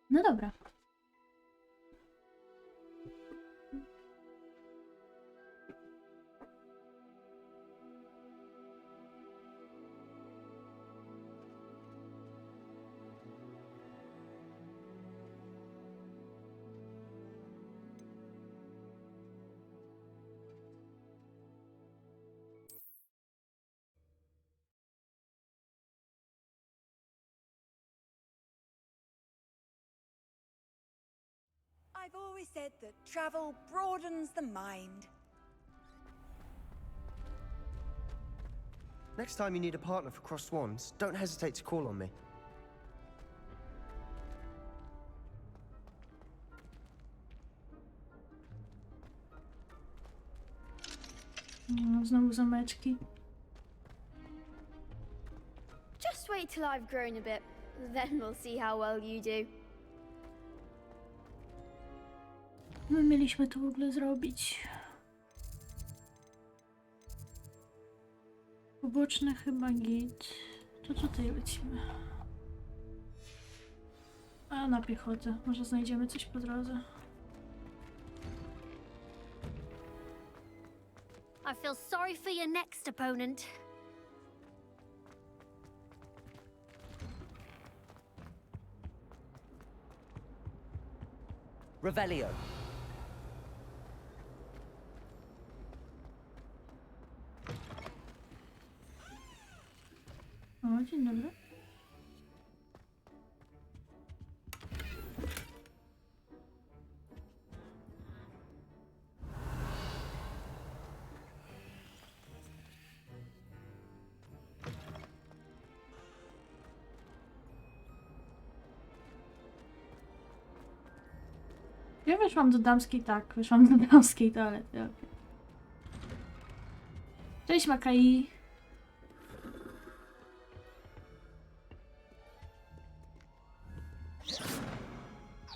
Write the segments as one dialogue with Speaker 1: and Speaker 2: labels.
Speaker 1: No dobra.
Speaker 2: I've always said that travel broadens the mind.
Speaker 3: Next time you need a partner for Crossed Swans, don't hesitate to call on me.
Speaker 1: No, znowu zameczki.
Speaker 4: Just wait till I've grown a bit, then we'll see how well you do.
Speaker 1: My mieliśmy to w ogóle zrobić. Poboczne chyba git. To tutaj lecimy. A na piechotę. Może znajdziemy coś po drodze.
Speaker 4: I feel sorry for your next opponent.
Speaker 5: Revelio.
Speaker 1: O, dzień dobry. Ja wyszłam do damskiej, tak, wyszłam do damskiej toalety, okej. Cześć Makai.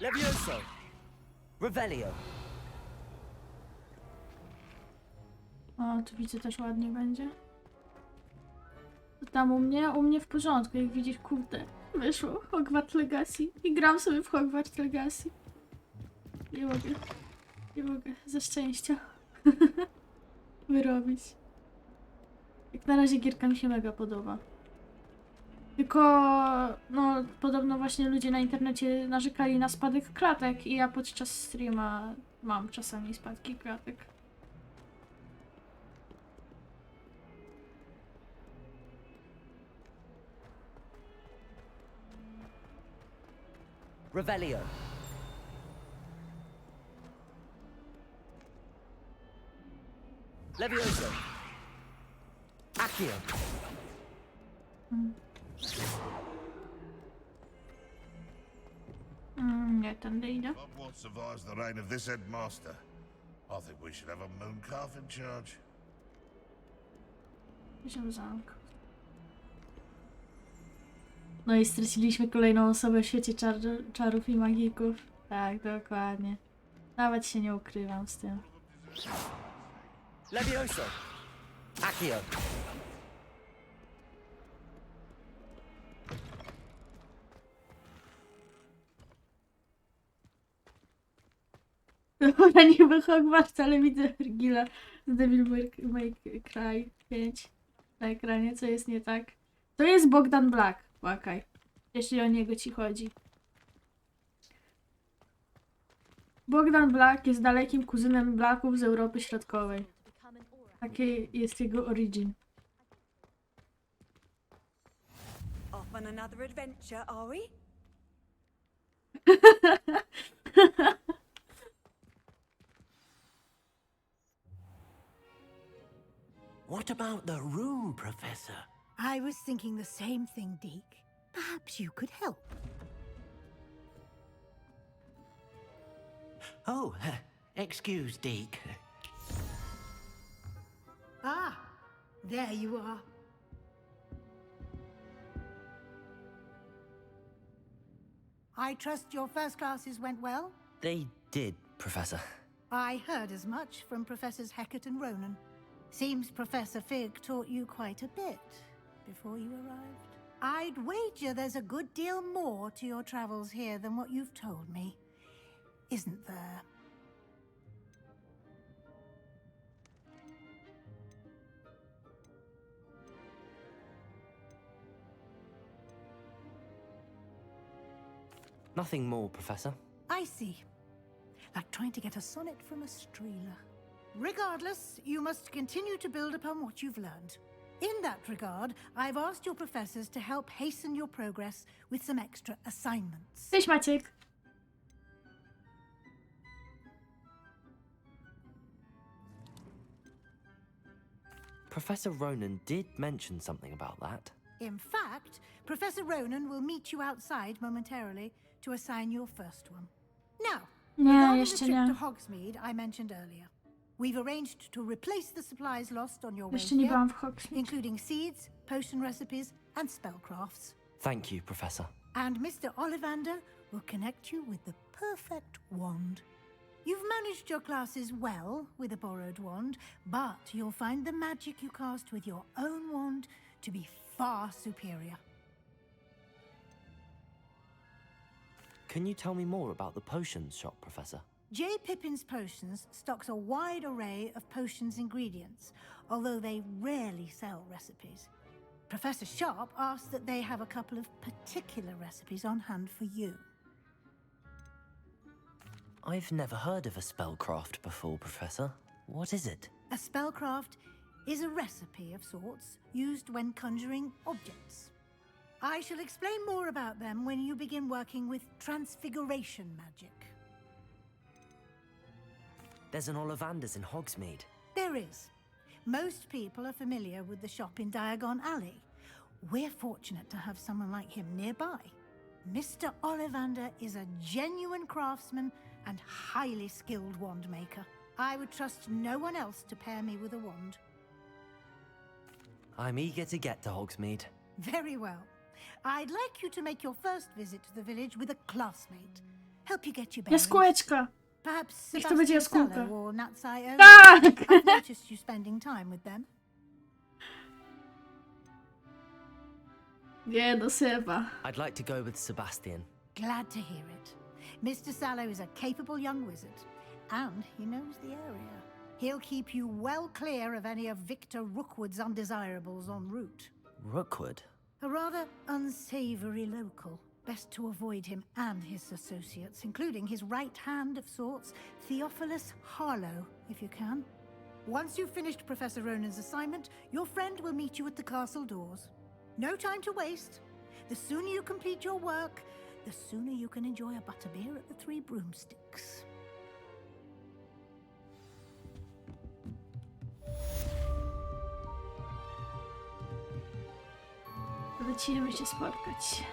Speaker 5: Levioso. Revelio.
Speaker 1: O, tu widzę też ładnie będzie. To tam u mnie w porządku, jak widzisz, kurde, wyszło Hogwarts Legacy i gram sobie w Hogwarts Legacy. Nie mogę ze szczęścia wyrobić. Jak na razie gierka mi się mega podoba. Tylko, no, podobno właśnie ludzie na internecie narzekali na spadek klatek i ja podczas streama mam czasami spadki klatek.
Speaker 5: Revelio. Levioso. Accio.
Speaker 1: Nie, tędy idę.
Speaker 6: Hogwarts survives the reign of this headmaster. I think we should have a mooncalf in charge.
Speaker 1: Się zamk. No i straciliśmy kolejną osobę w świecie czarów i magików. Tak, dokładnie. Nawet się nie ukrywam z tym.
Speaker 5: Levioso. Accio.
Speaker 1: Dobra, niby Hogwarts, ale widzę Virgila z Devil May Cry 5 na ekranie, co jest nie tak. To jest Bogdan Black, łakaj. Jeśli o niego ci chodzi. Bogdan Black jest dalekim kuzynem Blacków z Europy Środkowej. Taki jest jego origin.
Speaker 2: Off on another adventure, are we?
Speaker 5: What about the room, Professor?
Speaker 7: I was thinking the same thing, Deke. Perhaps you could help.
Speaker 5: Oh, excuse, Deke.
Speaker 7: Ah, there you are. I trust your first classes went well?
Speaker 5: They did, Professor.
Speaker 7: I heard as much from Professors Hecat and Ronan. Seems Professor Fig taught you quite a bit before you arrived. I'd wager there's a good deal more to your travels here than what you've told me. Isn't there?
Speaker 8: Nothing more, Professor.
Speaker 7: I see. Like trying to get a sonnet from a streeler. Regardless, you must continue to build upon what you've learned. In that regard, I've asked your professors to help hasten your progress with some extra assignments.
Speaker 1: Cześć Maciek.
Speaker 8: Professor Ronan did mention something about that.
Speaker 7: In fact, Professor Ronan will meet you outside momentarily to assign your first one. Now,
Speaker 1: Nie,
Speaker 7: regarding the
Speaker 1: jeszcze
Speaker 7: trip
Speaker 1: nie.
Speaker 7: to Hogsmeade I mentioned earlier, we've arranged to replace the supplies lost on your way
Speaker 1: Jeszcze nie
Speaker 7: here,
Speaker 1: byłam w Hogsmeade.
Speaker 7: including seeds, potion recipes, and spellcrafts.
Speaker 8: Thank you, Professor.
Speaker 7: And Mr. Ollivander will connect you with the perfect wand. You've managed your classes well with a borrowed wand, but you'll find the magic you cast with your own wand to be far superior.
Speaker 8: Can you tell me more about the potions shop, Professor?
Speaker 7: J. Pippin's Potions stocks a wide array of potions ingredients, although they rarely sell recipes. Professor Sharp asks that they have a couple of particular recipes on hand for you.
Speaker 8: I've never heard of a spellcraft before, Professor. What is it?
Speaker 7: A spellcraft is a recipe of sorts used when conjuring objects. I shall explain more about them when you begin working with transfiguration magic.
Speaker 8: There's an Ollivander's in Hogsmeade.
Speaker 7: There is. Most people are familiar with the shop in Diagon Alley. We're fortunate to have someone like him nearby. Mr. Ollivander is a genuine craftsman and highly skilled wand maker. I would trust no one else to pair me with a wand.
Speaker 8: I'm eager to get to Hogsmeade.
Speaker 7: Very well. I'd like you to make your first visit to the village with a classmate. Help you get your bearings.
Speaker 1: Jaskółeczka.
Speaker 7: Perhaps
Speaker 1: Niech to będzie
Speaker 7: Sebastian
Speaker 1: jaskółka.
Speaker 7: Sallow or Natsai.
Speaker 1: Tak!
Speaker 7: I've noticed you spending time with them.
Speaker 1: Nie, do sypa.
Speaker 8: I'd like to go with Sebastian.
Speaker 7: Glad to hear it. Mr. Sallow is a capable young wizard, and he knows the area. He'll keep you well clear of any of Victor Rookwood's undesirables en route.
Speaker 8: Rookwood?
Speaker 7: A rather unsavory local. Best to avoid him and his associates, including his right hand of sorts, Theophilus Harlow, if you can. Once you've finished Professor Ronan's assignment, your friend will meet you at the castle doors. No time to waste. The sooner you complete your work, the sooner you can enjoy a butterbeer at the Three Broomsticks.
Speaker 1: Lecimy się spotkać.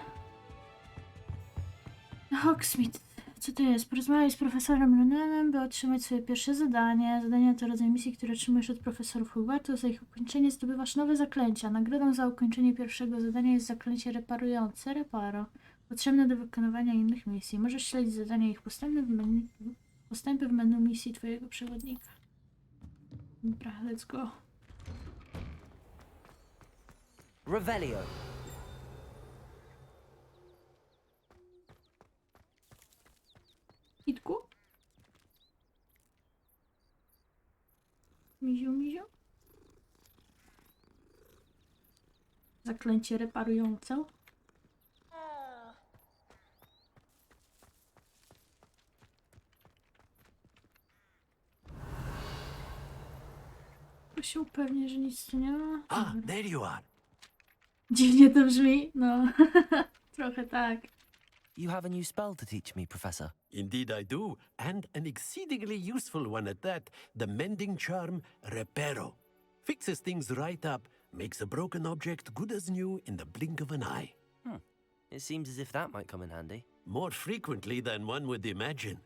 Speaker 1: Hogsmeade. Co to jest? Porozmawiaj z profesorem Ronanem, by otrzymać swoje pierwsze zadanie. Zadania to rodzaj misji, które otrzymujesz od profesorów Hogwartu. Za ich ukończenie zdobywasz nowe zaklęcia. Nagrodą za ukończenie pierwszego zadania jest zaklęcie reparujące, reparo, potrzebne do wykonywania innych misji. Możesz śledzić zadania i ich postępy w menu misji twojego przewodnika. Dobra, let's go.
Speaker 8: Revelio.
Speaker 1: Kitku? Miziu, miziu? Zaklęcie reparujące. To się upewnię, że nic tu nie ma.
Speaker 5: Ah, there you are.
Speaker 1: Dziwnie to brzmi, no. Trochę tak.
Speaker 8: You have a new spell to teach me, Professor.
Speaker 5: Indeed I do, and an exceedingly useful one at that, the mending charm Reparo. Fixes things right up, makes a broken object good as new in the blink of an eye.
Speaker 8: It seems as if that might come in handy.
Speaker 5: More frequently than one would imagine.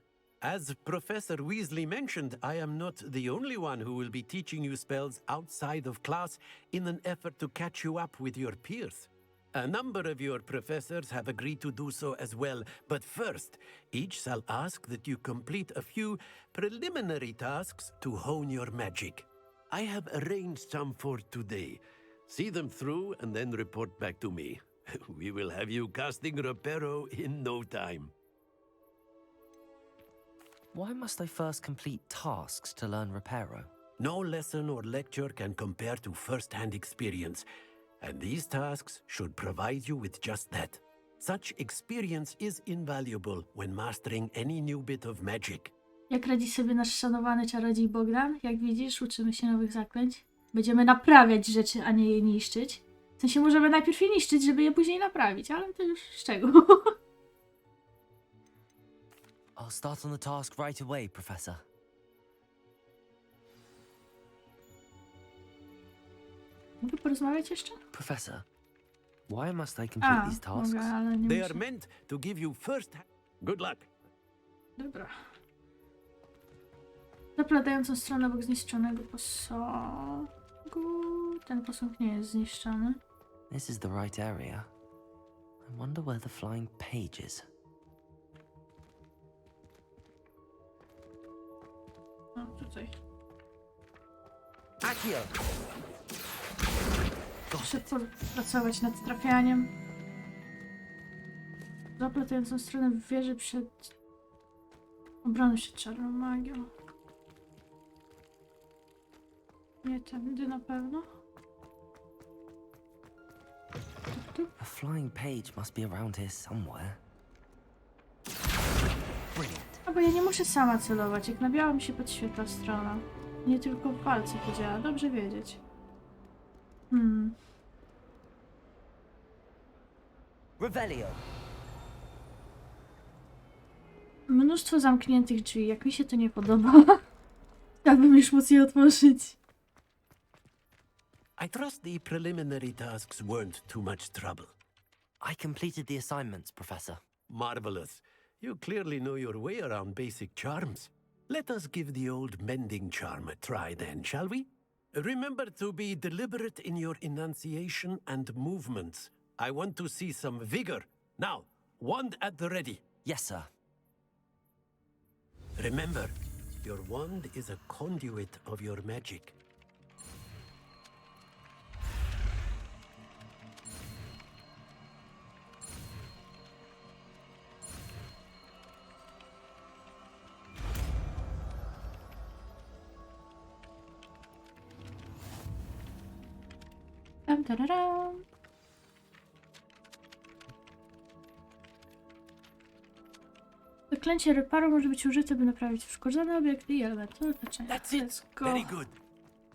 Speaker 5: As Professor Weasley mentioned, I am not the only one who will be teaching you spells outside of class in an effort to catch you up with your peers. A number of your professors have agreed to do so as well, but first, each shall ask that you complete a few preliminary tasks to hone your magic. I have arranged some for today. See them through and then report back to me. We will have you casting Reparo in no time.
Speaker 8: Why must I first complete tasks to learn Reparo?
Speaker 5: No lesson or lecture can compare to first-hand experience, and these tasks should provide you with just that. Such experience is invaluable when mastering any new bit of magic.
Speaker 1: Jak radzi sobie nasz szanowany czarodziej Bogdan? Jak widzisz, uczymy się nowych zaklęć. Będziemy naprawiać rzeczy, a nie je niszczyć. W sensie możemy najpierw je niszczyć, żeby je później naprawić, ale to już szczegół.
Speaker 8: I'll start on the task right away, Professor.
Speaker 1: Mogę porozmawiać jeszcze?
Speaker 8: Professor, why must I complete these tasks?
Speaker 1: Mogę, ale nie
Speaker 5: They
Speaker 1: muszę.
Speaker 5: are meant to give you first-hand... Good luck.
Speaker 1: Dobra. Zaplatającą stronę obok zniszczonego posągu. Ten posąg nie jest zniszczony.
Speaker 8: This is the right area. I wonder where the flying page is.
Speaker 1: No, tutaj.
Speaker 8: Accio!
Speaker 1: Muszę pracować nad trafianiem. Zaplatającą stronę wieży przed... Obrony przed czarną magią. Nie tędy na pewno.
Speaker 8: A flying page must be around here somewhere. Brilliant.
Speaker 1: A bo ja nie muszę sama celować, jak na białym się podświetla strona. Nie tylko w palce to działa, dobrze wiedzieć.
Speaker 8: Revelio.
Speaker 1: Mnóstwo zamkniętych drzwi, jak mi się to nie podoba. Chciałabym już móc je otworzyć.
Speaker 5: I trust the preliminary tasks weren't too much trouble.
Speaker 8: I completed the assignments, Professor.
Speaker 5: Marvelous. You clearly know your way around basic charms. Let us give the old mending charm a try then, shall we? Remember to be deliberate in your enunciation and movements. I want to see some vigor. Now, wand at the ready.
Speaker 8: Yes, sir.
Speaker 5: Remember, your wand is a conduit of your magic.
Speaker 1: Tararam. Zaklęcie Reparo może być użyte, by naprawić uszkodzone obiekty i elementy otoczenia.
Speaker 5: That's it.
Speaker 1: Let's go.
Speaker 5: Very good.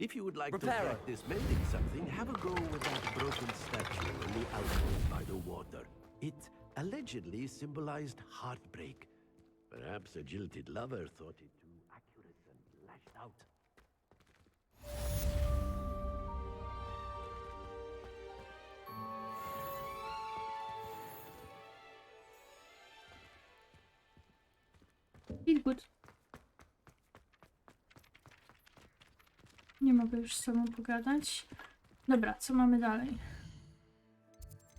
Speaker 5: If you would like to
Speaker 8: Reparo.
Speaker 5: practice mending something, have a go with that broken statue in the outfield by the water. It allegedly symbolized heartbreak. Perhaps a jilted lover thought it too accurate and lashed out.
Speaker 1: Feel good. Nie mogę już z sobą pogadać. Dobra, co mamy dalej?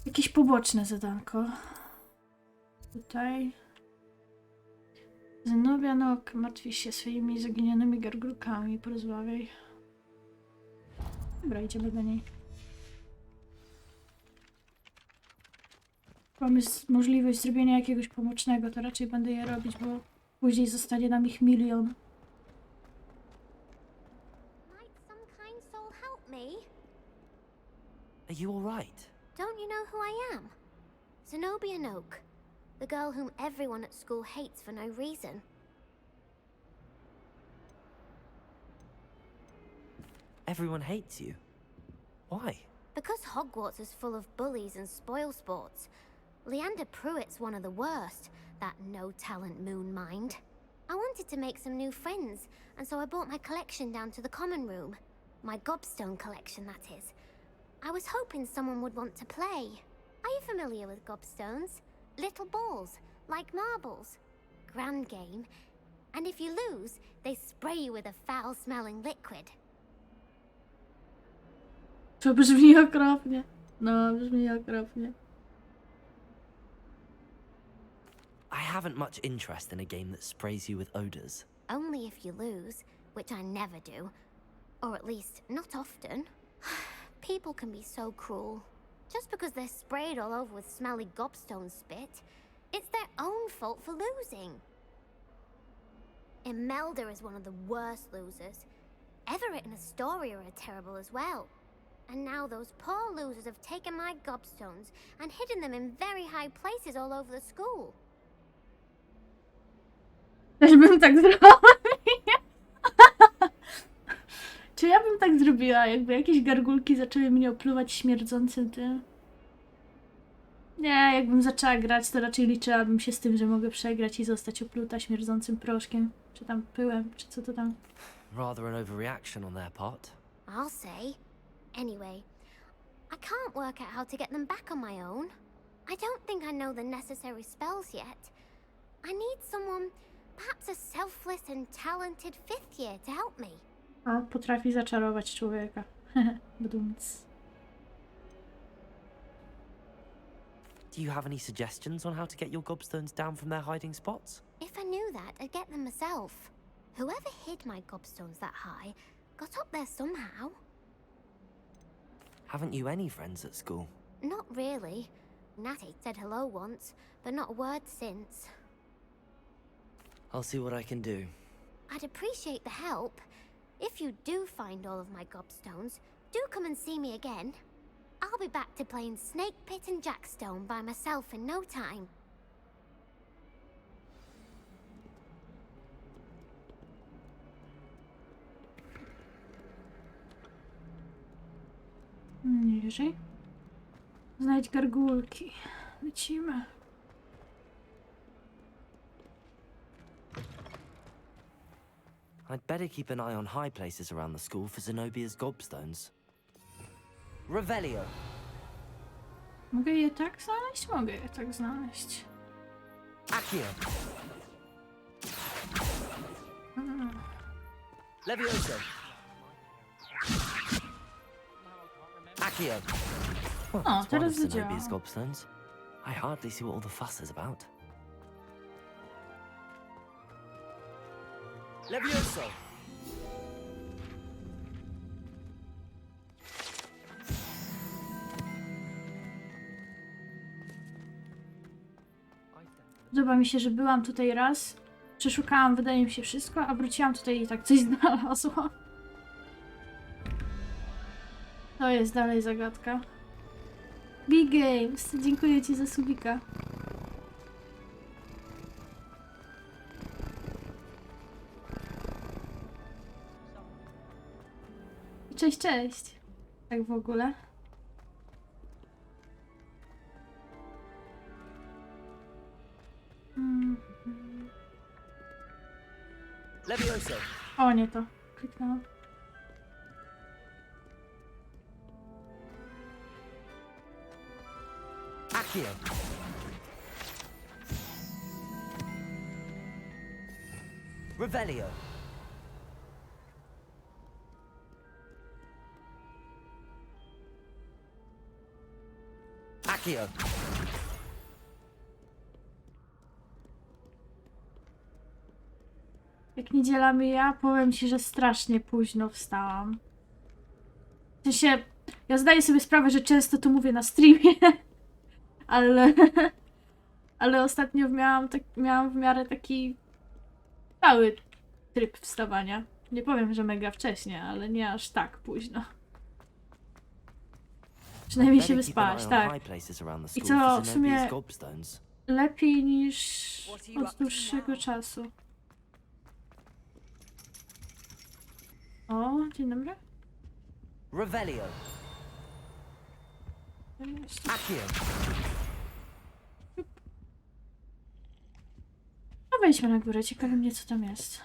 Speaker 1: Jakieś poboczne zadanko. Tutaj. Zenobianok martwi się swoimi zaginionymi gargulkami. Porozmawiaj. Dobra, idziemy do niej. Mamy możliwość zrobienia jakiegoś pobocznego, to raczej będę je robić, bo później zostanie nam ich milion.
Speaker 4: Might some kind soul help me?
Speaker 8: Are you all right?
Speaker 4: Don't you know who I am? Zenobia Noak, the girl whom everyone at school hates for no reason.
Speaker 8: Everyone hates you. Why?
Speaker 4: Because Hogwarts is full of bullies and spoilsports. Leander Pruitt's one of the worst, that no-talent moon mind. I wanted to make some new friends, and so I brought my collection down to the common room. My gobstone collection, that is. I was hoping someone would want to play. Are you familiar with gobstones? Little balls, like marbles. Grand game. And if you lose, they spray you with a foul-smelling liquid.
Speaker 1: To brzmi okropnie. No, brzmi okropnie.
Speaker 8: I haven't much interest in a game that sprays you with odors.
Speaker 4: Only if you lose, which I never do. Or at least, not often. People can be so cruel. Just because they're sprayed all over with smelly gobstone spit, it's their own fault for losing. Imelda is one of the worst losers. Everett and Astoria are terrible as well. And now those poor losers have taken my gobstones and hidden them in very high places all over the school.
Speaker 1: Też bym tak zrobiła. Czy ja bym tak zrobiła, jakby jakieś gargulki zaczęły mnie opluwać śmierdzącym tym? Nie, jakbym zaczęła grać, to raczej liczyłabym się z tym, że mogę przegrać i zostać opluta śmierdzącym proszkiem. Czy tam pyłem, czy co to tam.
Speaker 8: Rather an overreaction on their part.
Speaker 4: I'll say. Anyway, I can't work out how to get them back on my own. I don't think I know the necessary spells yet. I need someone, perhaps a selfless and talented fifth year to help me.
Speaker 1: A, potrafi zaczarować człowieka. Badumc.
Speaker 8: Do you have any suggestions on how to get your gobstones down from their hiding spots?
Speaker 4: If I knew that, I'd get them myself. Whoever hid my gobstones that high got up there somehow.
Speaker 8: Haven't you any friends at school?
Speaker 4: Not really. Natty said hello once, but not a word since.
Speaker 8: I'll see what I can do.
Speaker 4: I'd appreciate the help. If you do find all of my gobstones, do come and see me again. I'll be back to playing Snake Pit and Jackstone by myself in no time.
Speaker 1: Niżej. Znajdź gargulki. Lecimy.
Speaker 8: I'd better keep an eye on high places around the school for Zenobia's gobstones. Revelio.
Speaker 1: Mogę je tak znaleźć? Mogę je tak znaleźć.
Speaker 8: Accio. Levioso. Accio. Well,
Speaker 1: O,
Speaker 8: that's one
Speaker 1: teraz
Speaker 8: of Zenobia's
Speaker 1: zadziała.
Speaker 8: gobstones. I hardly see what all the fuss is about. Levioso.
Speaker 1: Podoba mi się, że byłam tutaj raz, przeszukałam, wydaje mi się, wszystko, a wróciłam tutaj i tak coś znalazłam. To jest dalej zagadka. Big Games, dziękuję ci za subika. Cześć, cześć. Tak w ogóle.
Speaker 8: Levioso.
Speaker 1: O, nie to. Kliknęłam.
Speaker 8: Accio. Revelio. Accio.
Speaker 1: Jak niedziela mija, powiem ci, że strasznie późno wstałam. W sensie, ja zdaję sobie sprawę, że często to mówię na streamie, ale ostatnio miałam w miarę taki stały tryb wstawania. Nie powiem, że mega wcześnie, ale nie aż tak późno. Przynajmniej się wyspać, tak. I co w sumie lepiej niż od dłuższego czasu. O, dzień dobry.
Speaker 8: Revelio. Accio.
Speaker 1: No wejdźmy na górę, ciekawi mnie co tam jest.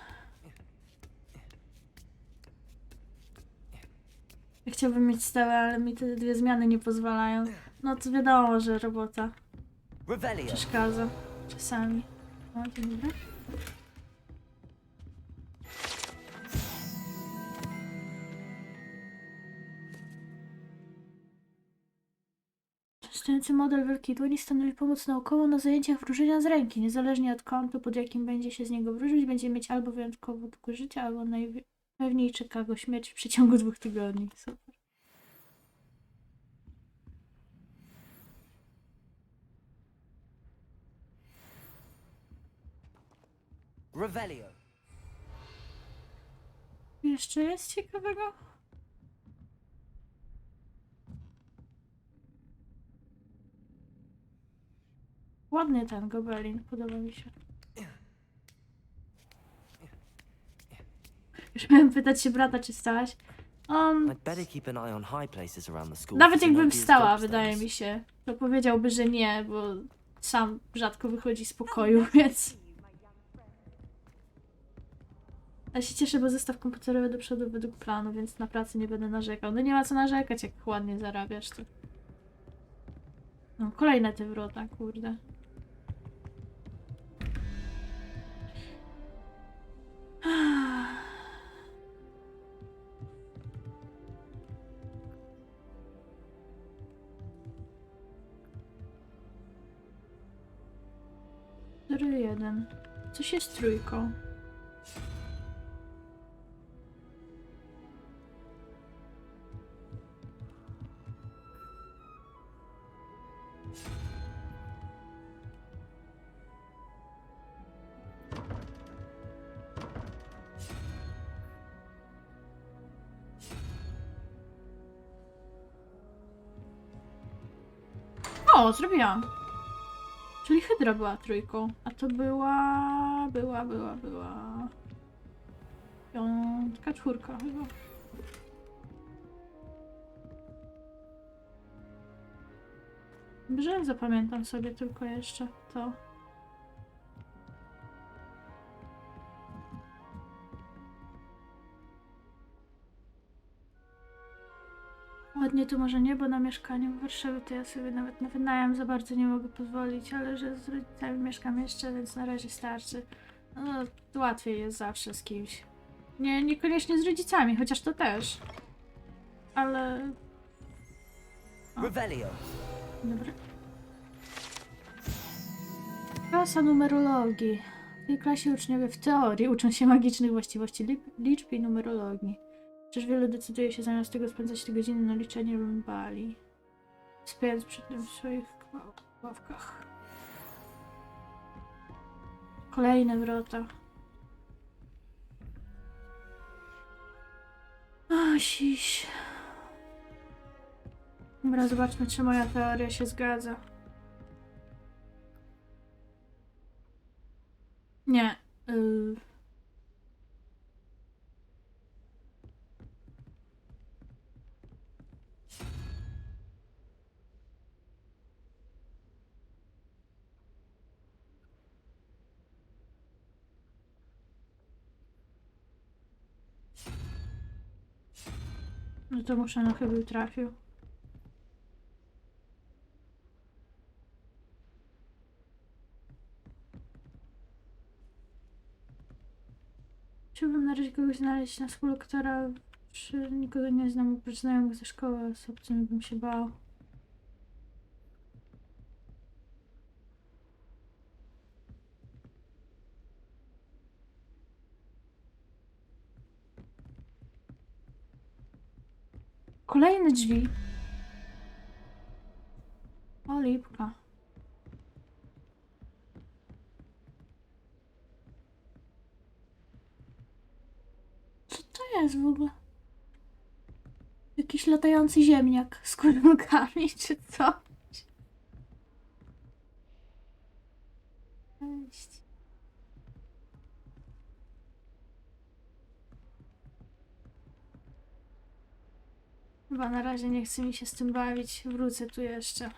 Speaker 1: Ja chciałbym mieć stałe, ale mi te dwie zmiany nie pozwalają. No to wiadomo, że robota
Speaker 8: Revelio.
Speaker 1: przeszkadza czasami. O, dzień dobry. Stojący model wielkiej dłoni stanowi pomoc naukową na zajęciach wróżenia z ręki. Niezależnie od kątu, pod jakim będzie się z niego wróżyć, będzie mieć albo wyjątkowo długie życie, albo najpewniej czeka go śmierć w przeciągu 2 tygodni. Super.
Speaker 8: Revelio.
Speaker 1: Jeszcze jest ciekawego? Ładny ten gobelin, podoba mi się. Już miałem pytać się brata, czy wstałaś.
Speaker 8: I'd better keep an eye on high places around the school.
Speaker 1: Nawet
Speaker 8: for
Speaker 1: jakbym
Speaker 8: Zenobia's
Speaker 1: wstała,
Speaker 8: gobstones.
Speaker 1: wydaje mi się, to powiedziałby, że nie, bo sam rzadko wychodzi z pokoju, więc... Ale się cieszę, bo zestaw komputerowy do przodu według planu, więc na pracy nie będę narzekał. No nie ma co narzekać, jak ładnie zarabiasz, to... No, kolejne te wrota, kurde. Który jeden? Coś jest z trójką. O, zrobiłam. Czyli Hydra była trójką, a to była... Piątka, czwórka chyba. Dobrze, zapamiętam sobie tylko jeszcze to. Ładnie to może nie, bo na mieszkaniu w Warszawie to ja sobie nawet na wynajem za bardzo nie mogę pozwolić, ale że z rodzicami mieszkam jeszcze, więc na razie starczy. No, to łatwiej jest zawsze z kimś. Niekoniecznie z rodzicami, chociaż to też. Ale...
Speaker 8: Revelio.
Speaker 1: Dobra. Klasa numerologii. W tej klasie uczniowie w teorii uczą się magicznych właściwości liczb i numerologii. Przecież wielu decyduje się zamiast tego spędzać te godziny na liczeniu rumbali, spiając przy tym w swoich ławkach. Kolejne wrota. A, siś. Dobra, zobaczmy, czy moja teoria się zgadza. Nie. No to muszę, no chyba trafił. Chciałbym na razie kogoś znaleźć na współlektora, czy nikogo nie znam oprócz znajomych ze szkoły, a z obcymi bym się bał. Kolejne drzwi. O, lipka. Co to jest w ogóle? Jakiś latający ziemniak z kulkami, czy co? Cześć. Chyba na razie nie chce mi się z tym bawić. Wrócę tu jeszcze.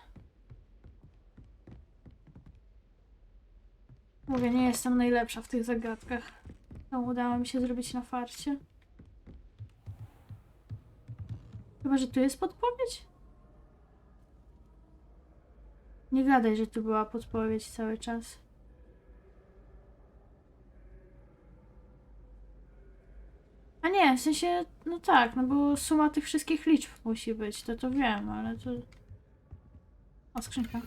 Speaker 1: Mówię, nie jestem najlepsza w tych zagadkach. To udało mi się zrobić na farcie. Chyba, że tu jest podpowiedź? Nie gadaj, że tu była podpowiedź cały czas. A nie, w sensie, no tak, no bo suma tych wszystkich liczb musi być, to wiem, ale to... O, skrzynka.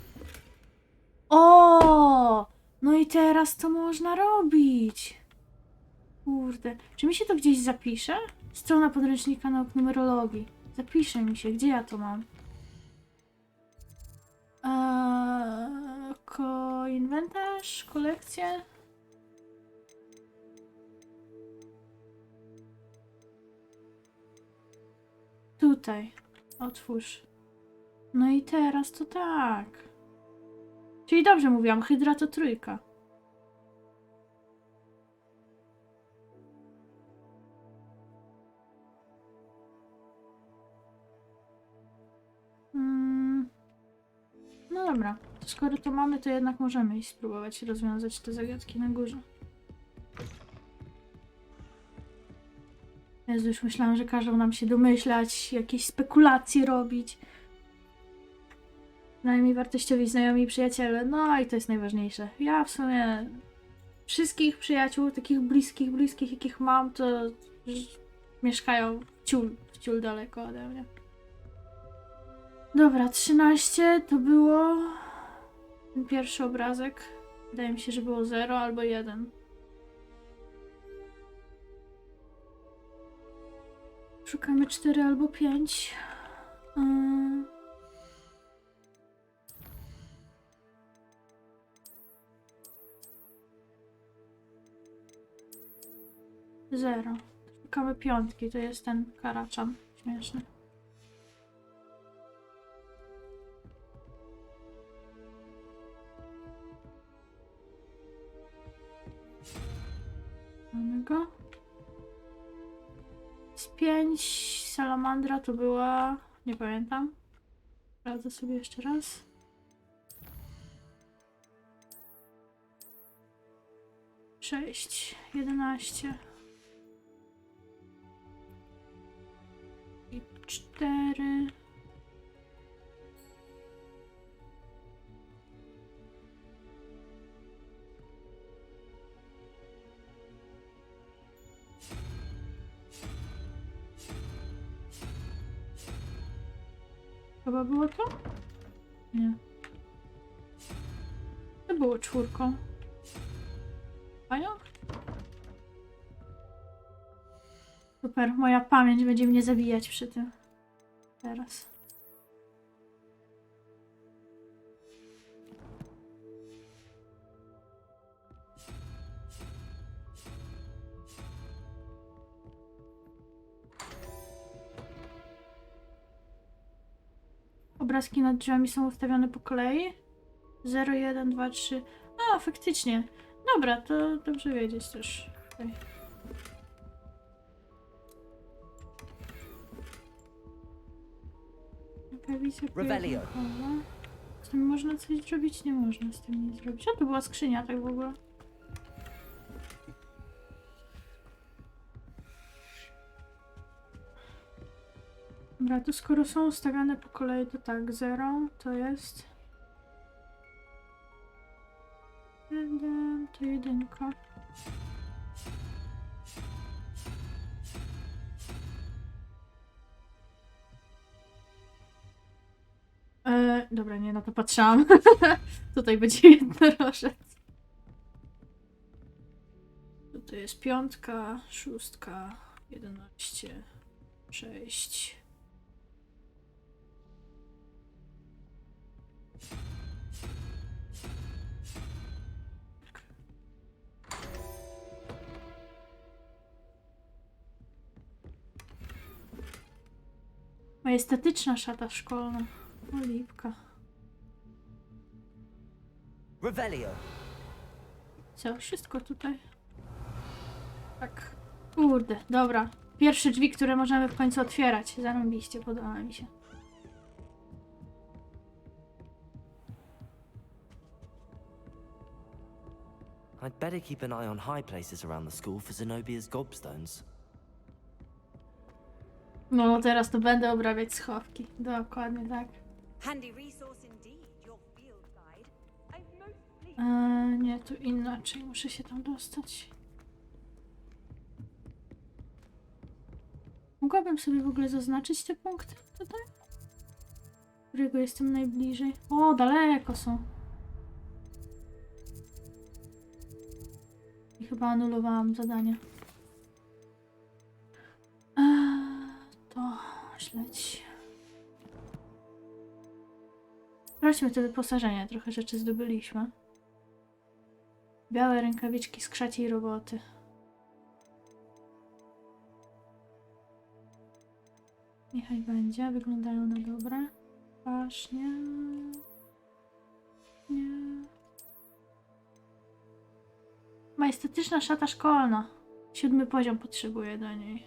Speaker 1: O! No i teraz to można robić. Kurde. Czy mi się to gdzieś zapisze? Strona podręcznika nauk numerologii. Zapisze mi się. Gdzie ja to mam? Inwentarz? Kolekcje? Tutaj. Otwórz. No i teraz to tak. Czyli dobrze mówiłam, hydra to 3. No dobra, to skoro to mamy, to jednak możemy iść spróbować rozwiązać te zagadki na górze. Jezu, już myślałam, że każą nam się domyślać, jakieś spekulacje robić. Najmniej wartościowi znajomi i przyjaciele, no i to jest najważniejsze. Ja w sumie wszystkich przyjaciół, takich bliskich, jakich mam, to mieszkają w ciul daleko ode mnie. Dobra, 13 to było ten pierwszy obrazek. Wydaje mi się, że było 0 albo 1. Szukamy 4 albo 5. 0. Szukamy 5, to jest ten karaczan śmieszny. Mamy go. Z 5 salamandra to była... nie pamiętam. Sprawdzę sobie jeszcze raz. Sześć, 11 i 4. Chyba było to? Nie. To było 4. Pająk? Super, moja pamięć będzie mnie zabijać przy tym. Teraz. Obrazki nad drzwiami są ustawione po kolei. 0, 1, 2, 3. A, faktycznie. Dobra, to dobrze wiedzieć też. Tutaj.
Speaker 8: Revelio.
Speaker 1: Z tym można coś zrobić? Nie można z tym nic zrobić. A to była skrzynia tak w ogóle. Dobra, to skoro są ustawione po kolei, to tak, 0 to jest 1, to 1. Dobra, nie na to patrzyłam. Tutaj będzie jednorożec. Tutaj jest 5, 6, 11, 6. Majestatyczna szata szkolna. Oliwka.
Speaker 8: Revelio.
Speaker 1: Co? Wszystko tutaj. Tak. Kurde, dobra. Pierwsze drzwi, które możemy w końcu otwierać. Zarąbiście, podoba mi się.
Speaker 8: I'd better keep an eye on high places around the school for Zenobia's gobstones.
Speaker 1: No, teraz to będę obrabiać schowki. Dokładnie tak.
Speaker 2: Handy resource indeed, your field guide. I'm most pleased.
Speaker 1: Nie, tu inaczej. Muszę się tam dostać. Mogłabym sobie w ogóle zaznaczyć te punkty tutaj? Którego jestem najbliżej. O, daleko są. I chyba anulowałam zadanie. To śledź. Sprawdźmy to wyposażenie. Trochę rzeczy zdobyliśmy. Białe rękawiczki z krzaciej roboty. Niechaj będzie, wyglądają na dobre. Aż nie. Nie. Majestatyczna szata szkolna. 7 poziom potrzebuję do niej.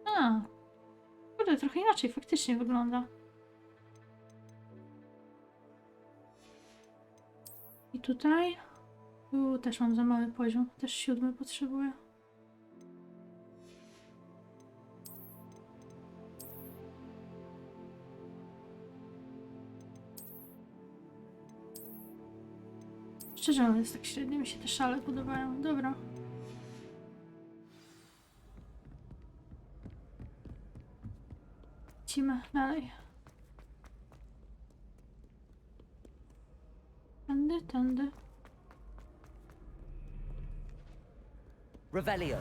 Speaker 1: A. Kurde, trochę inaczej faktycznie wygląda. I tutaj? Tu też mam za mały poziom. Też 7 potrzebuję. Szczerze mówiąc, tak średnio mi się te szale podobają. Dobra. Lecimy dalej. Tędy, tędy.
Speaker 8: Revelio.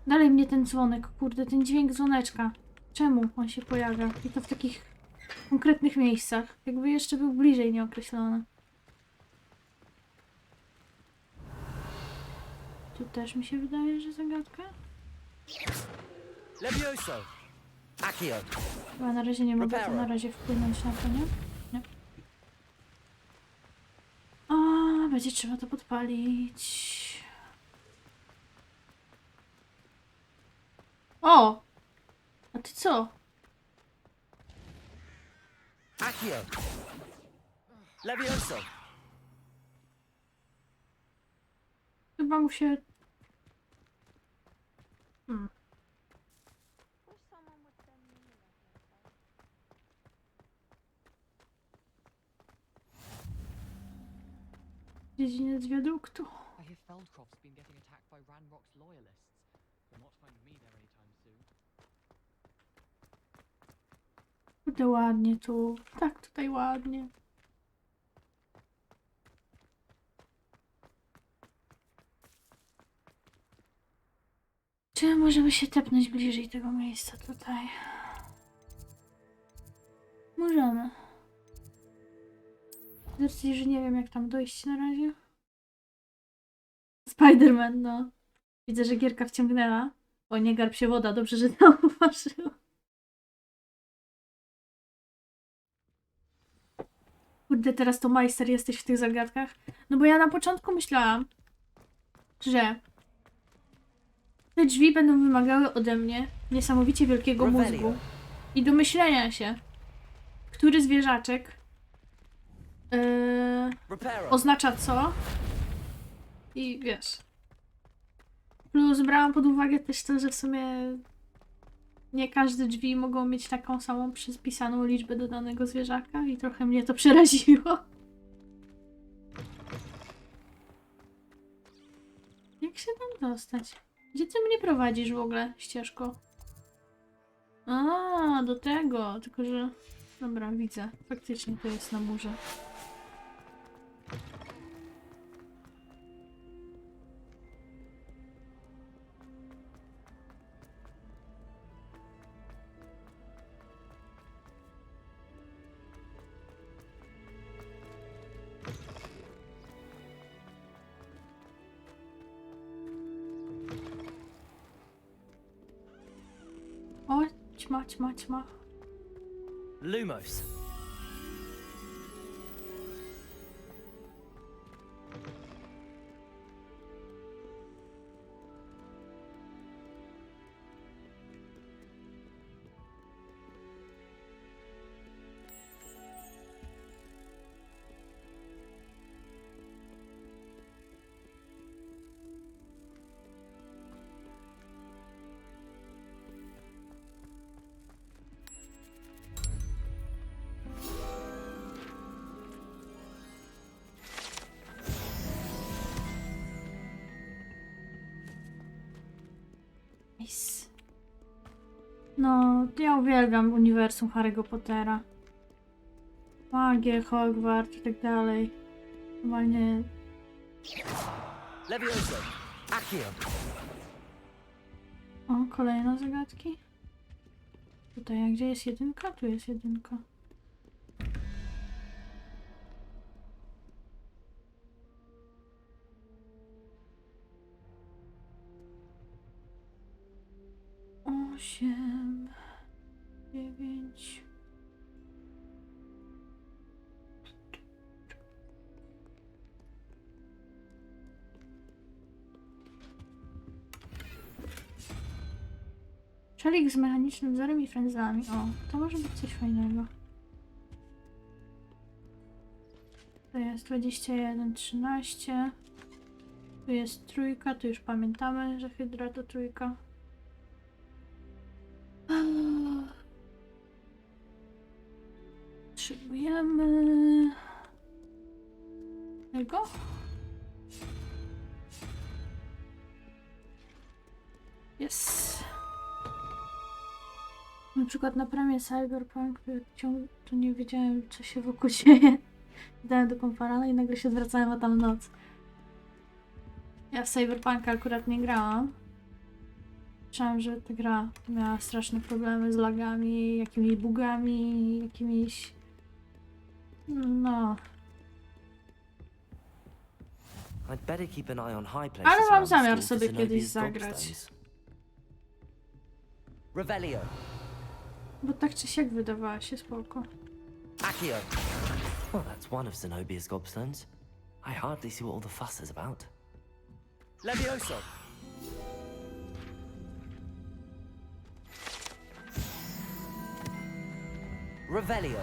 Speaker 1: Dalej mnie ten dzwonek, kurde, ten dźwięk dzwoneczka. Czemu on się pojawia? I to w takich konkretnych miejscach. Jakby jeszcze był bliżej nieokreślony. Tu też mi się wydaje, że zagadka.
Speaker 8: Levioso. Accio.
Speaker 1: Chyba na razie nie mogę
Speaker 8: Reparo.
Speaker 1: na razie wpłynąć na to, nie? Nie. A, będzie trzeba to podpalić. O! A ty co?
Speaker 8: Accio. Levioso.
Speaker 1: Chyba mu się... Dziedziniec wiaduktu.
Speaker 9: I hear Feldcroft's been getting attacked by Ranrock's loyalists. You'll not find me there anytime soon.
Speaker 1: Kurde, ładnie tu. Tak, tutaj ładnie. Czy możemy się tepnąć bliżej tego miejsca tutaj? Możemy. Z racji, że nie wiem jak tam dojść na razie. Spider-Man, no. Widzę, że gierka wciągnęła. O, nie garb się woda, dobrze, że zauważyła. Kurde, teraz to majster jesteś w tych zagadkach. No bo ja na początku myślałam, że te drzwi będą wymagały ode mnie niesamowicie wielkiego mózgu i domyślenia się, który zwierzaczek oznacza co. I wiesz. Plus brałam pod uwagę też to, że w sumie nie każde drzwi mogą mieć taką samą przypisaną liczbę do danego zwierzaka i trochę mnie to przeraziło. Jak się tam dostać? Gdzie ty mnie prowadzisz w ogóle, ścieżko? A, do tego, tylko że... Dobra, widzę. Faktycznie to jest na murze. O, ćma, ćma, ćma.
Speaker 8: Lumos.
Speaker 1: Nice. No, ja uwielbiam uniwersum Harry'ego Pottera. Magię, Hogwarts i tak dalej. Normalnie...
Speaker 8: Levioso. Accio.
Speaker 1: O, kolejne zagadki. Tutaj, a gdzie jest jedynka? Tu jest jedynka. Czelik z mechanicznym wzorem i frędzlami. O, to może być coś fajnego. To jest 21, 13. Tu jest trójka, tu już pamiętamy, że hydra to trójka. Potrzebujemy tego. Jest. Na przykład na premie Cyberpunk to nie wiedziałem, co się wokół dzieje. Dałem do komparana i nagle się zwracałem, a tam noc. Ja w Cyberpunka akurat nie grałam. Słyszałam, że ta gra miała straszne problemy z lagami, jakimiś bugami, jakimiś... No...
Speaker 8: I'd better keep an eye on high places
Speaker 1: Ale mam
Speaker 8: around the
Speaker 1: zamiar
Speaker 8: school
Speaker 1: sobie
Speaker 8: for
Speaker 1: kiedyś
Speaker 8: Zenobia's
Speaker 1: zagrać.
Speaker 8: gobstones. Revelio.
Speaker 1: Bo tak czy siak wydawała się spoko.
Speaker 8: Accio. Well, that's one of Zenobia's gobstones. I hardly see what all the fuss is about. Levioso. Revelio.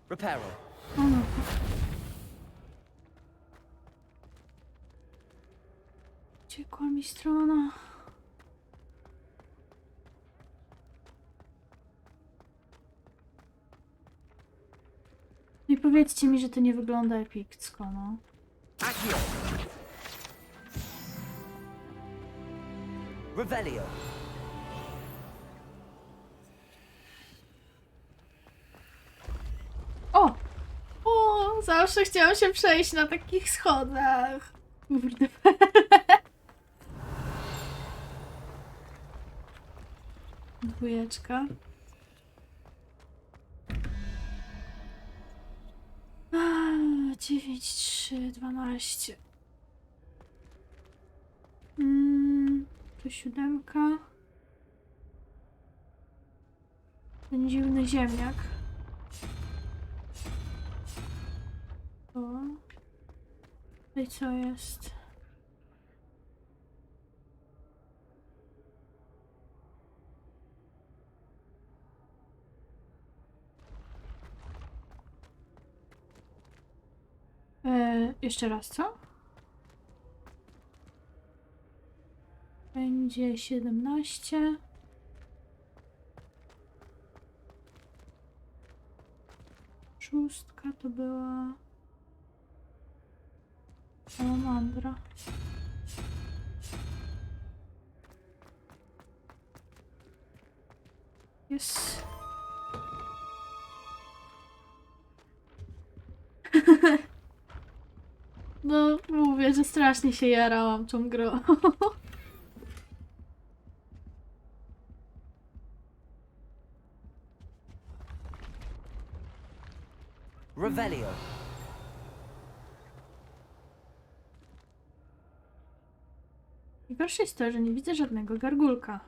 Speaker 8: Reparo.
Speaker 1: O no. Ciekła mi strona. Nie powiedzcie mi, że to nie wygląda epicko, no.
Speaker 8: Accio. Revelio.
Speaker 1: O! O! Zawsze chciałam się przejść na takich schodach. Kurde. Dwójeczka. 9, 3, 12. To 7. Ten dziwny ziemniak. O. I co jest? Jeszcze raz, co? Będzie 17. Szóstka to była salamandra. Jest. No, mówię, że strasznie się jarałam tą grą.
Speaker 8: Revelio.
Speaker 1: Najgorsze jest to, że nie widzę żadnego gargulka.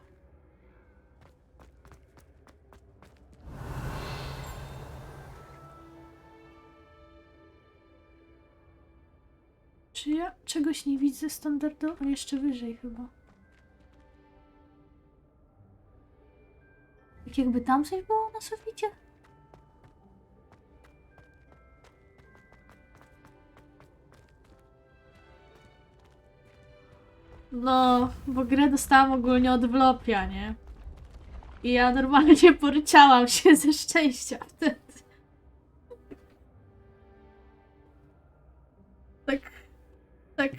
Speaker 1: Czy ja czegoś nie widzę standardowo? Jeszcze wyżej chyba. Tak jakby tam coś było na suficie? No, bo grę dostałam ogólnie od Wlopia, nie? I ja normalnie poryczałam się ze szczęścia wtedy. Tak.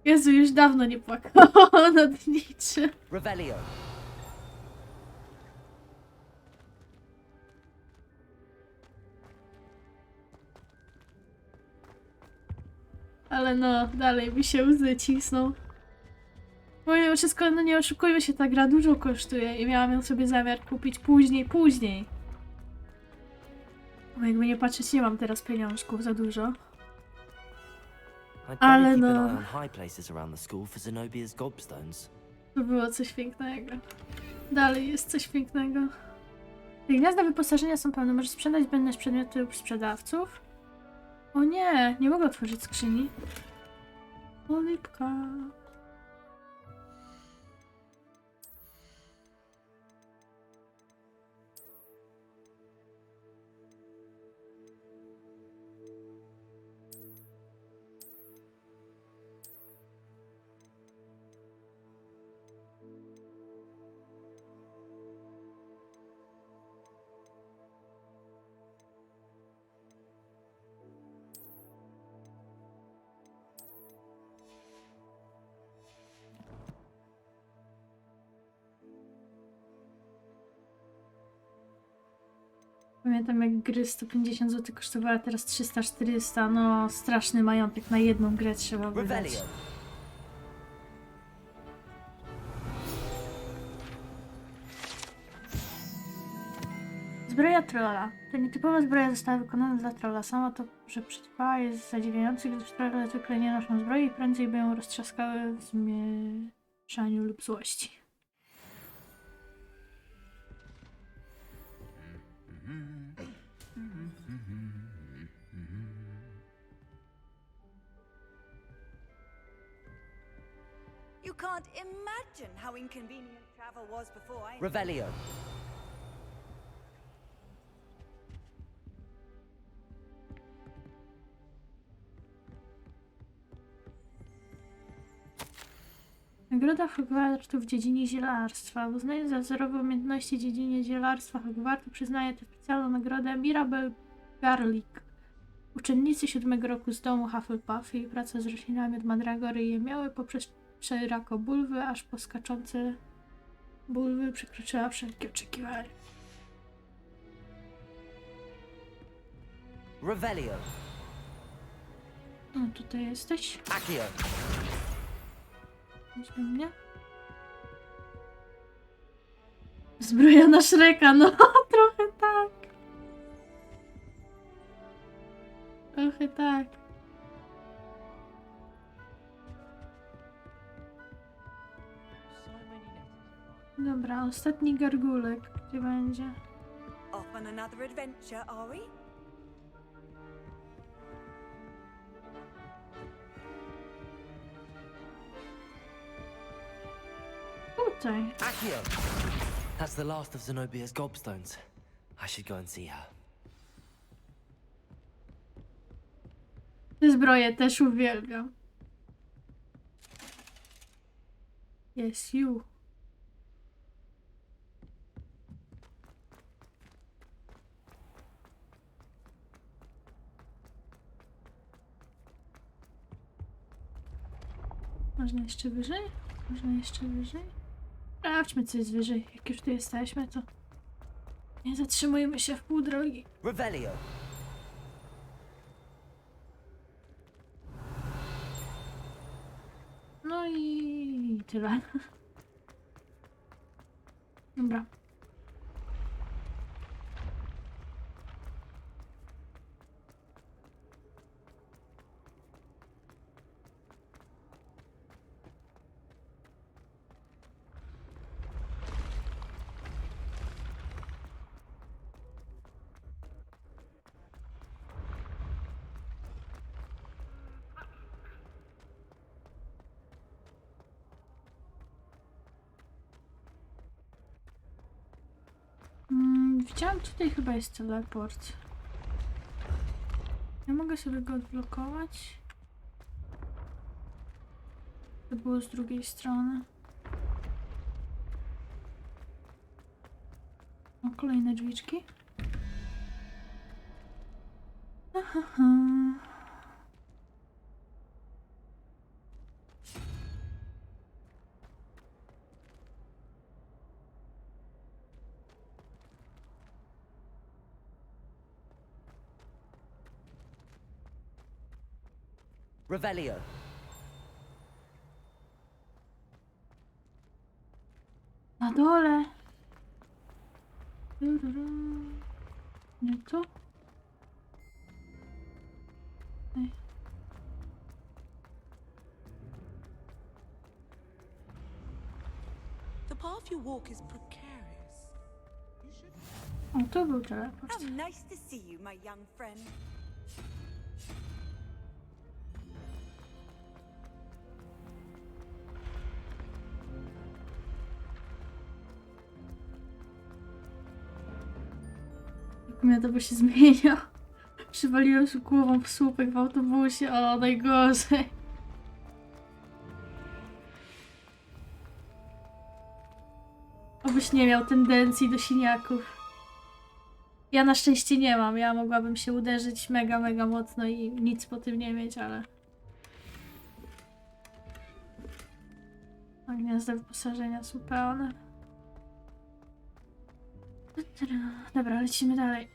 Speaker 1: Jezu, już dawno nie płakałam nad niczym.
Speaker 8: Revelio.
Speaker 1: Ale no, dalej mi się łzy cisną. Bo mimo wszystko, no nie oszukujmy się, ta gra dużo kosztuje i miałam ją sobie zamiar kupić później. Bo jakby nie patrzeć, nie mam teraz pieniążków za dużo.
Speaker 8: I'd
Speaker 1: Ale
Speaker 8: better keep an
Speaker 1: no.
Speaker 8: eye on high places around the school for Zenobia's gobstones.
Speaker 1: To było coś pięknego. Dalej jest coś pięknego. Te gniazda wyposażenia są pełne. Możesz sprzedać zbędne przedmioty lub sprzedawców. O nie, nie mogę otworzyć skrzyni. O lipka. Pamiętam jak gry 150 zł kosztowała, teraz 300-400. No straszny majątek na jedną grę trzeba wydać.
Speaker 8: Revelio.
Speaker 1: Zbroja trolla. Ta nietypowa zbroja została wykonana dla trolla. Sama to, że przetrwała, jest zadziwiające, gdyż trolle zwykle nie noszą zbroi i prędzej by ją roztrzaskały w zmieszaniu lub złości.
Speaker 2: You can't imagine how inconvenient travel was before I...
Speaker 8: Revelio.
Speaker 1: Nagroda Hogwartu w dziedzinie zielarstwa. Uznając za wzorowe umiejętności w dziedzinie zielarstwa Hogwartu przyznaje tę specjalną nagrodę Mirabel Garlick. Uczennicy 7 roku z domu Hufflepuff i praca z roślinami od mandragory i jemioły poprzez przerako bulwy, aż po skaczące bulwy przekroczyła wszelkie oczekiwania.
Speaker 8: Revelio.
Speaker 1: No tutaj jesteś.
Speaker 8: Accio.
Speaker 1: Weźmy mnie. Zbroja na Shreka, no trochę tak. Trochę tak.
Speaker 9: So many letters.
Speaker 1: Dobra, ostatni gargulek. Gdzie będzie?
Speaker 2: Off on another adventure, are we?
Speaker 1: Tutaj.
Speaker 8: Accio. That's the last of Zenobia's gobstones. I should go and see her.
Speaker 1: Te zbroje też uwielbiam. Yes, you. Można jeszcze wyżej? Można jeszcze wyżej? Sprawdźmy, co jest wyżej. Jak już tu jesteśmy, to nie zatrzymujmy się w pół drogi.
Speaker 8: Revelio.
Speaker 1: No i tyle. Dobra. Widziałam, tutaj chyba jest teleport. Ja mogę sobie go odblokować. To było z drugiej strony. O, kolejne drzwiczki. Aha.
Speaker 8: Revelio.
Speaker 1: Na dole. Nie tu? Ej.
Speaker 10: The path you walk is precarious. You should...
Speaker 1: O, to był teleport.
Speaker 2: How nice to see you, my young friend.
Speaker 1: Jak mnie to by się zmieniał. Przywaliłem się głową w słupek w autobusie. O, najgorzej. Obyś nie miał tendencji do siniaków. Ja na szczęście nie mam. Ja mogłabym się uderzyć mega mocno i nic po tym nie mieć, ale... A gniazda wyposażenia są pełne. Dobra, lecimy dalej.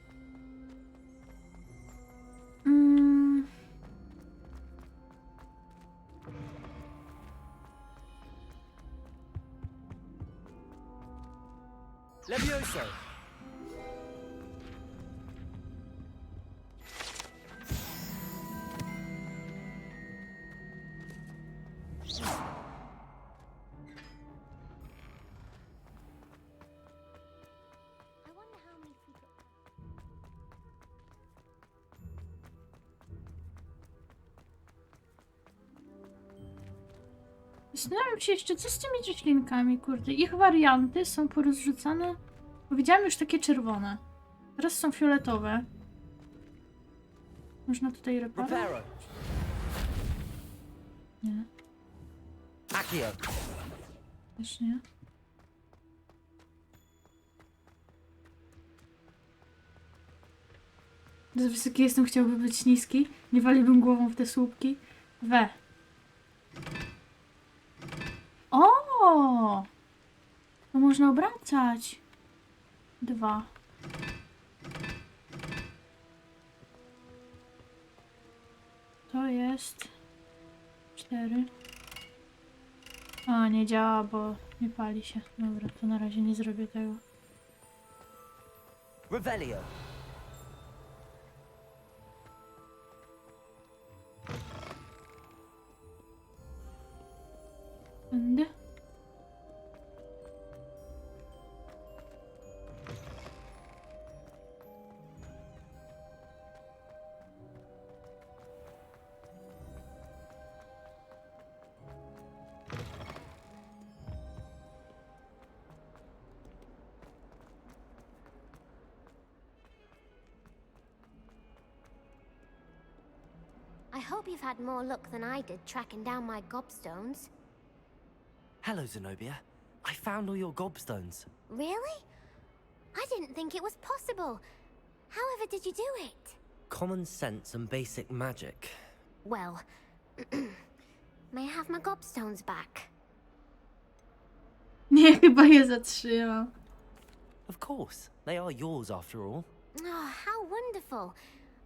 Speaker 1: Zastanawiam się jeszcze, co z tymi roślinkami, kurde. Ich warianty są porozrzucane. Powiedziałam już takie czerwone. Teraz są fioletowe. Można tutaj reparować?
Speaker 8: Reparo.
Speaker 1: Nie,
Speaker 8: Accio.
Speaker 1: też nie. Za wysoki jestem, chciałby być niski. Nie waliłbym głową w te słupki. We. O! To można obracać. 2. To jest 4. O, nie działa, bo nie pali się. Dobra, to na razie nie zrobię tego.
Speaker 8: Revelio.
Speaker 1: Tędy.
Speaker 4: I hope you've had more luck than I did tracking down my gobstones.
Speaker 8: Hello, Zenobia. I found all your gobstones.
Speaker 4: Really? I didn't think it was possible. However did you do it?
Speaker 8: Common sense and basic magic.
Speaker 4: Well, may I have my gobstones back?
Speaker 1: Nie, chyba je zatrzymam.
Speaker 8: Of course. They are yours after all.
Speaker 4: Oh, how wonderful.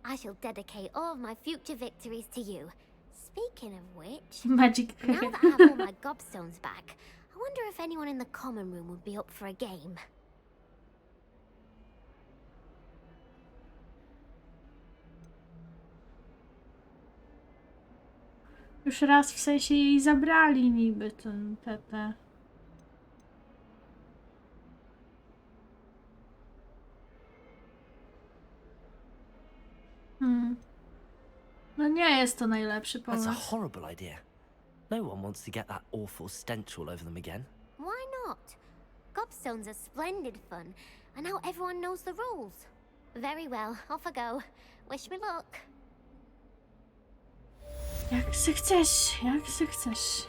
Speaker 4: I shall dedicate all of my future victories to you. Speaking of which,
Speaker 1: Magic.
Speaker 4: now that I have all my gobstones back, I wonder if anyone in the common room would be up for a game.
Speaker 1: Już raz w sensie jej zabrali niby ten te. No nie jest to najlepszy
Speaker 8: That's a
Speaker 1: pomysł.
Speaker 8: horrible idea. No one wants to get that awful stench all over them again.
Speaker 4: Why not? Gobstones are splendid fun, and now everyone knows the rules. Very well, off I go. Wish me luck.
Speaker 1: Jak se chcesz, jak se chcesz.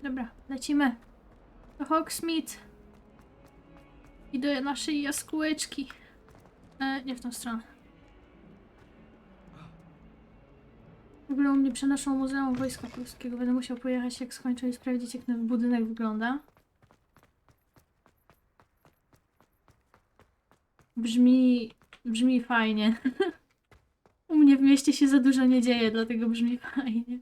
Speaker 1: Dobra, lecimy. Do Hogsmeade. I do naszej jaskółeczki. Nie w tą stronę. W ogóle u mnie przenoszą Muzeum Wojska Polskiego. Będę musiał pojechać, jak skończę, i sprawdzić, jak ten budynek wygląda. Brzmi fajnie. U mnie w mieście się za dużo nie dzieje, dlatego brzmi fajnie.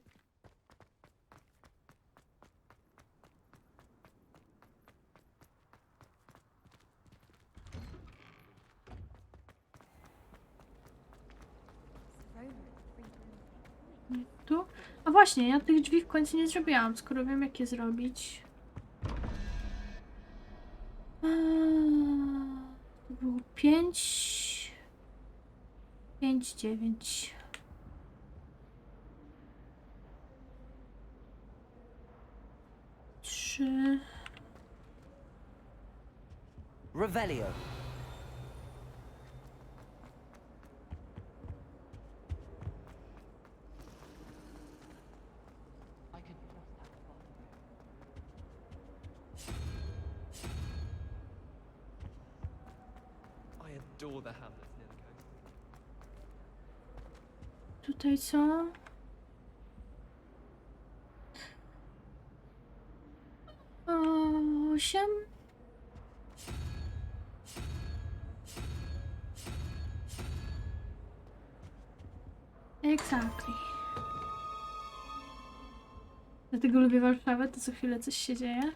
Speaker 1: Tu? A właśnie, ja tych drzwi w końcu nie zrobiłam, skoro wiem, jak je zrobić. To było 5, 9. Trzy.
Speaker 8: Revelio.
Speaker 9: I could trust that spot. I adore the hamlets near the coast.
Speaker 1: Tutaj co? Osiem. Exactly. Dlatego lubię Warszawę, to co chwilę coś się dzieje.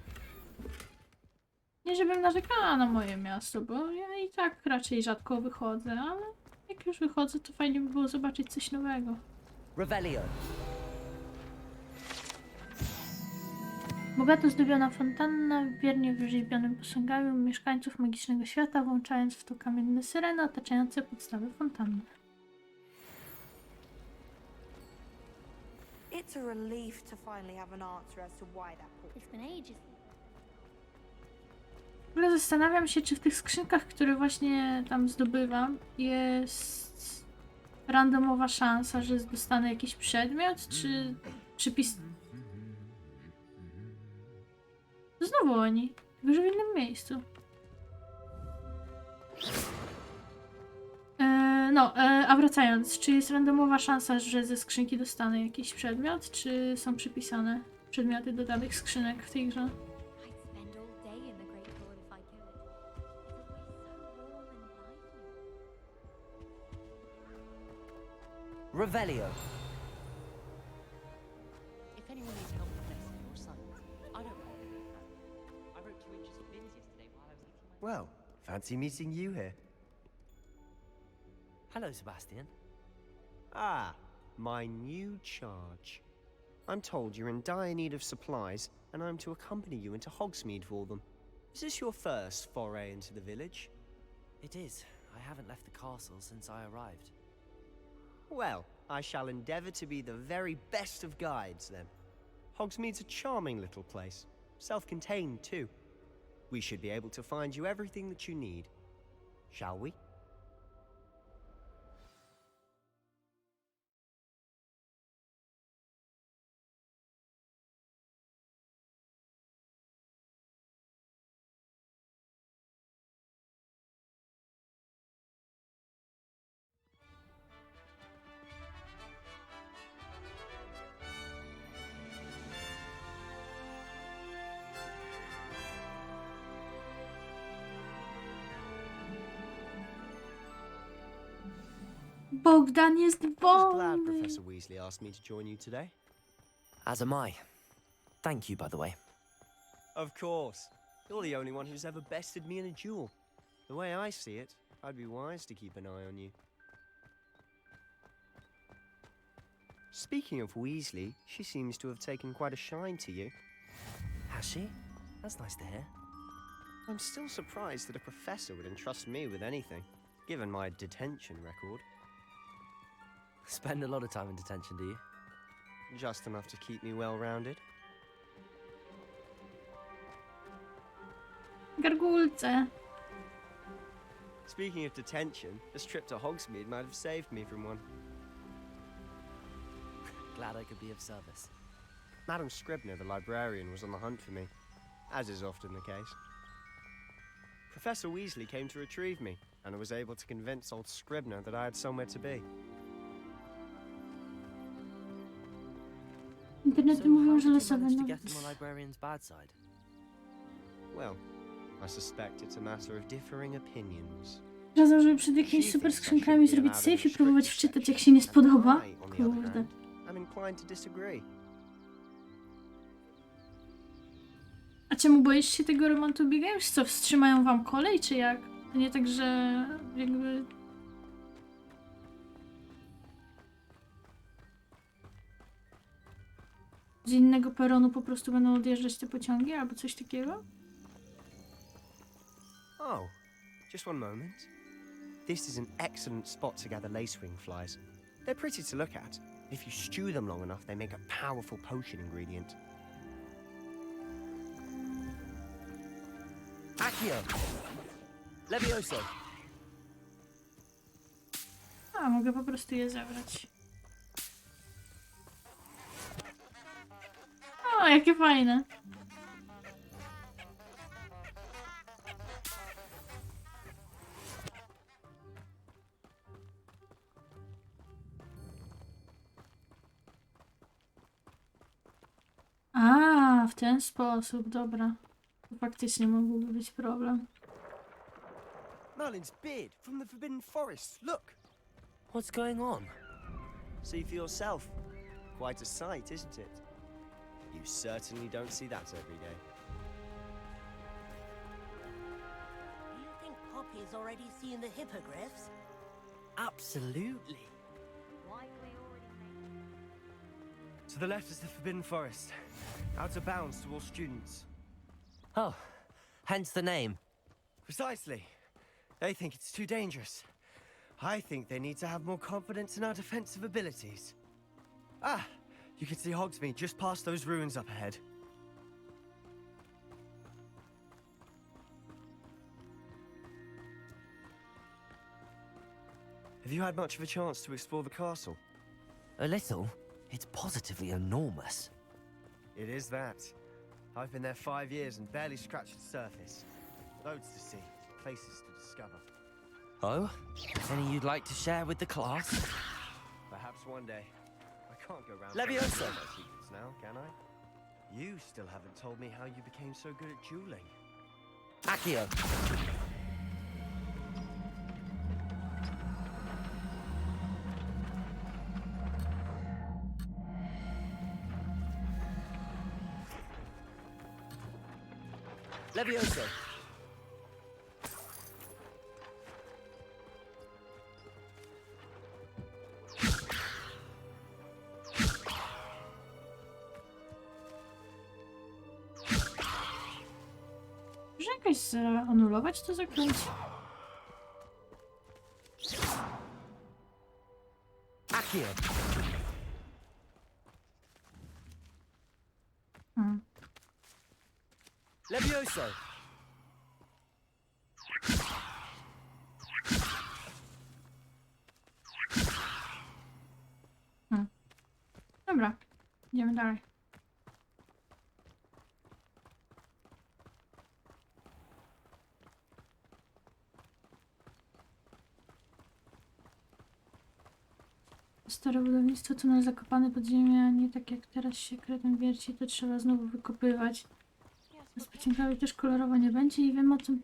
Speaker 1: Nie żebym narzekała na moje miasto, bo ja i tak raczej rzadko wychodzę, ale jak już wychodzę, to fajnie by było zobaczyć coś nowego.
Speaker 8: Revelio.
Speaker 1: Bogato zdobiona fontanna, wiernie wyrzeźbionym posągami mieszkańców magicznego świata, włączając w to kamienne syreny otaczające podstawy fontanny.
Speaker 2: It's a relief to finally have an answer as to why that pool.
Speaker 4: It's been ages.
Speaker 1: W ogóle zastanawiam się, czy w tych skrzynkach, które właśnie tam zdobywam, jest randomowa szansa, że dostanę jakiś przedmiot, czy przypis... Znowu oni, tylko że w innym miejscu. A wracając, czy jest randomowa szansa, że ze skrzynki dostanę jakiś przedmiot, czy są przypisane przedmioty do danych skrzynek w tej grze?
Speaker 4: I'd spend all day in the Great Hall if I could. It's always so warm and lively.
Speaker 8: Revelio.
Speaker 9: If anyone needs help with Leslie or assignments, I don't know. I wrote 2 interesting bins yesterday while I was eating my...
Speaker 3: Well, fancy meeting you here.
Speaker 8: Hello, Sebastian.
Speaker 3: Ah, my new charge. I'm told you're in dire need of supplies, and I'm to accompany you into Hogsmeade for them. Is this your first foray into the village?
Speaker 8: It is. I haven't left the castle since I arrived.
Speaker 3: Well, I shall endeavour to be the very best of guides, then. Hogsmeade's a charming little place. Self-contained, too. We should be able to find you everything that you need. Shall we?
Speaker 1: Bogdan jest
Speaker 3: I'm glad
Speaker 1: wolny.
Speaker 3: Professor Weasley asked me to join you today.
Speaker 8: As am I. Thank you, by the way.
Speaker 3: Of course. You're the only one who's ever bested me in a duel. The way I see it, I'd be wise to keep an eye on you. Speaking of Weasley, she seems to have taken quite a shine to you.
Speaker 8: Has she? That's nice to hear.
Speaker 3: I'm still surprised that a professor would entrust me with anything, given my detention record.
Speaker 8: Spend a lot of time in detention, do you?
Speaker 3: Just enough to keep me well-rounded.
Speaker 1: Gargulce.
Speaker 3: Speaking of detention, this trip to Hogsmeade might have saved me from one.
Speaker 8: Glad I could be of service.
Speaker 3: Madam Scribner, the librarian, was on the hunt for me, as is often the case. Professor Weasley came to retrieve me, and I was able to convince old Scribner that I had somewhere to be.
Speaker 1: Internety
Speaker 8: So
Speaker 1: mówią,
Speaker 8: how
Speaker 1: że
Speaker 8: did you
Speaker 1: losowe
Speaker 8: manage to
Speaker 1: no...
Speaker 8: get on the librarian's bad side?
Speaker 3: Well, I suspect it's a matter of differing opinions.
Speaker 1: Radzą, żeby przed jakimiś super skrzynkami zrobić safe i próbować wczytać, jak się nie spodoba.
Speaker 3: I, on the other
Speaker 1: Kurde.
Speaker 3: hand, am inclined to disagree.
Speaker 1: A czemu boisz się tego remontu Big Games? Co, wstrzymają wam kolej, czy jak? To nie tak, że jakby... Z innego peronu po prostu będą odjeżdżać te pociągi, albo coś takiego?
Speaker 3: Oh, just one moment. This is an excellent spot to gather lacewing flies. They're pretty to look at. If you stew them long enough, they make a powerful potion ingredient.
Speaker 8: Accio! Levioso!
Speaker 1: A, mogę po prostu je zabrać. O, jakie fajne. A, w ten sposób, dobra. To faktycznie mógłby być problem.
Speaker 3: Merlin's beard from the Forbidden Forest. Look!
Speaker 8: What's going on?
Speaker 3: See for yourself. Quite a sight, isn't it? You certainly don't see that every day.
Speaker 11: Do you think Poppy's already seen the hippogriffs?
Speaker 8: Absolutely.
Speaker 11: Why can we already make...
Speaker 3: To the left is the Forbidden Forest. Out of bounds to all students.
Speaker 8: Oh, hence the name.
Speaker 3: Precisely. They think it's too dangerous. I think they need to have more confidence in our defensive abilities. Ah, you can see Hogsmeade just past those ruins up ahead. Have you had much of a chance to explore the castle?
Speaker 8: A little. It's positively enormous.
Speaker 3: It is that. I've been there 5 years and barely scratched the surface. Loads to see, places to discover.
Speaker 8: Oh? Any you'd like to share with the class?
Speaker 3: Perhaps one day. I can't go round
Speaker 8: Leviosa!
Speaker 3: telling my secrets now, can I? You still haven't told me how you became so good at dueling.
Speaker 8: Accio! Leviosa!
Speaker 1: Może jakoś anulować to zaklęcie?
Speaker 8: Accio! Levioso!
Speaker 1: Dobra, idziemy dalej. Stare budownictwo, tunel zakopany pod ziemię, a nie tak jak teraz się kretem wierci, to trzeba znowu wykopywać. Zbyt ciekawie też kolorowo nie będzie i wiem o tym.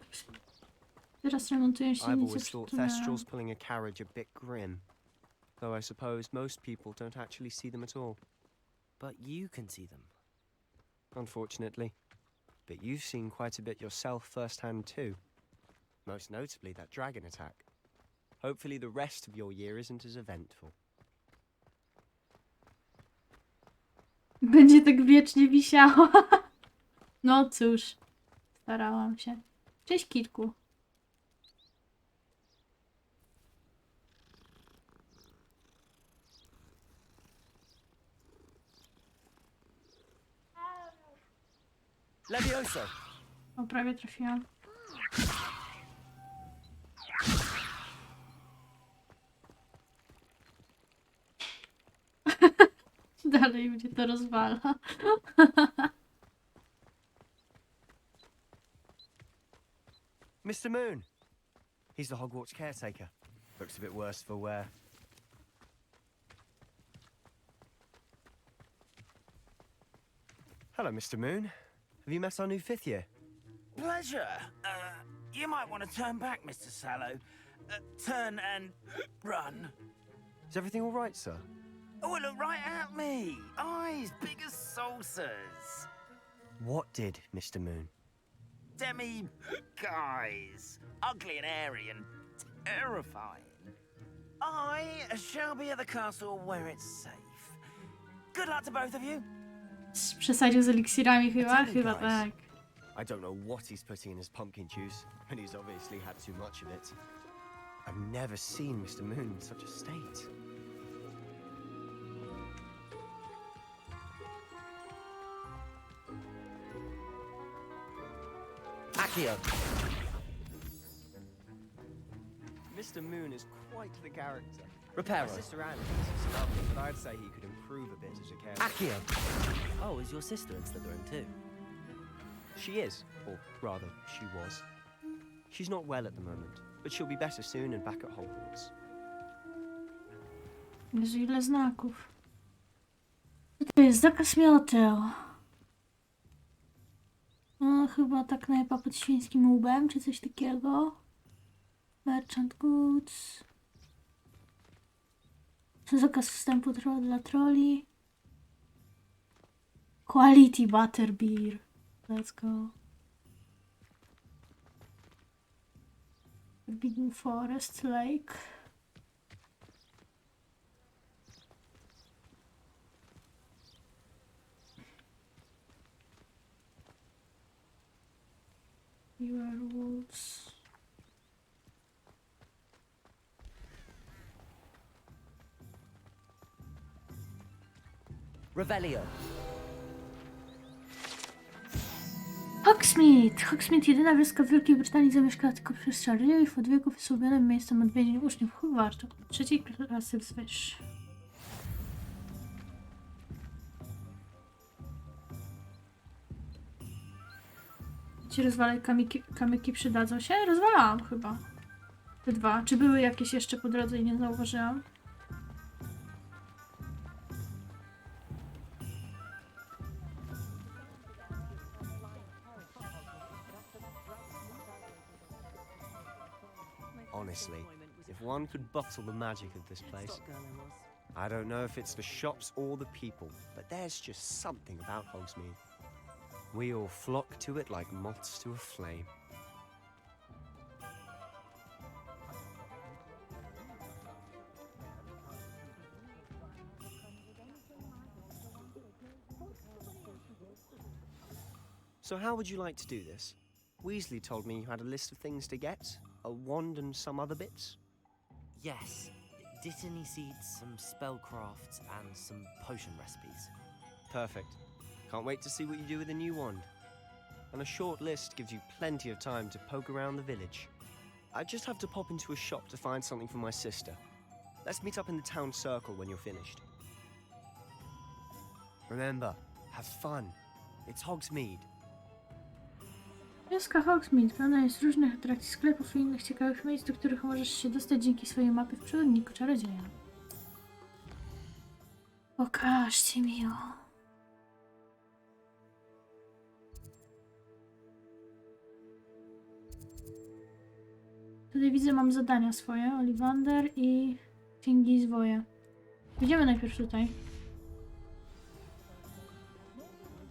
Speaker 1: Teraz remontują
Speaker 3: I've
Speaker 1: silnice
Speaker 3: always
Speaker 1: przed
Speaker 3: thought
Speaker 1: tunelem.
Speaker 3: Thestrals pulling a carriage a bit grim. Though I suppose most people don't actually see them at all.
Speaker 8: But you can see them.
Speaker 3: Unfortunately. But you've seen quite a bit yourself firsthand too. Most notably that dragon attack. Hopefully the rest of your year isn't as eventful.
Speaker 1: Będzie tak wiecznie wisiała. No cóż, starałam się. Cześć Kitku.
Speaker 8: Levioso!
Speaker 1: O, prawie trafiłam. Dalej mnie to rozwala.
Speaker 3: Mr. Moon! He's the Hogwarts caretaker. Looks a bit worse for wear. Hello, Mr. Moon. Have you met our new 5th year?
Speaker 12: Pleasure. You might want to turn back, Mr. Sallow. Turn and run.
Speaker 3: Is everything all right, sir?
Speaker 12: Oh, look right at me. Eyes big as saucers.
Speaker 3: What did, Mr. Moon?
Speaker 12: Guys. Ugly and airy and terrifying. I shall be at the castle where it's safe. Good luck to both of you.
Speaker 1: Przesadził z eliksirami chyba?
Speaker 3: Tell me,
Speaker 1: Chyba
Speaker 3: guys.
Speaker 1: tak.
Speaker 3: I don't know what he's putting in his pumpkin juice, and he's obviously had too much of it. I've never seen Mr. Moon in such a state.
Speaker 8: Accio!
Speaker 3: Mr. Moon is quite the character.
Speaker 8: Reparo.
Speaker 3: My sister Anne thinks he's lovely, but I'd say he could improve a bit as a character.
Speaker 8: Accio! Oh, is your sister in Slytherin too?
Speaker 3: She is, or rather, she was. She's not well at the moment, but she'll be better soon and back at Hogwarts.
Speaker 1: Jezu, ile znaków. Co to jest? Zakaz mioteł. No, chyba ta knajpa pod świńskim łbem, czy coś takiego. Merchant Goods. Zakaz wstępu dla troli. Quality Butterbeer. Let's go. Forbidden Forest Lake. Werewolves.
Speaker 8: Revelio.
Speaker 1: Hogsmeade! Hogsmeade, jedyna wioska w Wielkiej Brytanii, zamieszkała tylko przez czarodziejów od wieków, jest ulubionym miejscem odwiedzin uczniów Hogwartu. 3. klasy wzwyż. Ci rozwalaj kamyki przydadzą się? Rozwalałam chyba. Te 2. Czy były jakieś jeszcze po drodze i nie zauważyłam?
Speaker 3: Honestly, if one could bottle the magic of this place. I don't know if it's the shops or the people, but there's just something about Hogsmeade. We all flock to it like moths to a flame. So how would you like to do this? Weasley told me you had a list of things to get, a wand and some other bits.
Speaker 8: Yes. Dittany seeds, some spellcrafts, and some potion recipes.
Speaker 3: Perfect. Can't wait to see what you do with the new wand. And a short list gives you plenty of time to poke around the village. I just have to pop into a shop to find something for my sister. Let's meet up in the town circle when you're finished. Remember, have fun. It's Hogsmeade.
Speaker 1: Wioska Hogsmeade pełna jest różnych atrakcji, sklepów i innych ciekawych miejsc, do których możesz się dostać dzięki swojej mapie w przewodniku czarodzieja. Pokażcie mi ją. Tutaj widzę, mam zadania swoje, Ollivander i Księgi Zwoje. Idziemy najpierw tutaj.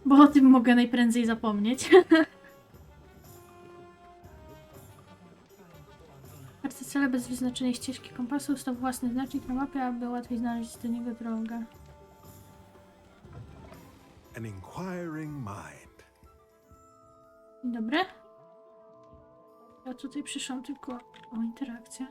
Speaker 1: Bo o tym mogę najprędzej zapomnieć. Karty cele bez wyznaczonej ścieżki kompasu, ustaw własny znacznik na mapie, aby łatwiej znaleźć do niego drogę.
Speaker 13: An inquiring mind.
Speaker 1: Dzień dobry. Ja tutaj przyszłam tylko o interakcję.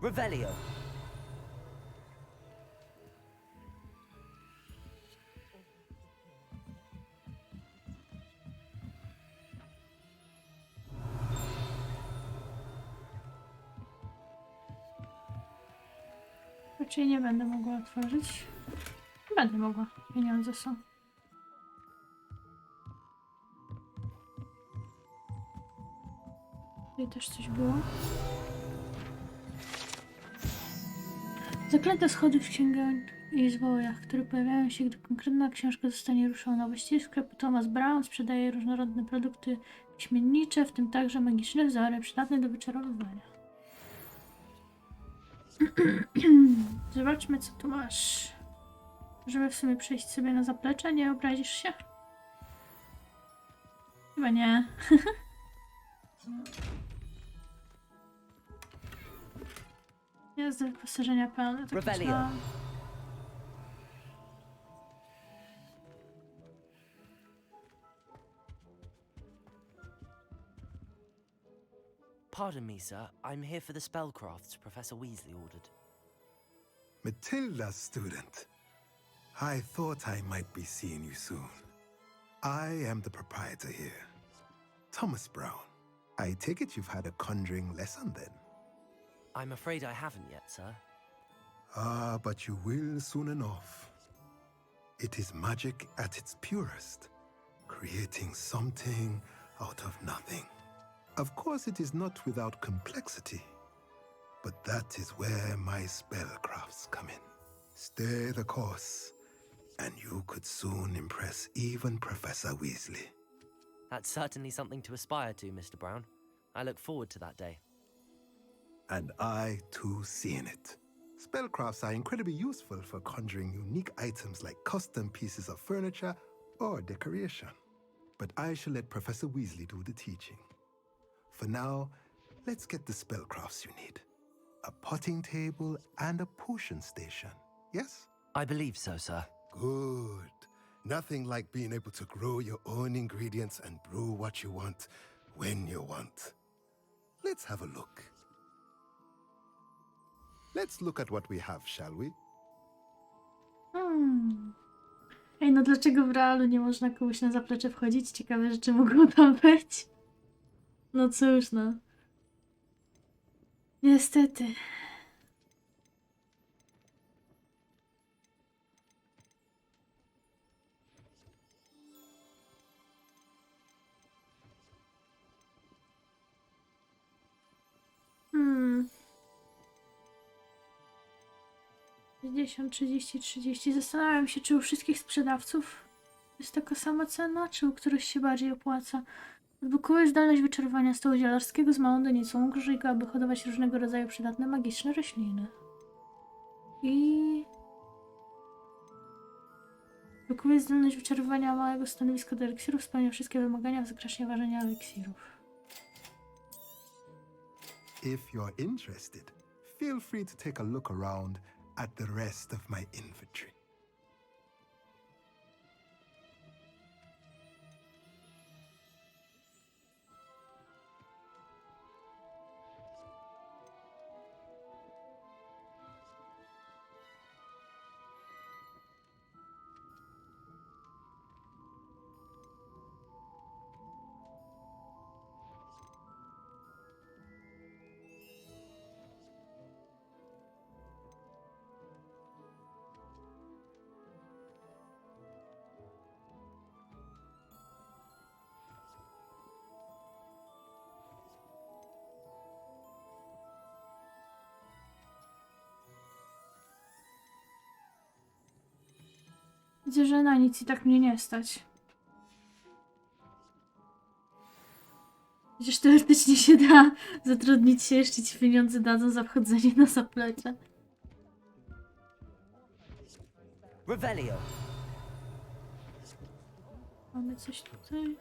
Speaker 8: Revelio.
Speaker 1: Raczej nie będę mogła otworzyć. Będę mogła. Pieniądze są. Tutaj też coś było. Zaklęte schody w księgach i zwojach, które pojawiają się, gdy konkretna książka zostanie ruszona. Właściciel sklepu Thomas Brown sprzedaje różnorodne produkty piśmiennicze, w tym także magiczne wzory przydatne do wyczarowywania. Zobaczmy, co tu masz. Możemy w sumie przejść sobie na zaplecze, nie obrazisz się? Chyba nie. Jest do wyposażenia pełne. Tak myślałam.
Speaker 8: Pardon me, sir. I'm here for the spellcrafts Professor Weasley ordered.
Speaker 13: Matilda, student. I thought I might be seeing you soon. I am the proprietor here, Thomas Brown. I take it you've had a conjuring lesson then?
Speaker 8: I'm afraid I haven't yet, sir.
Speaker 13: Ah, but you will soon enough. It is magic at its purest, creating something out of nothing. Of course, it is not without complexity, but that is where my spellcrafts come in. Stay the course, and you could soon impress even Professor Weasley.
Speaker 8: That's certainly something to aspire to, Mr. Brown. I look forward to that day.
Speaker 13: And I, too, seeing it. Spellcrafts are incredibly useful for conjuring unique items like custom pieces of furniture or decoration. But I shall let Professor Weasley do the teaching. For now, let's get the spellcrafts you need. a potting table, and a potion station. Yes?
Speaker 8: I believe so, sir.
Speaker 13: Good. Nothing like being able to grow your own ingredients and brew what you want when you want. Let's have a look. Let's look at what we have, shall we?
Speaker 1: Ej, no dlaczego w realu nie można komuś na zaplecze wchodzić? Ciekawe rzeczy mogą tam być. No cóż, no. Niestety. Hmm. 50, 30, 30. Zastanawiam się, czy u wszystkich sprzedawców jest taka sama cena, czy u których się bardziej opłaca. Odblokuje zdolność wyczarowania stołu zielarskiego z małą donicą użyj aby hodować różnego rodzaju przydatne magiczne rośliny. I... Odblokuje zdolność wyczarowania małego stanowiska do eliksirów, spełnia wszystkie wymagania w zakresie ważenia eliksirów.
Speaker 13: If you're interested, feel free to take a look around at the rest of my inventory.
Speaker 1: Widzę, że na nic i tak mnie nie stać. Przecież teoretycznie się da zatrudnić się, jeszcze ci pieniądze dadzą za wchodzenie na zaplecze.
Speaker 8: Revelio.
Speaker 1: Mamy coś tutaj.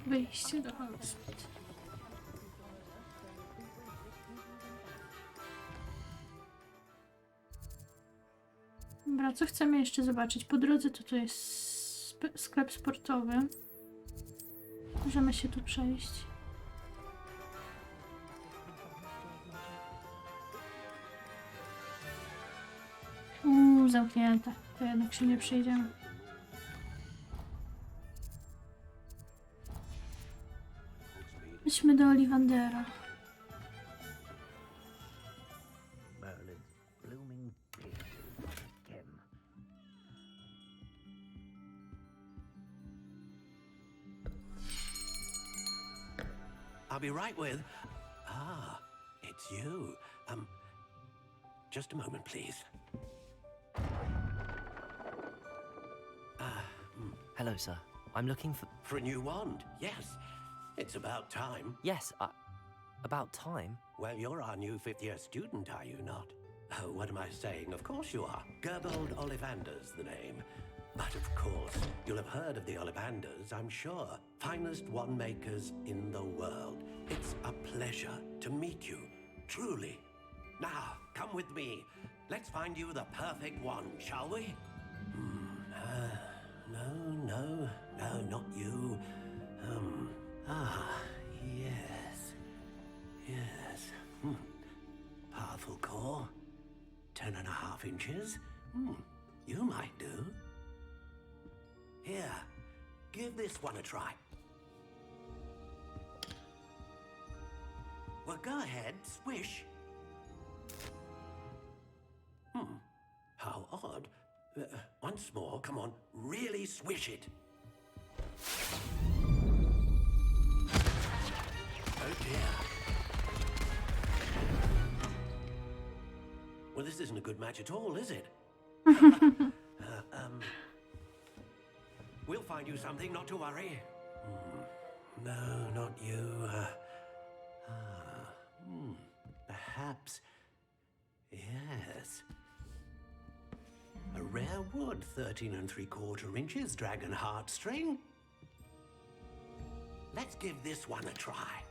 Speaker 1: Wyjście do Hogwarts. Dobra, co chcemy jeszcze zobaczyć? Po drodze to jest sklep sportowy. Możemy się tu przejść. Zamknięte. To jednak się nie przejdziemy. Idźmy do Ollivandera.
Speaker 5: I'll be right with... Ah, it's you. Just a moment, please.
Speaker 8: Hello, sir. I'm looking for...
Speaker 5: For a new wand, yes. It's about time.
Speaker 8: Yes, about time?
Speaker 5: Well, you're our new fifth-year student, are you not? Oh, what am I saying? Of course you are. Gerbold Ollivander's the name. But of course, you'll have heard of the Ollivanders, I'm sure. Finest wand makers in the world. It's a pleasure to meet you, truly. Now, come with me. Let's find you the perfect wand, shall we? No, not you. Yes. Powerful core. 10.5 inches. You might do. Here, give this one a try. Well, go ahead, swish. How odd. Once more, come on, really swish it. Oh dear. Well, this isn't a good match at all, is it? We'll find you something, not to worry. No, not you. Perhaps. Yes. A rare wood, 13 3/4 inches, dragon heartstring. Let's give this one a try.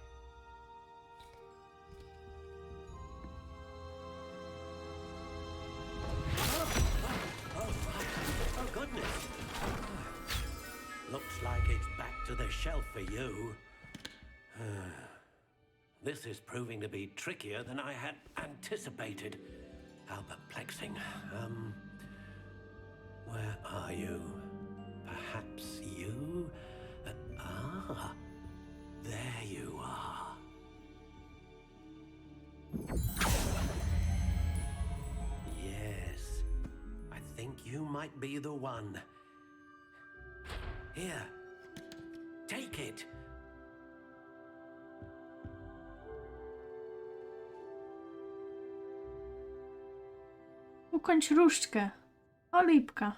Speaker 5: shelf for you. This is proving to be trickier than I had anticipated. How perplexing. Where are you? Perhaps you? There you are. Yes, I think you might be the one. Here, take it.
Speaker 1: Ukończ różdżkę. O, lipka.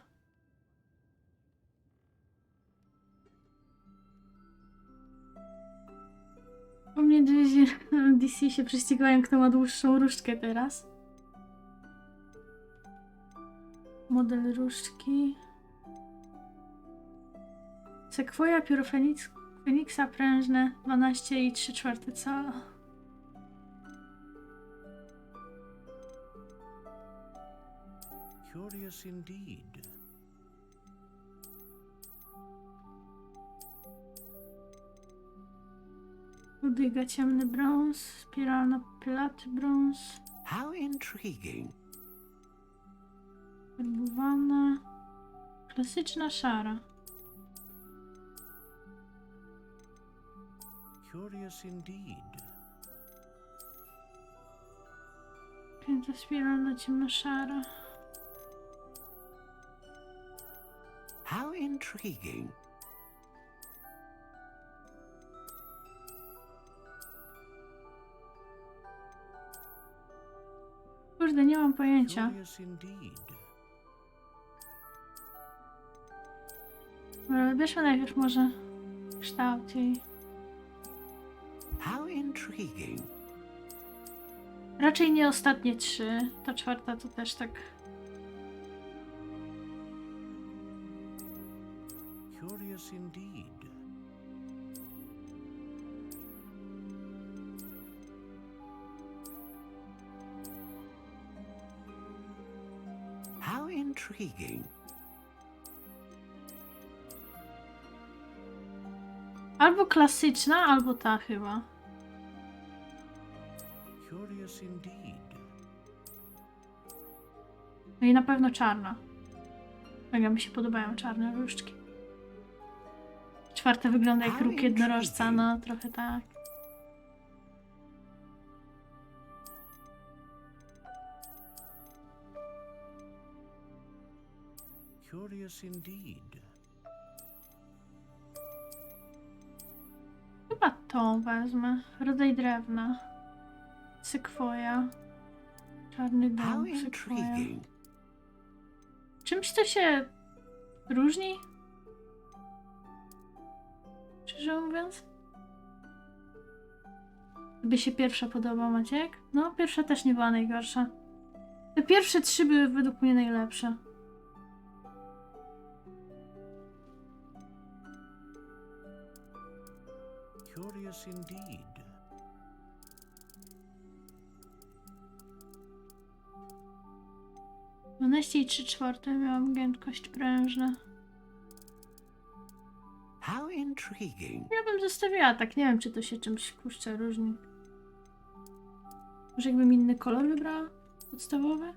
Speaker 1: U mnie DC się prześcigają, kto ma dłuższą różdżkę teraz. Model różdżki. Sekwoja, pióro Feniksa prężne, 12 i 3/4 cala.
Speaker 14: Curious indeed.
Speaker 1: Ludyga, ciemny brąz, spiralna pilaty brąz.
Speaker 5: How intriguing.
Speaker 1: Farbowana. Klasyczna szara.
Speaker 14: Curious indeed.
Speaker 1: Pięta spiralna, ciemna szara.
Speaker 5: How intriguing.
Speaker 1: Kurde, nie mam pojęcia.
Speaker 14: Curious indeed.
Speaker 1: Dobra, wybierzmy najpierw może kształt jej.
Speaker 5: How intriguing.
Speaker 1: Raczej nie ostatnie 3. Ta 4 to też tak.
Speaker 14: Curious indeed.
Speaker 5: How intriguing.
Speaker 1: Albo klasyczna, albo ta chyba.
Speaker 14: Curious indeed.
Speaker 1: No i na pewno czarna. Mega mi się podobają czarne różdżki. 4 wygląda jak róg jednorożca, no trochę tak.
Speaker 14: Curious indeed.
Speaker 1: Chyba tą wezmę. Rodzaj drewna. Sekwoja. Czarny dom, sekwoja. Czymś to się różni? Szczerze mówiąc? Tobie się pierwsza podoba, Maciek? No, pierwsza też nie była najgorsza. Te pierwsze 3 były według mnie najlepsze.
Speaker 14: Curious indeed.
Speaker 1: 12 i 3/4 miałam giętkość prężna.
Speaker 5: How intriguing.
Speaker 1: Ja bym zostawiła tak, nie wiem czy to się czymś kurczę różni. Może jakbym inny kolor wybrała? Podstawowy?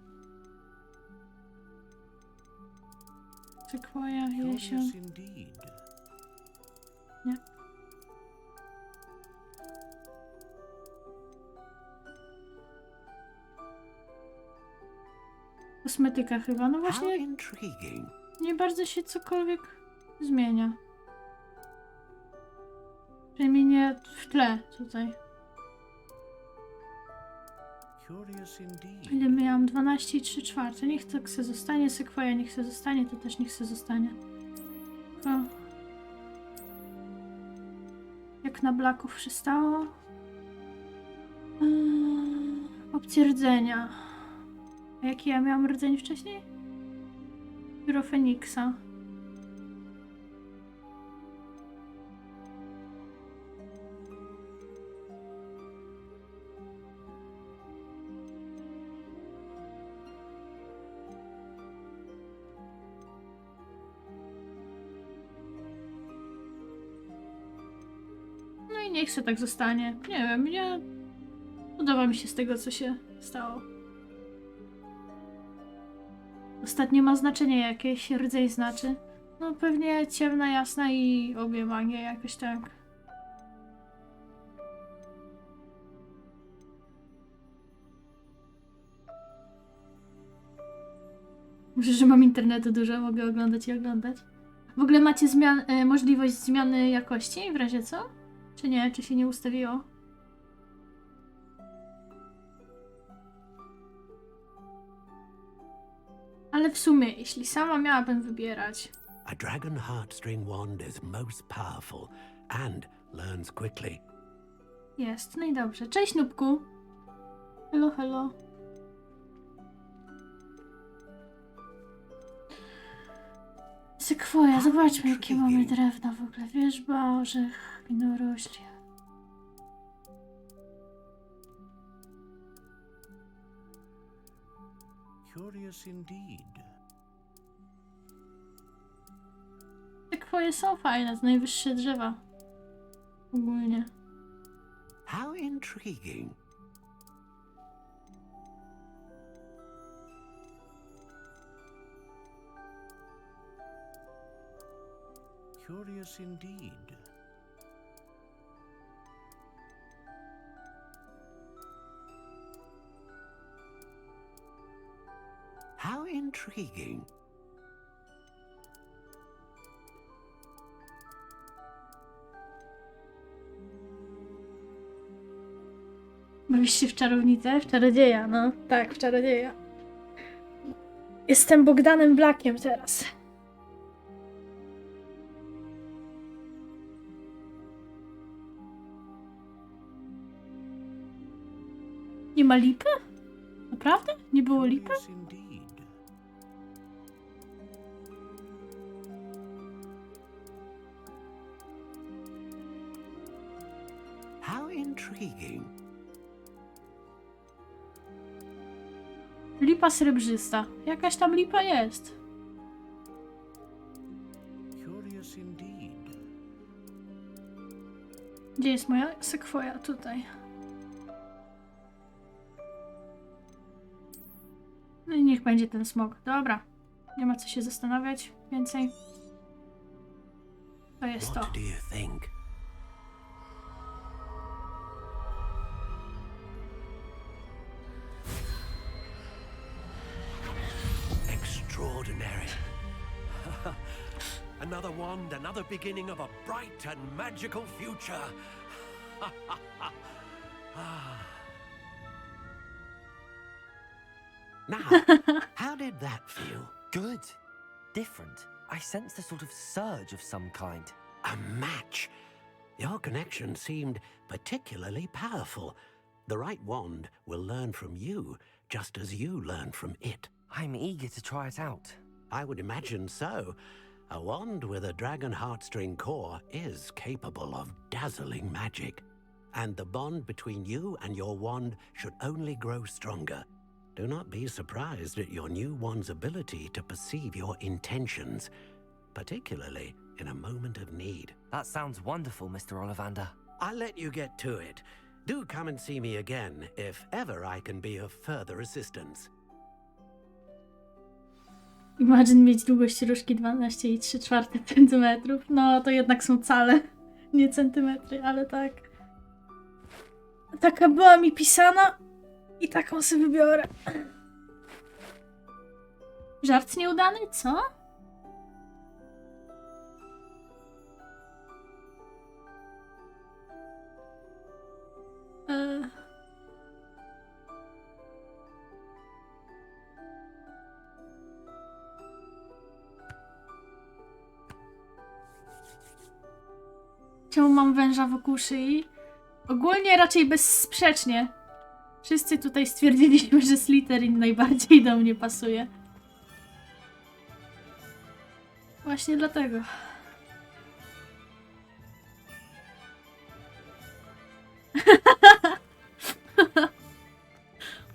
Speaker 1: Sekwoja, jesień.
Speaker 14: Curious indeed.
Speaker 1: Nie. Kosmetyka chyba, no właśnie nie bardzo się cokolwiek zmienia. Przynajmniej nie w tle tutaj.
Speaker 14: Curious indeed.
Speaker 1: Ile miałam? 12 i 3/4. Niech tak se zostanie, sekwoja niech se zostanie, to też niech se zostanie. Tylko... Jak na Blacków przystało. Opcje rdzenia. A jaki ja miałam rdzeń wcześniej? Pióro Feniksa. niech se tak zostanie. Nie wiem, nie podoba mi się z tego, co się stało. Ostatnio ma znaczenie jakieś, rdzeń znaczy. No pewnie ciemna, jasna i obie magie jakoś tak. Może, że mam internetu dużo, mogę oglądać i oglądać. W ogóle macie możliwość zmiany jakości w razie co? Czy nie? Czy się nie ustawiło? Ale w sumie, jeśli sama miałabym wybierać...
Speaker 5: A dragon heartstring wand is most powerful and learns quickly.
Speaker 1: Jest, no i dobrze. Cześć, Nubku. Hello, hello. Sekwoja, zobaczmy jakie mamy drewno w ogóle. Wierzba, orzech, winorośl.
Speaker 14: Curious indeed.
Speaker 1: Sekwoje są fajne, to najwyższe drzewa. Ogólnie.
Speaker 5: How intriguing.
Speaker 14: Curious indeed.
Speaker 5: How intriguing.
Speaker 1: Bawisz się w czarownicę? W czarodzieja, no. Tak, w czarodzieja. Jestem Bogdanem Blackiem teraz. Nie ma lipy? Naprawdę? Nie było lipy?
Speaker 14: Curious indeed.
Speaker 5: How intriguing.
Speaker 1: Lipa srebrzysta. Jakaś tam lipa jest.
Speaker 14: Curious indeed.
Speaker 1: Gdzie jest moja sekwoja? Tutaj. No i niech będzie ten smok. Dobra. Nie ma co się zastanawiać więcej. To jest to.
Speaker 5: What do you think? Extraordinary. Another wand, another beginning of a bright and magical future. Now, how did that feel?
Speaker 8: Good. Different. I sensed a sort of surge of some kind.
Speaker 5: A match. Your connection seemed particularly powerful. The right wand will learn from you, just as you learn from it.
Speaker 8: I'm eager to try it out.
Speaker 5: I would imagine so. A wand with a dragon heartstring core is capable of dazzling magic. And the bond between you and your wand should only grow stronger. Do not be surprised at your new wand's ability to perceive your intentions, particularly in a moment of need.
Speaker 8: That sounds wonderful, Mr. Ollivander.
Speaker 5: I'll let you get to it. Do come and see me again if ever I can be of further assistance.
Speaker 1: Imagine mieć długość różki 12,3 cm. No to jednak są cale, nie centymetry, ale tak. Taka była mi pisana i taką sobie wybiorę. Żart nieudany? Co? Czemu mam węża wokół szyi? Ogólnie raczej bezsprzecznie. Wszyscy tutaj stwierdziliśmy, że Slytherin najbardziej do mnie pasuje. Właśnie dlatego.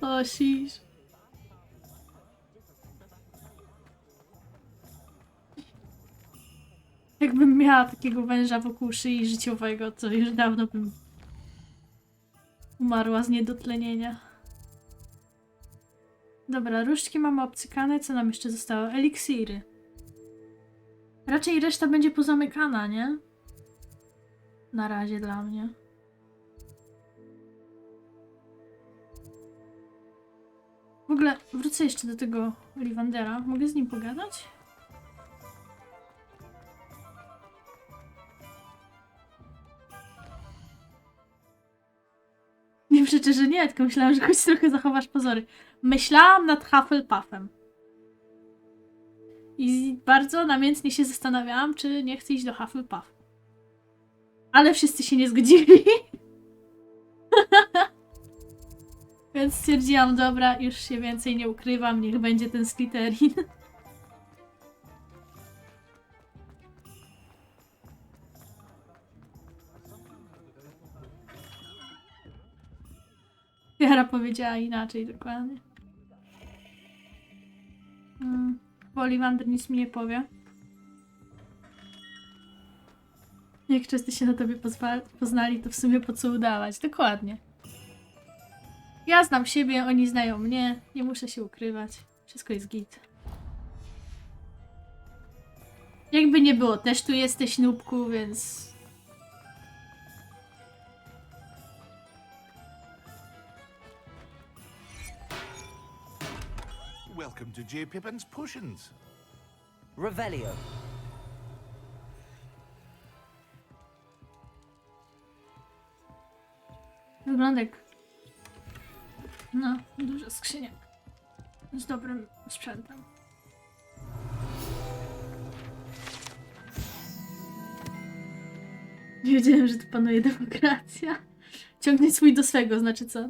Speaker 1: O, siż. Jakbym miała takiego węża wokół szyi życiowego, to już dawno bym umarła z niedotlenienia. Dobra, różdżki mamy obcykane. Co nam jeszcze zostało? Eliksiry. Raczej reszta będzie pozamykana, nie? Na razie dla mnie. W ogóle wrócę jeszcze do tego Olivandera. Mogę z nim pogadać? Nie przecież, że nie, tylko myślałam, że choć trochę zachowasz pozory. Myślałam nad Hufflepuffem. I bardzo namiętnie się zastanawiałam, czy nie chcę iść do Hufflepuffu. Ale wszyscy się nie zgodzili. Więc stwierdziłam, dobra, już się więcej nie ukrywam, niech będzie ten Slytherin. Jara powiedziała inaczej dokładnie. Bo Ollivander nic mi nie powie. Jak często się na tobie poznali, to w sumie po co udawać. Dokładnie. Ja znam siebie, oni znają mnie. Nie muszę się ukrywać. Wszystko jest git. Jakby nie było, też tu jesteś, nubku, więc...
Speaker 6: Welcome to J. Pippin's Potions.
Speaker 8: Revelio.
Speaker 1: Wygląda jak... No, duża skrzynia. Z dobrym sprzętem. Nie wiedziałem, że tu panuje demokracja. Ciągnie swój do swego, znaczy co?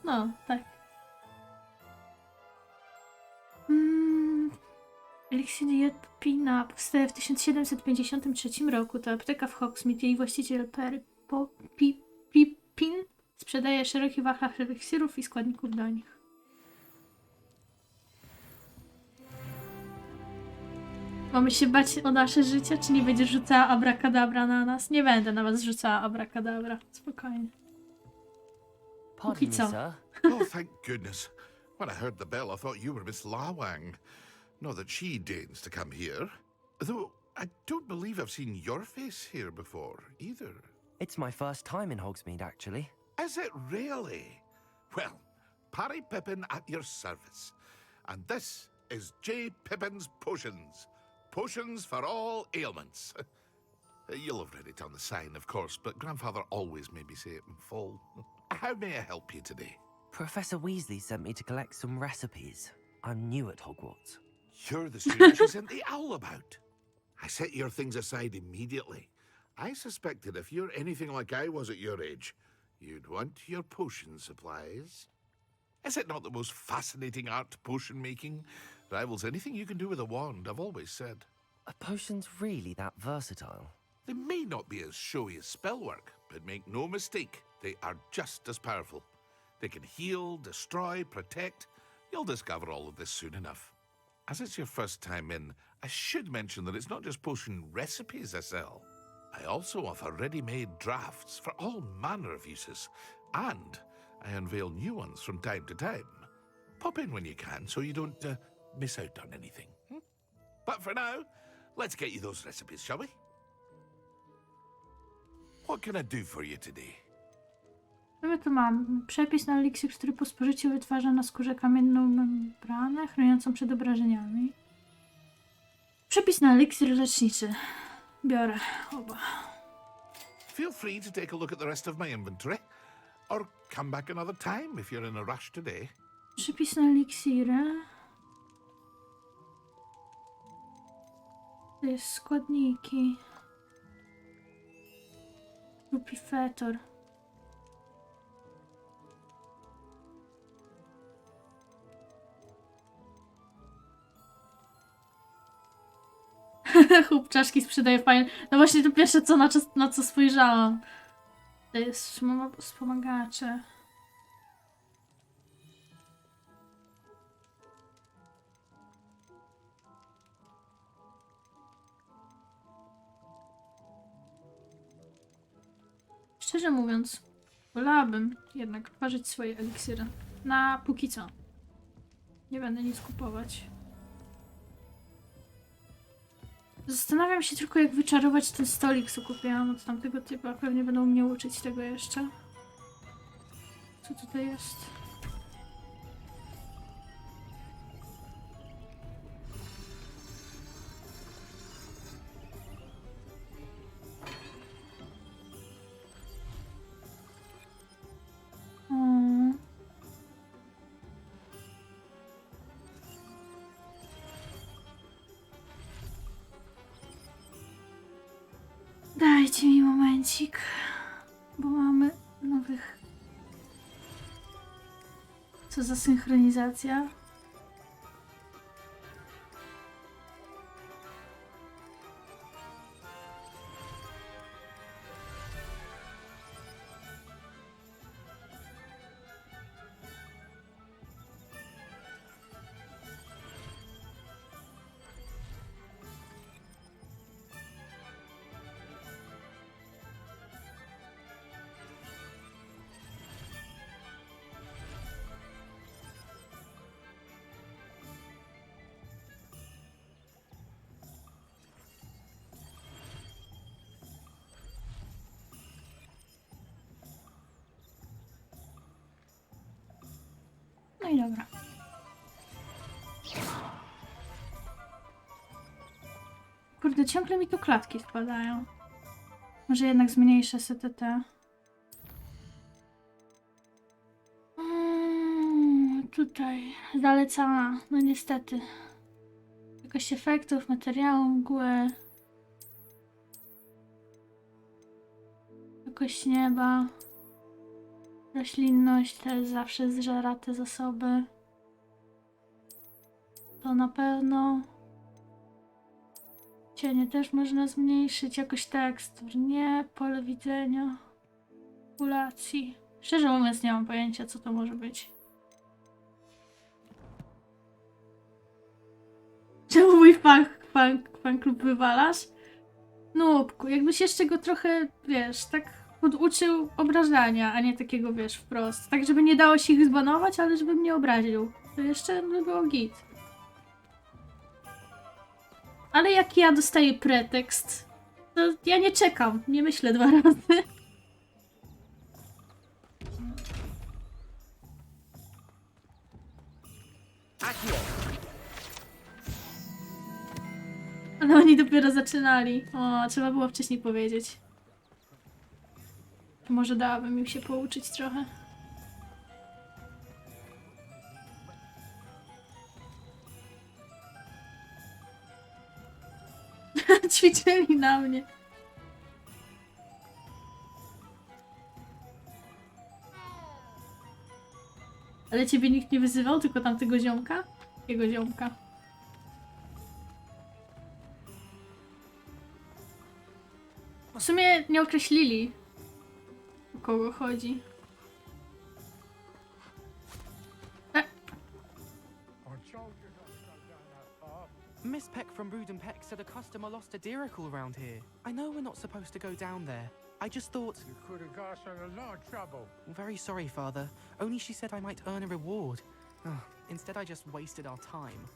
Speaker 1: No, tak. Eliksir Jepina powstaje w 1753 roku. To apteka w Hogsmeade. Jej właściciel Pippin sprzedaje szeroki wachlarz eliksirów i składników do nich. Mamy się bać o nasze życie, czy nie będziesz rzucała abracadabra na nas? Nie będę na was rzucała abracadabra. Spokojnie. Póki co.
Speaker 6: Oh, thank goodness. When I heard the bell, I thought you were Miss Lawang. Not that she deigns to come here. Though, I don't believe I've seen your face here before, either.
Speaker 8: It's my first time in Hogsmeade, actually.
Speaker 6: Is it really? Well, Parry Pippin at your service. And this is J. Pippin's Potions. Potions for all ailments. You'll have read it on the sign, of course, but Grandfather always made me say it in full. How may I help you today?
Speaker 8: Professor Weasley sent me to collect some recipes. I'm new at Hogwarts.
Speaker 6: You're the student she sent the owl about. I set your things aside immediately. I suspected if you're anything like I was at your age, you'd want your potion supplies. Is it not the most fascinating art, potion making? Rivals anything you can do with a wand, I've always said.
Speaker 8: Are potions really that versatile?
Speaker 6: They may not be as showy as spellwork, but make no mistake, they are just as powerful. They can heal, destroy, protect. You'll discover all of this soon enough. As it's your first time in, I should mention that it's not just potion recipes I sell. I also offer ready-made drafts for all manner of uses, and I unveil new ones from time to time. Pop in when you can so you don't miss out on anything. But for now, let's get you those recipes, shall we? What can I do for you today?
Speaker 1: Co my tu mam? Przepis na eliksir, który po spożyciu wytwarza na skórze kamienną membranę chroniącą przed obrażeniami. Przepis na eliksir leczniczy. Biorę oba.
Speaker 6: Feel free to take a look at the rest of my inventory, or come back another time if you're in a rush today.
Speaker 1: Przepis na eliksiry. To jest składniki. Lupifetor. Chłop czaszki sprzedaje fajnie. No właśnie to pierwsze co na co spojrzałam. To jest wspomagacze. Szczerze mówiąc, wolałabym jednak parzyć swoje eliksiry. Na póki co. Nie będę nic kupować. Zastanawiam się tylko, jak wyczarować ten stolik, co kupiłam od tamtego typa. Pewnie będą mnie uczyć tego jeszcze. Co tutaj jest? Dajcie mi momencik, bo mamy nowych... Co za synchronizacja? No i dobra. Kurde, ciągle mi tu klatki wpadają. Może jednak zmniejszę STT. Tutaj zalecana, no niestety. Jakość efektów, materiału, mgły. Jakość nieba. Roślinność też zawsze zżera te zasoby. To na pewno. Cienie też można zmniejszyć. Jakość tekstur. Nie. Pole widzenia. Populacji. Szczerze mówiąc nie mam pojęcia, co to może być. Czemu mój fan klub wywalasz? Nubku, jakbyś jeszcze go trochę, wiesz, tak poduczył obrażania, a nie takiego, wiesz, wprost. Tak, żeby nie dało się ich zbanować, ale żeby mnie obraził. To jeszcze by było git. Ale jak ja dostaję pretekst, to ja nie czekam, nie myślę 2 razy. Ale oni dopiero zaczynali. O, trzeba było wcześniej powiedzieć. Może dałabym im się pouczyć trochę. Ćwiczyli na mnie. Ale ciebie nikt nie wyzywał, tylko tamtego ziomka? Jego ziomka. W sumie nie określili, o kogo chodzi.
Speaker 15: Miss Peck from Bruden Peck said a customer lost a deeracle around here. I know we're not supposed to go down there. I just thought...
Speaker 16: You could have got us in a lot of trouble.
Speaker 15: Very sorry, Father. Only she said I might earn a reward. Instead, I just wasted our time.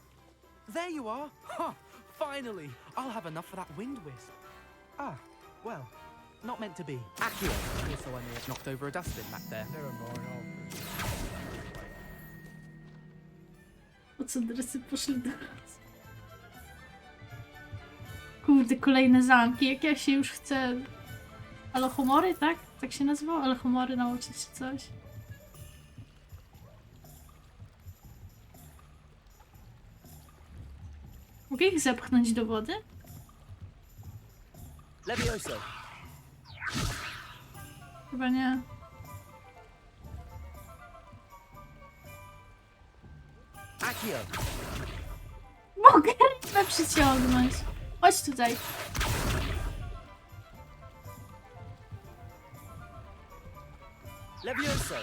Speaker 15: There you are! Ha! Finally! I'll have enough for that wind wisp. Ah, well, not meant to be. Accio! Also, I may have knocked over a dustbin back there.
Speaker 16: Never mind,
Speaker 1: Po co dresy poszli do nas? Kurde, kolejne zamki. Jak ja się już chcę... Alohomory, tak? Tak się nazywało? Alohomory nauczyć się coś. Mogę ich zepchnąć do wody?
Speaker 3: Levioso.
Speaker 1: Chyba nie.
Speaker 3: Accio.
Speaker 1: Mogę rybę przyciągnąć. Chodź tutaj.
Speaker 3: Levioso.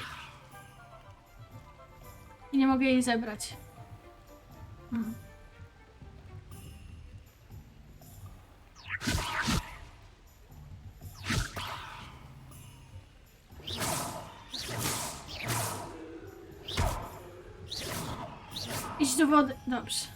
Speaker 1: I nie mogę jej zebrać. Idź do wody. Dobrze.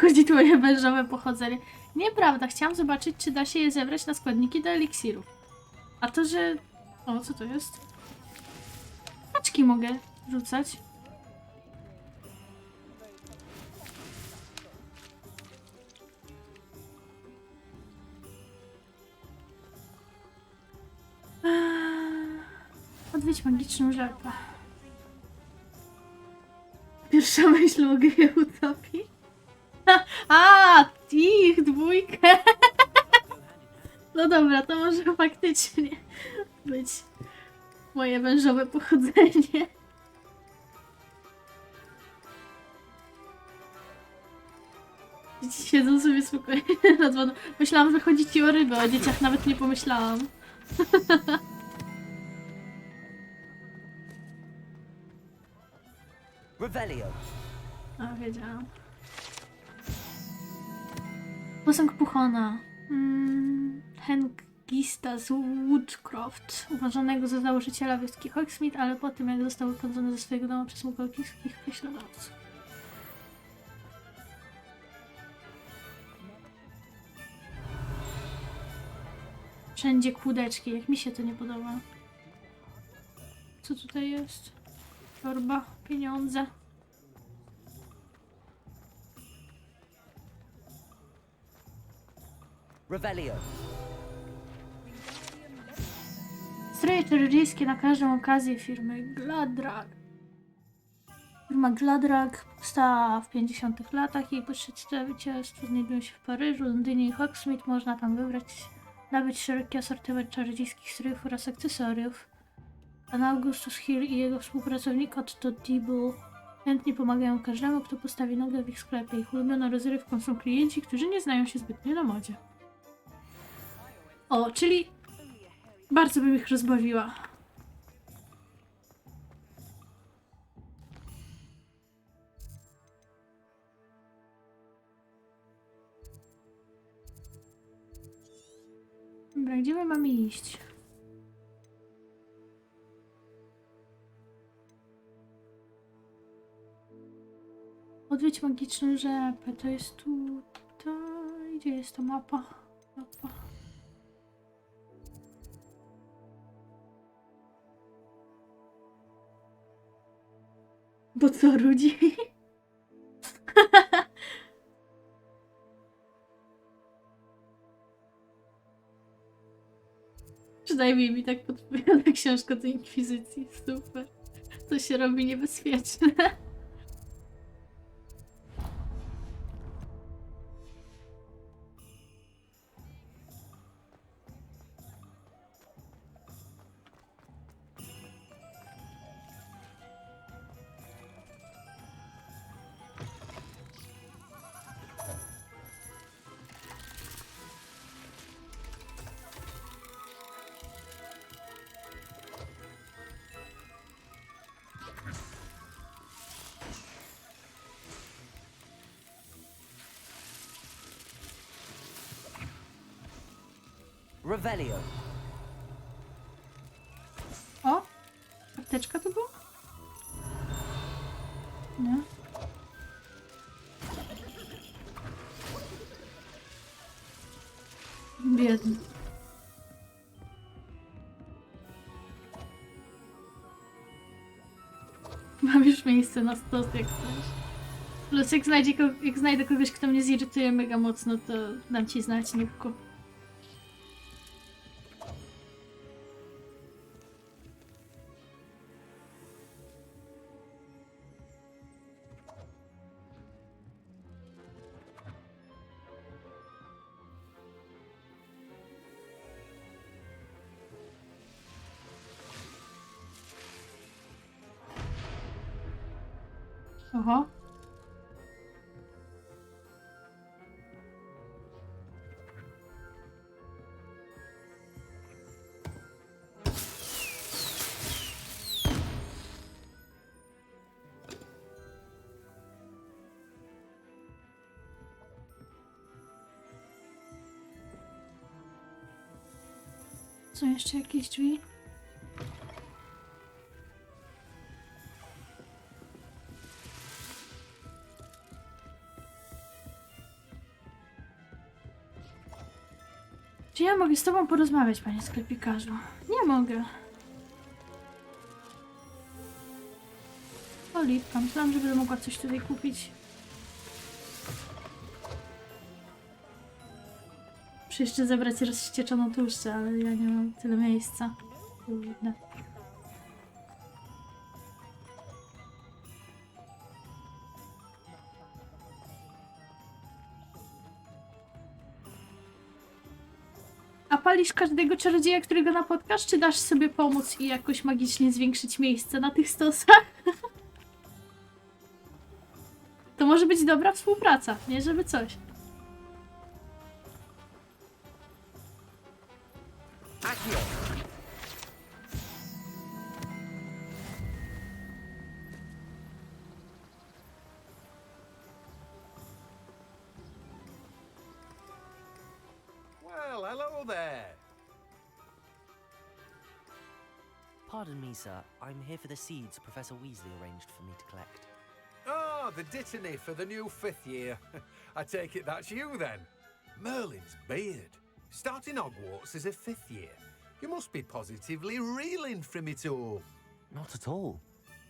Speaker 1: Chodzi twoje wężowe pochodzenie. Nieprawda, chciałam zobaczyć, czy da się je zebrać na składniki do eliksirów. A to, że... O, co to jest? Paczki mogę rzucać. Odwiedź magiczną żabę. Pierwsza myśl, mogę je utopić. A, ich dwójkę. No dobra, to może faktycznie być moje wężowe pochodzenie. Dzieci siedzą sobie spokojnie nad wodą. Myślałam, że chodzi ci o ryby, o dzieciach nawet nie pomyślałam.
Speaker 8: Revelio.
Speaker 1: A, wiedziałam. Posąg Puchona. Hengista z Woodcroft, uważanego za założyciela wioski Hogsmeade, ale po tym jak został wypędzony ze swojego domu przez mugolskich prześladowców. Wszędzie kłódeczki, jak mi się to nie podoba. Co tutaj jest? Torba, pieniądze.
Speaker 8: Revelio.
Speaker 1: Stroje czarodziejskie na każdą okazję firmy Gladrag. Firma Gladrag powstała w 50 latach. Jej przedstawicielstwo znajdują się w Paryżu, Londynie i Hogsmeade. Można tam nabyć szeroki asortyment czarodziejskich strojów oraz akcesoriów. Pan Augustus Hill i jego współpracownik Otto Dibble chętnie pomagają każdemu, kto postawi nogę w ich sklepie. Ich ulubioną rozrywką są klienci, którzy nie znają się zbytnio na modzie. O, czyli bardzo bym ich rozbawiła. Dobra, gdzie my mamy iść? Odwiedź magiczną rzepę. To jest tutaj. Gdzie jest ta mapa? Mapa. Bo co, ludzi? Przynajmniej mi tak podpowiada książka do Inkwizycji. Super. To się robi niebezpieczne.
Speaker 8: Revelio.
Speaker 1: O! Apteczka to była? Nie. Biedny. Mam już miejsce na stos, jak chcesz. Plus jak znajdę kogoś, kto mnie zirytuje mega mocno, to dam ci znać, Nubku. Oho. Są jeszcze jakieś drzwi? Czy ja mogę z tobą porozmawiać, panie sklepikarzu? Nie mogę. O, lipka. Myślałam, że będę mogła coś tutaj kupić. Muszę jeszcze zebrać rozścieczoną tłuszczę, ale ja nie mam tyle miejsca. Kurde. A palisz każdego czarodzieja, którego napotkasz, czy dasz sobie pomóc i jakoś magicznie zwiększyć miejsce na tych stosach? To może być dobra współpraca, nie żeby coś.
Speaker 17: Well, hello there.
Speaker 8: Pardon me, sir. I'm here for the seeds Professor Weasley arranged for me to collect.
Speaker 17: Oh, the dittany for the new 5th year. I take it that's you then. Merlin's beard. Starting Hogwarts as a 5th year. You must be positively reeling from it all.
Speaker 8: Not at all.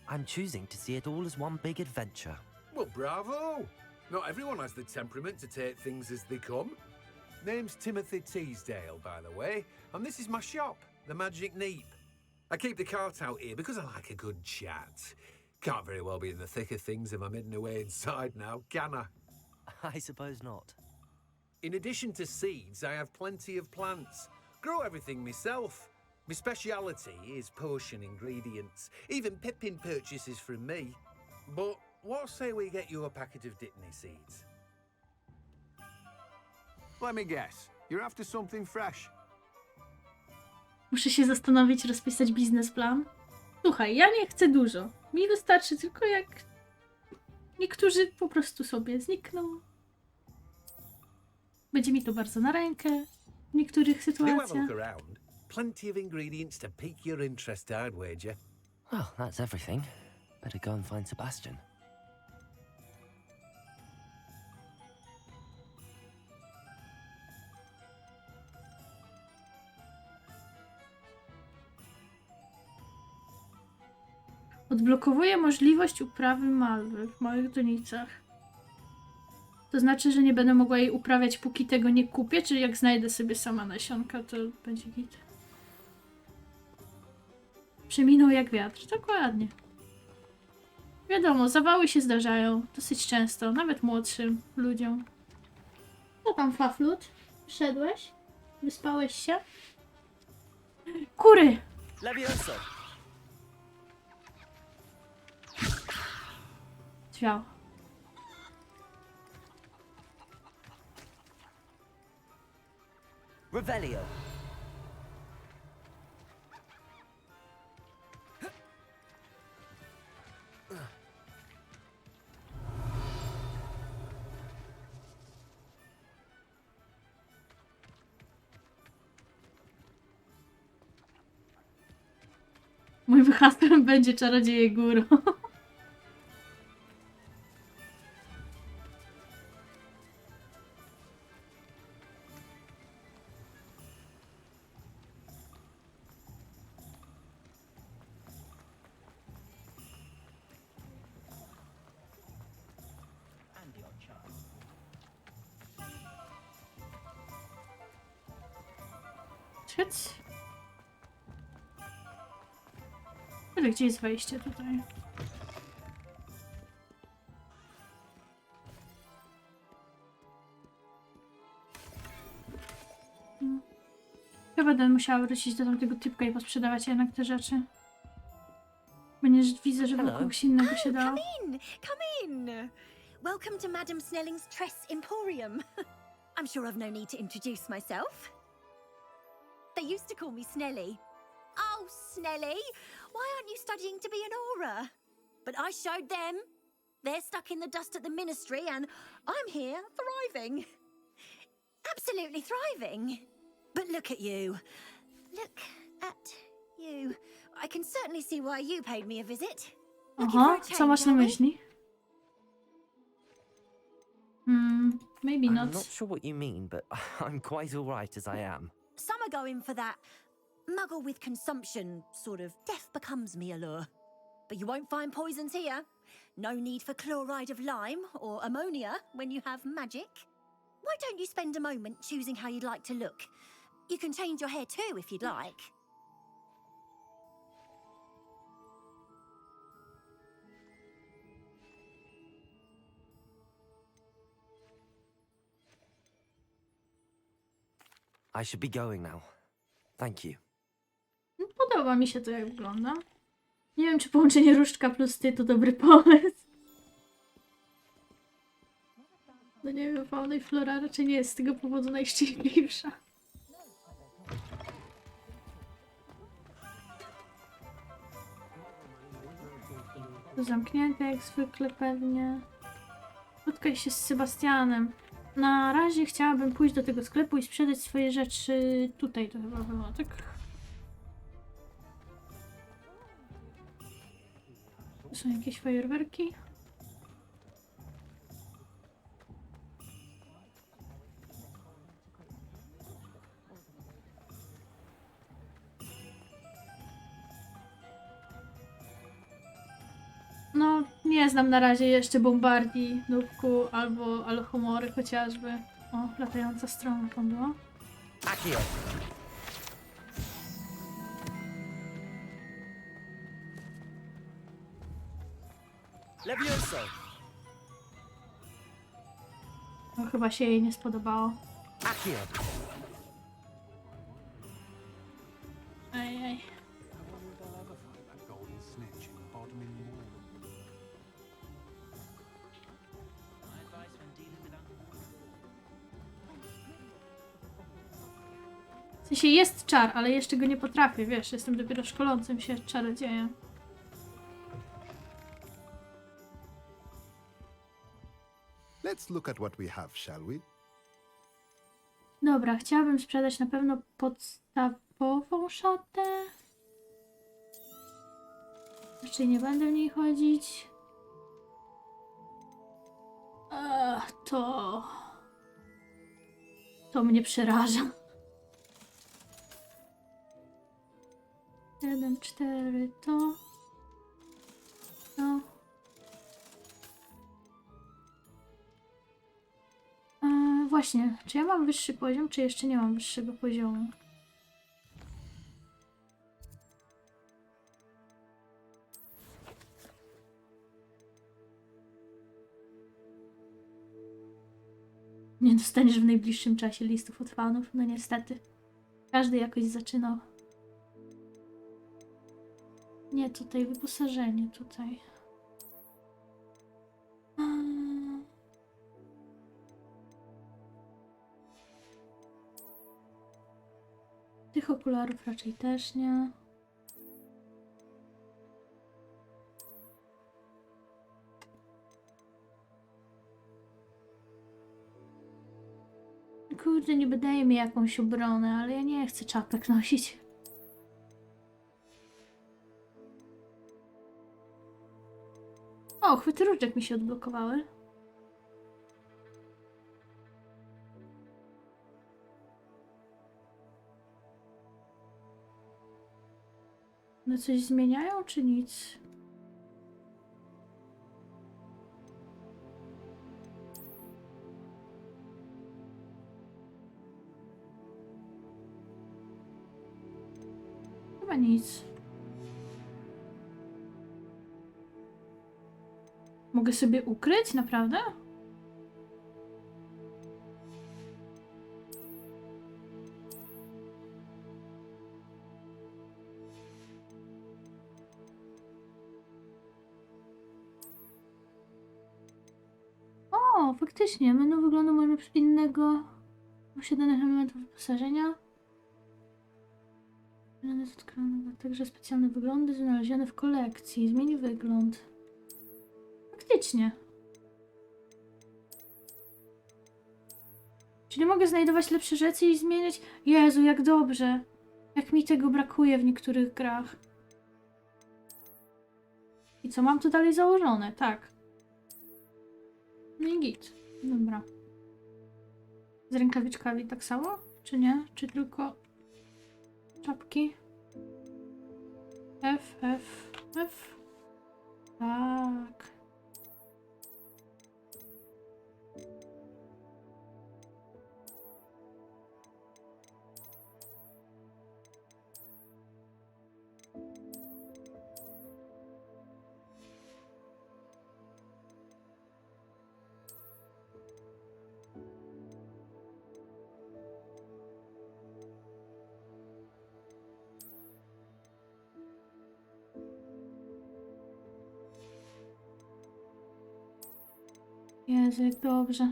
Speaker 8: I'm choosing to see it all as one big adventure.
Speaker 17: Well, bravo. Not everyone has the temperament to take things as they come. Name's Timothy Teasdale, by the way, and this is my shop, the Magic Neep. I keep the cart out here because I like a good chat. Can't very well be in the thick of things if I'm hidden away inside now, can I?
Speaker 8: I suppose not.
Speaker 17: In addition to seeds, I have plenty of plants. Grow everything myself. My speciality is potion ingredients. Even Pippin purchases from me. But what say we get you a packet of Dittany seeds?
Speaker 18: Let me guess. You're after something fresh.
Speaker 1: Muszę się zastanowić, rozpisać biznesplan. Słuchaj, ja nie chcę dużo. Mi wystarczy tylko jak niektórzy po prostu sobie znikną. Będzie mi to bardzo na rękę w niektórych
Speaker 17: Do have a
Speaker 1: sytuacjach.
Speaker 17: look around. Plenty of ingredients to pique your interest, I'd wager.
Speaker 8: Well, that's everything. Better go and find Sebastian.
Speaker 1: Odblokowuje możliwość uprawy malwy w małych donicach. To znaczy, że nie będę mogła jej uprawiać, póki tego nie kupię, czyli jak znajdę sobie sama nasionka, to będzie git. Przeminął jak wiatr. Dokładnie. Wiadomo, zawały się zdarzają dosyć często, nawet młodszym ludziom. Co tam, Faflut? Wszedłeś? Wyspałeś się? Kury!
Speaker 8: Levioso!
Speaker 1: Drzwiał.
Speaker 8: Revelio!
Speaker 1: Moim hasłem będzie czarodzieje góro. Chodź. Ale gdzie jest wejście tutaj? Chyba będę musiała wrócić do tamtego typka i posprzedawać jednak te rzeczy. Bo nie widzę, żeby kogoś innego się dało.
Speaker 19: Come in. Welcome to Madame Snelling's Tress Emporium. I'm sure I've no need to introduce myself. They used to call me Snelly. Oh, Snelly, why aren't you studying to be an aura? But I showed them. They're stuck in the dust at the ministry, and I'm here thriving. Absolutely thriving. But look at you. Look at you. I can certainly see why you paid me a visit.
Speaker 1: Aha, co masz na myśli? Maybe
Speaker 8: I'm
Speaker 1: not.
Speaker 8: not sure what you mean, but I'm quite all right as I am.
Speaker 11: Some are going for that muggle with consumption, sort of death becomes me allure. But you won't find poisons here. No need for chloride of lime or ammonia when you have magic. Why don't you spend a moment choosing how you'd like to look? You can change your hair too if you'd like.
Speaker 8: I should be going now. Thank you.
Speaker 1: Podoba mi się to, jak wygląda. Nie wiem, czy połączenie różdżka plus ty to dobry pomysł. No nie wiem, fauna i flora raczej nie jest z tego powodu najszczęśliwsza. To zamknięte jak zwykle pewnie. Spotkaj się z Sebastianem. Na razie chciałabym pójść do tego sklepu i sprzedać swoje rzeczy. Tutaj to chyba było, tak? Tu są jakieś fajerwerki. No, nie znam na razie jeszcze Bombardii, Nubku albo Alchomory chociażby. O, latająca strona tam była.
Speaker 8: Akio.
Speaker 12: Levioso!
Speaker 1: No, chyba się jej nie spodobało.
Speaker 8: Akio.
Speaker 1: Ej. W sensie jest czar, ale jeszcze go nie potrafię, wiesz, jestem dopiero szkolącym się czarodziejem.
Speaker 13: Let's look at what we have, shall we?
Speaker 1: Dobra, chciałabym sprzedać na pewno podstawową szatę. Raczej nie będę w niej chodzić. To mnie przeraża. 7, 4, to. Właśnie, czy ja mam wyższy poziom, czy jeszcze nie mam wyższego poziomu? Nie dostaniesz w najbliższym czasie listów od fanów, no niestety. Każdy jakoś zaczynał. Nie tutaj, wyposażenie tutaj. Tych okularów raczej też nie. Kurde, niby daje mi jakąś obronę, ale ja nie chcę czapek nosić. O, chwyty różdżek mi się odblokowały. No coś zmieniają, czy nic? Chyba nic. Mogę sobie ukryć? Naprawdę? O, faktycznie. Menu wyglądu może innego posiadanych elementów wyposażenia. Także specjalne wyglądy znalezione w kolekcji. Zmieni wygląd. Faktycznie. Czyli mogę znajdować lepsze rzeczy i zmieniać. Jezu, jak dobrze. Jak mi tego brakuje w niektórych grach. I co, mam to dalej założone? Tak. No i git. Dobra. Z rękawiczkami tak samo? Czy nie? Czy tylko czapki? F. Tak. Jezu, jak dobrze.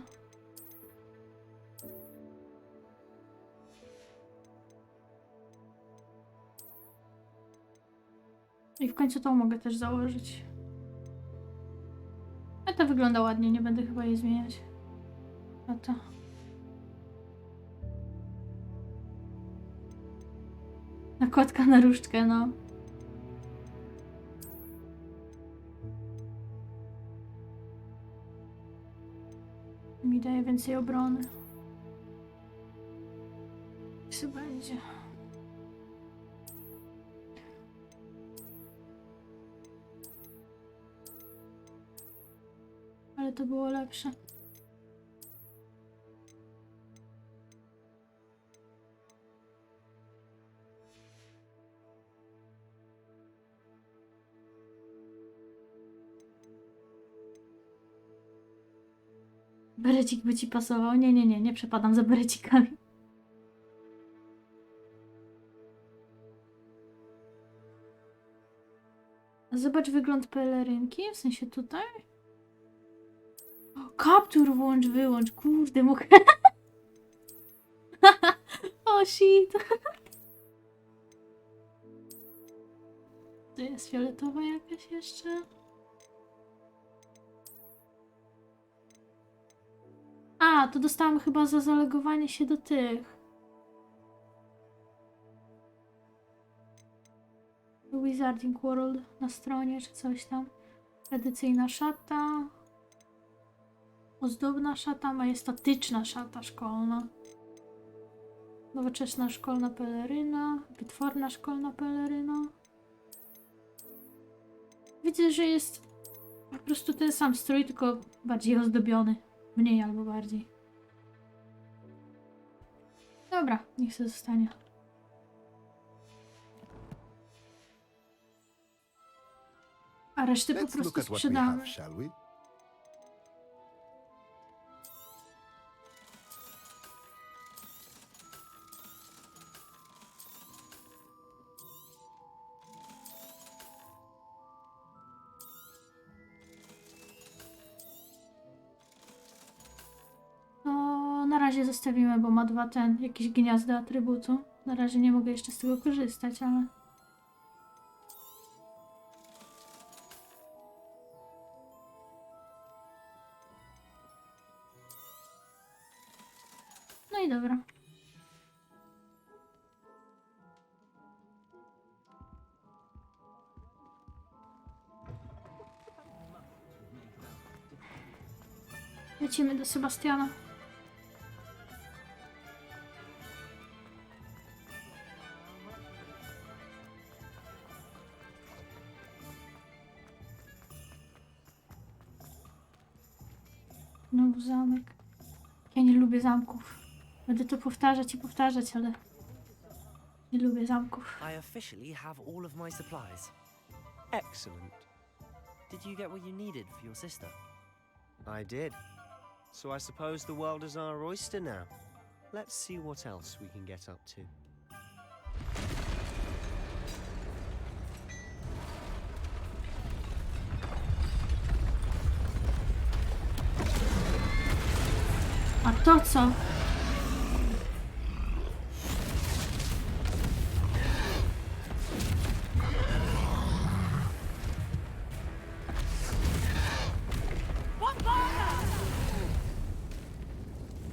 Speaker 1: I w końcu tą mogę też założyć. A to wygląda ładnie, nie będę chyba jej zmieniać. A to. Nakładka na różdżkę, no. Mi daje więcej obrony. Co będzie? Ale to było lepsze. Berecik by ci pasował? Nie przepadam za berecikami. Zobacz wygląd pelerynki, w sensie tutaj. O, kaptur włącz, wyłącz, kurde, mogę. O shit. To jest fioletowa jakaś jeszcze? A, to dostałam chyba za zalogowanie się do tych. Wizarding World na stronie, czy coś tam. Tradycyjna szata. Ozdobna szata, majestatyczna szata szkolna. Nowoczesna szkolna peleryna. Wytworna szkolna peleryna. Widzę, że jest po prostu ten sam strój, tylko bardziej ozdobiony. Mniej albo bardziej. Dobra, niech się zostanie. A resztę po prostu sprzedamy. Na razie zostawimy, bo ma jakieś gniazda atrybutu. Na razie nie mogę jeszcze z tego korzystać, ale... No i dobra. Lecimy do Sebastiana. Znowu zamek. Ja nie lubię zamków. Będę to powtarzać i powtarzać, ale nie lubię zamków.
Speaker 8: I officially have all of my supplies.
Speaker 3: Excellent.
Speaker 8: Did you get what you needed for your sister?
Speaker 3: I did. So I suppose the world is our oyster now. Let's see what else we can get up to.
Speaker 1: A to co?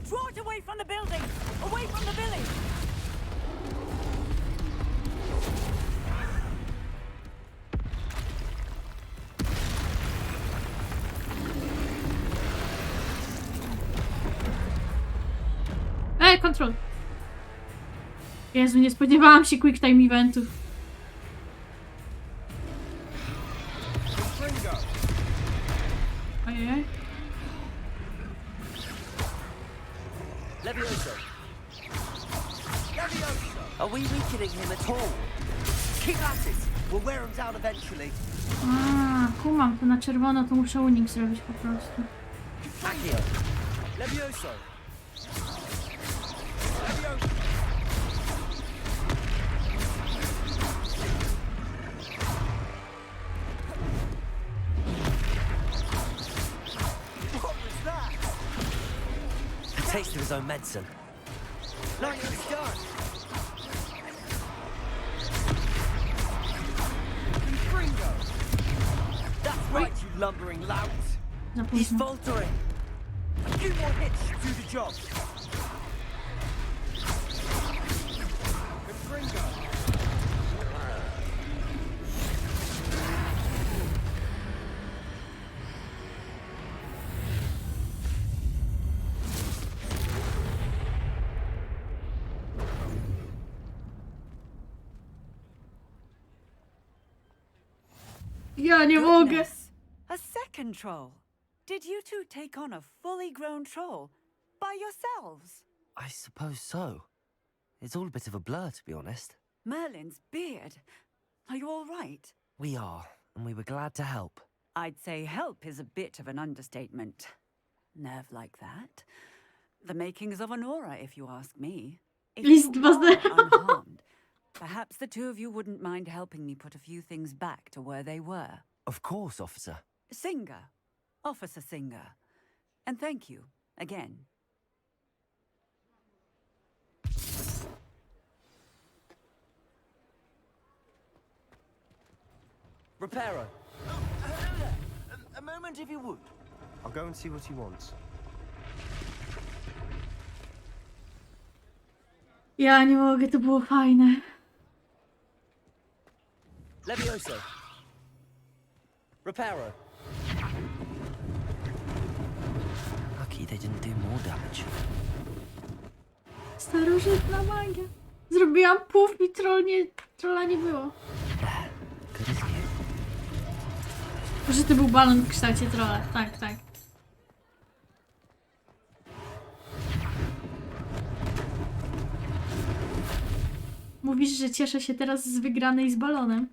Speaker 12: Draw it away from the building! Away from the village!
Speaker 1: Nie, kontrol. Jezu, nie spodziewałam się quick time eventów. Ojej.
Speaker 12: Levioso. Are we weakening him at all?
Speaker 3: Keep at it. We'll wear him down eventually.
Speaker 1: A, kumam, to na czerwono to muszę unik zrobić po prostu.
Speaker 12: Accio. Levioso. Levioso.
Speaker 3: What was that?
Speaker 8: A taste of his own medicine.
Speaker 3: Nicely done. Gringo. That's right, you lumbering louts.
Speaker 12: He's faltering.
Speaker 3: A few more hits should do the job. Gringo.
Speaker 1: Ja nie mogę.
Speaker 20: A second troll. Did you two take on a fully grown troll by yourselves?
Speaker 8: I suppose so. It's all a bit of a blur, to be honest.
Speaker 20: Merlin's beard. Are you all right?
Speaker 8: We are, and we were glad to help.
Speaker 20: I'd say help is a bit of an understatement. Nerve like that. The makings of an aura, if you ask me. If
Speaker 1: List
Speaker 20: you
Speaker 1: was
Speaker 20: are
Speaker 1: there.
Speaker 20: unharmed, perhaps the two of you wouldn't mind helping me put a few things back to where they were.
Speaker 8: Of course, officer.
Speaker 20: Singer. Officer Singer. And thank you, again.
Speaker 12: Reparo. A moment, if you would.
Speaker 3: I'll go and see what he wants.
Speaker 1: Ja nie mogę, to było fajne.
Speaker 12: Levioso. Reparo.
Speaker 8: Lucky they didn't do more damage.
Speaker 1: Starożytna magia. Zrobiłam puf i trolla nie było.
Speaker 8: Good as new.
Speaker 1: Może to był balon w kształcie trolla. Tak, tak. Mówisz, że cieszę się teraz z wygranej z balonem.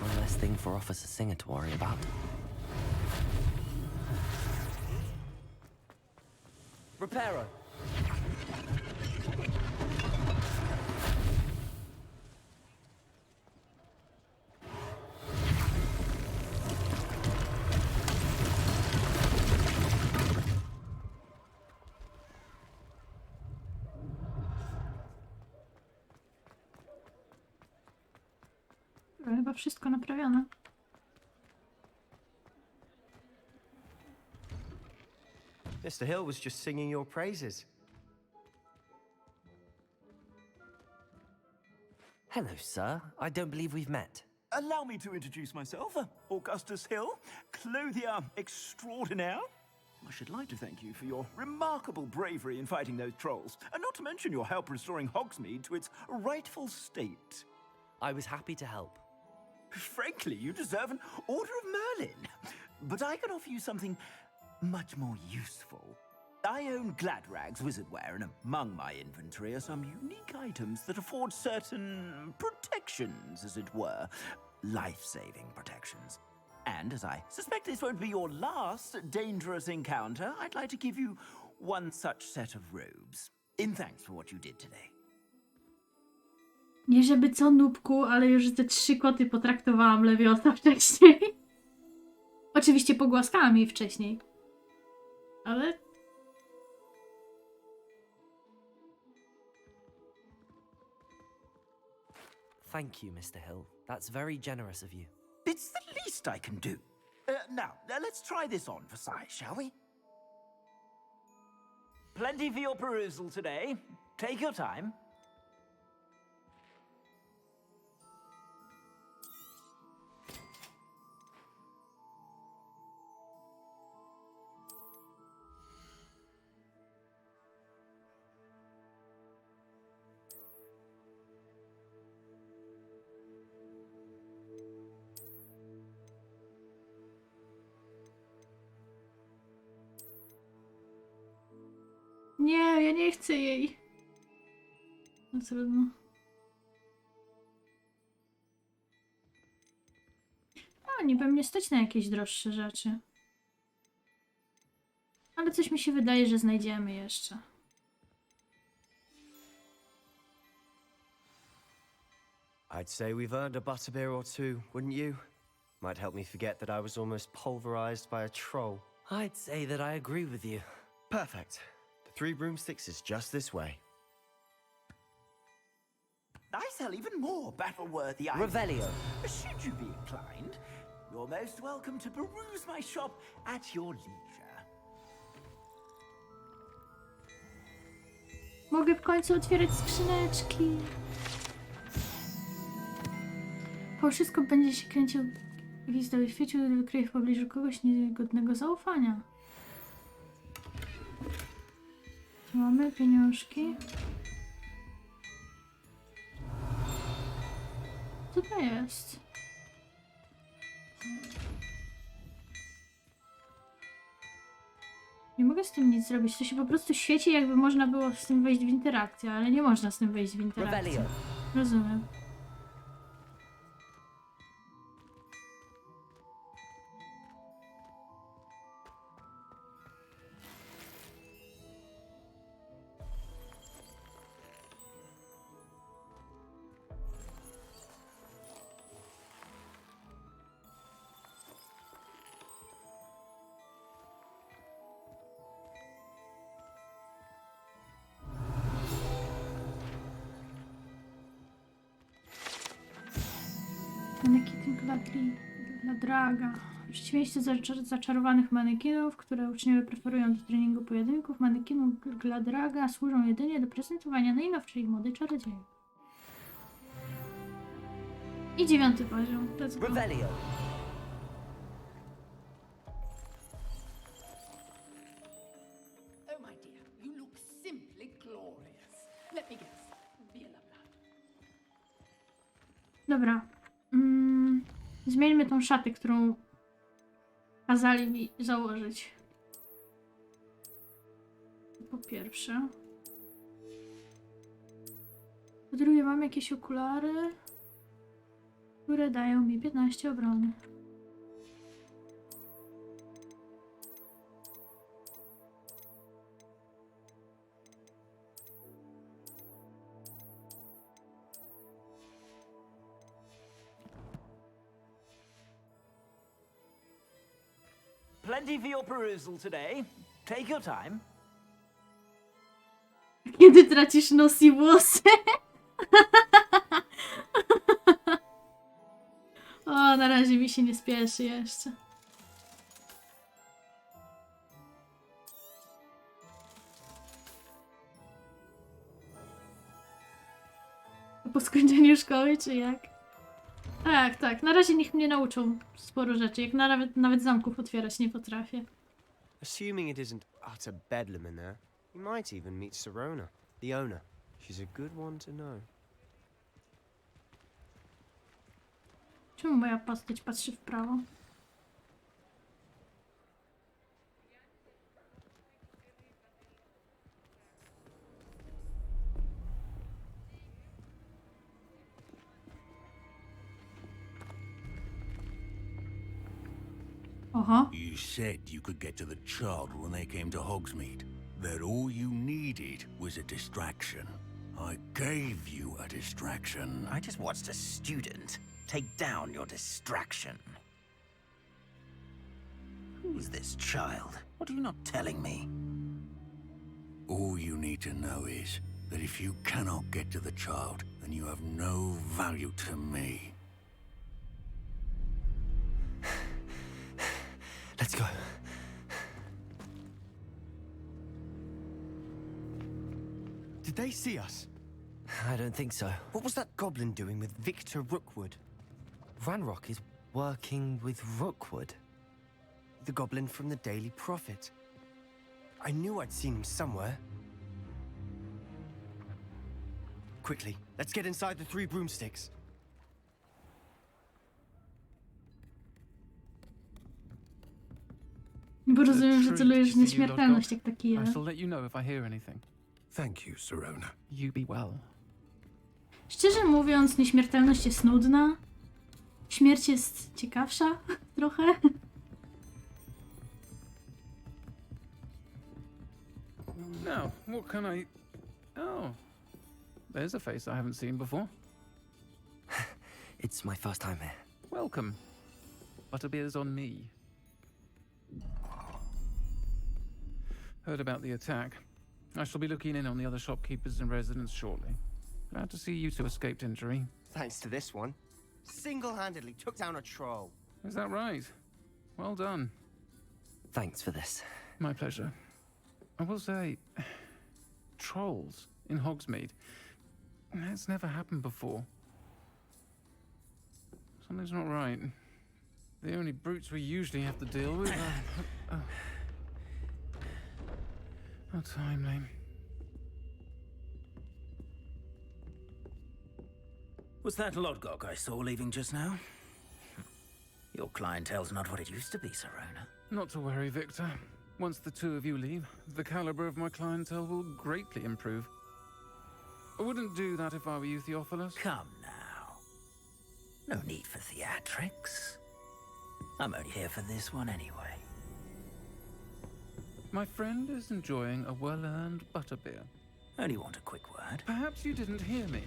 Speaker 8: One less thing for Officer Singer to worry about.
Speaker 12: Reparo.
Speaker 1: Chyba wszystko naprawione.
Speaker 3: Mr. Hill was just singing your praises.
Speaker 8: Hello, sir. I don't believe we've met.
Speaker 21: Allow me to introduce myself. Augustus Hill, clothier extraordinaire. I should like to thank you for your remarkable bravery in fighting those trolls, and not to mention your help restoring Hogsmeade to its rightful state.
Speaker 8: I was happy to help.
Speaker 21: Frankly, you deserve an Order of Merlin. But I can offer you something much more useful. I own Gladrag's wizardware, and among my inventory are some unique items that afford certain protections, as it were. Life-saving protections. And as I suspect this won't be your last dangerous encounter, I'd like to give you one such set of robes, in thanks for what you did today.
Speaker 1: Nie żeby co, nubku, ale już te 3 koty potraktowałam Leviosa wcześniej. Oczywiście pogłaskałam jej wcześniej. Ale...
Speaker 8: Thank you, Mr. Hill. That's very generous of you.
Speaker 21: It's the least I can do. Now, let's try this on for size, shall we? Plenty for your perusal today. Take your time.
Speaker 1: ja nie chcę jej. No trudno. No, niby mnie stać na jakieś droższe rzeczy. Ale coś mi się wydaje, że znajdziemy jeszcze.
Speaker 3: I'd say we've earned a butterbeer or two, wouldn't you? Might help me forget that I was almost pulverized by a troll.
Speaker 8: I'd say that I agree with you.
Speaker 3: Perfect. The Three Broomsticks is just this way.
Speaker 21: I sell even more battle-worthy items.
Speaker 8: Revelio.
Speaker 21: Should you be inclined, you're most welcome to peruse my shop at your leisure.
Speaker 1: Mogę w końcu otwierać skrzyneczki. Po wszystko będzie się kręcił gwizdał i świecił, gdy wykryje w pobliżu kogoś niegodnego zaufania. Tu mamy pieniążki. Co to jest? Nie mogę z tym nic zrobić. To się po prostu świeci, jakby można było z tym wejść w interakcję, ale nie można z tym wejść w interakcję. Rozumiem. Manekin dla draga. Przeciwieństwo zaczarowanych manekinów, które uczniowie preferują do treningu pojedynków, manekinów dla draga służą jedynie do prezentowania najnowszej mody czarodziejów. I 9. poziom. Let's go.
Speaker 8: Revelio.
Speaker 10: Oh my dear, you look simply glorious. Let me guess, Violetta.
Speaker 1: Dobra. Zmieńmy tą szatę, którą kazali mi założyć. Po pierwsze. Po drugie mam jakieś okulary, które dają mi 15 obrony.
Speaker 21: Plenty for your perusal today. Take your time.
Speaker 1: Kiedy tracisz nos i włosy? O, na razie mi się nie spieszy jeszcze. Po skończeniu szkoły, czy jak? Tak. Na razie niech mnie nauczą sporo rzeczy. Jak nawet zamków otwierać nie potrafię.
Speaker 3: Assuming it isn't utter bedlam in there, you might even meet Sirona, the owner. She's a good one to know.
Speaker 1: Czemu moja postać patrzy w prawo?
Speaker 14: You said you could get to the child when they came to Hogsmeade. That all you needed was a distraction. I gave you a distraction.
Speaker 21: I just watched a student take down your distraction. Who's this child? What are you not telling me?
Speaker 14: All you need to know is that if you cannot get to the child, then you have no value to me.
Speaker 3: Let's go. Did they see us?
Speaker 8: I don't think so.
Speaker 3: What was that goblin doing with Victor Rookwood?
Speaker 8: Ranrock is working with Rookwood.
Speaker 3: The goblin from the Daily Prophet. I knew I'd seen him somewhere. Quickly, let's get inside the Three Broomsticks.
Speaker 1: Bo rozumiem, że celujesz w nieśmiertelność jak taki
Speaker 15: I
Speaker 1: jeden.
Speaker 15: shall let you know if I hear anything.
Speaker 13: Thank you, Sirona.
Speaker 15: You be well.
Speaker 1: Szczerze mówiąc, nieśmiertelność jest nudna. Śmierć jest ciekawsza trochę.
Speaker 7: Now, what can I... Oh, there's a face I haven't seen before.
Speaker 8: It's my first time here.
Speaker 7: Welcome. Butterbeer's on me. Heard about the attack. I shall be looking in on the other shopkeepers and residents shortly. Glad to see you two escaped injury.
Speaker 3: Thanks to this one. Single-handedly took down a troll.
Speaker 7: Is that right? Well done.
Speaker 8: Thanks for this.
Speaker 7: My pleasure. I will say, trolls in Hogsmeade. That's never happened before. Something's not right. The only brutes we usually have to deal with are... How timely.
Speaker 21: Was that Lodgok I saw leaving just now? Your clientele's not what it used to be, Sirona.
Speaker 7: Not to worry, Victor. Once the two of you leave, the caliber of my clientele will greatly improve. I wouldn't do that if I were you, Theophilus.
Speaker 21: Come now. No need for theatrics. I'm only here for this one anyway.
Speaker 7: My friend is enjoying a well-earned butterbeer.
Speaker 21: Only want a quick word.
Speaker 7: Perhaps you didn't hear me.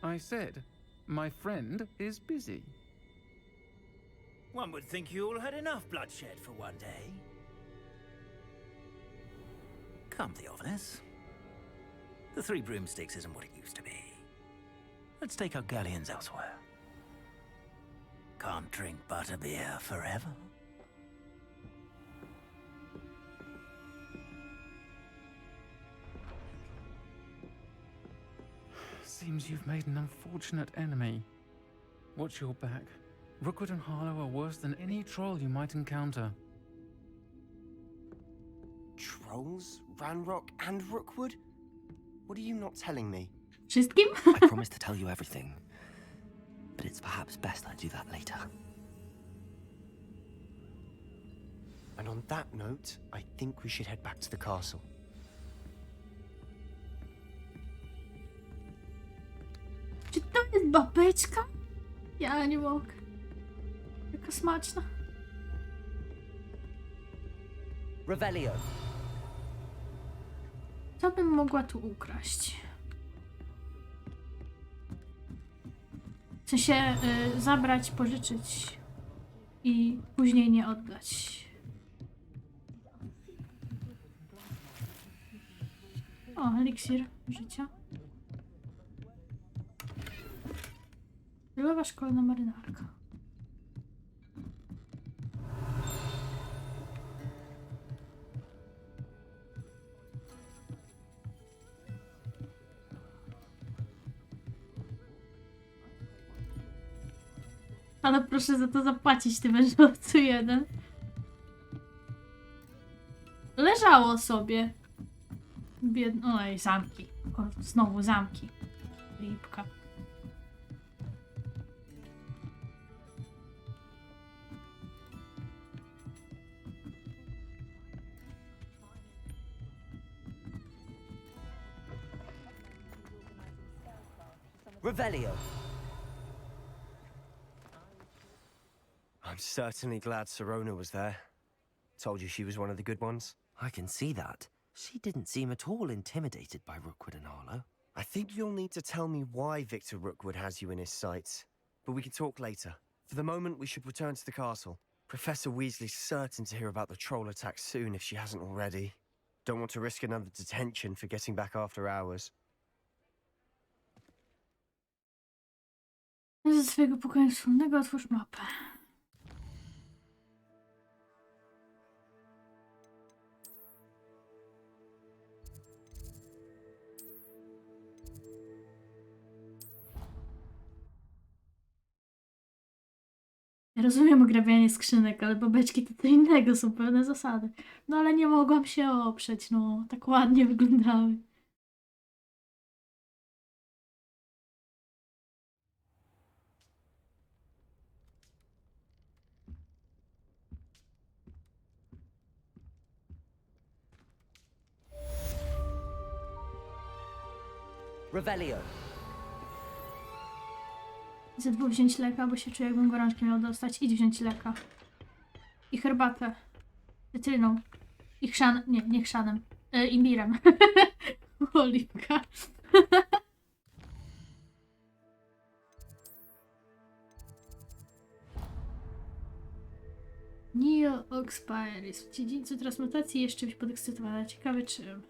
Speaker 7: I said, my friend is busy.
Speaker 21: One would think you all had enough bloodshed for one day. Come, Theophilus. The Three Broomsticks isn't what it used to be. Let's take our galleons elsewhere. Can't drink butterbeer forever.
Speaker 7: Seems you've made an unfortunate enemy. Watch your back. Rookwood and Harlow are worse than any troll you might encounter.
Speaker 3: Trolls? Ranrock and Rookwood? What are you not telling me?
Speaker 1: Wszystkim?
Speaker 8: I promise to tell you everything, but it's perhaps best I do that later.
Speaker 3: And on that note, I think we should head back to the castle.
Speaker 1: Czy to jest babeczka? Ja nie mogę. Jaka smaczna.
Speaker 8: Revelio.
Speaker 1: Co bym mogła tu ukraść? W sensie zabrać, pożyczyć i później nie oddać. O, eliksir życia. Królowa szkolna marynarka. Ale proszę za to zapłacić, ty wężowcu jeden. Leżało sobie. Biedno... Oj, zamki. O, znowu zamki. Lipka.
Speaker 8: Revelio.
Speaker 3: I'm certainly glad Sirona was there. Told you she was one of the good ones.
Speaker 8: I can see that. She didn't seem at all intimidated by Rookwood and Harlow.
Speaker 3: I think you'll need to tell me why Victor Rookwood has you in his sights. But we can talk later. For the moment, we should return to the castle. Professor Weasley's certain to hear about the troll attack soon if she hasn't already. Don't want to risk another detention for getting back after hours.
Speaker 1: Ze swojego pokoju wspólnego otwórz mapę. Ja rozumiem ograbianie skrzynek, ale babeczki to co innego, są pewne zasady. No ale nie mogłam się oprzeć, no. Tak ładnie wyglądały.
Speaker 8: Revelio.
Speaker 1: Ze 2 wziąć leka, bo się czuję, jakbym gorączkę miał dostać. Idź wziąć leka. I herbatę. Cytryną. I chrzan... Nie chrzanem. Imbirem. Oliwka. Neo Oxpiris. W dziedzińcu transmutacji jeszcze być podekscytowana. Ciekawe czym.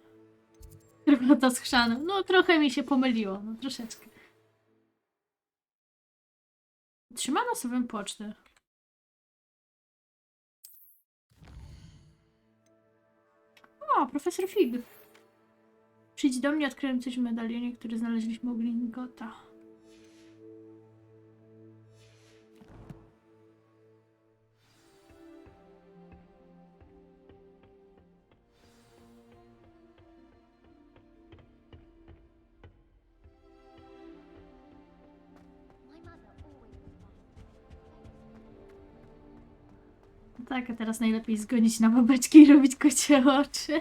Speaker 1: Herbata z chrzanem. No trochę mi się pomyliło. No troszeczkę. Trzymano sobie pocztę. O, profesor Fig. Przyjdź do mnie, odkryłem coś w medalionie, który znaleźliśmy u Glingota. Tak, a teraz najlepiej zgonić na babeczki i robić kocie oczy.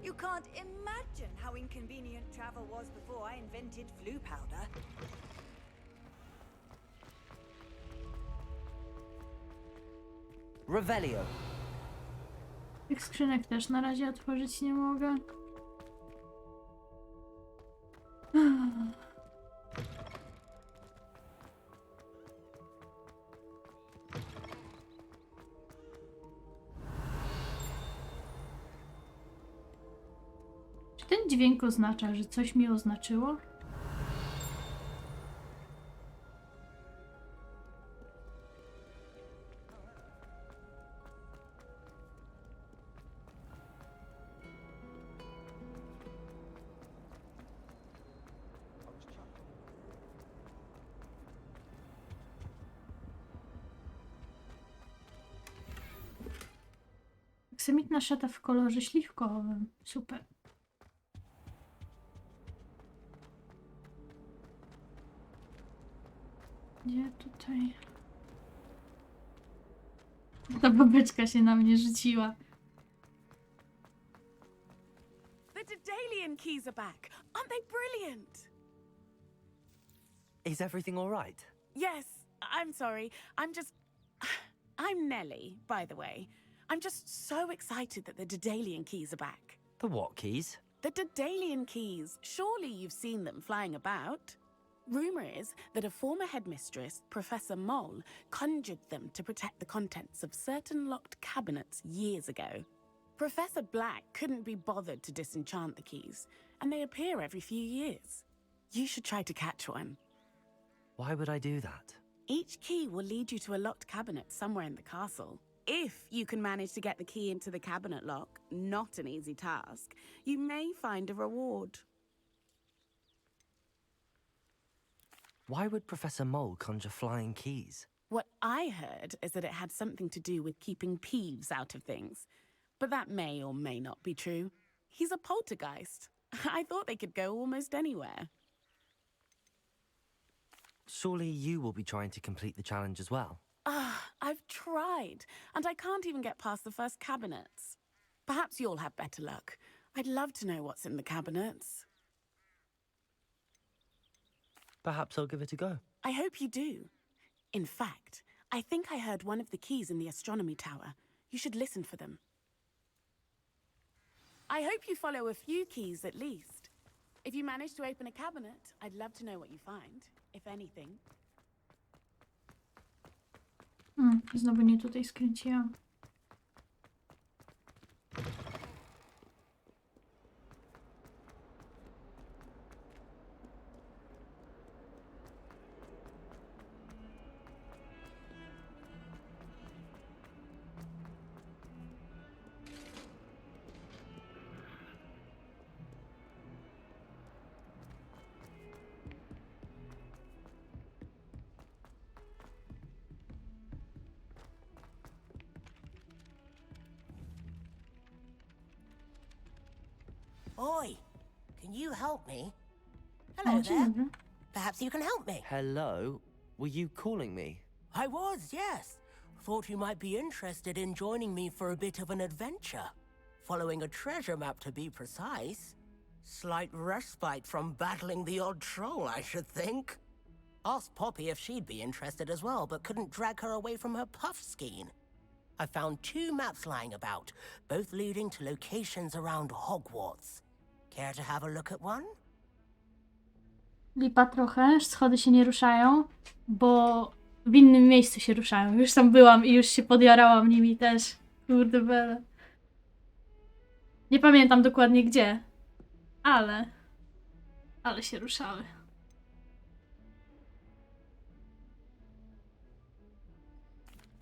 Speaker 2: You can't imagine how inconvenient travel was before I invented flu powder.
Speaker 8: Revelio.
Speaker 1: Tych skrzynek też na razie otworzyć nie mogę. Czy ten dźwięk oznacza, że coś mi oznaczyło? Aksamitna szata w kolorze śliwkowym. Super. Gdzie tutaj? Ta babeczka się na mnie rzuciła.
Speaker 10: The Dedalian keys are back. Aren't they brilliant?
Speaker 8: Is everything all right?
Speaker 10: Yes, I'm sorry. I'm Nellie, by the way. I'm just so excited that the Dedalian keys are back.
Speaker 8: The what keys?
Speaker 10: The Dedalian keys. Surely you've seen them flying about. Rumour is that a former headmistress, Professor Moll, conjured them to protect the contents of certain locked cabinets years ago. Professor Black couldn't be bothered to disenchant the keys, and they appear every few years. You should try to catch one.
Speaker 8: Why would I do that?
Speaker 10: Each key will lead you to a locked cabinet somewhere in the castle. If you can manage to get the key into the cabinet lock, not an easy task, you may find a reward.
Speaker 8: Why would Professor Mole conjure flying keys?
Speaker 10: What I heard is that it had something to do with keeping Peeves out of things. But that may or may not be true. He's a poltergeist. I thought they could go almost anywhere.
Speaker 8: Surely you will be trying to complete the challenge as well.
Speaker 10: I've tried, and I can't even get past the first cabinets. Perhaps you'll have better luck. I'd love to know what's in the cabinets.
Speaker 8: Perhaps I'll give it a go.
Speaker 10: I hope you do. In fact, I think I heard one of the keys in the astronomy tower. You should listen for them. I hope you follow a few keys at least. If you manage to open a cabinet, I'd love to know what you find, if anything.
Speaker 1: Znowu nie tutaj skręciłam.
Speaker 22: Oi, can you help me? Hello there. Perhaps you can help me.
Speaker 8: Hello? Were you calling me?
Speaker 22: I was, yes. Thought you might be interested in joining me for a bit of an adventure. following a treasure map to be precise. Slight respite from battling the odd troll, I should think. Asked Poppy if she'd be interested as well, but couldn't drag her away from her puff skein. I found 2 maps lying about, both leading to locations around Hogwarts. Care to have a look at one?
Speaker 1: Lipa trochę, schody się nie ruszają, bo w innym miejscu się ruszają. Już tam byłam i już się podjarałam nimi też. Kurde bele. Nie pamiętam dokładnie gdzie, ale się ruszały.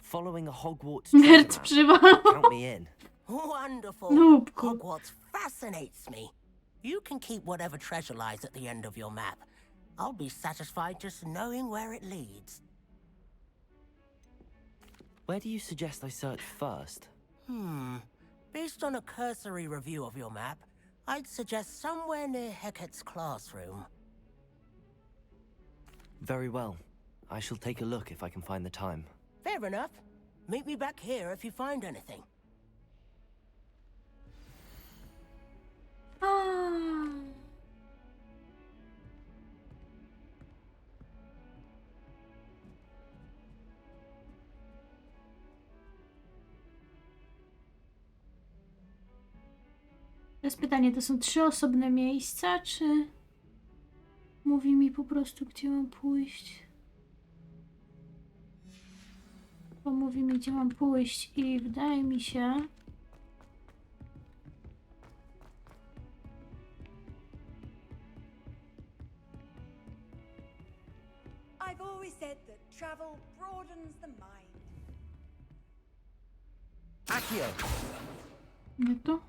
Speaker 8: Following a Hogwarts
Speaker 1: Nerd
Speaker 8: treasure
Speaker 1: przywalał.
Speaker 8: map. Count me in.
Speaker 22: Wonderful.
Speaker 1: Nubku.
Speaker 22: Hogwarts fascinates me. You can keep whatever treasure lies at the end of your map. I'll be satisfied just knowing where it leads.
Speaker 8: Where do you suggest I search first?
Speaker 22: Based on a cursory review of your map, I'd suggest somewhere near Hecat's classroom.
Speaker 8: Very well. I shall take a look if I can find the time.
Speaker 22: Fair enough. Meet me back here if you find anything.
Speaker 1: Teraz pytanie, to są 3 osobne miejsca, czy mówi mi po prostu, gdzie mam pójść? Bo mówi mi, gdzie mam pójść i wydaje mi się...
Speaker 2: I've always said that travel broadens the mind.
Speaker 8: Accio!
Speaker 1: Nie to?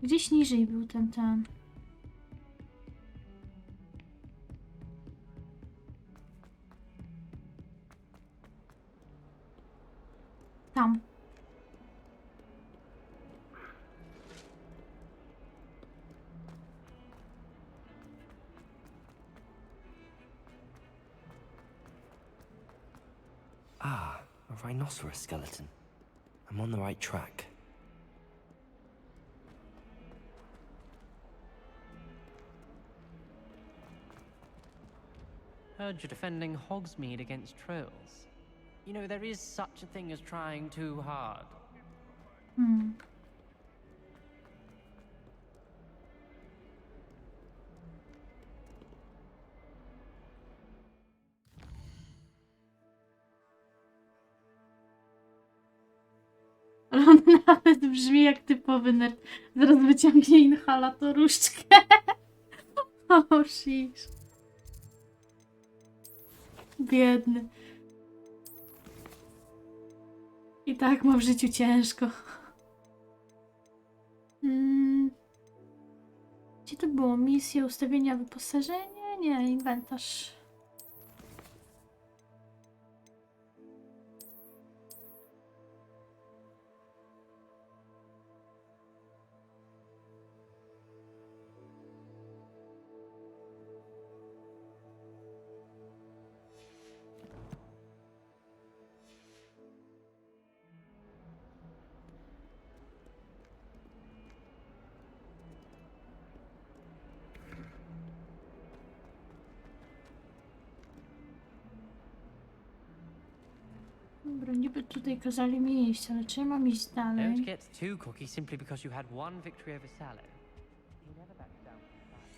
Speaker 1: Gdzieś niżej był ten. Tam.
Speaker 8: Ah, a rhinoceros skeleton. I'm on the right track.
Speaker 4: Heard you're defending Hogsmeade against trolls. You know, there is such a thing as trying too hard.
Speaker 1: Ale on nawet brzmi jak typowy nerd. Zaraz wyciągnie inhalatoruszczkę. O, shish. Biedny. I tak ma w życiu ciężko. Gdzie to było? Misja, ustawienia, wyposażenia? Nie, inwentarz. Dobra, niby tutaj kazali mi iść, ale czy ja mam iść
Speaker 4: Don't
Speaker 1: dalej?
Speaker 4: get too cocky simply because you had one victory over Sallow. He never backs down from the fight.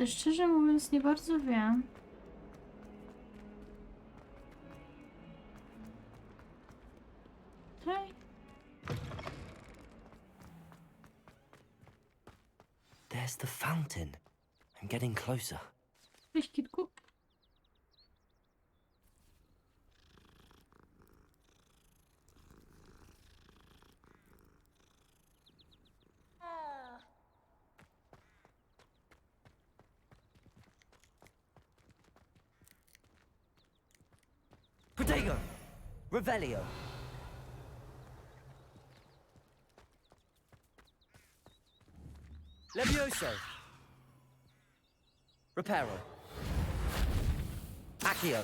Speaker 1: Szczerze mówiąc, nie bardzo wiem. Tutaj?
Speaker 8: There's the fountain. I'm getting closer.
Speaker 1: Cześć, kitku.
Speaker 8: Prego! Revelio! Levioso! Reparo! Accio!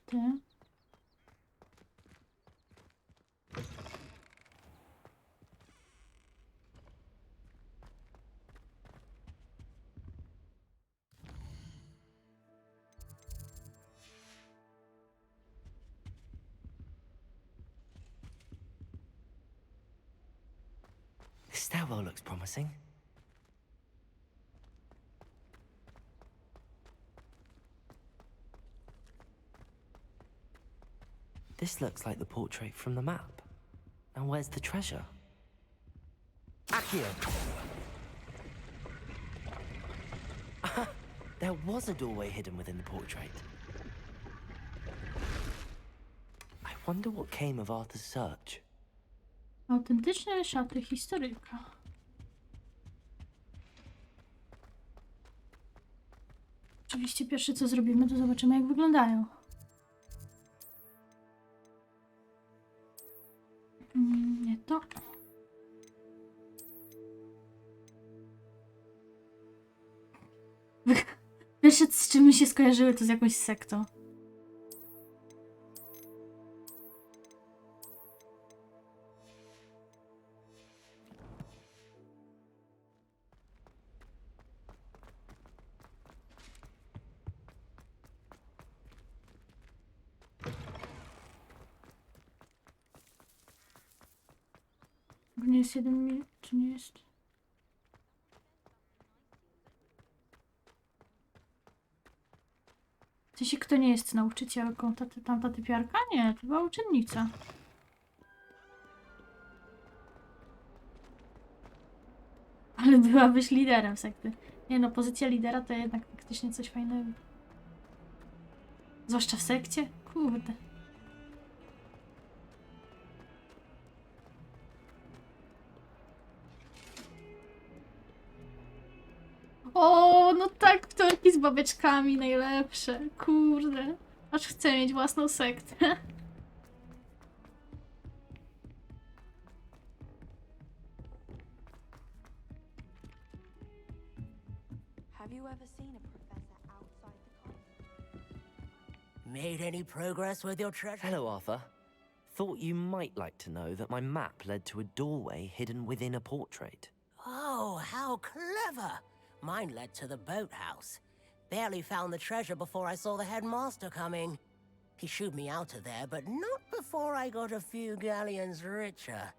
Speaker 1: Ty.
Speaker 8: This stairwell looks promising. This looks like the portrait from the map. Now where's the treasure? Accio! There was a doorway hidden within the portrait. I wonder what came of Arthur's search.
Speaker 1: Autentyczne szaty historyka. Oczywiście pierwsze co zrobimy, to zobaczymy jak wyglądają. Nie to. Pierwsze z czym mi się skojarzyły to z jakąś sektą. Nie jest 1 minut, czy nie jest? W sensie, kto nie jest nauczycielką? Tamta typiarka? Nie, to była uczennica. Ale byłabyś liderem sekty. Nie no, pozycja lidera to jednak faktycznie coś fajnego. Zwłaszcza w sekcie? Kurde. O, no tak, wtorki z babeczkami najlepsze. Kurde. Aż chcę mieć własną sektę.
Speaker 2: Have you ever seen a professor outside the college?
Speaker 22: Made any progress with your treasure?
Speaker 8: Hello, Arthur. Thought you might like to know that my map led to a doorway hidden within a portrait.
Speaker 22: Oh, how clever! Mine led to the boathouse. Barely found the treasure before I saw the headmaster coming. He shooed me out of there, but not before I got a few galleons richer.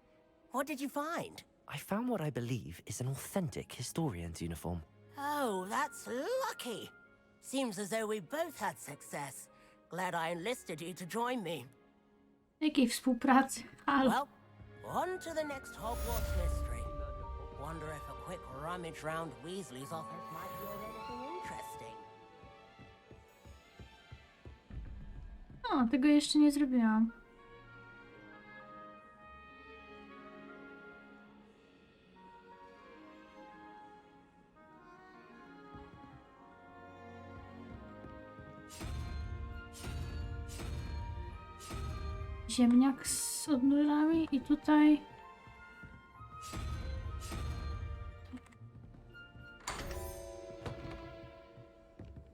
Speaker 22: What did you find?
Speaker 8: I found what I believe is an authentic historian's uniform.
Speaker 22: Oh, that's lucky. Seems as though we both had success. Glad I enlisted you to join me.
Speaker 1: Jakiej współpracy? Halo.
Speaker 22: Well, on to the next Hogwarts mystery. Wonder if a quick rummage round Weasley's office might yield anything interesting.
Speaker 1: O, tego jeszcze nie zrobiłam. Ziemniak z odnóżami i tutaj...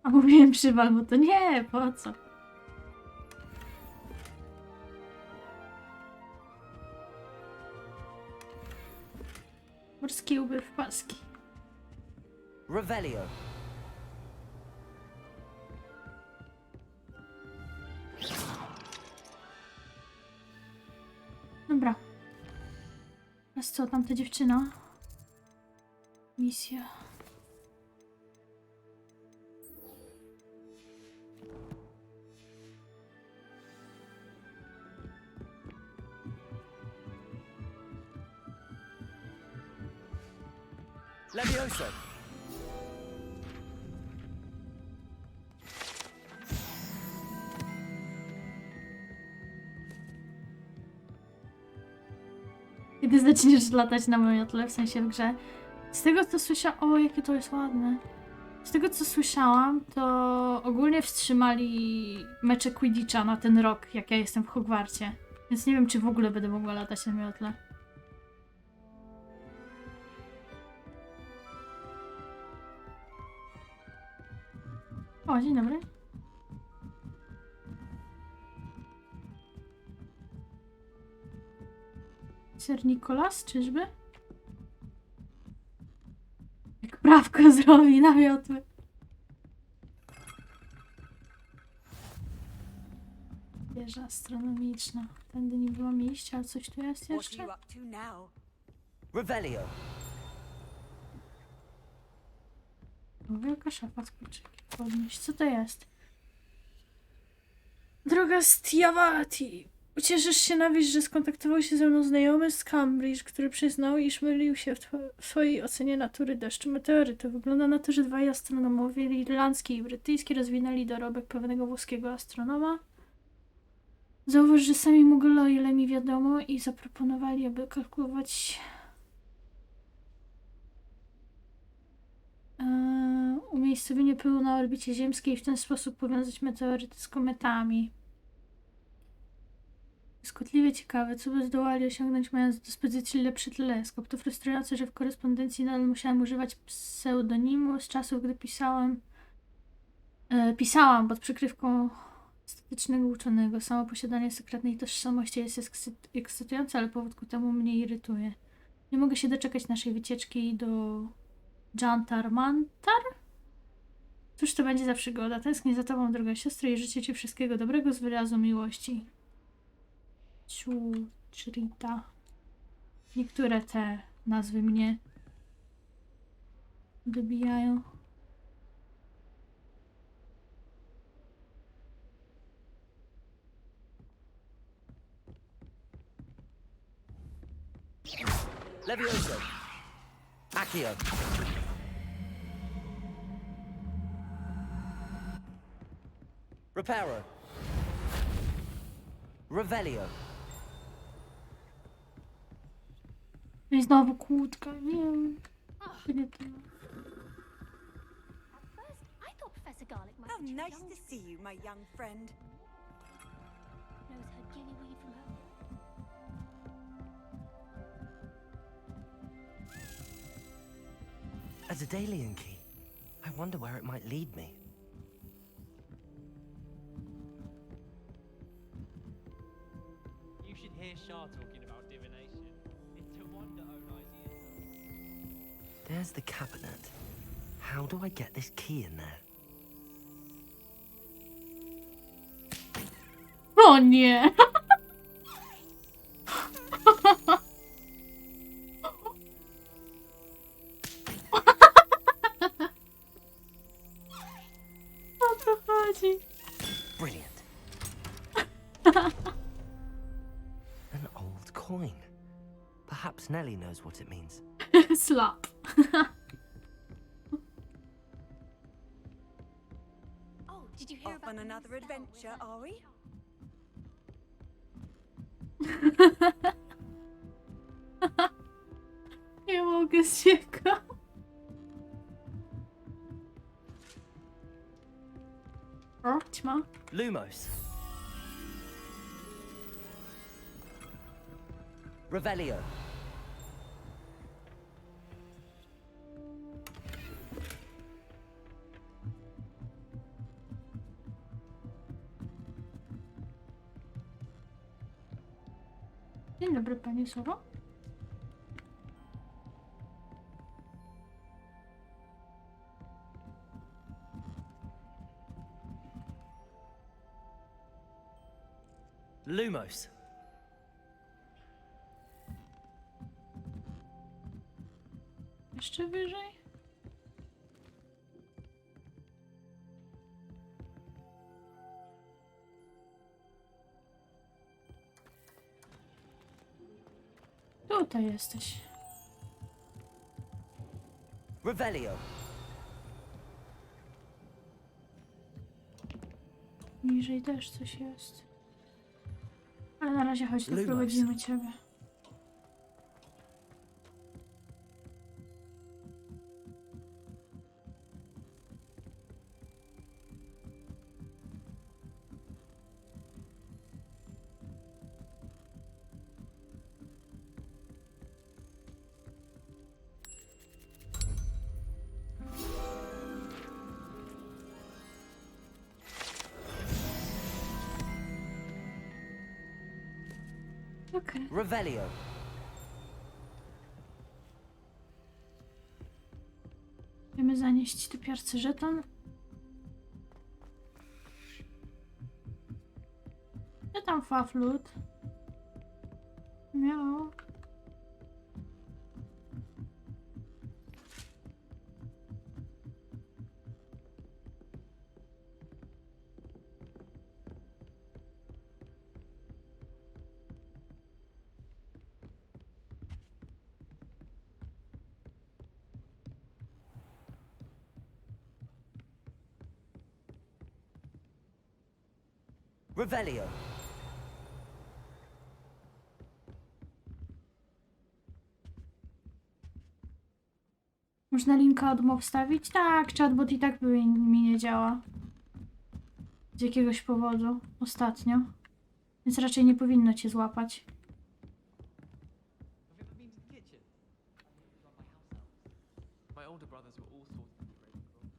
Speaker 1: A mówiłem przywal, bo to nie, po co? Morski łby w paski.
Speaker 8: Revelio.
Speaker 1: Dobra. Teraz co, tamta dziewczyna? Misja.
Speaker 8: Levioso.
Speaker 1: Kiedy zaczniesz latać na miotle, w sensie w grze, Z tego co słyszałam... O, jakie to jest ładne. Z tego co słyszałam, to ogólnie wstrzymali mecze Quidditcha na ten rok, jak ja jestem w Hogwarcie. Więc nie wiem, czy w ogóle będę mogła latać na miotle. O, dzień dobry. Sir Nicholas, czyżby? Jak prawko zrobi na miotły. Wieża astronomiczna. Tędy nie było iść, ale coś tu jest jeszcze?
Speaker 8: Revelio.
Speaker 1: O, wielka szafa z kluczykiem. Podnieść. Co to jest? Droga Stiavati. Ucieszysz się na wieść, że skontaktował się ze mną znajomy z Cambridge, który przyznał, iż mylił się w swojej ocenie natury deszczu meteorytów. Wygląda na to, że dwaj astronomowie, irlandzki i brytyjski, rozwinęli dorobek pewnego włoskiego astronoma. Zauważ, że sami Mughal, o ile mi wiadomo, i zaproponowali, aby kalkulować umiejscowienie pyłu na orbicie ziemskiej i w ten sposób powiązać meteoryty z kometami. Skutliwie ciekawe, co by zdołali osiągnąć, mając do dyspozycji lepszy teleskop. To frustrujące, że w korespondencji nadal musiałam używać pseudonimu z czasów, gdy pisałam pod przykrywką statycznego uczonego. Samo posiadanie sekretnej tożsamości jest ekscytujące, ale powód ku temu mnie irytuje. Nie mogę się doczekać naszej wycieczki do Jantar Mantar? Cóż to będzie za przygoda? Tęsknię za tobą, droga siostro, i życzę ci wszystkiego dobrego z wyrazu miłości. Chuchrita. Niektóre te nazwy mnie dobijają.
Speaker 8: Levioso. Accio. Reparo. Revelio.
Speaker 1: I znowu kłódka, nie wiem. Ile to ma?
Speaker 2: How nice to see you, my young friend.
Speaker 8: A Daleki key. I wonder where it might lead me.
Speaker 5: You should hear Shah talking about divination. It's to wonder own ideas.
Speaker 8: There's the cabinet. How do I get this key in there?
Speaker 1: O nie! O co chodzi?
Speaker 8: Brilliant. An old coin. Perhaps Nellie knows what it means.
Speaker 1: Slap.
Speaker 2: Oh, did you hear about another adventure, are we?
Speaker 1: Nie mogę z cieka. O, ćma.
Speaker 8: Lumos. Revelio.
Speaker 1: Dzień dobry, panie Soro.
Speaker 8: Lumos.
Speaker 1: Jeszcze wyżej. Tutaj jesteś.
Speaker 8: Revelio.
Speaker 1: Niżej też coś jest. Ale na razie chodź,
Speaker 8: Lumos.
Speaker 1: doprowadzimy ciebie. Okej.
Speaker 8: Revelio.
Speaker 1: Chcemy zanieść tu pierwszy żeton. Ja tam faflut. Miał.
Speaker 8: Revelio.
Speaker 1: Można linka od mob wstawić? Tak, chatbot i tak mi nie działa. Z jakiegoś powodu ostatnio. Więc raczej nie powinno cię złapać.
Speaker 5: My older brothers were all sorts of great girls.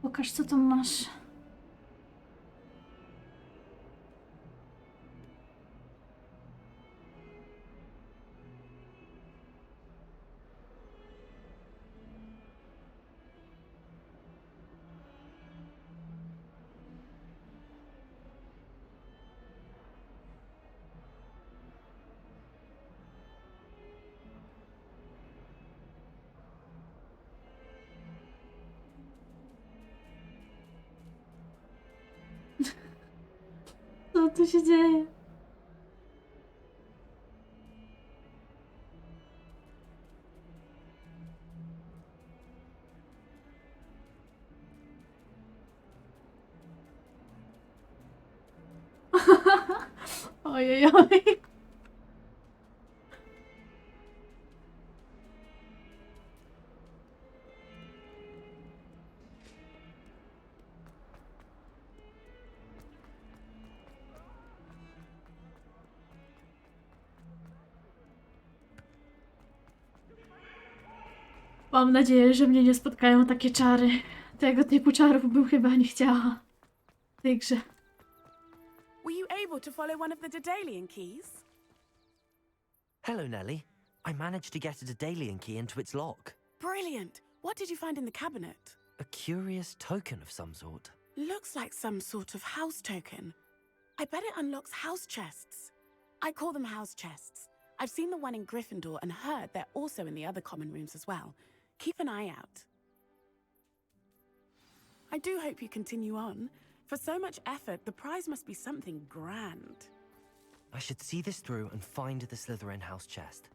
Speaker 1: Pokaż, co tam masz. Co tu się dzieje? Ojej, oj. Mam nadzieję, że mnie nie spotkają takie czary. Tego typu czarów bym chyba nie chciała w tej grze.
Speaker 10: Were you able to follow one of the Daedalian keys?
Speaker 8: Hello, Nellie. I managed to get a Daedalian key into its lock.
Speaker 10: Brilliant. What did you find in the cabinet?
Speaker 8: A curious token of some sort.
Speaker 10: Looks like some sort of house token. I bet it unlocks house chests. I call them house chests. I've seen the one in Gryffindor and heard they're also in the other common rooms as well. Keep an eye out. I do hope you continue on. For so much effort, the prize must be something grand.
Speaker 8: I should see this through and find the Slytherin house chest.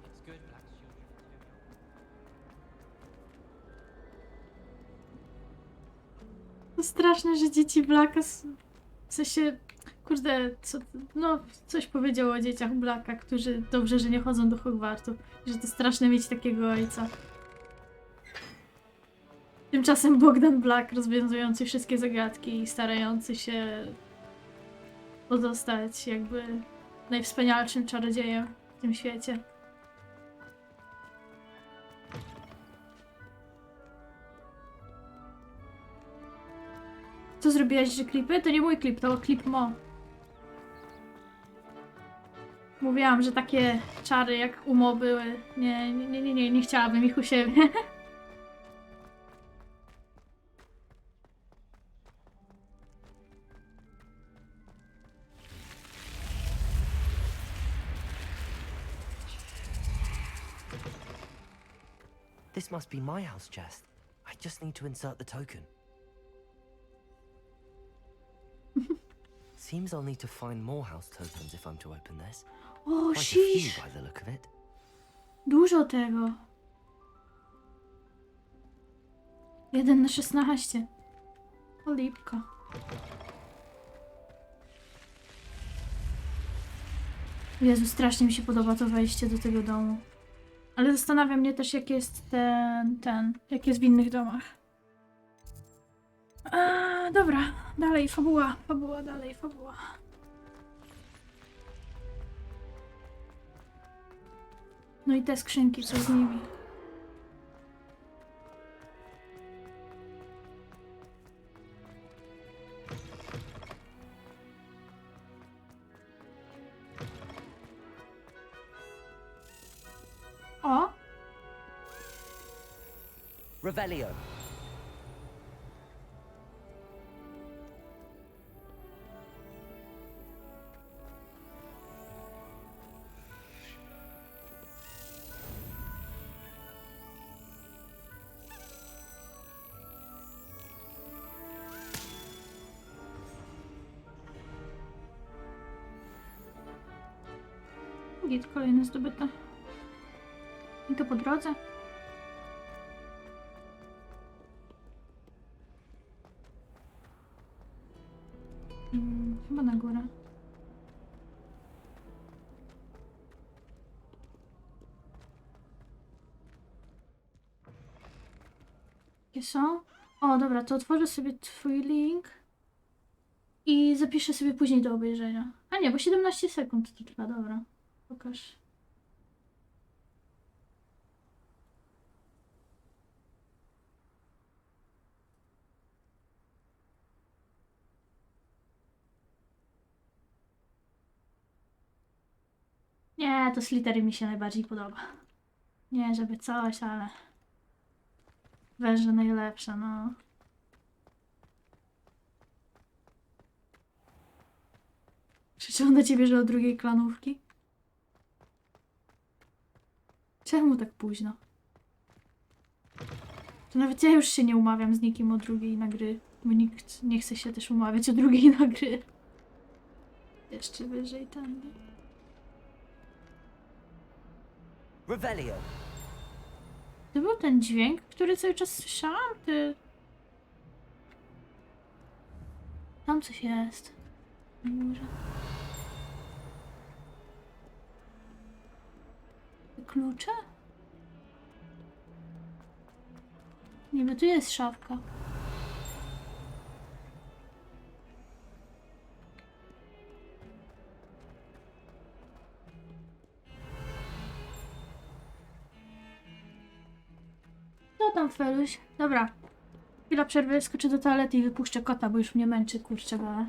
Speaker 5: It's good Black's children too.
Speaker 1: To straszne, że dzieci Blacka... W sensie... Kurde, no coś powiedział o dzieciach Blacka, którzy dobrze, że nie chodzą do Hogwartu. Że to straszne mieć takiego ojca. Tymczasem Bogdan Black, rozwiązujący wszystkie zagadki i starający się pozostać jakby najwspanialszym czarodziejem w tym świecie. Co zrobiłaś, że klipy? To nie mój klip, to klip Mo. Mówiłam, że takie czary jak u Mo były. Nie chciałabym ich u siebie.
Speaker 8: This must be my house chest. I just need to insert the token. Seems I'll need to find more house tokens if I'm to open this.
Speaker 1: O,
Speaker 8: Quite a few
Speaker 1: shish!
Speaker 8: by the look of it.
Speaker 1: Dużo tego. 1 na 16. O lipka. Jezu, strasznie mi się podoba to wejście do tego domu. Ale zastanawia mnie też, jak jest jak jest w innych domach. Dobra, dalej, fabuła, dalej, fabuła. No i te skrzynki, co z nimi? O!
Speaker 8: Revelio.
Speaker 1: Git kolejny zdobyty. I to po drodze. Chyba na górę. Jakie są? O, dobra, to otworzę sobie twój link i zapiszę sobie później do obejrzenia. A nie, bo 17 sekund to trwa, dobra. Pokaż. Nie, to z litery mi się najbardziej podoba. Nie, żeby coś, ale... Węże najlepsze, no. Czy on do ciebie bierze od drugiej klanówki? Czemu tak późno? To nawet ja już się nie umawiam z nikim o drugiej na gry, bo nikt nie chce się też umawiać o drugiej na gry. Jeszcze wyżej tędy.
Speaker 8: Revelio.
Speaker 1: To był ten dźwięk, który cały czas słyszałam? Ty... Tam coś jest. Na górze. Te klucze? Niby tu jest szafka. Co tam, Feluś? Dobra. Chwila przerwy, skoczę do toalety i wypuszczę kota, bo już mnie męczy, kurczę, ale...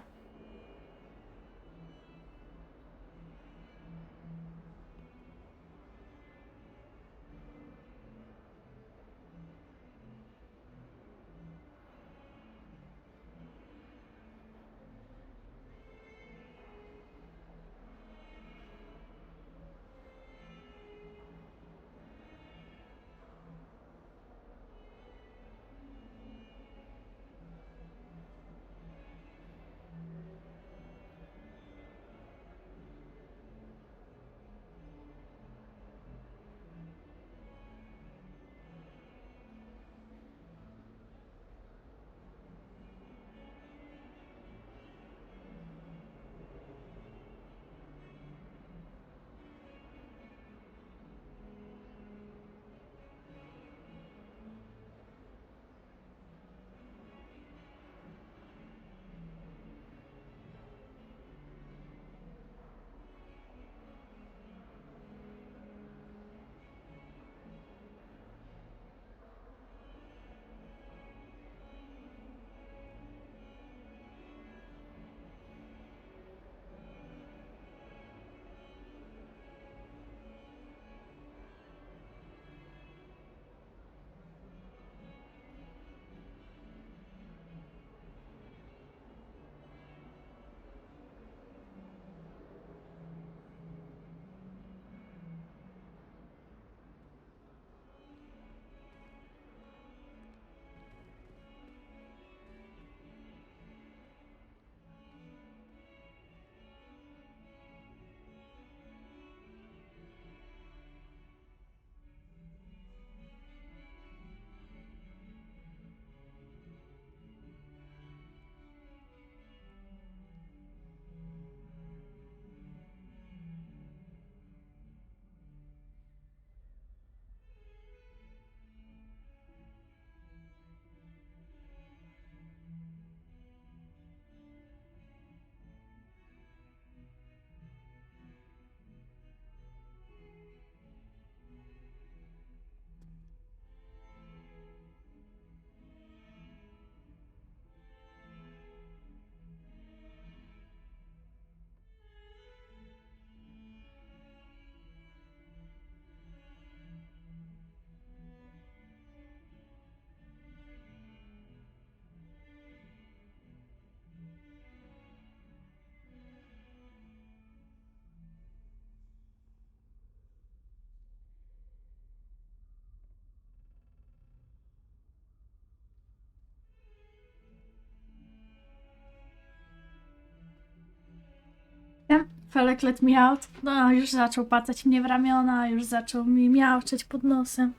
Speaker 1: Felek let me out. No, już zaczął pacać mnie w ramiona, już zaczął mi miauczeć pod nosem.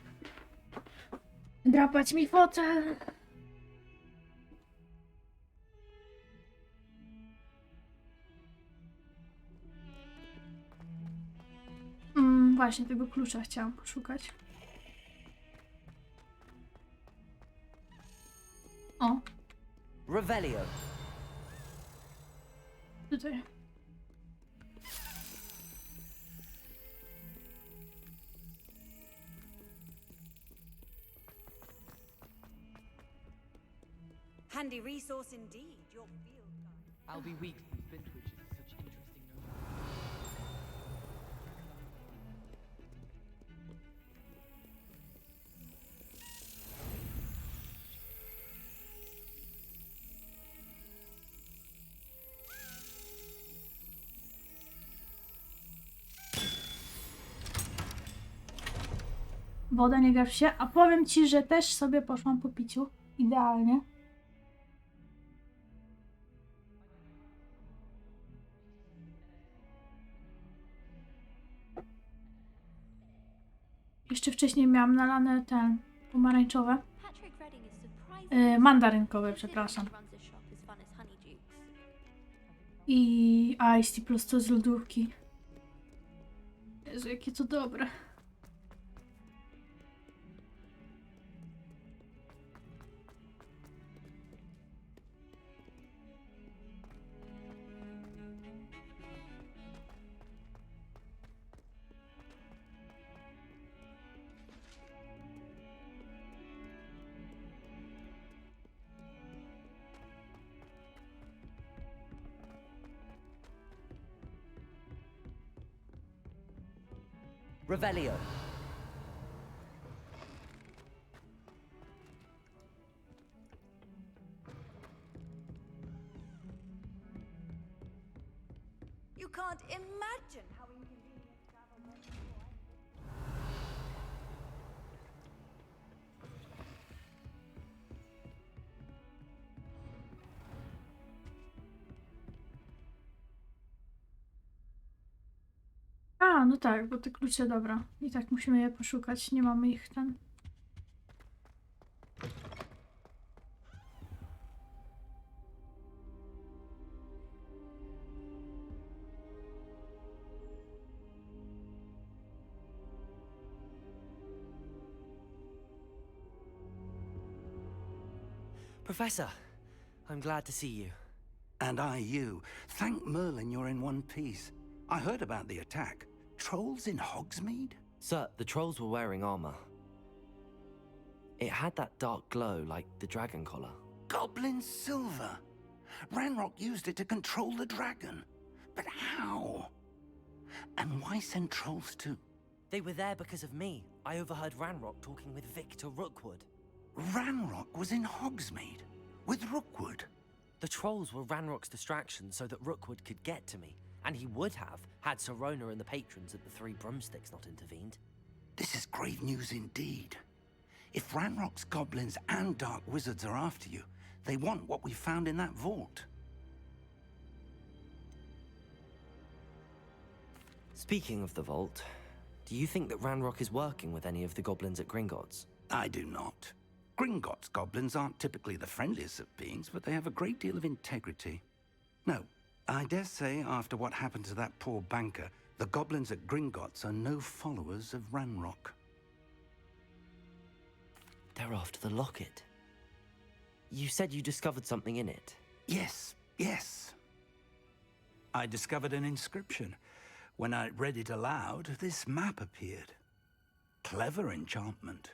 Speaker 1: Drapać mi fotel. Właśnie tego klucza chciałam poszukać. O.
Speaker 8: Revelio.
Speaker 1: Tutaj.
Speaker 2: Handy resource indeed, your field guide.
Speaker 5: I'll be weak from flint witches is such interesting knowledge.
Speaker 1: Woda, nie garb się. A powiem ci, że też sobie poszłam po piciu. Idealnie. Jeszcze wcześniej miałam nalane ten pomarańczowe. Mandarynkowe, przepraszam. I iced tea prosto z lodówki. Jezu, jakie to dobre.
Speaker 8: Revelio.
Speaker 2: You can't imagine how inconvenient travel was before
Speaker 1: A, no tak, bo te klucze, dobra. I tak musimy je poszukać, nie mamy ich ten.
Speaker 8: Professor, I'm glad to see you.
Speaker 14: And I you. Thank Merlin you're in one piece. I heard about the attack. Trolls in Hogsmeade?
Speaker 8: Sir, the trolls were wearing armor. It had that dark glow like the dragon collar.
Speaker 14: Goblin silver. Ranrock used it to control the dragon. But how? And why send trolls too?
Speaker 8: They were there because of me. I overheard Ranrock talking with Victor Rookwood.
Speaker 14: Ranrock was in Hogsmeade? With Rookwood?
Speaker 8: The trolls were Ranrock's distraction so that Rookwood could get to me. And he would have, had Sirona and the patrons at the Three Broomsticks not intervened.
Speaker 14: This is grave news indeed. If Ranrock's goblins and dark wizards are after you, they want what we found in that vault.
Speaker 8: Speaking of the vault, do you think that Ranrock is working with any of the goblins at Gringotts?
Speaker 14: I do not. Gringotts goblins aren't typically the friendliest of beings, but they have a great deal of integrity. No, I dare say after what happened to that poor banker, the goblins at Gringotts are no followers of Ranrock.
Speaker 8: They're after the locket. You said you discovered something in it.
Speaker 14: Yes, yes. I discovered an inscription. When I read it aloud, this map appeared. Clever enchantment.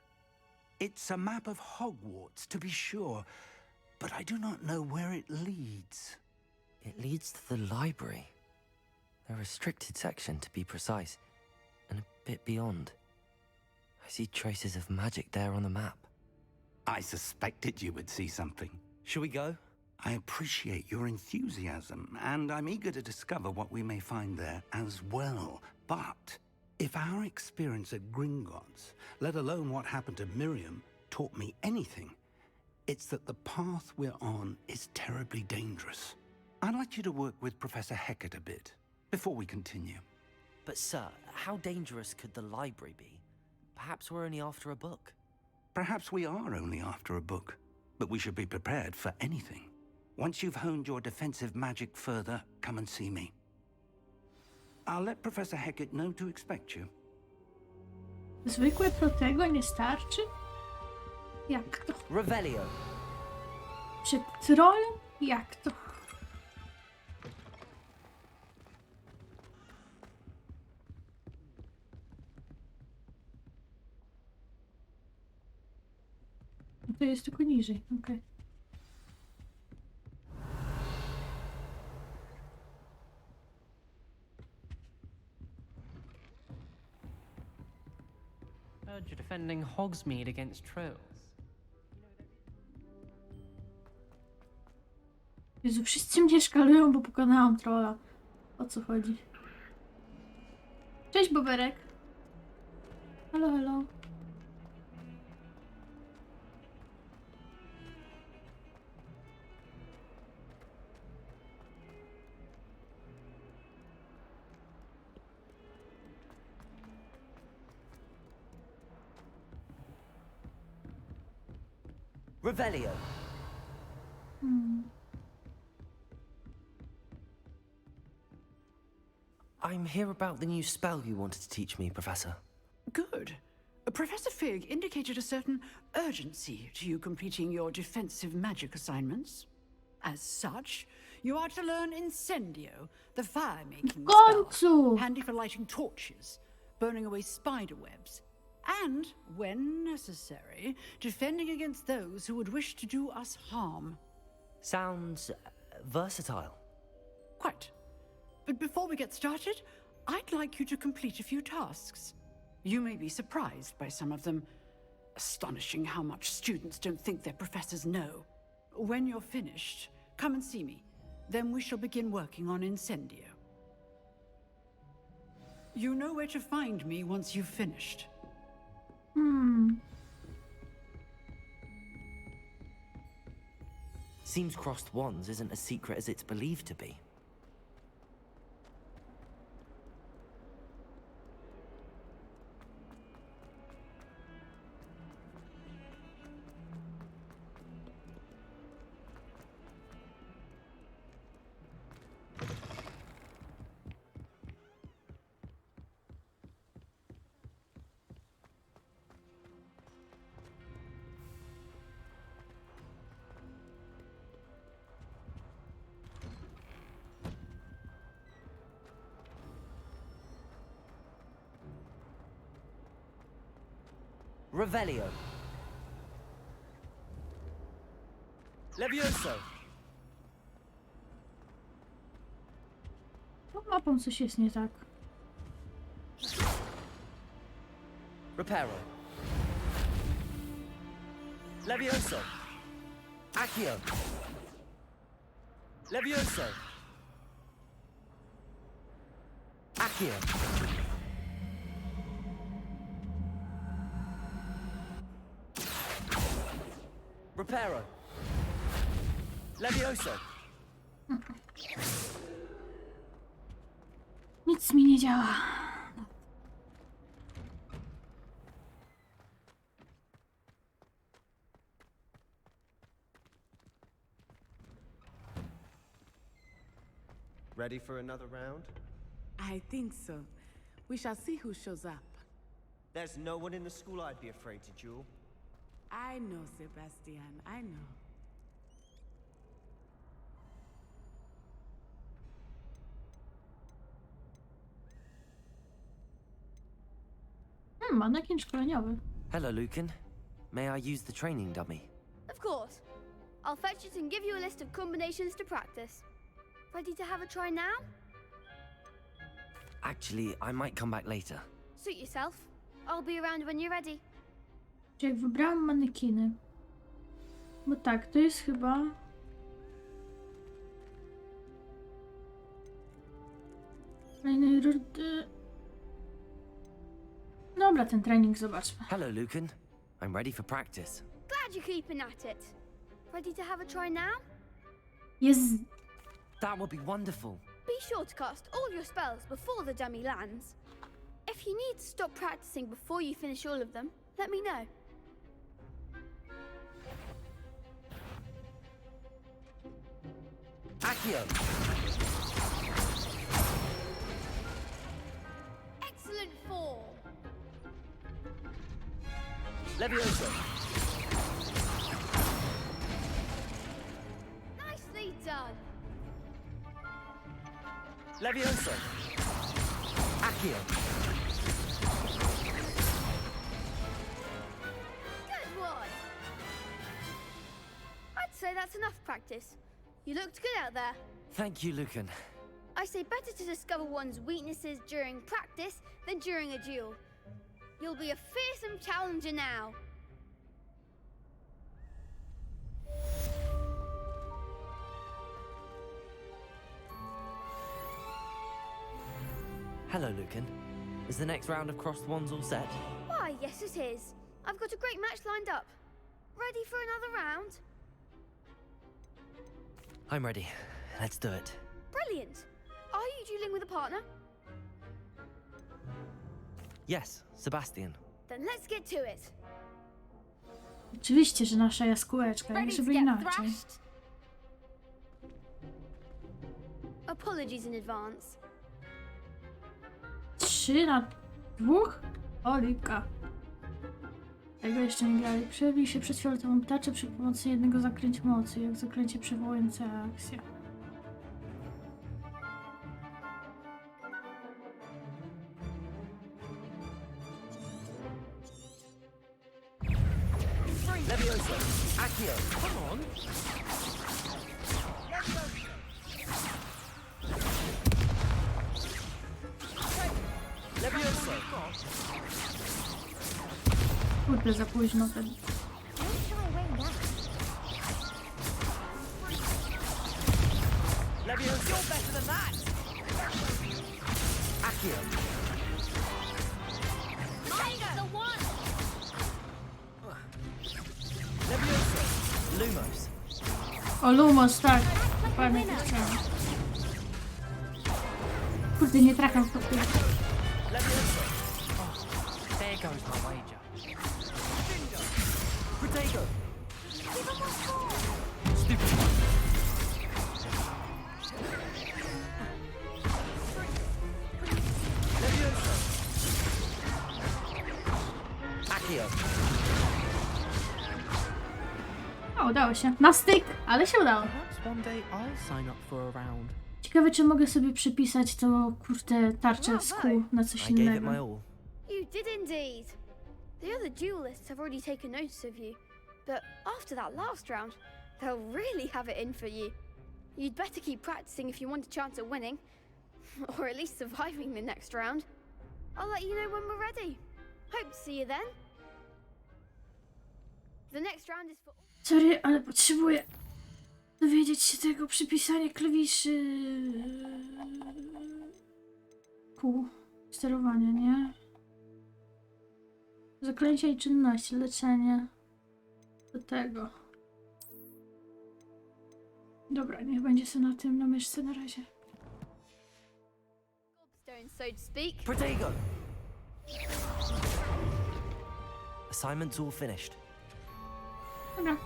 Speaker 14: It's a map of Hogwarts, to be sure, but I do not know where it leads.
Speaker 8: It leads to the library. A restricted section, to be precise, and a bit beyond. I see traces of magic there on the map.
Speaker 14: I suspected you would see something.
Speaker 8: Shall we go?
Speaker 14: I appreciate your enthusiasm, and I'm eager to discover what we may find there as well. But if our experience at Gringotts, let alone what happened to Miriam, taught me anything, it's that the path we're on is terribly dangerous. I'd like you to work with Professor Hecat a bit. before we continue.
Speaker 8: But sir, how dangerous could the library be? Perhaps we're only after a book.
Speaker 14: Perhaps we are only after a book, but we should be prepared for anything. Once you've honed your defensive magic further, come and see me. I'll let Professor Hecat know to expect you.
Speaker 1: Zwykłe protego nie starczy? Jak to?
Speaker 8: Revelio.
Speaker 1: Przed trolem? Jak to? To jest tylko niżej, okej.
Speaker 4: Heard you're defending Hogsmeade against trolls.
Speaker 1: Jezu, wszyscy mnie szkalują, bo pokonałam trolla. O co chodzi? Cześć, Boberek. Halo, halo.
Speaker 8: Revelio. I'm here about the new spell you wanted to teach me, Professor.
Speaker 6: Good. Professor Fig indicated a certain urgency to you completing your defensive magic assignments. As such, you are to learn Incendio, the fire-making spell, handy for lighting torches, burning away spider webs, and, when necessary, defending against those who would wish to do us harm.
Speaker 8: Sounds versatile.
Speaker 6: Quite. But before we get started, I'd like you to complete a few tasks. You may be surprised by some of them. Astonishing how much students don't think their professors know. When you're finished, come and see me. Then we shall begin working on Incendio. You know where to find me once you've finished.
Speaker 8: Seems crossed wands isn't as secret as it's believed to be. Revelio. Levioso.
Speaker 1: No, mapą coś jest nie tak.
Speaker 8: Reparo. Levioso. Accio. Levioso. Accio. Reparo. Levioso.
Speaker 1: Nic mi nie działa.
Speaker 3: Ready for another round?
Speaker 9: I think so. We shall see who shows up.
Speaker 3: There's no one in the school I'd be afraid to duel.
Speaker 9: I know, Sebastian, I know.
Speaker 1: Manekin szkoleniowy.
Speaker 8: Hello, Lucan. May I use the training dummy?
Speaker 23: Of course. I'll fetch it and give you a list of combinations to practice. Ready to have a try now?
Speaker 8: Actually, I might come back later.
Speaker 23: Suit yourself. I'll be around when you're ready.
Speaker 1: Czyli jak wybrałam manekiny. Bo tak, to jest chyba... Kolejnej rundy... Dobra, ten trening zobaczmy.
Speaker 8: Hello, Lucan. I'm ready for practice.
Speaker 23: Glad you're keeping at it. Ready to have a try now?
Speaker 1: Jest...
Speaker 8: That would be wonderful.
Speaker 23: Be sure to cast all your spells before the dummy lands. If you need to stop practicing before you finish all of them, let me know.
Speaker 8: Accio!
Speaker 23: Excellent form.
Speaker 8: Levioso!
Speaker 23: Nicely done.
Speaker 8: Levioso! Accio!
Speaker 23: Good one. I'd say that's enough practice. You looked good out there.
Speaker 8: Thank you, Lucan.
Speaker 23: I say better to discover one's weaknesses during practice than during a duel. You'll be a fearsome challenger now.
Speaker 8: Hello, Lucan. Is the next round of Crossed Wands all set?
Speaker 23: Why, yes it is. I've got a great match lined up. Ready for another round?
Speaker 8: I'm ready. Let's do it.
Speaker 23: Brilliant. Are you dueling with a partner?
Speaker 8: Yes, Sebastian.
Speaker 23: Then let's get to it.
Speaker 1: Oczywiście, że nasza jaskółeczka, jak
Speaker 23: Ready to
Speaker 1: żeby
Speaker 23: get
Speaker 1: inaczej.
Speaker 23: thrashed? Apologies in advance.
Speaker 1: 3 na 2? Olika. Tego jeszcze nie grali. Przebij się przez fioletową tarczę przy pomocy jednego zaklęcia mocy, jak zaklęcie przywołujące akcję.
Speaker 8: Levioso! Accio!
Speaker 15: Come on!
Speaker 8: Levioso!
Speaker 1: Kurde, za późno ten.
Speaker 8: Levioso! You're better than that! Accio! Levioso! Lumos!
Speaker 1: O, Lumos, tak. Dokładnie to chciałam. Kurde, nie trafiam w to.
Speaker 8: Levioso!
Speaker 4: There goes my wager.
Speaker 8: Protego!
Speaker 4: Stupid.
Speaker 8: Levioso! Accio!
Speaker 1: O, udało się. Na styk, ale się udało.
Speaker 15: Perhaps one day I'll sign up for a round.
Speaker 1: Ciekawe, czy mogę sobie przypisać to, kurde, tarczę z kół na coś
Speaker 8: I gave it
Speaker 1: innego.
Speaker 8: my all.
Speaker 23: You did indeed. The other duelists have already taken notice of you, but after that last round, they'll really have it in for you. You'd better keep practicing if you want a chance at winning, or at least surviving the next round. I'll let you know when we're ready. Hope to see you then. The next round is for...
Speaker 1: Sorry, ale potrzebuję dowiedzieć się tego przypisania klawiszy kół sterowania, nie? Zaklęcia i czynności, leczenie do tego. Dobra, niech będzie sobie na tym, na myszce na razie.
Speaker 23: Gobstones, so to speak.
Speaker 8: Protego! Assignment's all finished.
Speaker 1: Dobra.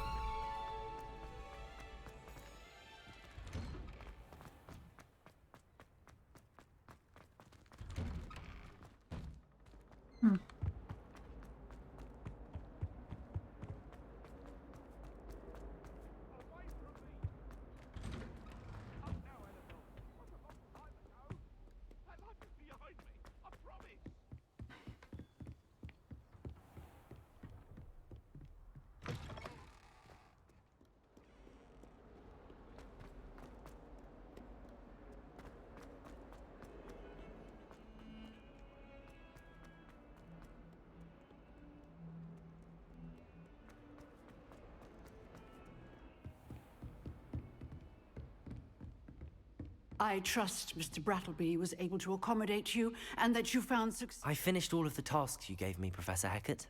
Speaker 6: I trust Mr. Brattleby was able to accommodate you and that you found success.
Speaker 8: I finished all of the tasks you gave me, Professor Hecat.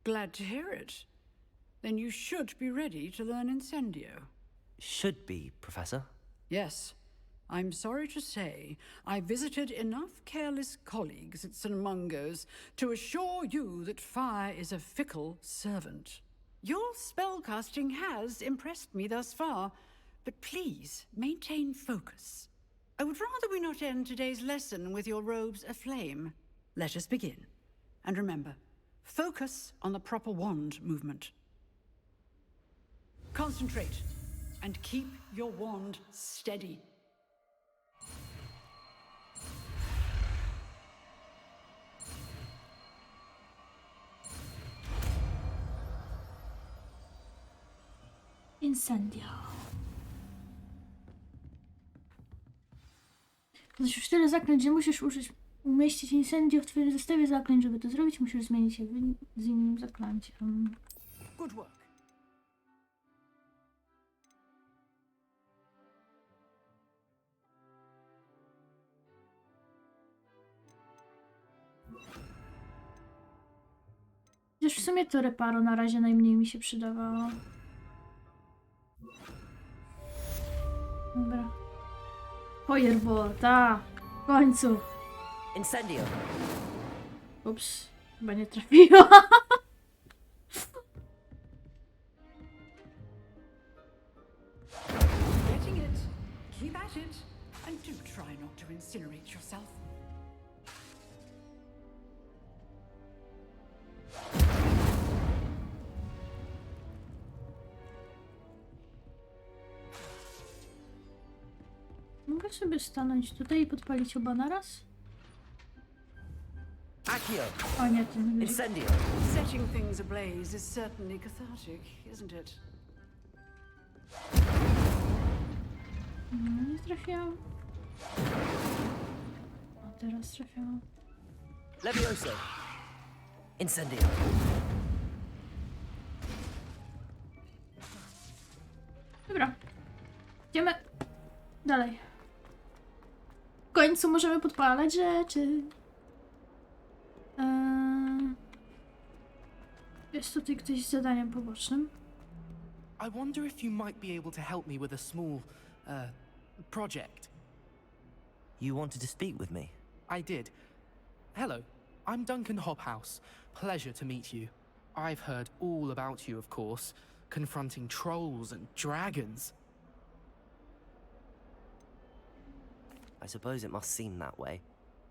Speaker 6: Glad to hear it. Then you should be ready to learn Incendio.
Speaker 8: Should be, Professor.
Speaker 6: Yes. I'm sorry to say, I visited enough careless colleagues at St. Mungo's to assure you that fire is a fickle servant. Your spellcasting has impressed me thus far, but please maintain focus. I would rather we not end today's lesson with your robes aflame. Let us begin. And remember, focus on the proper wand movement. Concentrate, and keep your wand steady.
Speaker 1: Incendio. Znaczy już tyle zaklęć, że musisz umieścić incendio w twoim zestawie zaklęć. Żeby to zrobić, musisz zmienić je z innym zaklęciem.
Speaker 6: Good work.
Speaker 1: Chociaż w sumie to reparo na razie najmniej mi się przydawało. Dobra. Fireball, ta! W końcu!
Speaker 8: Incendio!
Speaker 1: Ups, chyba nie trafiła.
Speaker 6: Getting it. Keep at it. And do try not to incinerate yourself.
Speaker 1: Mogę sobie stanąć tutaj i podpalić oba naraz?
Speaker 8: Accio!
Speaker 1: O nie, to nie
Speaker 8: Incendio!
Speaker 6: Setting things ablaze is certainly cathartic, isn't it?
Speaker 1: No, nie trafiłam. A teraz trafiłam.
Speaker 8: Levioso! Incendio!
Speaker 1: Dobra. Idziemy dalej. W końcu możemy podpalać rzeczy. Jest tutaj ktoś z zadaniem pobocznym.
Speaker 15: I wonder if you might be able to help me with a small, project.
Speaker 8: You wanted to speak with me?
Speaker 15: I did. Hello, I'm Duncan Hobhouse. Pleasure to meet you. I've heard all about you, of course, confronting trolls and dragons.
Speaker 8: I suppose it must seem that way.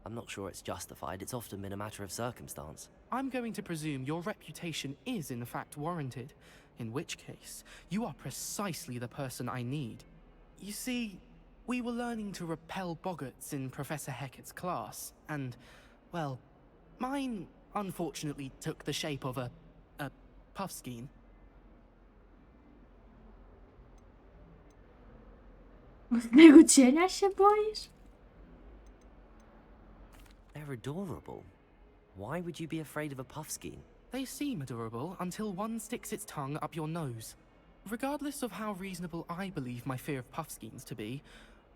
Speaker 8: I'm not sure it's justified. It's often been a matter of circumstance.
Speaker 15: I'm going to presume your reputation is in fact warranted, in which case, you are precisely the person I need. You see, we were learning to repel boggarts in Professor Hecat's class, and, well, mine unfortunately took the shape of a puffskein.
Speaker 1: Własnego cienia się boisz?
Speaker 8: They're adorable. Why would you be afraid of a puffskein?
Speaker 15: They seem adorable until one sticks its tongue up your nose. Regardless of how reasonable I believe my fear of puffskeins to be,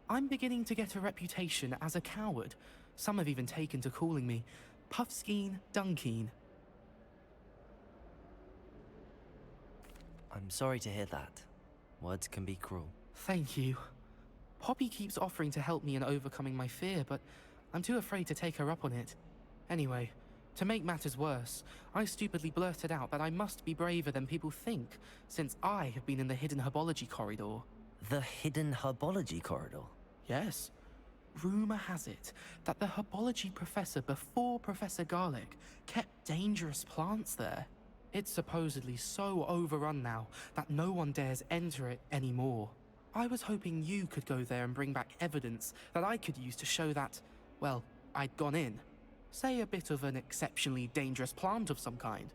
Speaker 15: I'm beginning to get a reputation as a coward. Some have even taken to calling me Puffskein Dunkeen.
Speaker 8: I'm sorry to hear that. Words can be cruel.
Speaker 15: Thank you. Poppy keeps offering to help me in overcoming my fear, but I'm too afraid to take her up on it. Anyway, to make matters worse, I stupidly blurted out that I must be braver than people think, since I have been in the hidden herbology corridor.
Speaker 8: The hidden herbology corridor?
Speaker 15: Yes. Rumor has it that the herbology professor before Professor Garlic kept dangerous plants there. It's supposedly so overrun now that no one dares enter it anymore. I was hoping you could go there and bring back evidence that I could use to show that, well, I'd gone in. Say a bit of an exceptionally dangerous plant of some kind.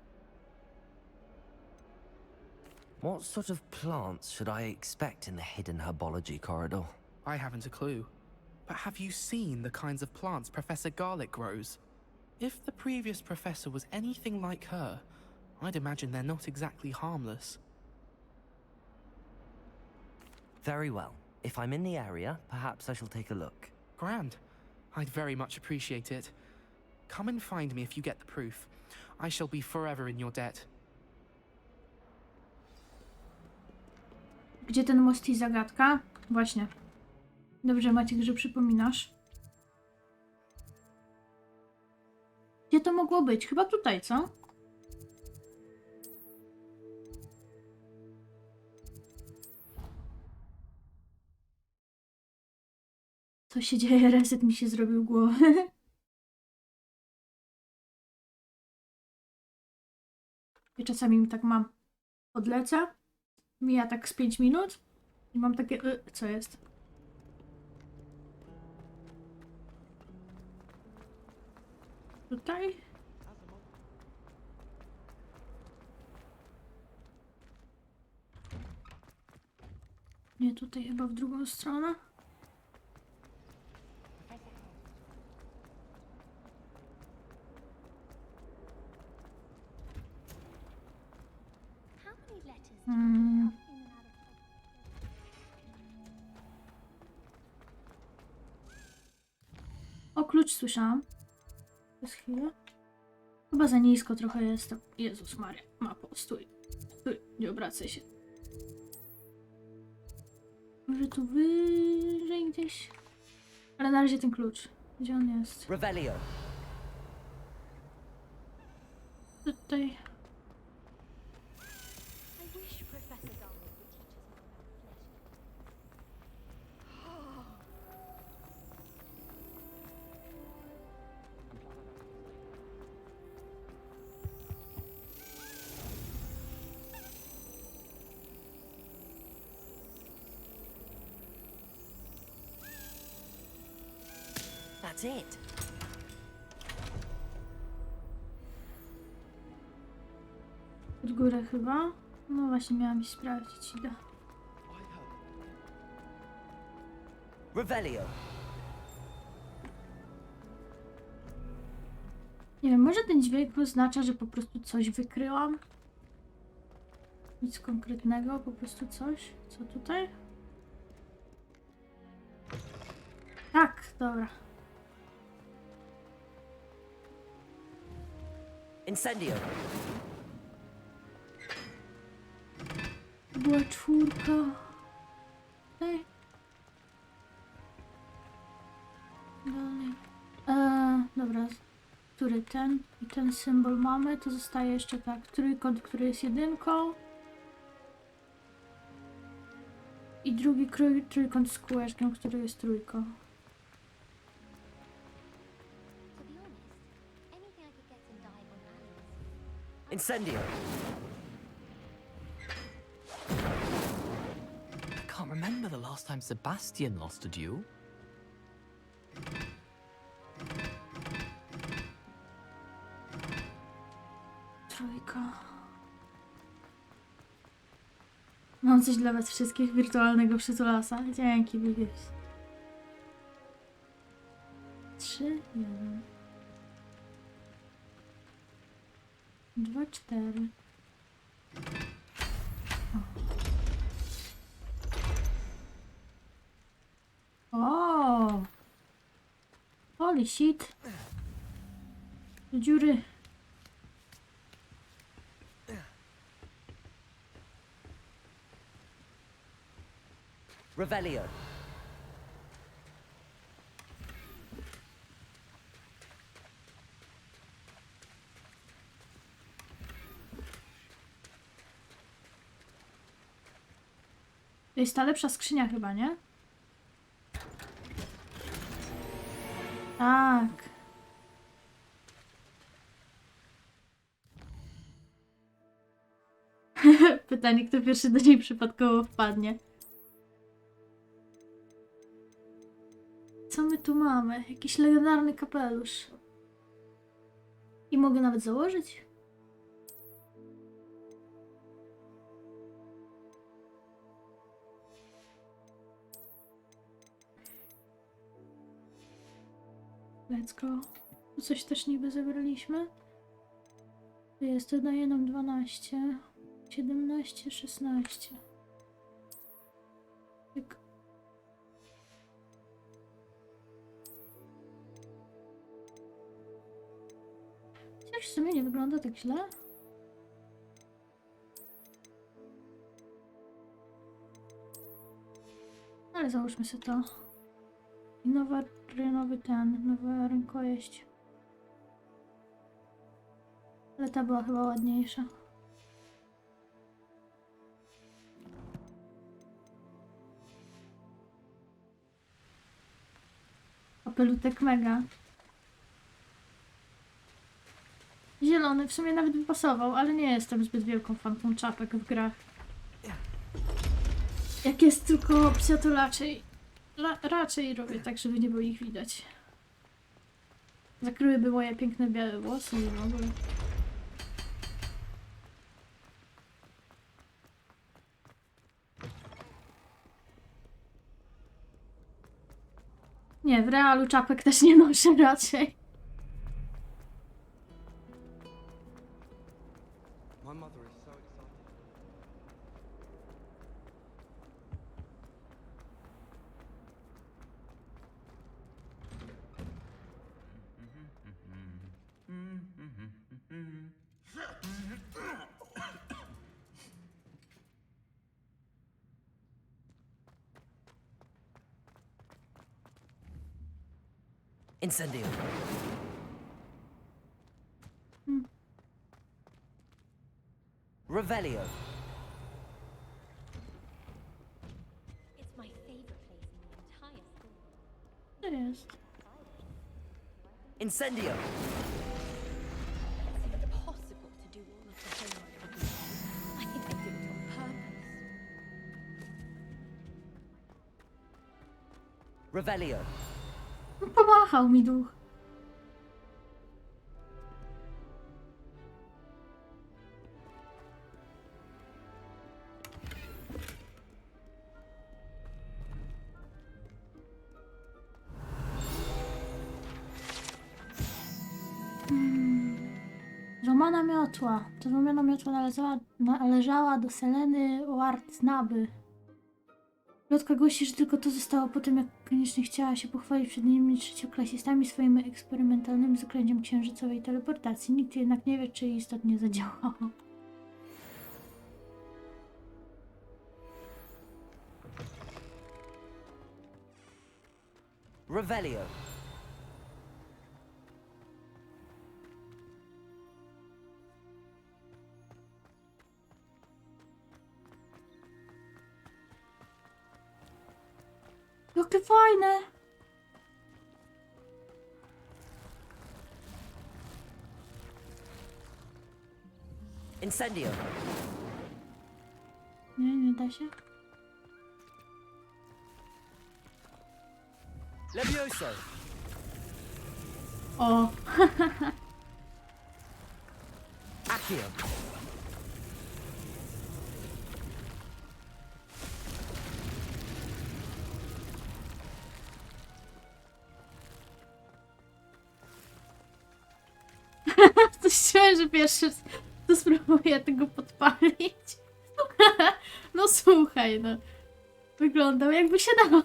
Speaker 8: What sort of plants should I expect in the hidden herbology corridor?
Speaker 15: I haven't a clue. But have you seen the kinds of plants Professor Garlic grows? If the previous professor was anything like her, I'd imagine they're not exactly harmless.
Speaker 8: Very well. If I'm in the area, perhaps I shall take a look.
Speaker 15: Grand. I'd very much appreciate it. Come and find me if you get the proof. I shall be forever in your debt.
Speaker 1: Gdzie ten most i zagadka? Właśnie. Dobrze, Maciek, że przypominasz. Gdzie to mogło być? Chyba tutaj, co? Co się dzieje? Reset mi się zrobił głowy. Ja czasami tak mam. Podlecę. Mija tak z 5 minut. I mam takie... co jest? Tutaj? Nie, tutaj chyba w drugą stronę. O, klucz słyszałam. Przez chwilę. Chyba za nisko trochę jest. Jezus Maria. Mapo, stój. Stój, nie obracaj się. Może tu wyżej gdzieś? Ale na razie ten klucz. Gdzie on jest?
Speaker 8: Revelio.
Speaker 1: Tutaj.
Speaker 8: That's it.
Speaker 1: Pod górę chyba? No właśnie miałam iść sprawdzić. Idę.
Speaker 8: Revelio.
Speaker 1: Nie wiem, może ten dźwięk oznacza, że po prostu coś wykryłam? Nic konkretnego, po prostu coś. Co tutaj? Tak, dobra.
Speaker 8: Incendio.
Speaker 1: Była 4. Tutaj. Dalej. Dobra. Który ten i ten symbol mamy, to zostaje jeszcze tak. Trójkąt, który jest 1. I drugi trójkąt z kółeczkiem, który jest 3.
Speaker 8: Incendio.
Speaker 16: I can't remember the last time Sebastian lost a duel.
Speaker 1: Trójka. Mam coś dla was wszystkich wirtualnego przytulasa. Dzięki, Bibius. 3, 1. 2, 4. O! Holy shit! Do dziury.
Speaker 8: Revelio.
Speaker 1: To jest ta lepsza skrzynia chyba, nie? Tak. Pytanie, kto pierwszy do niej przypadkowo wpadnie. Co my tu mamy? Jakiś legendarny kapelusz. I mogę nawet założyć? Let's go. Tu coś też niby zabraliśmy. Tu jest, to daje nam 12, 17, 16. Tak. Coś w sumie nie wygląda tak źle. Ale załóżmy sobie to. I nowa rękojeść. Ale ta była chyba ładniejsza. Kapelutek mega. Zielony w sumie nawet by pasował, ale nie jestem zbyt wielką fanką czapek w grach. Jak jest tylko opcja, to raczej robię tak, żeby nie było ich widać. Zakryłyby moje piękne białe włosy i w ogóle. Nie, w realu czapek też nie noszę raczej.
Speaker 8: Incendio. Revelio.
Speaker 11: It's my favorite place in the entire school.
Speaker 1: To jest.
Speaker 8: Incendio.
Speaker 11: It's impossible to do all of the homework. I think they do it on purpose.
Speaker 8: Revelio.
Speaker 1: No, pomachał mi duch. Złamana miotła. Ta złamana miotła należała do Seleny Wartnaby. Plotka głosi, że tylko to zostało po tym, jak koniecznie chciała się pochwalić przed innymi trzecioklasistami swoim eksperymentalnym zaklęciem księżycowej teleportacji. Nikt jednak nie wie, czy istotnie zadziałało.
Speaker 8: Revelio.
Speaker 1: Jakie fajne!
Speaker 8: Incendio.
Speaker 1: Nie da się.
Speaker 8: Levioso.
Speaker 1: O!
Speaker 8: Accio.
Speaker 1: Coś czułem, że pierwszy to spróbuję tego podpalić. No słuchaj, no. Wyglądał jakby się dało.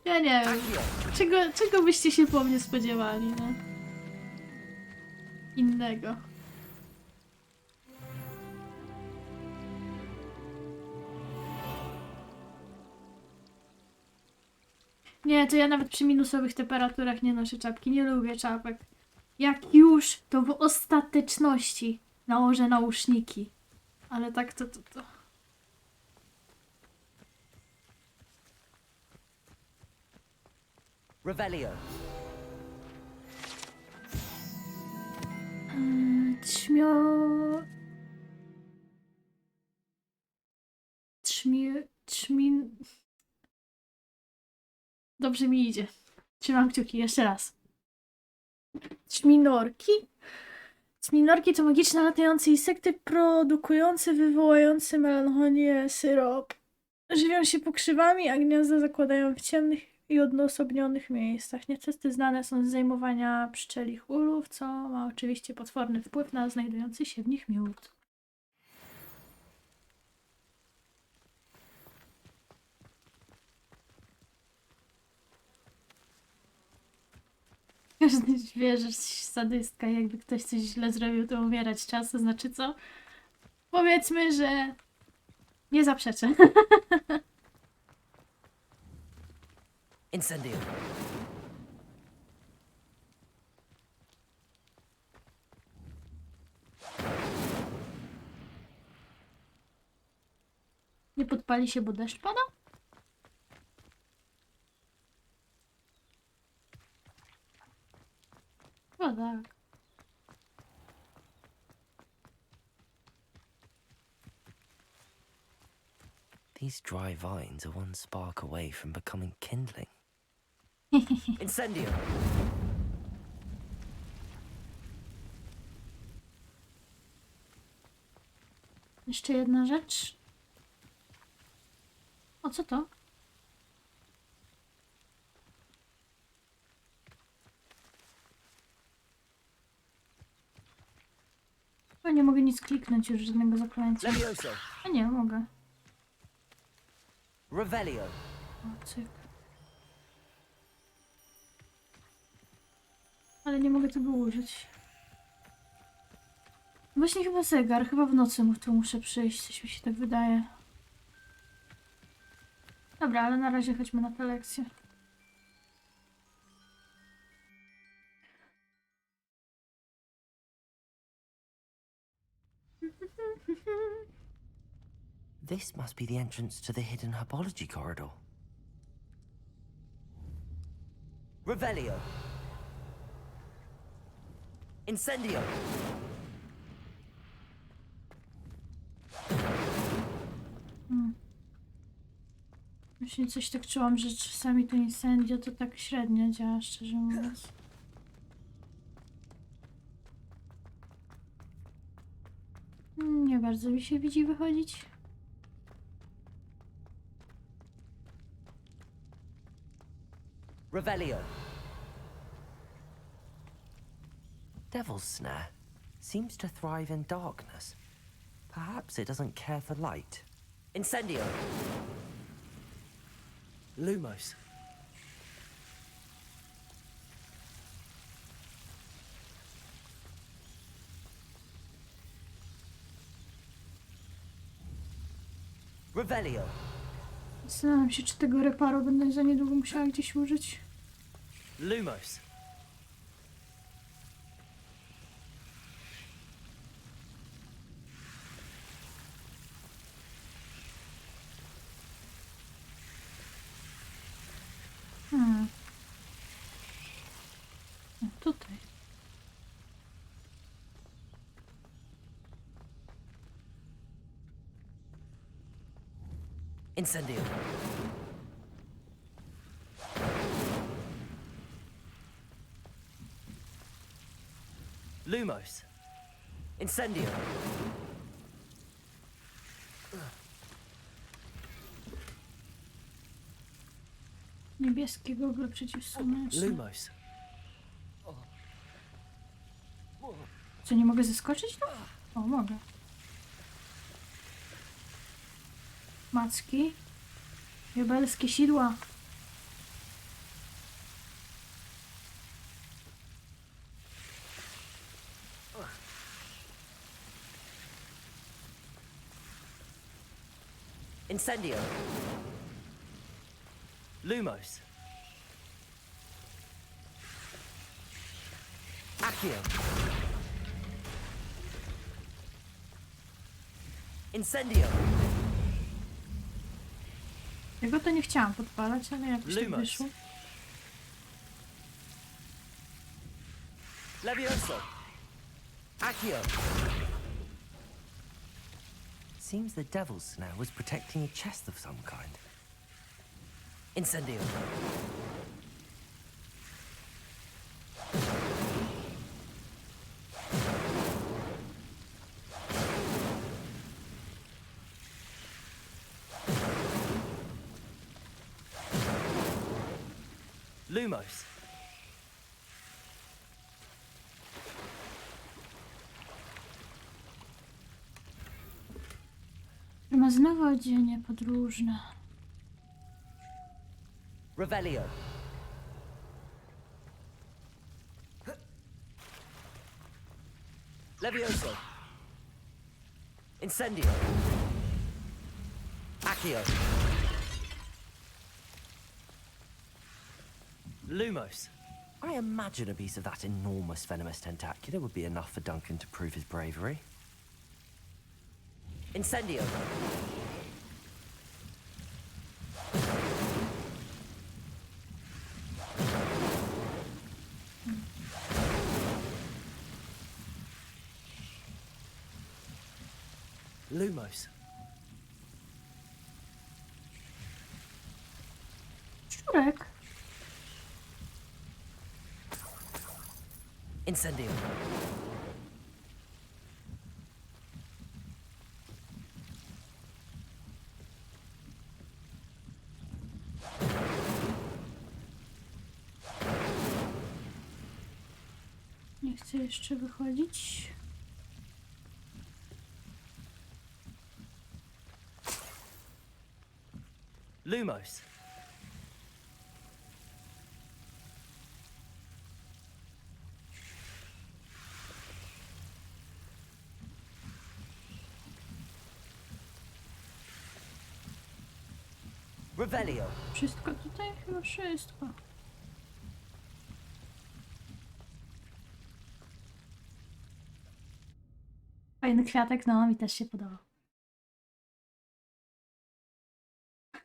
Speaker 1: Ja nie wiem. Czego byście się po mnie spodziewali, no? Innego. Nie, to ja nawet przy minusowych temperaturach nie noszę czapki. Nie lubię czapek. Jak już, to w ostateczności nałożę nauszniki. Ale tak to.
Speaker 8: Revelio.
Speaker 1: Dobrze mi idzie. Trzymam kciuki, jeszcze raz. Ćminorki? Ćminorki to magiczne latające insekty produkujące, wywołujące melancholię syrop. Żywią się pokrzywami, a gniazda zakładają w ciemnych i odosobnionych miejscach. Niestety znane są z zajmowania pszczelich ulów, co ma oczywiście potworny wpływ na znajdujący się w nich miód. Każdy wie, że jesteś sadystka. Jakby ktoś coś źle zrobił, to umierać czas. To znaczy co? Powiedzmy, że nie zaprzeczę.
Speaker 8: Incendio.
Speaker 1: Nie podpali się, bo deszcz pada? O tak.
Speaker 8: These dry vines are one spark away from becoming kindling. Incendio.
Speaker 1: Jeszcze jedna rzecz. O, co to? O, nie mogę nic kliknąć już, żadnego zaklęcia.
Speaker 8: Levioso.
Speaker 1: A nie, mogę.
Speaker 8: Revelio.
Speaker 1: O, cyk. Ale nie mogę tego użyć. Właśnie chyba zegar, chyba w nocy tu muszę przyjść, coś mi się tak wydaje. Dobra, ale na razie chodźmy na tę lekcję.
Speaker 8: This must be the entrance to the hidden herbology corridor. Revelio. Incendio.
Speaker 1: Właśnie coś tak czułam, że czasami to incendio to tak średnio działa, szczerze mówiąc. Nie bardzo mi się widzi wychodzić.
Speaker 8: Revelio. Devil's Snare seems to thrive in darkness. Perhaps it doesn't care for light. Incendio. Lumos. Revelio.
Speaker 1: Zastanawiam się, czy tego reparu będę za niedługo musiała gdzieś użyć.
Speaker 8: Lumos.
Speaker 1: O, tutaj.
Speaker 8: Incendio. Lumos. Incendio.
Speaker 1: Niebieskie gogle przeciwsłoneczne.
Speaker 8: Lumos.
Speaker 1: Co, nie mogę zeskoczyć? No? O, mogę. Macki. Jebelskie sidła.
Speaker 8: Incendio. Lumos. Accio. Incendio.
Speaker 1: Tego to nie chciałam podpalać, ale jakoś tak
Speaker 8: Lumos.
Speaker 1: wyszło.
Speaker 8: Levioso. Accio. Seems the Devil's Snare was protecting a chest of some kind. Incendio. Lumos.
Speaker 1: Ma znowu odzienie podróżne.
Speaker 8: Revelio. Levioso. Incendio. Accio. Lumos. I imagine a piece of that enormous venomous tentacular would be enough for Duncan to prove his bravery. Incendio. Lumos.
Speaker 1: Szczurek.
Speaker 8: Incendio.
Speaker 1: Nie chcę jeszcze wychodzić.
Speaker 8: Lumos. Revelio.
Speaker 1: Wszystko tutaj? Chyba wszystko. Fajny kwiatek, no mi też się podobał.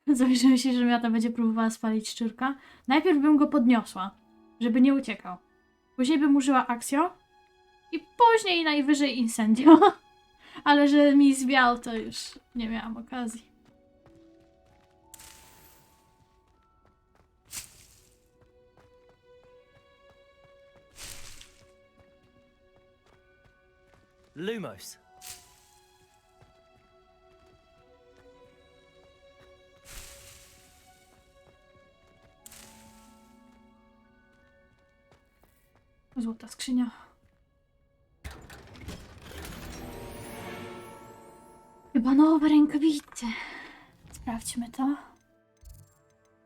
Speaker 1: Zamierzyłem się, że Miata będzie próbowała spalić szczurka. Najpierw bym go podniosła, żeby nie uciekał. Później bym użyła akcją i później najwyżej incendio. Ale że mi zwiał, to już nie miałam okazji.
Speaker 8: Lumos.
Speaker 1: Złota skrzynia. Chyba nowe rękawice. Sprawdźmy to.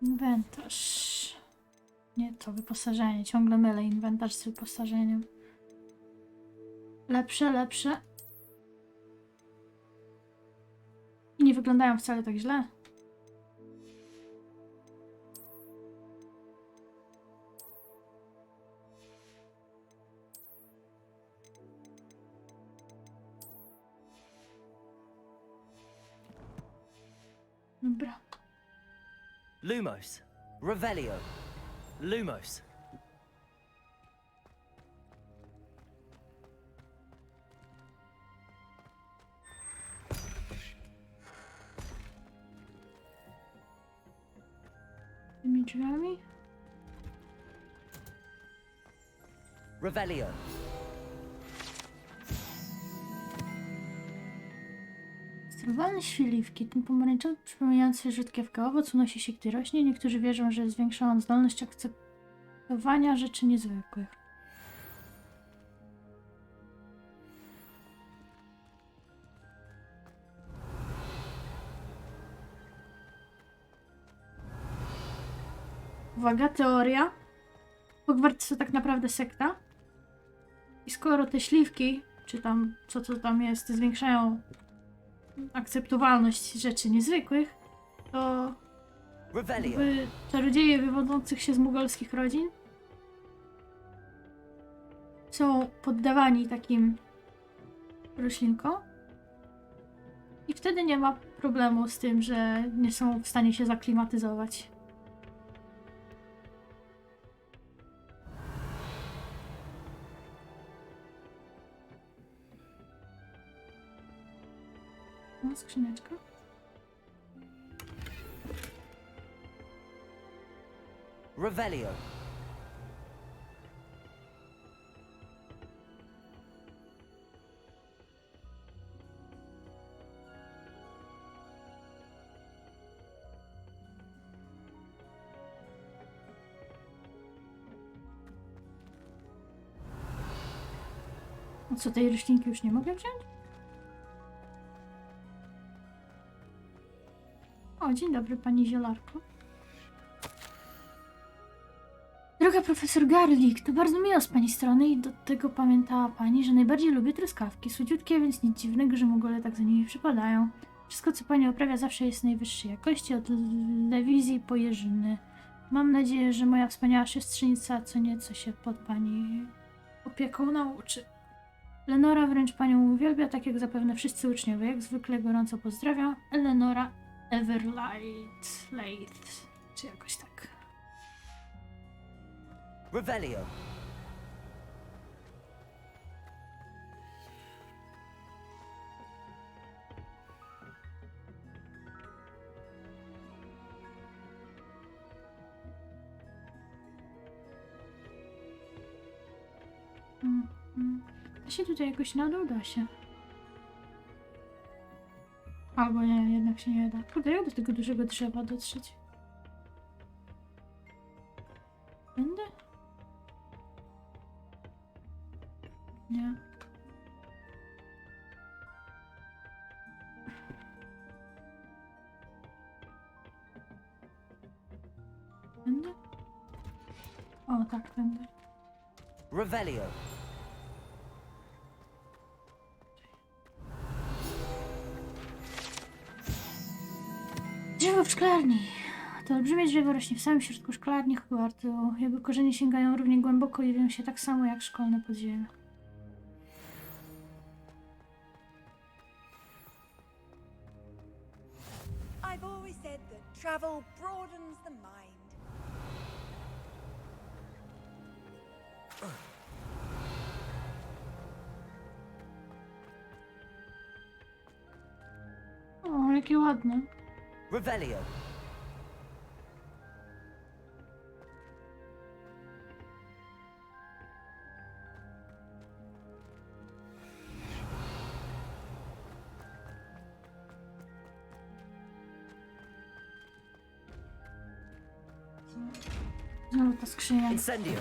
Speaker 1: Inwentarz. Nie to, wyposażenie. Ciągle mylę inwentarz z wyposażeniem. Lepsze, lepsze. I nie wyglądają wcale tak źle. Dobra.
Speaker 8: Lumos. Revelio. Lumos.
Speaker 1: Tymi drzwiami?
Speaker 8: Revelio.
Speaker 1: Sterowalne śliwki. Ten pomarańczowy przypominający rzutkiewkę owoc unosi się, gdy rośnie. Niektórzy wierzą, że zwiększa on zdolność akceptowania rzeczy niezwykłych. Uwaga, teoria. Hogwarts to tak naprawdę sekta. I skoro te śliwki, czy tam co tam jest, zwiększają akceptowalność rzeczy niezwykłych, to czarodzieje wywodzących się z mugolskich rodzin są poddawani takim roślinkom i wtedy nie ma problemu z tym, że nie są w stanie się zaklimatyzować. No, skrzyneczka.
Speaker 8: Revelio.
Speaker 1: A co, tej roślinki już nie mogę wziąć? O, dzień dobry, pani zielarko. Droga Droga profesor Garlick, to bardzo miło z pani strony i do tego pamiętała pani, że najbardziej lubię truskawki. Słodziutkie, więc nic dziwnego, że mogole tak za nimi przypadają. Wszystko, co pani oprawia, zawsze jest najwyższej jakości, od telewizji po jeżyny. Mam nadzieję, że moja wspaniała siostrzenica co nieco się pod pani opieką nauczy. Lenora wręcz panią uwielbia, tak jak zapewne wszyscy uczniowie. Jak zwykle gorąco pozdrawiam. Eleonora Everlight. Czy jakoś tak.
Speaker 8: Revelio.
Speaker 1: Da się tutaj jakoś na dół? Da się. Albo nie, jednak się nie da. Kurde, jak do tego dużego drzewa dotrzeć? Będę? Nie. Będę? O, tak, będę.
Speaker 8: Revelio.
Speaker 1: Drzewo w szklarni. To olbrzymie drzewo rośnie w samym środku szklarni Hogwartu. Jego korzenie sięgają równie głęboko i wią się tak samo jak szkolne podziemia.
Speaker 2: I've always said that travel broadens the mind.
Speaker 1: O, jakie ładne.
Speaker 8: Revelio.
Speaker 1: Znowu ta skrzynia.
Speaker 8: Incendio.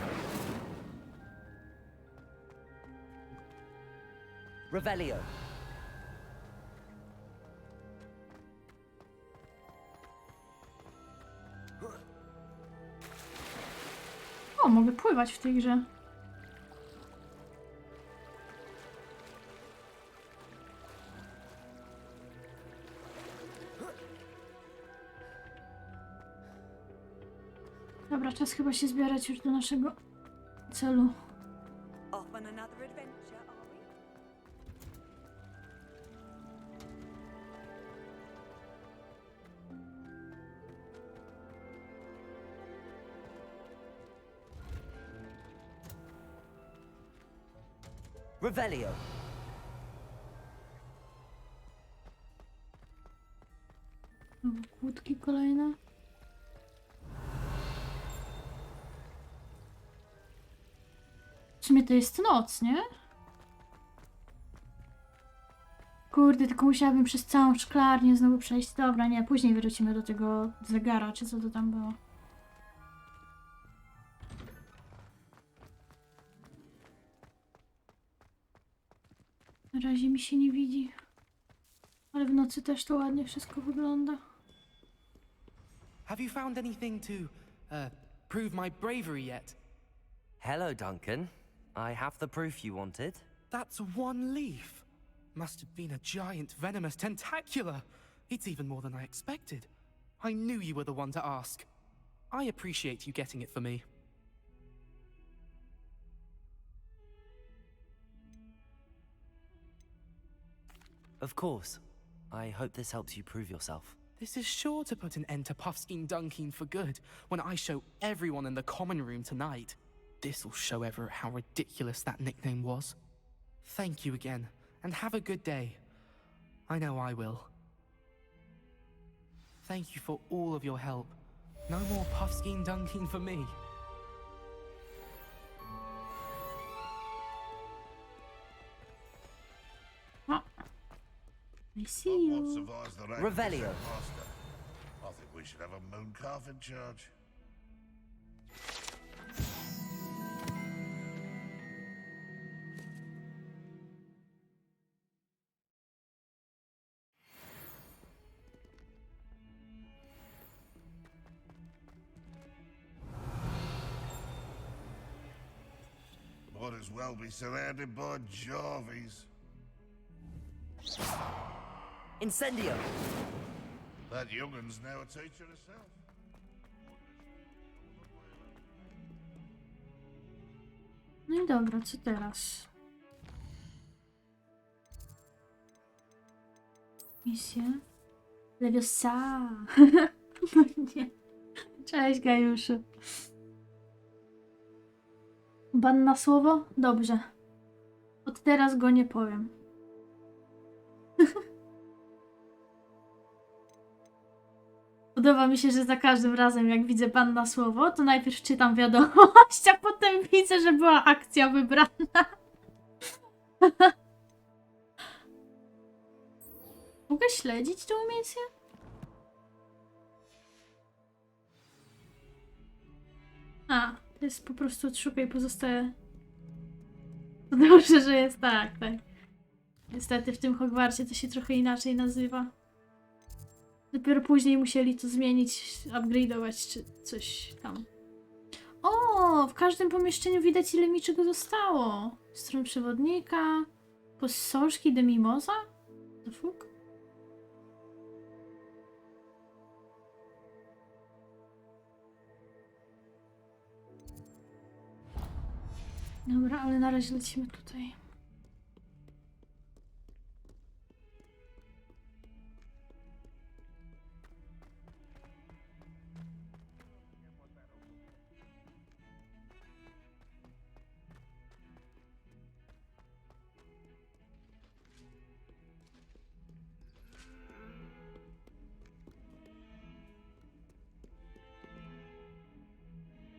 Speaker 8: Revelio.
Speaker 1: O, mogę pływać w tej grze. Dobra, czas chyba się zbierać już do naszego celu.
Speaker 2: Off on another adventure, are we?
Speaker 8: Revelio.
Speaker 1: Znowu kłódki kolejne. W sumie to jest noc, nie? Kurde, tylko musiałabym przez całą szklarnię znowu przejść. Dobra, nie, później wrócimy do tego zegara, czy co to tam było. Na razie mi się nie widzi. Ale w nocy też to ładnie wszystko wygląda.
Speaker 15: Have you found anything to, prove my bravery yet?
Speaker 8: Hello, Duncan. I have the proof you wanted.
Speaker 15: That's one leaf. Must have been a giant venomous tentacula. It's even more than I expected. I knew you were the one to ask. I appreciate you getting it for me.
Speaker 8: Of course. I hope this helps you prove yourself.
Speaker 15: This is sure to put an end to Puffskein Dunkin for good when I show everyone in the common room tonight. This'll show Everett how ridiculous that nickname was. Thank you again, and have a good day. I know I will. Thank you for all of your help. No more Puffskein Dunkin for me.
Speaker 1: I see you.
Speaker 8: Revelio.
Speaker 17: I think we should have a moon calf in charge. as well be surrounded by Jarvies.
Speaker 8: Incendio!
Speaker 17: That youngun's now a teacher herself.
Speaker 1: No i dobra, co teraz? Misja? Leviosa! No nie. Cześć, Gajuszu. Ban na słowo? Dobrze. Od teraz go nie powiem. Podoba mi się, że za każdym razem jak widzę ban na słowo, to najpierw czytam wiadomość, a potem widzę, że była akcja wybrana. Mogę śledzić tą misję? A, to jest po prostu odszukaj pozostałe. To dobrze, że jest tak. Niestety w tym Hogwarcie to się trochę inaczej nazywa. Dopiero później musieli to zmienić, upgrade'ować czy coś tam. O, w każdym pomieszczeniu widać ile mi czego zostało. Stron przewodnika, posążki de mimoza? The fuck? Dobra, ale na razie lecimy tutaj.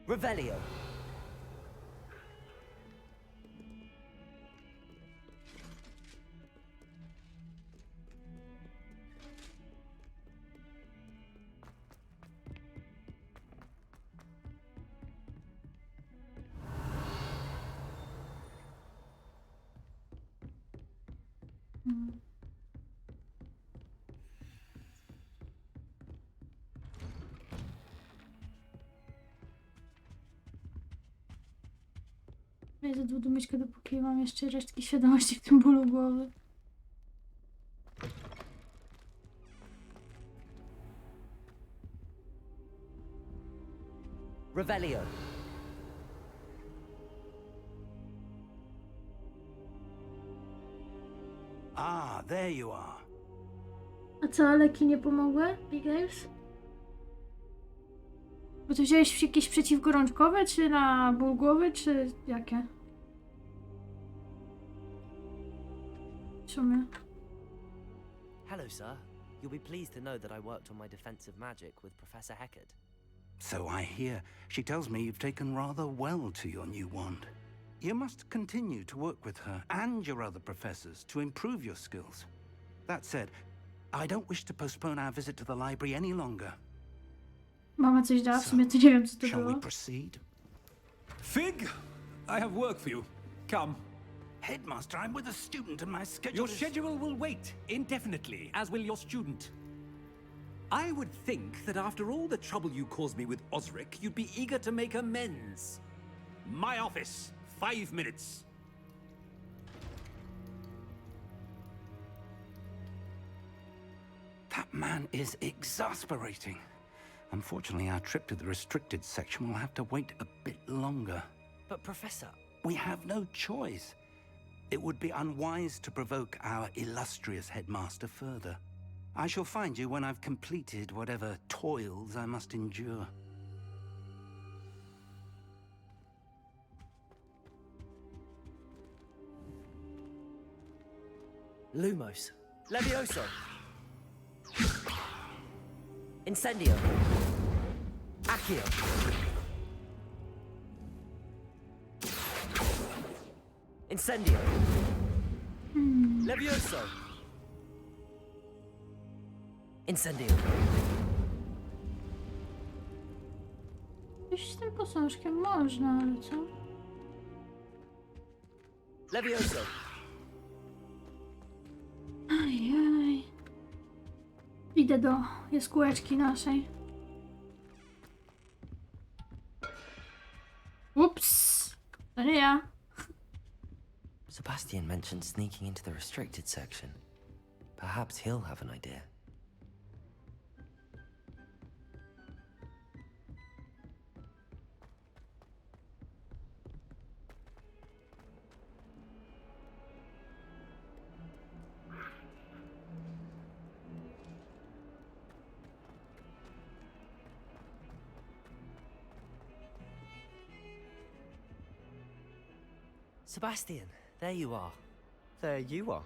Speaker 8: Revelio.
Speaker 1: Ja zadwudumyczkę, dopóki mam jeszcze resztki świadomości w tym bólu głowy.
Speaker 8: Revelio.
Speaker 14: Ah, there you are.
Speaker 1: A co, leki nie pomogły? Bigails? Bo to wziąłeś jakieś przeciwgorączkowe, czy na ból głowy, czy jakie? W sumie.
Speaker 8: Hello, sir. You'll be pleased to know that I worked on my defensive magic with Professor Heckard.
Speaker 14: So I hear. She tells me you've taken rather well to your new wand. You must continue to work with her and your other professors to improve your skills. That said, I don't wish to postpone our visit to the library any longer.
Speaker 1: Mama coś dała, w sumie to nie wiem co to
Speaker 14: Shall we
Speaker 1: było.
Speaker 14: proceed?
Speaker 18: Fig, I have work for you. Come.
Speaker 14: Headmaster, I'm with a student and my schedule
Speaker 18: Your
Speaker 14: is...
Speaker 18: schedule will wait indefinitely, as will your student. I would think that after all the trouble you caused me with Osric, you'd be eager to make amends. My office, 5 minutes.
Speaker 14: That man is exasperating. Unfortunately, our trip to the restricted section will have to wait a bit longer.
Speaker 8: But Professor...
Speaker 14: We have no choice. It would be unwise to provoke our illustrious headmaster further. I shall find you when I've completed whatever toils I must endure.
Speaker 8: Lumos. Levioso. Incendio. Accio. Incendio. Levioso. Incendio.
Speaker 1: Już z tym posążkiem można, ale co?
Speaker 8: Levioso.
Speaker 1: Ajaj. Idę do jaskółeczki naszej. Ups. To nie ja.
Speaker 8: Sebastian mentioned sneaking into the restricted section. Perhaps he'll have an idea. Sebastian, there you are.
Speaker 3: There you are.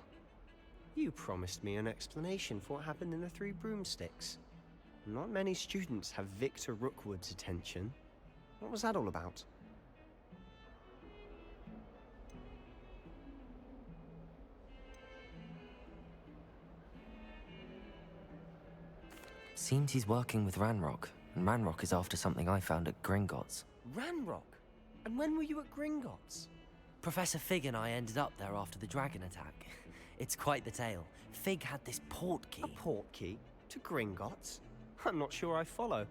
Speaker 3: You promised me an explanation for what happened in the Three Broomsticks. Not many students have Victor Rookwood's attention. What was that all about?
Speaker 8: Seems he's working with Ranrock, and Ranrock is after something I found at Gringotts.
Speaker 3: Ranrock? And when were you at Gringotts?
Speaker 8: Professor Fig and I ended up there after the dragon attack. It's quite the tale. Fig had this port key.
Speaker 3: A port key? To Gringotts? I'm not sure I follow.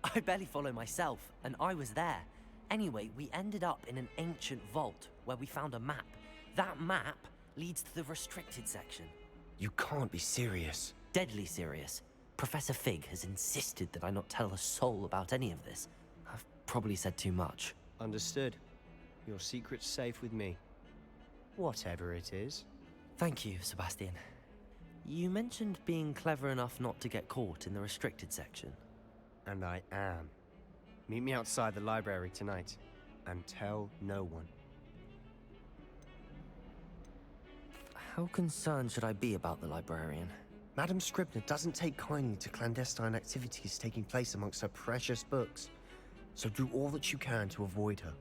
Speaker 8: I barely follow myself, and I was there. Anyway, we ended up in an ancient vault where we found a map. That map leads to the restricted section.
Speaker 3: You can't be serious.
Speaker 8: Deadly serious. Professor Fig has insisted that I not tell a soul about any of this. I've probably said too much.
Speaker 3: Understood. Your secret's safe with me. Whatever it is.
Speaker 8: Thank you, Sebastian. You mentioned being clever enough not to get caught in the restricted section.
Speaker 3: And I am. Meet me outside the library tonight, and tell no one.
Speaker 8: How concerned should I be about the librarian?
Speaker 3: Madam Scribner doesn't take kindly to clandestine activities taking place amongst her precious books, so do all that you can to avoid her.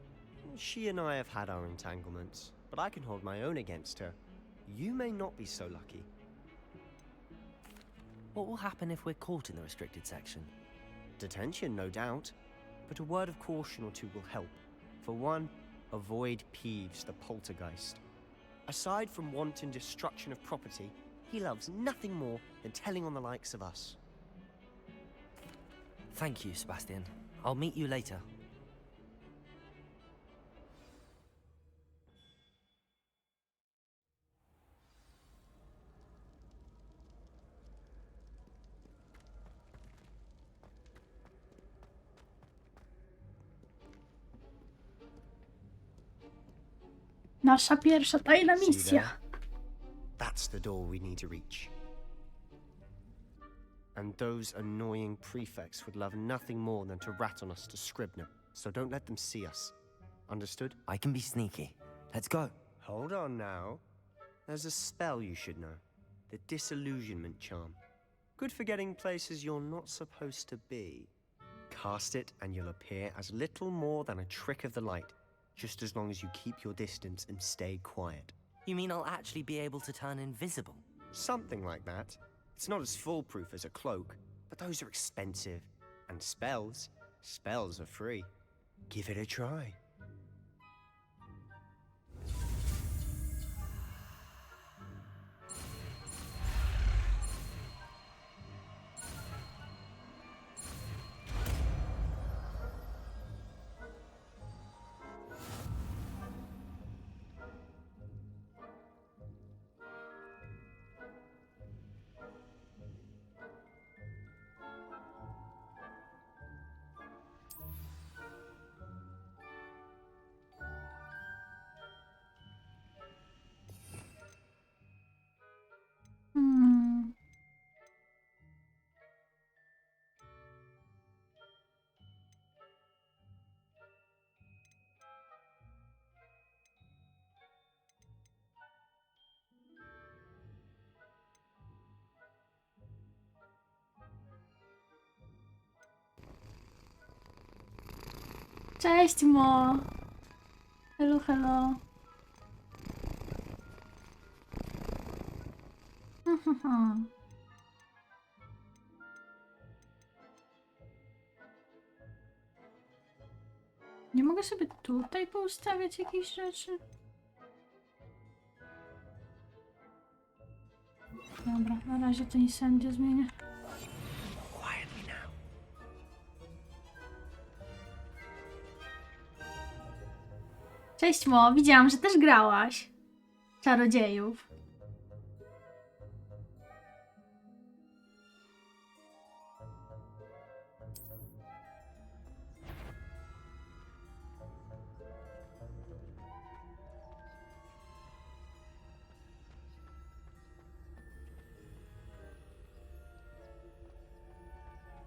Speaker 3: She and I have had our entanglements, but I can hold my own against her. You may not be so lucky.
Speaker 8: What will happen if we're caught in the restricted section?
Speaker 3: Detention, no doubt, but a word of caution or two will help. For one, avoid Peeves, the poltergeist. Aside from wanton destruction of property, he loves nothing more than telling on the likes of us.
Speaker 8: Thank you, Sebastian. I'll meet you later.
Speaker 1: Nasza pierwsza tajna
Speaker 3: See
Speaker 1: misja.
Speaker 3: there? That's the door we need to reach. And those annoying prefects would love nothing more than to rat on us to Scribner, so don't let them see us. Understood?
Speaker 8: I can be sneaky. Let's go.
Speaker 3: Hold on now. There's a spell you should know. The Disillusionment Charm. Good for getting places you're not supposed to be. Cast it and you'll appear as little more than a trick of the light, just as long as you keep your distance and stay quiet.
Speaker 8: You mean I'll actually be able to turn invisible?
Speaker 3: Something like that. It's not as foolproof as a cloak, but those are expensive. And spells are free. Give it a try.
Speaker 1: Cześć Mo! Hello, hello. Nie mogę sobie tutaj poustawiać jakichś rzeczy? Dobra, na razie to incendio zmienię. Cześć Mo, widziałam, że też grałaś. czarodziejów.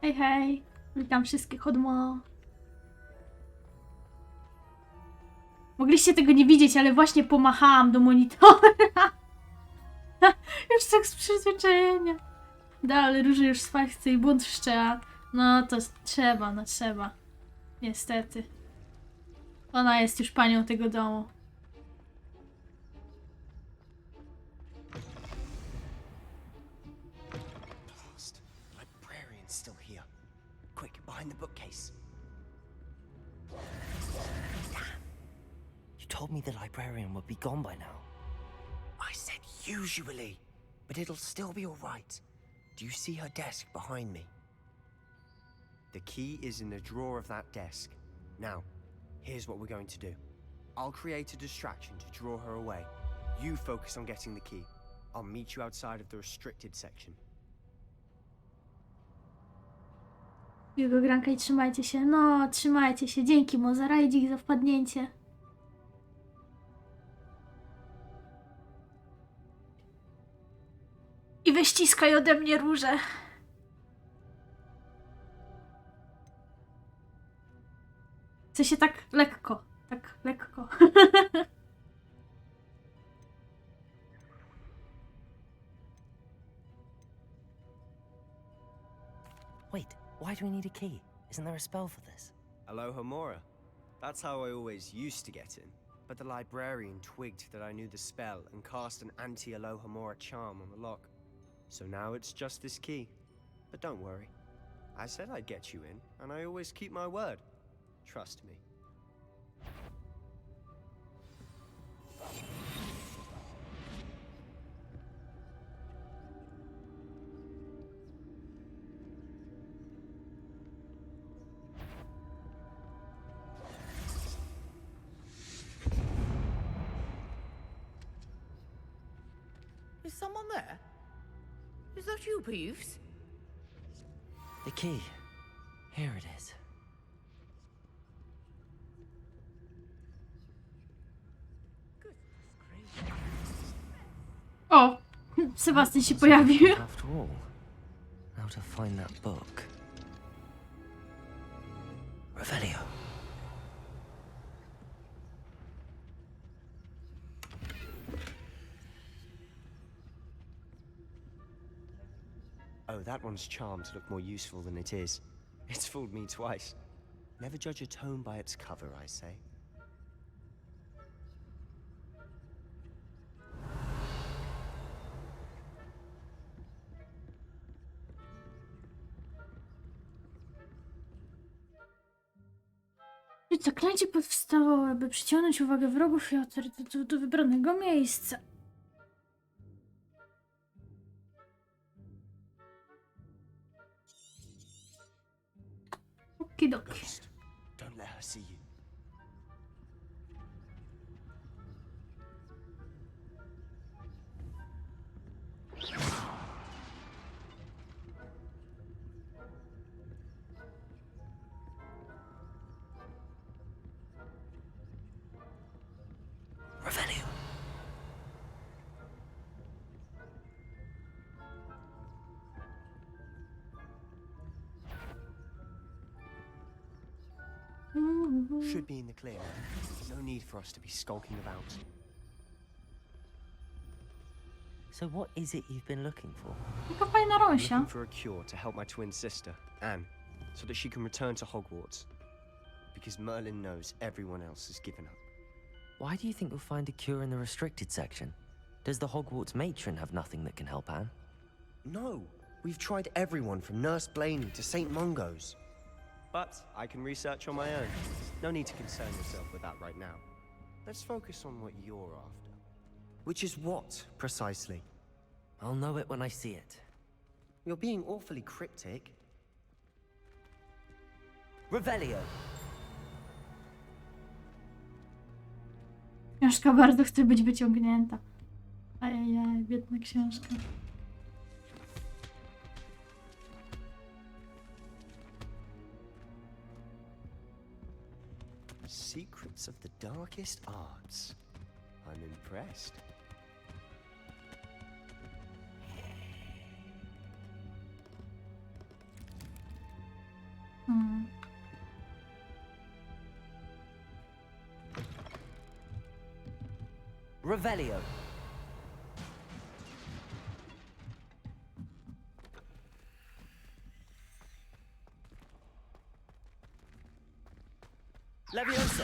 Speaker 1: Hej, hej. Witam wszystkich od mo. Mogliście tego nie widzieć, ale właśnie pomachałam do monitora. Już tak z przyzwyczajenia. Dalej róży już z fakcji i bunt wszczęła. No to trzeba, no trzeba. Niestety. Ona jest już panią tego domu.
Speaker 3: Librarian's still here. Quick, behind the bookcase.
Speaker 8: You told me the librarian would be gone by now.
Speaker 3: I said usually, but it'll still be all right. Do you see her desk behind me? The key is in the drawer of that desk. Now, here's what we're going to do. I'll create a distraction to draw her away. You focus on getting the key. I'll meet you outside of the restricted section.
Speaker 1: Miłego granka i trzymajcie się. No, trzymajcie się. Dzięki mu za rajdzik, za wpadnięcie. I wyściskaj ode mnie róże. Chce się tak lekko. Tak lekko.
Speaker 8: Wait, why do we need a key? Isn't there a spell for this?
Speaker 3: Alohomora. That's how I always used to get in. But the librarian twigged that I knew the spell and cast an anti-Alohomora charm on the lock. So now it's just this key. But don't worry. I said I'd get you in, and I always keep my word. Trust me.
Speaker 22: Is someone there? Is that you, Peeves?
Speaker 8: The key. Here it is.
Speaker 1: O! Sebastian się pojawił.
Speaker 8: After all, how to find that book? Revelio.
Speaker 3: Oh, that one's charmed to look more useful than it is. It's fooled me twice. Never judge a tome by its cover, I say.
Speaker 1: Zaklęcie powstało, aby przyciągnąć uwagę wrogów i autorytetów do wybranego miejsca. Okidoki.
Speaker 3: Don't let her see you.
Speaker 8: Revelio.
Speaker 3: Should be in the clear. No need for us to be skulking about.
Speaker 8: So what is it you've been looking for?
Speaker 1: Jaka fajna
Speaker 3: I'm
Speaker 1: rosia.
Speaker 3: looking for a cure to help my twin sister, Anne, so that she can return to Hogwarts. Because Merlin knows everyone else has given up.
Speaker 8: Why do you think you'll find a cure in the restricted section? Does the Hogwarts matron have nothing that can help Anne?
Speaker 3: No, we've tried everyone from Nurse Blaney to St. Mungo's. But I can research on my own. No need to concern yourself with that right now. Let's focus on what you're after. Which is what, precisely?
Speaker 8: I'll know it when I see it.
Speaker 3: You're being awfully cryptic.
Speaker 8: Revelio.
Speaker 1: Książka bardzo chce być wyciągnięta. Biedna książka.
Speaker 3: Secrets of the darkest arts. I'm impressed.
Speaker 8: Revelio. Levioso.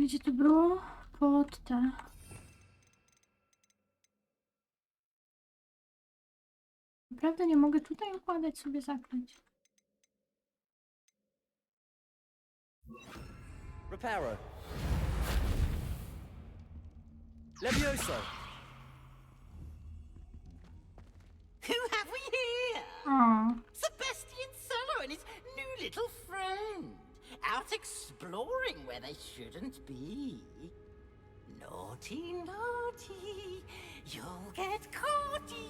Speaker 1: Gdzie to było? Pod te. Naprawdę nie mogę tutaj układać sobie zaklęć.
Speaker 8: Reparo. Levioso.
Speaker 22: Who have we here?
Speaker 1: Oh.
Speaker 22: Sebastian Solo and his new little friend. Out exploring where they shouldn't be. Naughty, naughty. You'll get caughty.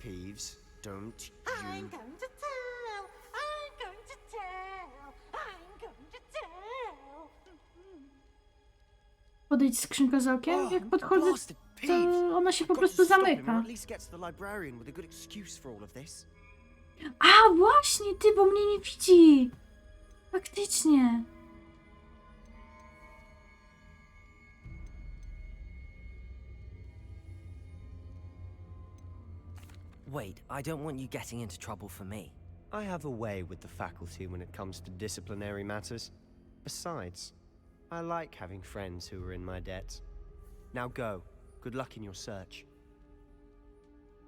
Speaker 3: Peeves, don't
Speaker 22: I'm
Speaker 3: you...
Speaker 22: going to tell. I'm going to tell. I'm going to tell.
Speaker 1: Podejdź skrzynkę z okiem. Jak podchodzę, to ona się po prostu zamyka.
Speaker 3: At least get to the librarian with a good excuse for all of this.
Speaker 1: A, właśnie, ty, bo mnie nie widzi. Faktycznie.
Speaker 8: Wait, I don't want you getting into trouble for me.
Speaker 3: I have a way with the faculty when it comes to disciplinary matters. Besides, I like having friends who are in my debt. Now go. Good luck in your search.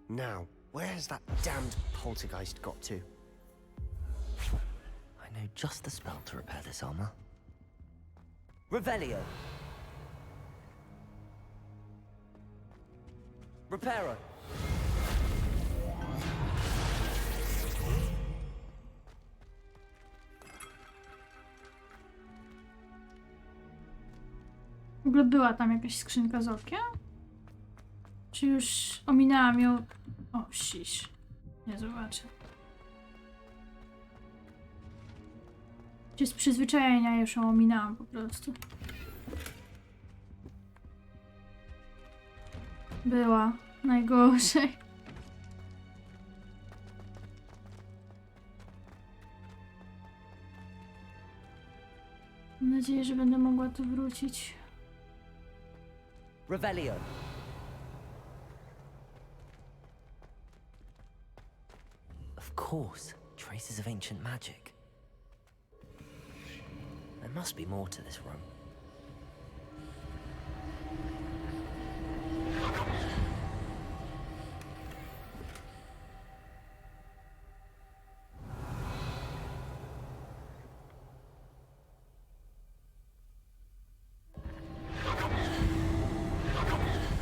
Speaker 3: Now, where's that damned poltergeist got to?
Speaker 8: I know just the spell to repair this armor. Revelio. Reparo.
Speaker 1: W ogóle była tam jakaś skrzynka z okiem? Czy już ominęłam ją? O, shish. Nie zobaczę. Czy z przyzwyczajenia już ją ominęłam po prostu? Była. Najgorzej. Mam nadzieję, że będę mogła tu wrócić.
Speaker 8: Revelio. Of course, traces of ancient magic. There must be more to this room.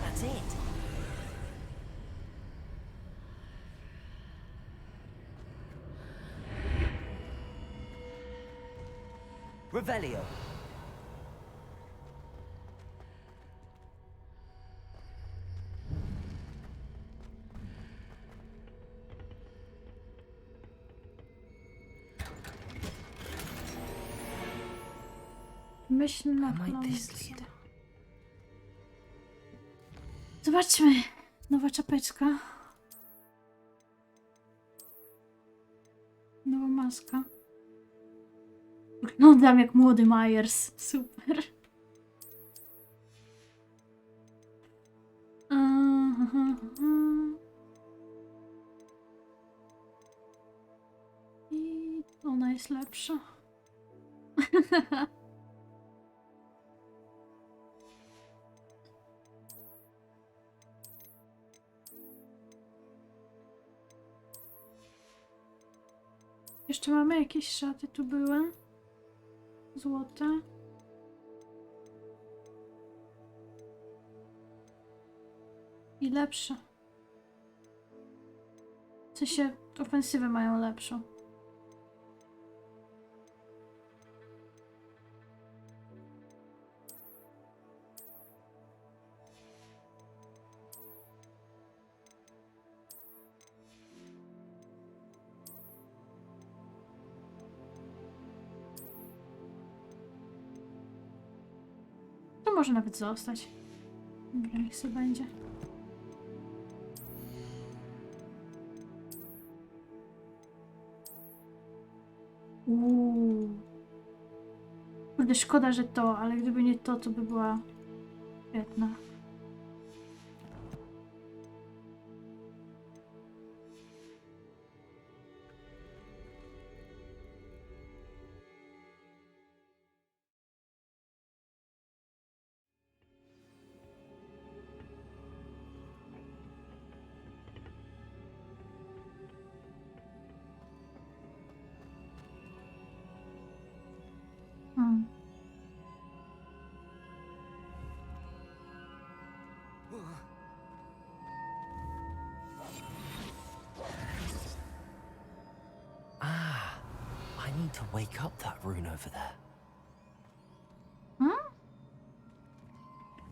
Speaker 8: That's it. Revelio.
Speaker 1: Myśl na
Speaker 8: Where might this lead?
Speaker 1: Zobaczmy. Nowa czapeczka. Nowa maska. Wyglądam jak młody Myers. Super. I ona jest lepsza. Jeszcze mamy jakieś szaty, tu były. Złote. I lepsze. W sensie ofensywę mają lepszą. To może nawet zostać. Dobra, niech sobie będzie. Kurde, szkoda, że to, ale gdyby nie to, to by była świetna.
Speaker 8: I need to wake up that rune over there.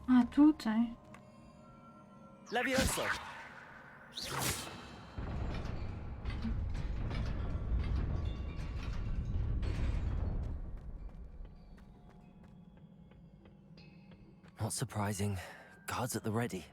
Speaker 1: A tutaj.
Speaker 21: Levioso!
Speaker 8: Not surprising. Guards at the ready.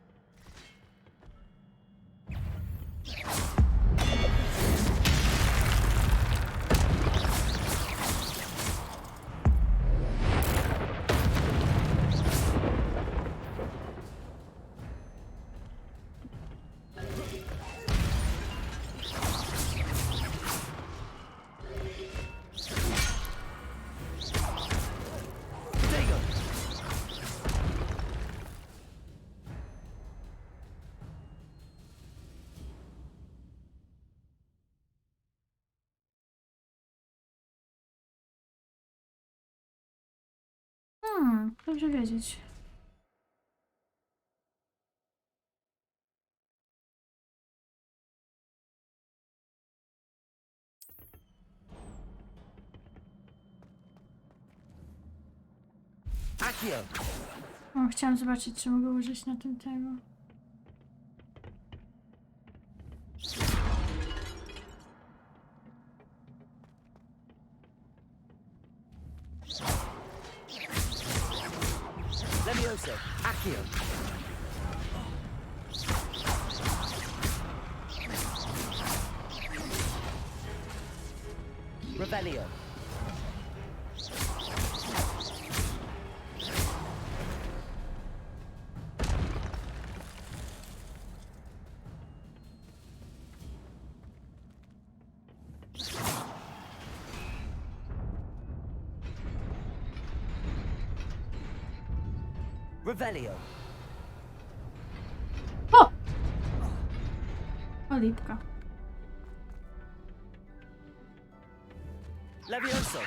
Speaker 1: Dobrze wiedzieć. O, chciałam zobaczyć, czy mogę użyć na tym tego.
Speaker 21: Levioso! Accio! Revelio! Revelio!
Speaker 1: O! O, lipka.
Speaker 21: Levioso!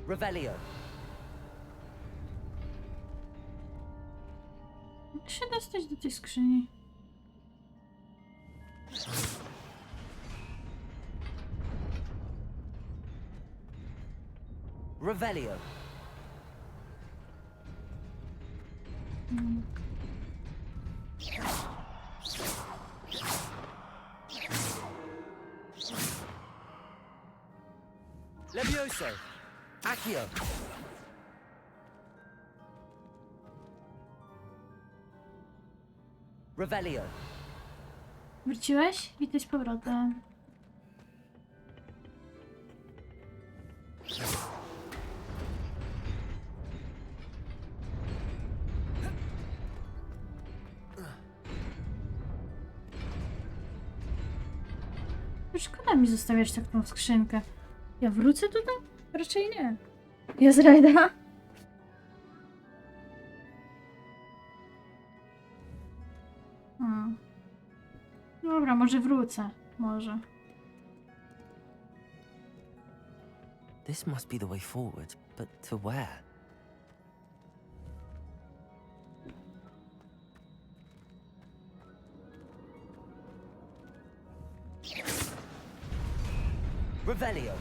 Speaker 21: Revelio!
Speaker 1: Jak się dostać do tej skrzyni?
Speaker 21: Revelio! Levioso! Accio! Revelio!
Speaker 1: Wróciłeś? Witaj z powrotem. Szkoda mi zostawiać tak tą skrzynkę. Ja wrócę tutaj? Raczej nie. Jest rajda? Dobra, może wrócę. Może.
Speaker 8: This must be the way forward, but to where?
Speaker 21: Revelio.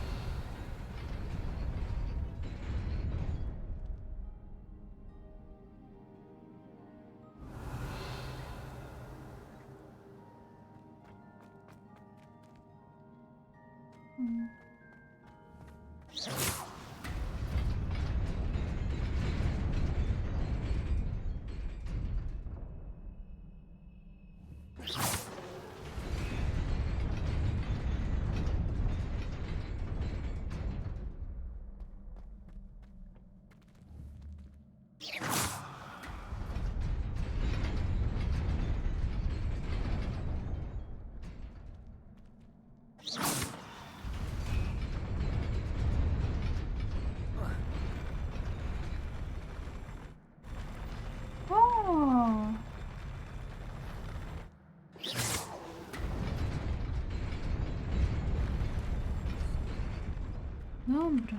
Speaker 1: Dobra.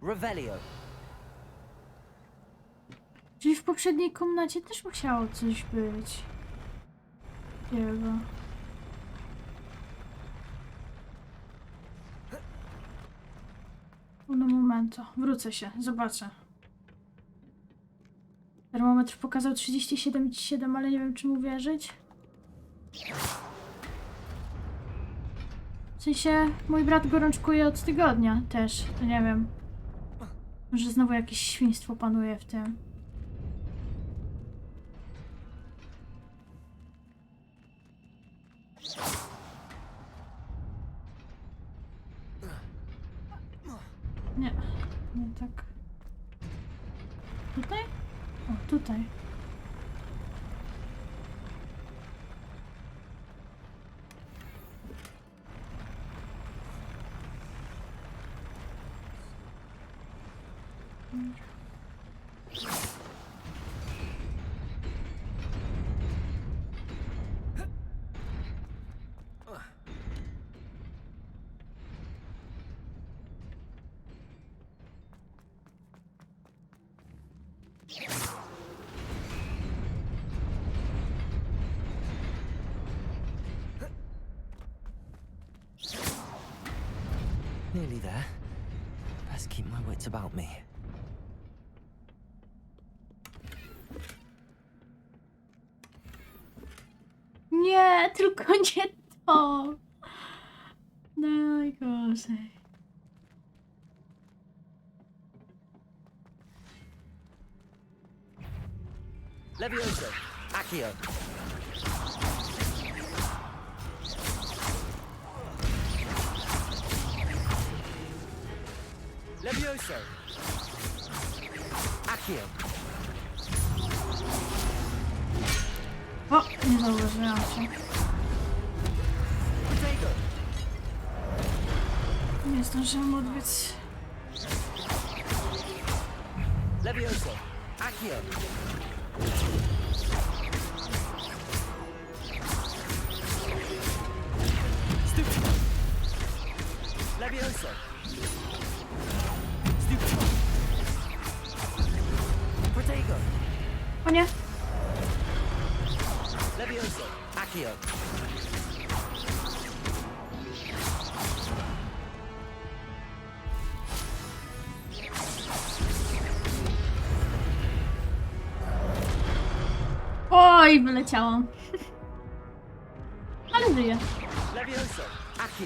Speaker 21: Revelio.
Speaker 1: Czyli w poprzedniej komnacie też musiało coś być. Jego. No momento. Wrócę się. Zobaczę. Termometr pokazał 37,7, ale nie wiem, czy mu wierzyć. W sensie, mój brat gorączkuje od tygodnia też, to nie wiem. Może znowu jakieś świństwo panuje w tym. Nie, nie tak. Tutaj? O, tutaj.
Speaker 8: Nearly there. Best keep my wits about me.
Speaker 1: Nie, tylko nie to. Najgorzej.
Speaker 21: Levioso. Accio. Levioso. Accio.
Speaker 1: O, nie zauważyłam się. Nie zdążyłam odbyć.
Speaker 21: Levioso. Accio. Stupid. Levioso. Stupid. Protego.
Speaker 1: O nie.
Speaker 21: Levioso. Accio.
Speaker 1: Oj, wyleciałam. Ale żyję.
Speaker 21: Levioso. Accio.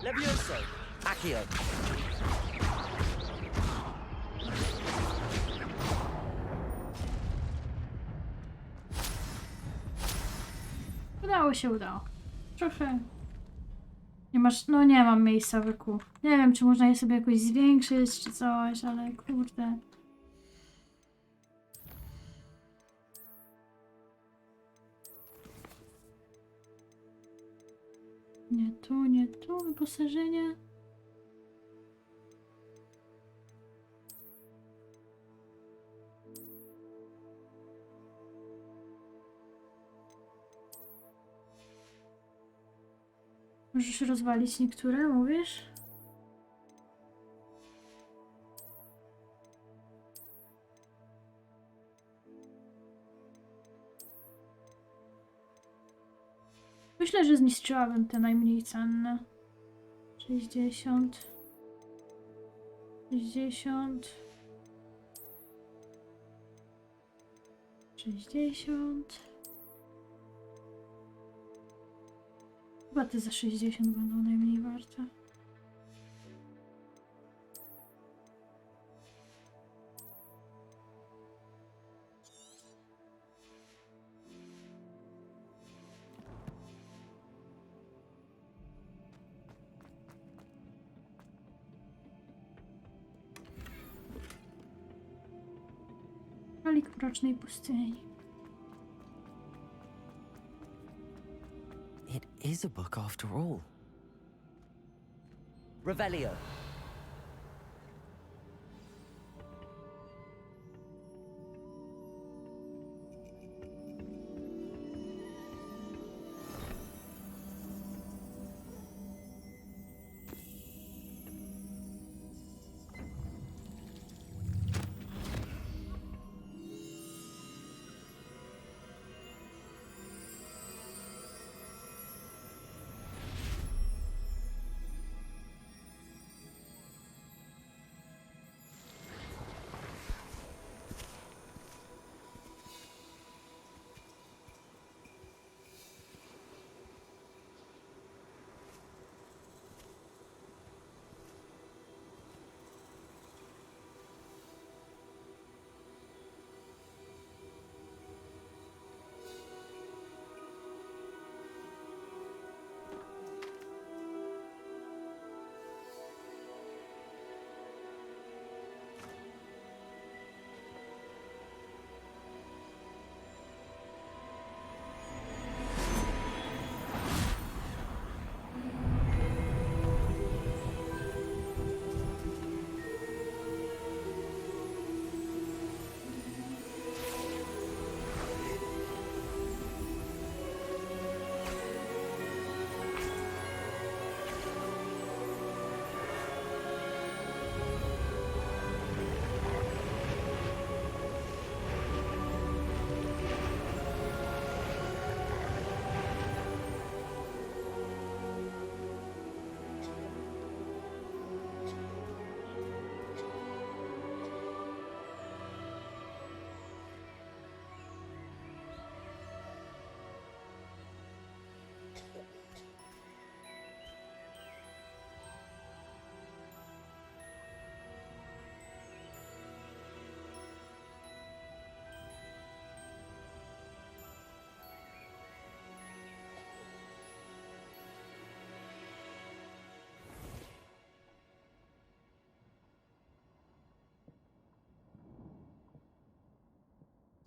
Speaker 21: Levioso. Accio.
Speaker 1: Udało się, udało. Trochę Nie masz, no nie mam miejsca w kół. Nie wiem, czy można je sobie jakoś zwiększyć, czy coś, ale kurde. Nie tu, wyposażenie. Możesz rozwalić niektóre, mówisz? Myślę, że zniszczyłabym te najmniej cenne. 60. 60. 60. Chyba te za 60 będą najmniej warte. Królik mrocznej pustyni.
Speaker 8: It is a book after all.
Speaker 12: Revelio.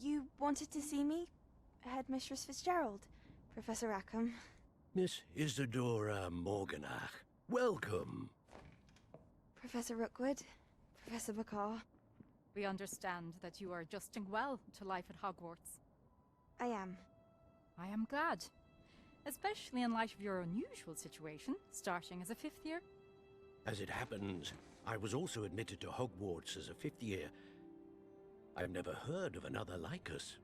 Speaker 19: You wanted to see me? Headmistress Fitzgerald, Professor Rackham.
Speaker 20: Miss Isadora Morganach, welcome.
Speaker 19: Professor Rookwood, Professor Bakar.
Speaker 24: We understand that you are adjusting well to life at Hogwarts.
Speaker 19: I am.
Speaker 24: I am glad. Especially in light of your unusual situation, starting as a 5th year.
Speaker 20: As it happens, I was also admitted to Hogwarts as a 5th year. I've never heard of another like us.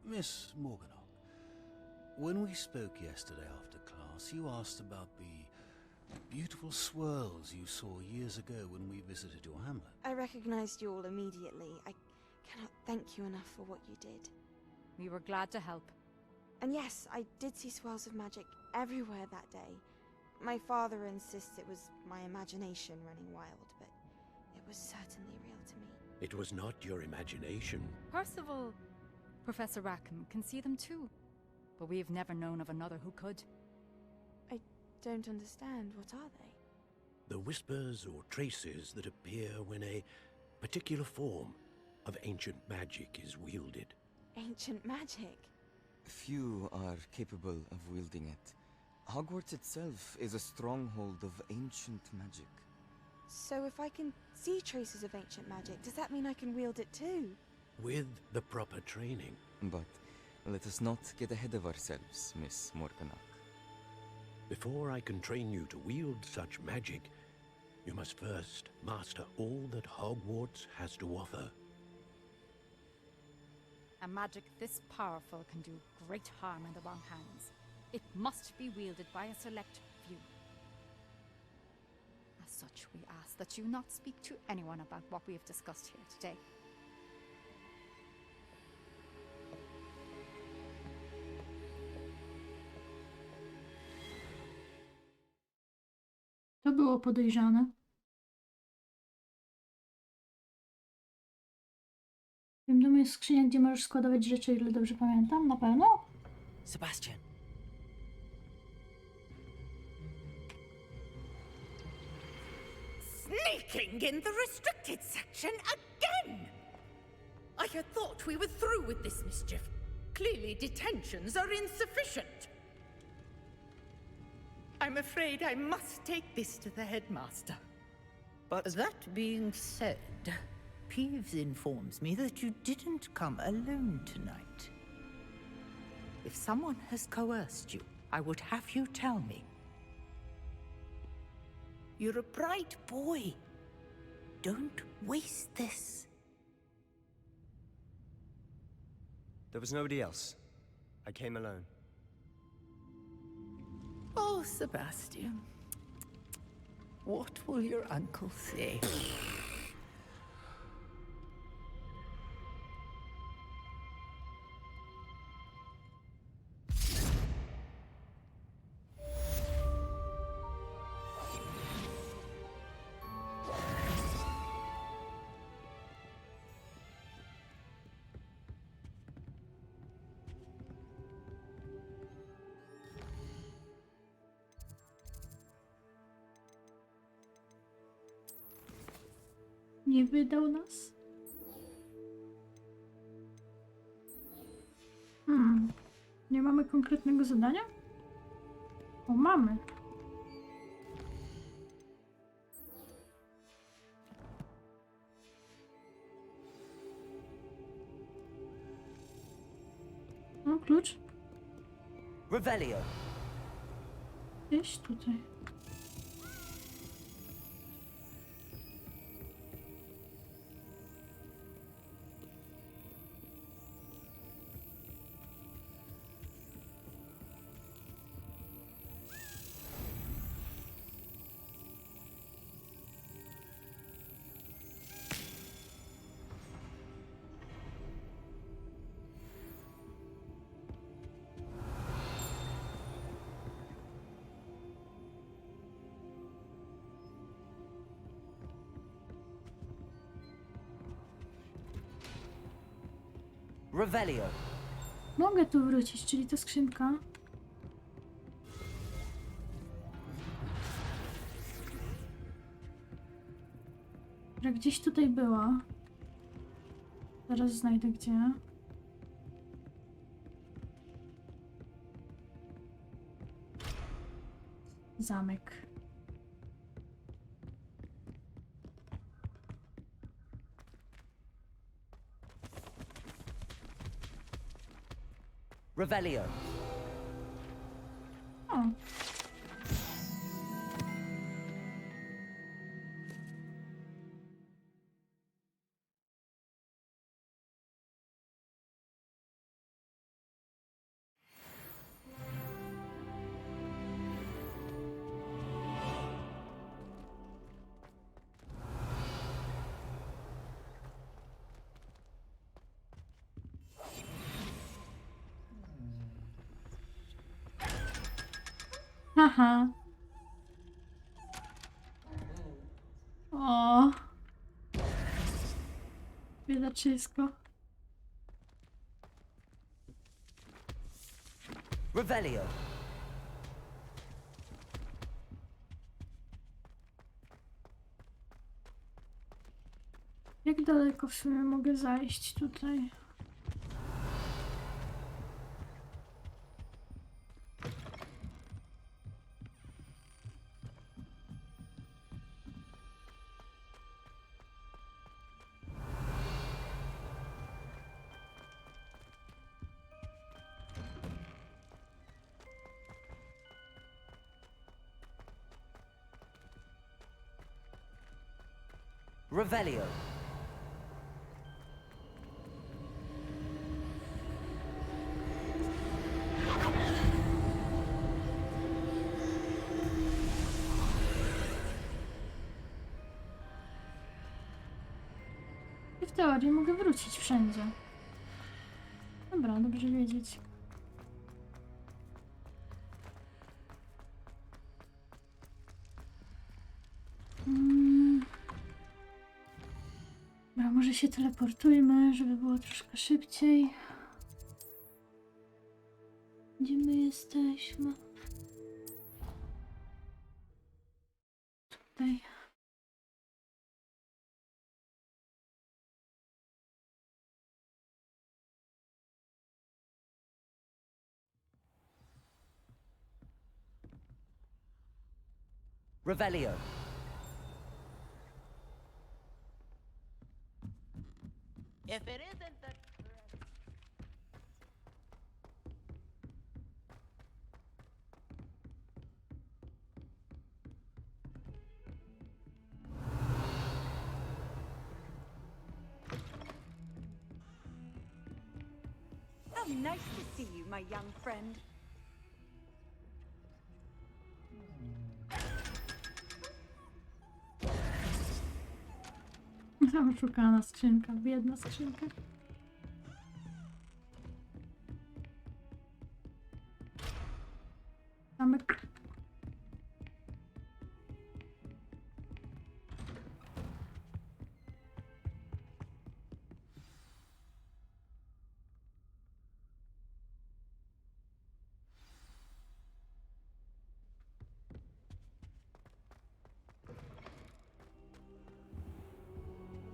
Speaker 25: Miss Morganock, when we spoke yesterday after class, you asked about the beautiful swirls you saw years ago when we visited your hamlet.
Speaker 19: I recognized you all immediately. I cannot thank you enough for what you did.
Speaker 24: We were glad to help.
Speaker 19: And yes, I did see swirls of magic everywhere that day. My father insists it was my imagination running wild, but it was certainly real to me.
Speaker 20: It was not your imagination.
Speaker 24: Percival, Professor Rackham can see them too. But we've never known of another who could.
Speaker 19: I don't understand. What are they?
Speaker 20: The whispers or traces that appear when a particular form of ancient magic is wielded.
Speaker 19: Ancient magic?
Speaker 8: Few are capable of wielding it. Hogwarts itself is a stronghold of ancient magic.
Speaker 19: So if I can see traces of ancient magic, does that mean I can wield it too?
Speaker 20: With the proper training.
Speaker 8: But let us not get ahead of ourselves, Miss Morganach.
Speaker 20: Before I can train you to wield such magic, you must first master all that Hogwarts has to offer.
Speaker 24: A magic this powerful can do great harm in the wrong hands. It must be wielded by a select few. As such, we ask that you not speak to anyone about what we have discussed here today.
Speaker 1: To było podejrzane. W tym domu jest skrzynia, gdzie możesz składować rzeczy, ile dobrze pamiętam. Na pewno?
Speaker 16: Sebastian.
Speaker 5: Sneaking in the restricted section again! I had thought we were through with this mischief. Clearly detentions are insufficient. I'm afraid I must take this to the headmaster.
Speaker 21: But
Speaker 5: that being said, Peeves informs me that you didn't come alone tonight. If someone has coerced you, I would have you tell me. You're a bright boy. Don't waste this.
Speaker 3: There was nobody else. I came alone.
Speaker 5: Oh, Sebastian. What will your uncle say?
Speaker 1: Nie wydał nas? Nie mamy konkretnego zadania? O, mamy. No, klucz.
Speaker 21: Revelio.
Speaker 1: Gdzieś tutaj.
Speaker 21: Revelio.
Speaker 1: Mogę tu wrócić, czyli to skrzynka. Że gdzieś tutaj była. Zaraz znajdę gdzie. Zamek.
Speaker 21: Revelio.
Speaker 1: O. Aha. O. Biedaczysko.
Speaker 21: Revelio.
Speaker 1: daleko w sumie mogę zajść tutaj.
Speaker 8: Revelio.
Speaker 1: I w teorii mogę wrócić wszędzie. Dobra, dobrze wiedzieć. Dobra, może się teleportujmy, żeby było troszkę szybciej. Gdzie my jesteśmy? Tutaj.
Speaker 8: Revelio.
Speaker 22: If it isn't the...
Speaker 2: How nice to see you, my young friend.
Speaker 1: Oszukana skrzynka, biedna skrzynka. Zamek.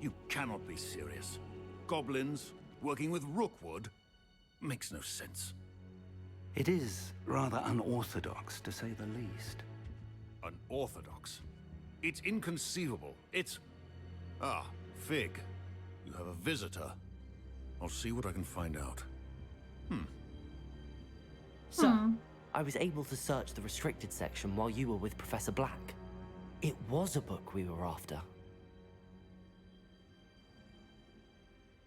Speaker 17: You cannot be serious. Goblins working with Rookwood? Makes no sense.
Speaker 14: It is rather unorthodox, to say the least.
Speaker 17: Unorthodox? It's inconceivable. It's... Ah, Fig. You have a visitor. I'll see what I can find out.
Speaker 8: Sir, I was able to search the restricted section while you were with Professor Black. It was a book we were after.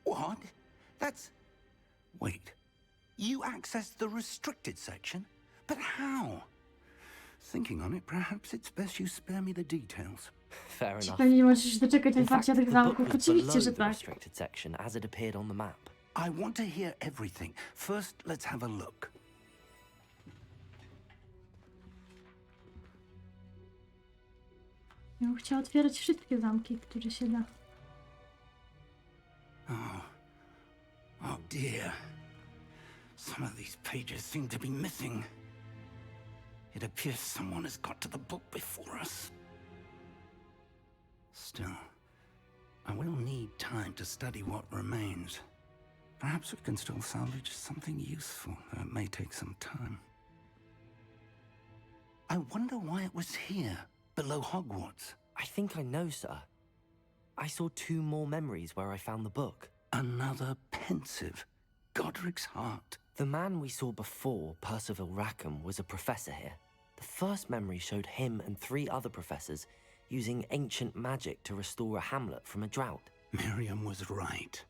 Speaker 14: What? That's... Wait. You accessed the restricted section? But how? Thinking on it, perhaps it's best you spare me the details.
Speaker 8: Fair enough.
Speaker 1: Pewnie nie możesz się doczekać
Speaker 8: In fact,
Speaker 1: otwarcia tych
Speaker 8: the book
Speaker 1: zamków.
Speaker 8: was
Speaker 1: Oczywiście,
Speaker 8: below
Speaker 1: że
Speaker 8: the
Speaker 1: tak.
Speaker 8: restricted section as it appeared on the map.
Speaker 14: I want to hear everything. First, let's have a look.
Speaker 1: Ja bym chciała otwierać wszystkie zamki, które się da.
Speaker 14: Oh dear. Some of these pages seem to be missing. It appears someone has got to the book before us. Still, I will need time to study what remains. Perhaps we can still salvage something useful, though it may take some time. I wonder why it was here, below Hogwarts.
Speaker 8: I think I know, sir. I saw 2 more memories where I found the book.
Speaker 14: Another pensive. Godric's heart.
Speaker 8: The man we saw before, Percival Rackham, was a professor here. The first memory showed him and 3 other professors using ancient magic to restore a hamlet from a drought.
Speaker 14: Miriam was right.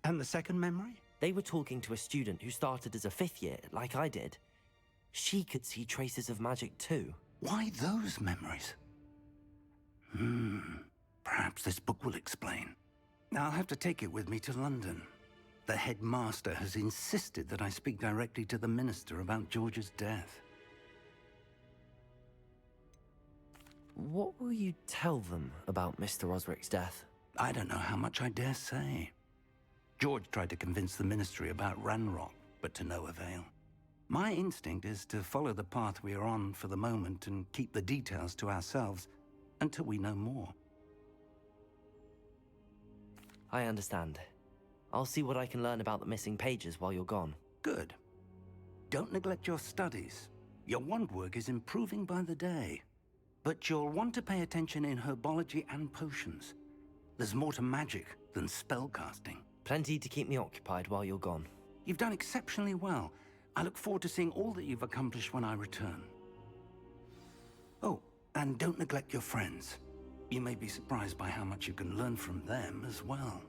Speaker 14: And the second memory?
Speaker 8: They were talking to a student who started as a 5th year, like I did. She could see traces of magic too.
Speaker 14: Why those memories? Perhaps this book will explain. I'll have to take it with me to London. The headmaster has insisted that I speak directly to the minister about George's death.
Speaker 8: What will you tell them about Mr. Osric's death?
Speaker 14: I don't know how much I dare say. George tried to convince the ministry about Ranrock, but to no avail. My instinct is to follow the path we are on for the moment and keep the details to ourselves until we know more.
Speaker 8: I understand. I'll see what I can learn about the missing pages while you're gone.
Speaker 14: Good. Don't neglect your studies. Your wand work is improving by the day. But you'll want to pay attention in herbology and potions. There's more to magic than spellcasting.
Speaker 8: Plenty to keep me occupied while you're gone.
Speaker 14: You've done exceptionally well. I look forward to seeing all that you've accomplished when I return. Oh, and don't neglect your friends. You may be surprised by how much you can learn from them as well.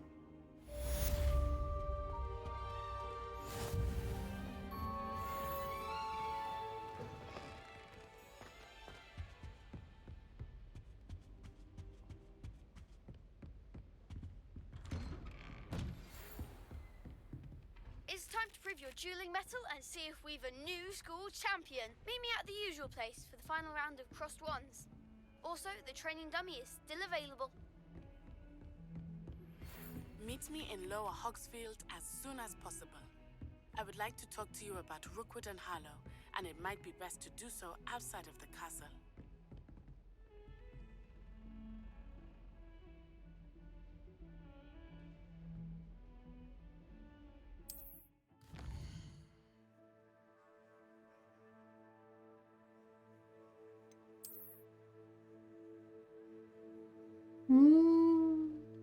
Speaker 23: It's time to prove your dueling mettle and see if we've a new school champion. Meet me at the usual place for the final round of crossed wands. Also, the training dummy is still available.
Speaker 7: Meet me in Lower Hogsfield as soon as possible. I would like to talk to you about Rookwood and Harlow, and it might be best to do so outside of the castle.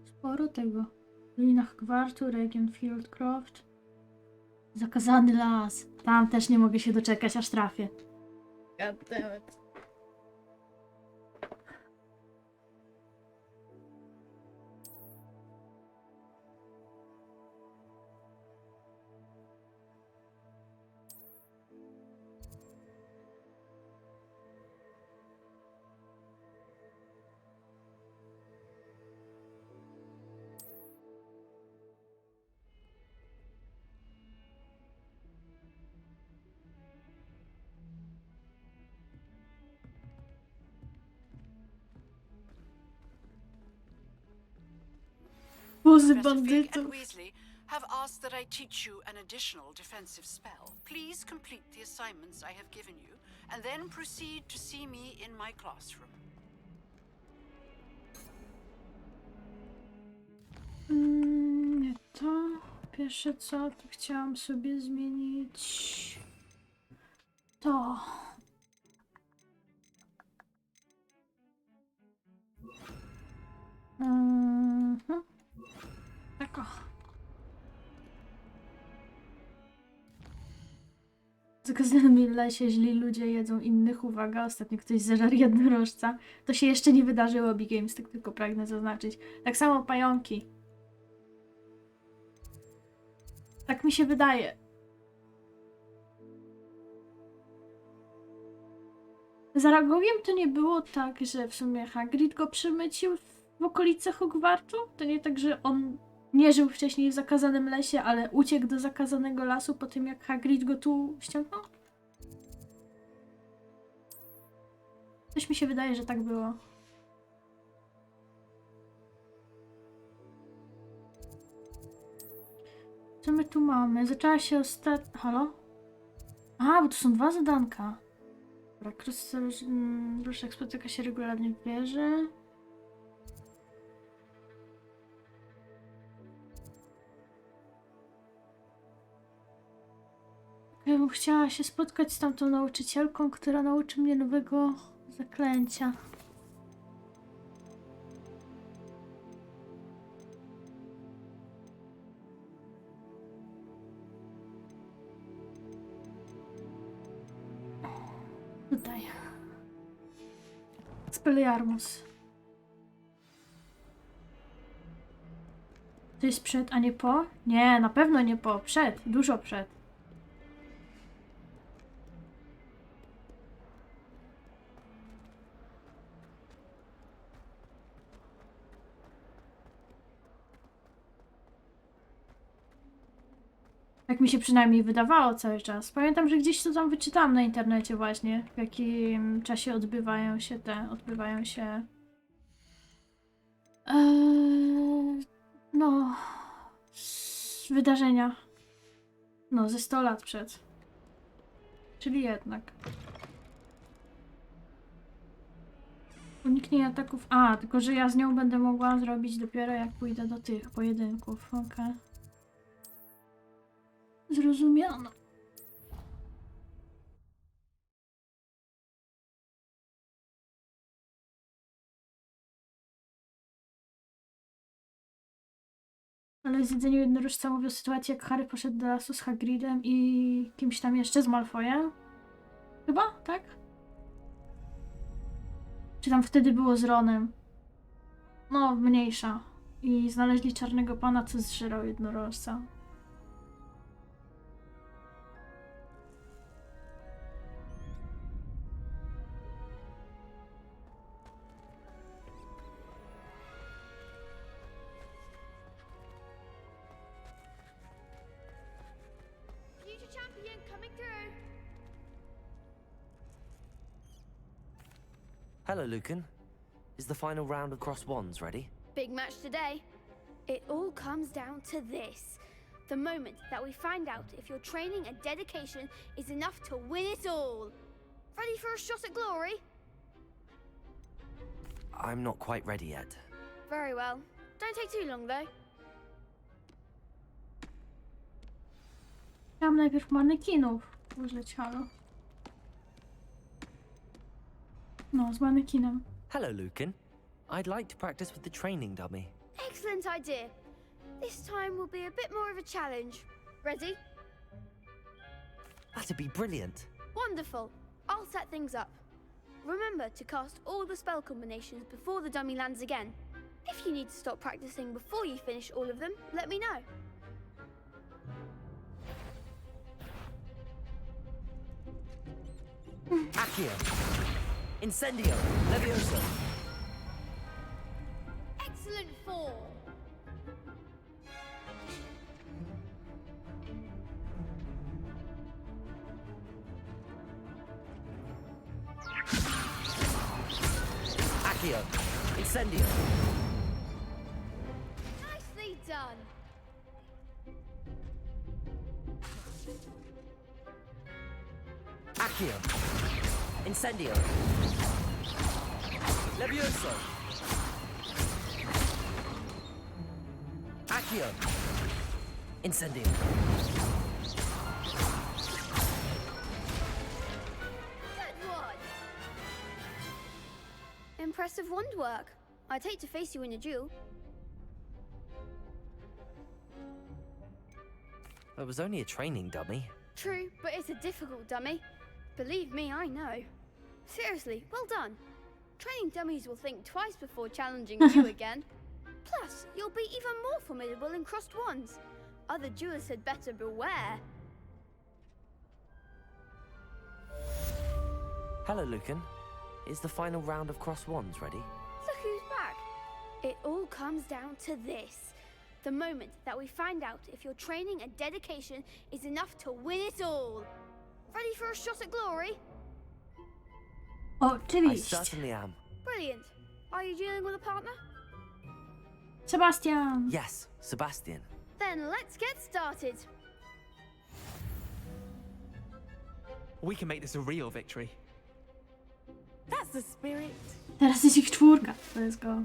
Speaker 1: Sporo tego. W ruinach kwartu, region Fieldcroft. Zakazany las. Tam też nie mogę się doczekać, aż trafię. Goddammit. Wozy
Speaker 6: Professor Fig and
Speaker 1: bandytów.
Speaker 6: Weasley have asked that I teach you an additional defensive spell. Please complete the assignments I have given you, and then proceed to see me in my classroom.
Speaker 1: Nie to. Pierwsze co, to chciałam sobie zmienić to. Tak o. W zakazanym lesie źli ludzie jedzą innych. Uwaga, ostatnio ktoś zeżarł jednorożca. To się jeszcze nie wydarzyło, Big Games, tak tylko pragnę zaznaczyć. Tak samo pająki. Tak mi się wydaje. Za Ragowiem to nie było tak, że w sumie Hagrid go przemycił w okolice Hogwartu? To nie tak, że on nie żył wcześniej w zakazanym lesie, ale uciekł do zakazanego lasu po tym, jak Hagrid go tu ściągnął? Coś mi się wydaje, że tak było. Co my tu mamy? Zaczęła się ostatnio... Halo? A, bo to są dwa zadanka. Ruszek spotyka się regularnie w wieży. Ja bym chciała się spotkać z tamtą nauczycielką, która nauczy mnie nowego zaklęcia. Tutaj. Spelliarmus. To jest przed, a nie po? Nie, na pewno nie po. Przed. Dużo przed. Tak mi się przynajmniej wydawało cały czas. Pamiętam, że gdzieś to tam wyczytałam na internecie właśnie, w jakim czasie odbywają się no wydarzenia. No, ze 100 lat przed. Czyli jednak. Uniknij ataków. A, tylko że ja z nią będę mogła zrobić dopiero jak pójdę do tych pojedynków. Okej. Zrozumiano. Ale zjedzeniu jednorożca mówi o sytuacji, jak Harry poszedł do lasu z Hagridem i kimś tam jeszcze, z Malfoyem. Chyba, tak? Czy tam wtedy było z Ronem? No, mniejsza. I znaleźli czarnego pana, co zżerał jednorożca.
Speaker 23: Future champion coming through.
Speaker 8: Hello, Lucan. Is the final round of Cross Wands ready?
Speaker 23: Big match today. It all comes down to this. The moment that we find out if your training and dedication is enough to win it all. Ready for a shot at glory?
Speaker 8: I'm not quite ready yet.
Speaker 23: Very well. Don't take too long though.
Speaker 1: Chciałam najpierw manekinów użyć, halo. No, z manekinem.
Speaker 8: Hello, Lucan. I'd like to practice with the training dummy.
Speaker 23: Excellent idea. This time will be a bit more of a challenge. Ready?
Speaker 8: That'd be brilliant.
Speaker 23: Wonderful. I'll set things up. Remember to cast all the spell combinations before the dummy lands again. If you need to stop practicing before you finish all of them, let me know.
Speaker 8: Accio. Incendio. Levioso.
Speaker 23: Excellent form.
Speaker 8: Accio. Incendio.
Speaker 23: Nicely done.
Speaker 8: Accio. Incendio. Levioso. Accio. Incendio.
Speaker 23: Good one. Impressive wand work. I'd hate to face you in a duel.
Speaker 8: It was only a training dummy.
Speaker 23: True, but it's a difficult dummy. Believe me, I know. Seriously, well done. Training dummies will think twice before challenging you again. Plus, you'll be even more formidable in crossed wands. Other duelists had better beware.
Speaker 8: Hello, Lucan. Is the final round of Cross Wands ready?
Speaker 23: Look who's back. It all comes down to this. The moment that we find out if your training and dedication is enough to win it all. Ready for a shot at glory?
Speaker 8: I
Speaker 1: Oczywiście.
Speaker 8: certainly am.
Speaker 23: Brilliant. Are you dealing with a partner?
Speaker 1: Sebastian.
Speaker 8: Yes, Sebastian.
Speaker 23: Then let's get started.
Speaker 15: We can make this a real victory.
Speaker 7: That's the spirit.
Speaker 1: Teraz jest ich czwórka. Let's go.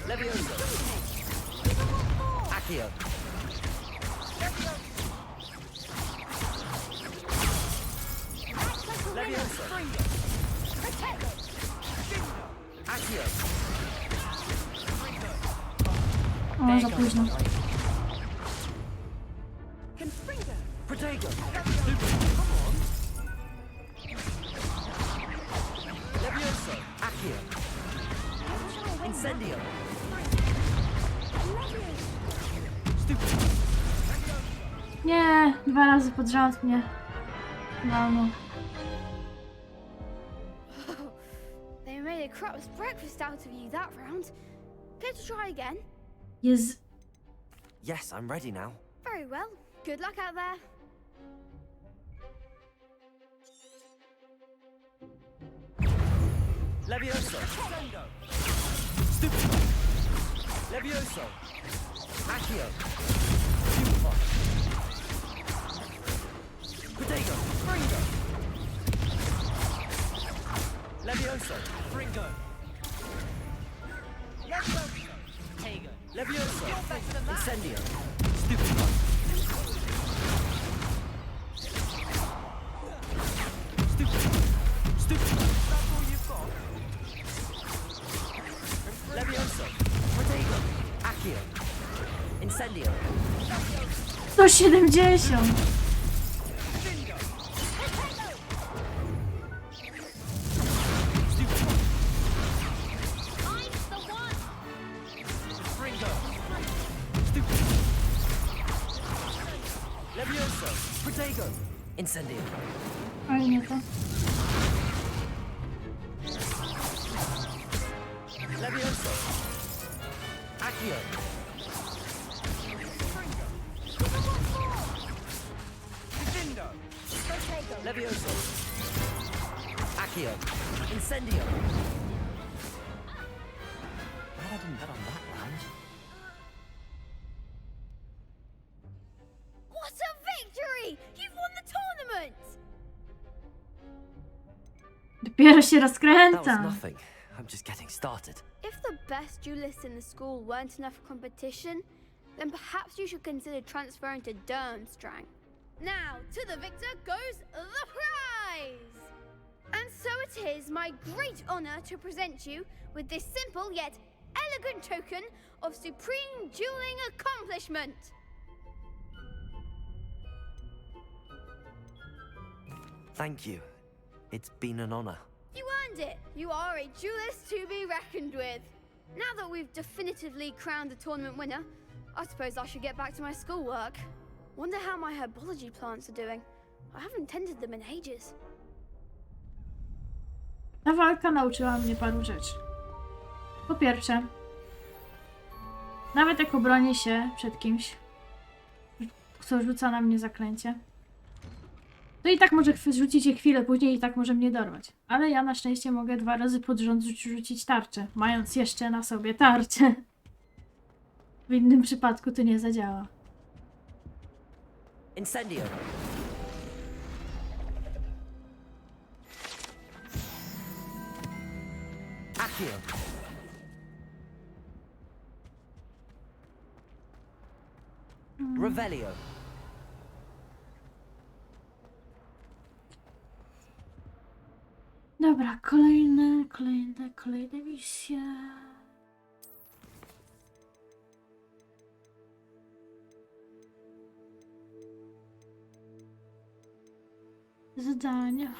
Speaker 8: Levioso. Accio. Levioso. Accio.
Speaker 1: O, za późno.
Speaker 8: Protego. Levioso. Accio. Incendio.
Speaker 1: Nie, 2 razy pod rząd mnie. Mamo.
Speaker 23: They made a crap's breakfast out of you that round. Care to try again?
Speaker 1: Jest...
Speaker 8: Yes, I'm ready now.
Speaker 23: Very well. Good luck out there.
Speaker 8: Levioso. Stupefy. Levioso. Accio. Stupefy. Protego. Fringo. Levioso. Fringo. Levioso. Protego. Levioso. Incendio. Stupefy. Stupefy. That's all you've got? Levioso. Protego. Accio. Incendio.
Speaker 1: 170!
Speaker 8: Levioso. Protego. Incendio.
Speaker 1: Fajnie to.
Speaker 8: Levioso. Accio. Levioso. Accio. Incendio. Glad I didn't bet on that round.
Speaker 23: What a victory! You've won the tournament!
Speaker 1: Dopiero się
Speaker 8: That was
Speaker 1: rozkręca.
Speaker 8: nothing. I'm just getting started.
Speaker 23: If the best duelists in the school weren't enough competition, then perhaps you should consider transferring to Durmstrang. Now, to the victor goes the prize! And so it is my great honor to present you with this simple yet elegant token of supreme dueling accomplishment.
Speaker 8: Thank you. It's been an honor.
Speaker 23: You earned it! You are a duelist to be reckoned with. Now that we've definitively crowned the tournament winner, I suppose I should get back to my schoolwork. Wonder how my herbology plants are doing. I haven't tended them in ages.
Speaker 1: Ta walka nauczyła mnie paru rzeczy. Po pierwsze, nawet jak obronię się przed kimś, kto rzuca na mnie zaklęcie, to i tak może rzucić je chwilę później i tak może mnie dorwać. Ale ja na szczęście mogę 2 razy pod rząd rzucić tarczę, mając jeszcze na sobie tarczę. W innym przypadku to nie zadziała.
Speaker 8: Incendio. Accio. Revelio.
Speaker 1: Dobra, kolejne misje. Zadania.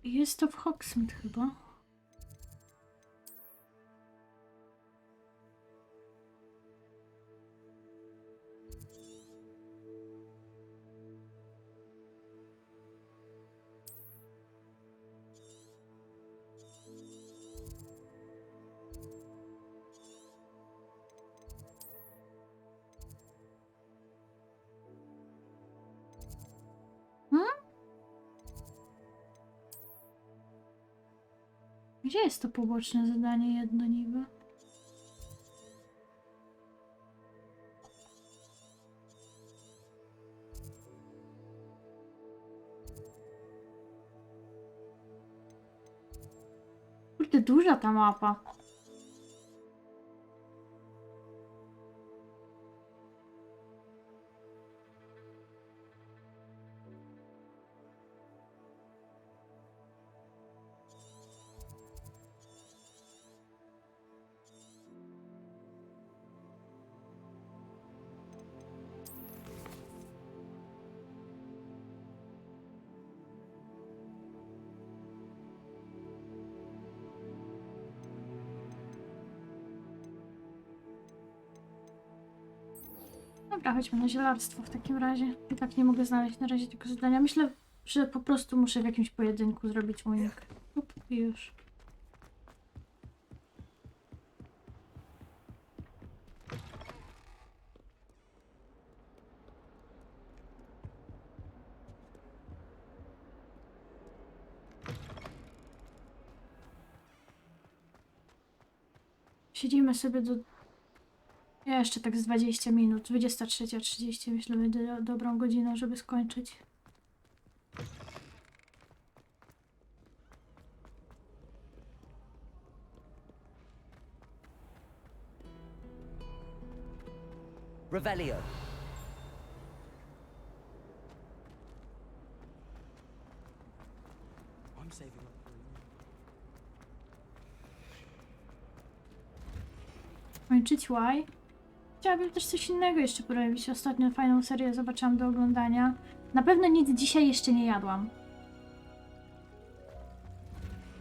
Speaker 1: Jest to w Hogsmeade chyba. Gdzie jest to poboczne zadanie jedno niby? Kurde, duża ta mapa. Dobra, chodźmy na zielarstwo w takim razie. I tak nie mogę znaleźć na razie tego zadania. Myślę, że po prostu muszę w jakimś pojedynku zrobić unik. I już. Siedzimy sobie do... Jeszcze tak z 20 minut. 23:30 myślę, będzie dobrą godziną, żeby skończyć.
Speaker 8: Revelio.
Speaker 15: I'm saving up.
Speaker 1: Kończyć Y. Chciałabym też coś innego jeszcze porobić. Ostatnio fajną serię zobaczyłam do oglądania. Na pewno nic dzisiaj jeszcze nie jadłam.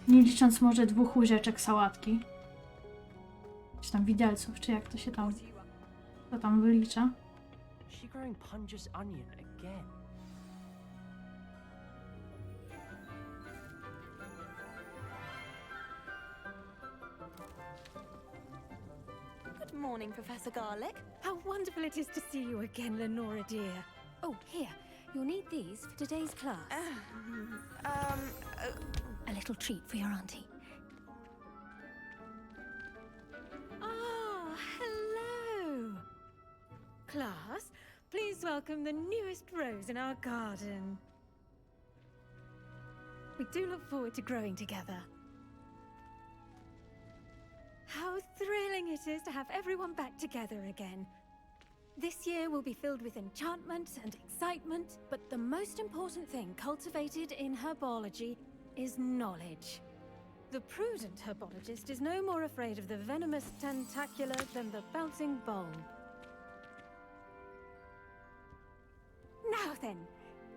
Speaker 1: Nie licząc może 2 łyżeczek sałatki. Czy tam widelców, czy jak to się tam... Co tam wylicza?
Speaker 8: Is she growing Punja's onion again?
Speaker 11: Good morning, Professor Garlick. How wonderful it is to see you again, Lenora dear. Oh, here. You'll need these for today's class. A little treat for your auntie. Ah, hello. Class, please welcome the newest rose in our garden. We do look forward to growing together. How thrilling it is to have everyone back together again. This year will be filled with enchantment and excitement, but the most important thing cultivated in herbology is knowledge. The prudent herbologist is no more afraid of the venomous tentacula than the bouncing bulb. Now then,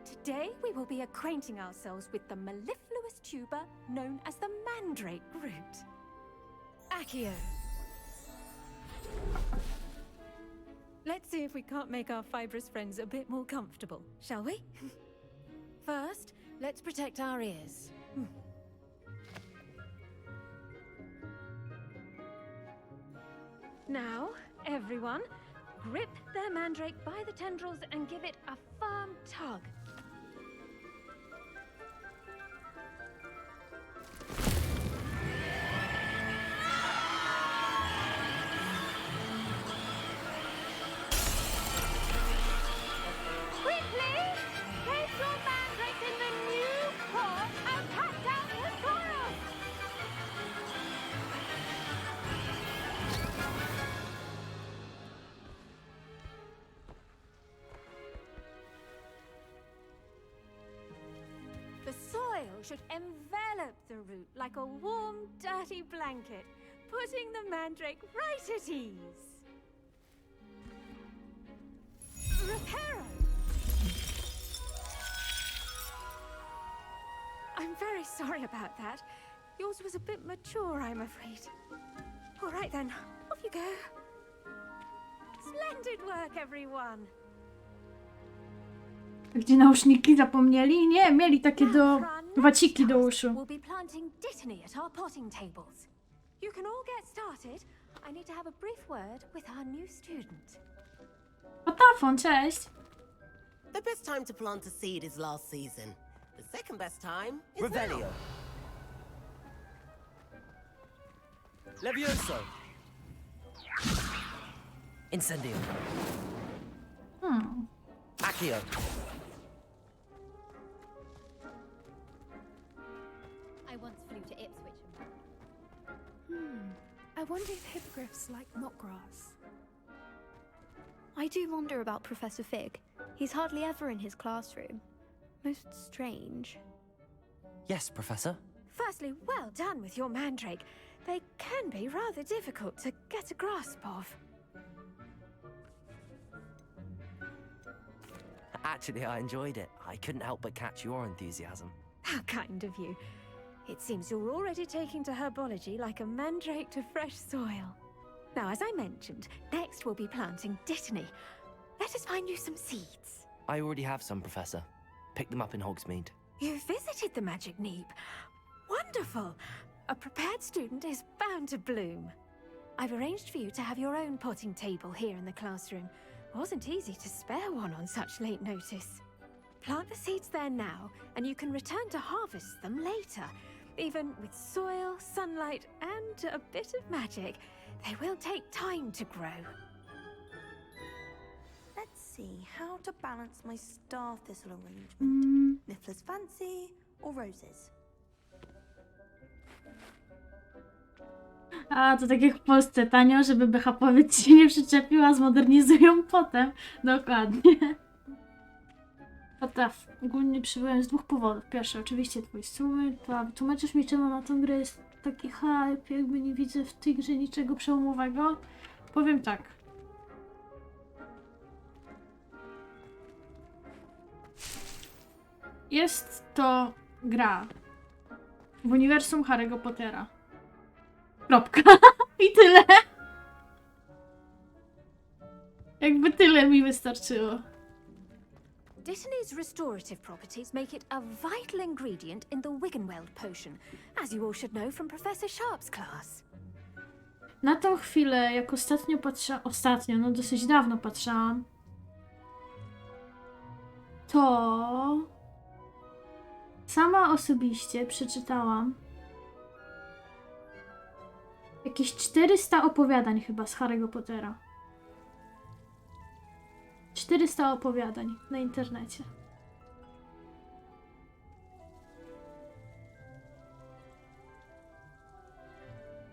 Speaker 11: today we will be acquainting ourselves with the mellifluous tuber known as the mandrake root. Accio. Let's see if we can't make our fibrous friends a bit more comfortable, shall we? First, let's protect our ears. Now, everyone, grip their mandrake by the tendrils and give it a firm tug. Quickly! Place your mandrake in the new pot and cut down the soil! The soil should envelop the root like a warm, dirty blanket, putting the mandrake right at ease. Reparo! I'm very sorry about that. Yours was a bit mature, I'm afraid. All right then, off you go. Splendid work, everyone.
Speaker 1: Gdzie nauszniki zapomnieli? Nie, mieli takie do... waciki do uszu.
Speaker 11: We'll be planting dittany at our potting tables. You can all get started. I need to have a brief word with our new student.
Speaker 1: Patafon, cześć!
Speaker 22: The best time to plant a seed is last season. The second best time is
Speaker 8: Revelio.
Speaker 22: now.
Speaker 8: Levioso. Incendio. Accio.
Speaker 11: I once flew to Ipswich.
Speaker 4: I wonder if hippogriffs like knotgrass.
Speaker 23: I do wonder about Professor Fig. He's hardly ever in his classroom. Most strange.
Speaker 8: Yes, Professor.
Speaker 11: Firstly, well done with your mandrake. They can be rather difficult to get a grasp of.
Speaker 8: Actually, I enjoyed it. I couldn't help but catch your enthusiasm.
Speaker 11: How kind of you. It seems you're already taking to herbology like a mandrake to fresh soil. Now, as I mentioned, next we'll be planting dittany.
Speaker 9: Let us find you some seeds.
Speaker 8: I already have some, Professor. Picked them up in Hogsmeade.
Speaker 9: You visited the Magic Neep. Wonderful. A prepared student is bound to bloom. I've arranged for you to have your own potting table here in the classroom. Wasn't easy to spare one on such late notice. Plant the seeds there now, and you can return to harvest them later. Even with soil, sunlight, and a bit of magic, they will take time to grow.
Speaker 19: Let's see how to balance my star thistle arrangement. Niffler's fancy or roses?
Speaker 1: A, to tak jak w Polsce, tanio, żeby BHP ci nie przyczepiła, zmodernizują potem. Dokładnie. Pataf, ogólnie przybyłem z 2 powodów. Pierwszy, oczywiście twój sumy. Tłumaczysz mi, czemu na tą grę jest taki hype, jakby nie widzę w tej grze niczego przełomowego? Powiem tak. Jest to gra w uniwersum Harry'ego Pottera. Kropka. I tyle. Jakby tyle mi wystarczyło.
Speaker 9: Dittany's restorative properties make it a vital ingredient in the Wiggenweld potion, as you all should know from Professor Sharp's class.
Speaker 1: Na tą chwilę, jak no dosyć dawno patrzyłam, to sama osobiście przeczytałam jakieś 400 opowiadań chyba z Harry'ego Pottera. 400 opowiadań na internecie.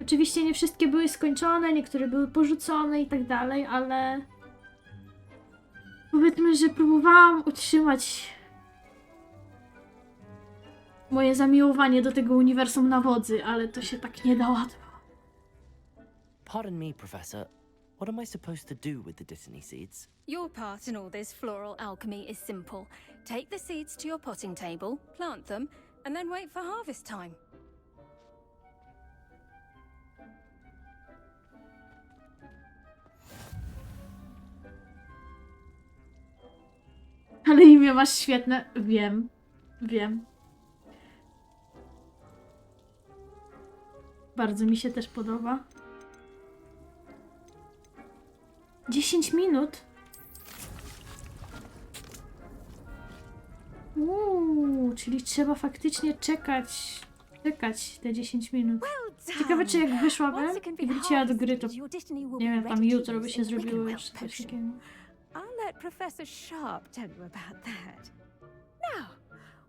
Speaker 1: Oczywiście nie wszystkie były skończone, niektóre były porzucone i tak dalej, ale powiedzmy, że próbowałam utrzymać moje zamiłowanie do tego uniwersum na wodzy, ale to się tak nie da łatwo.
Speaker 8: Pardon me, Professor. What am I supposed to do with the Dittany seeds?
Speaker 9: Your part in all this floral alchemy is simple. Take the seeds to your potting table, plant them, and then wait for harvest time.
Speaker 1: Ale imię masz świetne. Wiem. Wiem. Bardzo mi się też podoba. 10 minut? Czyli trzeba faktycznie czekać te 10 minut. Ciekawe, czy jak wyszłabym i wróciła do gry, to nie wiem, tam jutro by się zrobiło już coś takiego.
Speaker 9: I'll let Professor Sharp tell you about that. Now,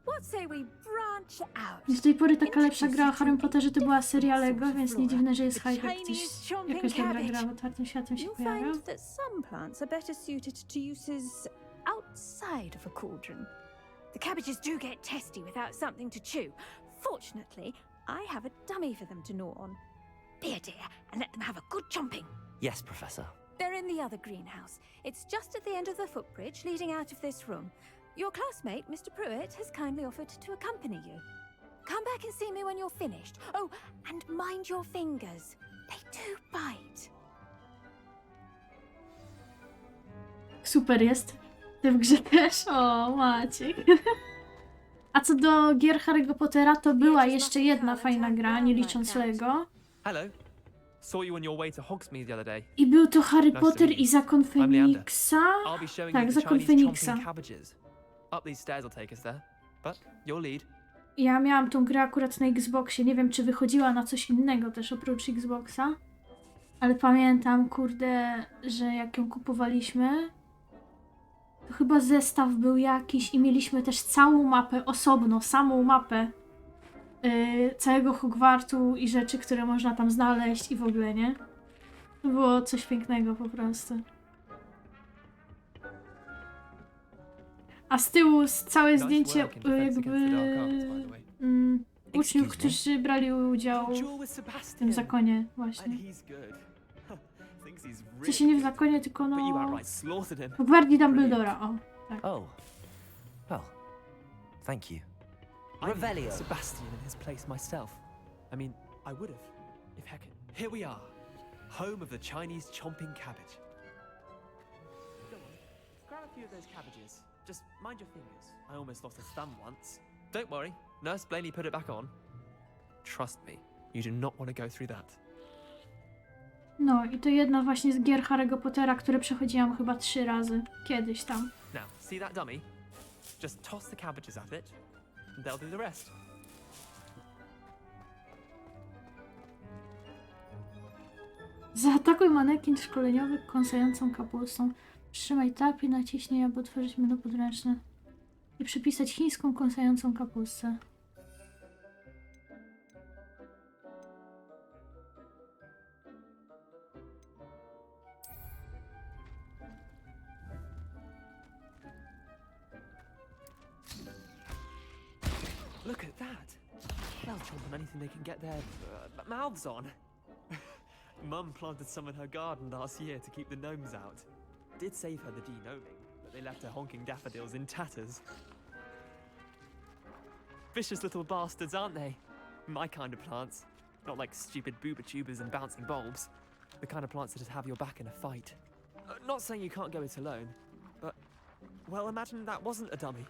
Speaker 9: what say we branch out?
Speaker 1: Do tej pory taka lepsza gra o Harrym Potterze to była seria Lego, więc nie dziwne, że jest hype, jak coś, jakaś dobra gra w otwartym światem się pojawia.
Speaker 9: You'll find that some plants are better suited to uses outside of a cauldron. The cabbages do get testy without something to chew. Fortunately, I have a dummy for them to gnaw on. Be a dear and let them have a good chomping.
Speaker 8: Yes, Professor.
Speaker 9: They're in the other greenhouse. It's just at the end of the footbridge leading out of this room. Your classmate, Mr. Pruitt, has kindly offered to accompany you. Come back and see me when you're finished. Oh, and mind your fingers. They do bite.
Speaker 1: Super jest. Ty w grze też? O, Maciek. A co do gier Harry'ego Pottera, to była jeszcze jedna fajna gra, nie licząc Lego.
Speaker 15: Hello. Saw you on your way to Hogsmeade the other day.
Speaker 1: I był to Harry Potter i Zakon Feniksa. Tak, Zakon Feniksa.
Speaker 15: Up these stairs will take us there. But your lead.
Speaker 1: Ja miałam tą grę akurat na Xboxie. Nie wiem, czy wychodziła na coś innego też oprócz Xboxa. Ale pamiętam, kurde, że jak ją kupowaliśmy, to chyba zestaw był jakiś i mieliśmy też całą mapę osobno, samą mapę całego Hogwartu i rzeczy, które można tam znaleźć i w ogóle, nie? To było coś pięknego po prostu. A z tyłu całe zdjęcie jakby uczniów, którzy brali udział w tym zakonie właśnie. W sensie nie w zakonie, tylko no w gwardii Dumbledora, o. Tak.
Speaker 8: Oh. Well, thank you. Revelio.
Speaker 16: Sebastian in his place myself. I mean, I would have, if heck. Here we are, home of the Chinese chomping cabbage. a few of those cabbages. Just mind your fingers. I almost lost a thumb once. Don't worry. Nurse Blaney put it back on. Trust me, you do not want to go through that.
Speaker 1: No i to jedna właśnie z gier Harry'ego Pottera, które przechodziłam chyba 3 razy. Kiedyś tam.
Speaker 16: Now, see that dummy? Just toss the cabbages at it, and they'll do the rest.
Speaker 1: Zaatakuj manekin szkoleniowy kąsającą kapustą. Trzymaj tab i naciśnij, aby otworzyć menu podręczne. I przypisać chińską kąsającą kapustę.
Speaker 16: Look at that! They'll chomp on anything they can get their mouths on. Mum planted some in her garden last year to keep the gnomes out. Did save her the de-gnoming, but they left her honking daffodils in tatters. Vicious little bastards, aren't they? My kind of plants. Not like stupid booba tubers and bouncing bulbs. The kind of plants that have your back in a fight. Not saying you can't go it alone, but, well, imagine that wasn't a dummy.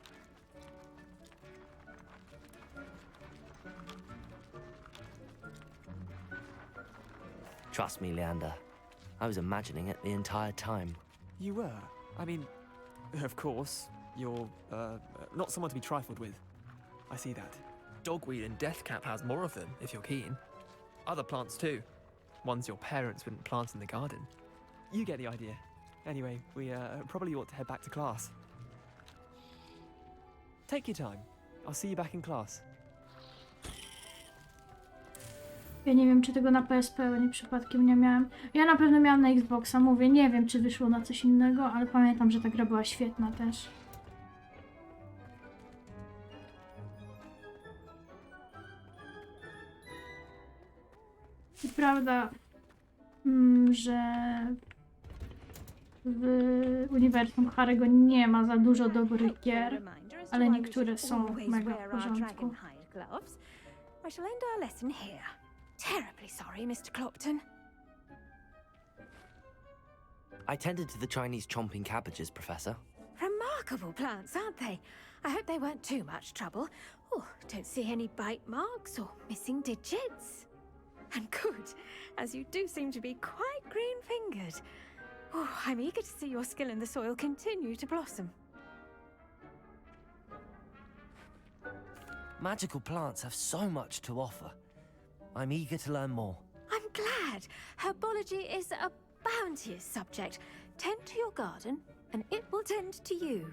Speaker 8: Trust me, Leander. I was imagining it the entire time.
Speaker 16: You were? I mean, of course, you're, not someone to be trifled with. I see that. Dogweed and deathcap has more of them, if you're keen. Other plants too. Ones your parents wouldn't plant in the garden. You get the idea. Anyway, we, probably ought to head back to class. Take your time. I'll see you back in class.
Speaker 1: Ja nie wiem, czy tego na PSP nie przypadkiem nie miałem. Ja na pewno miałam na Xboxa, mówię, nie wiem, czy wyszło na coś innego, ale pamiętam, że ta gra była świetna też. I prawda, że w uniwersum Harry'ego nie ma za dużo dobrych gier, ale niektóre są mega w porządku.
Speaker 9: I shall end our lesson here. Terribly sorry, Mr. Clopton.
Speaker 8: I tended to the Chinese chomping cabbages, Professor.
Speaker 9: Remarkable plants, aren't they? I hope they weren't too much trouble. Oh, don't see any bite marks or missing digits. And good, as you do seem to be quite green-fingered. Oh, I'm eager to see your skill in the soil continue to blossom.
Speaker 8: Magical plants have so much to offer. I'm eager to learn more.
Speaker 9: I'm glad. Herbology is a bounteous subject. Tend to your garden, and it will tend to you.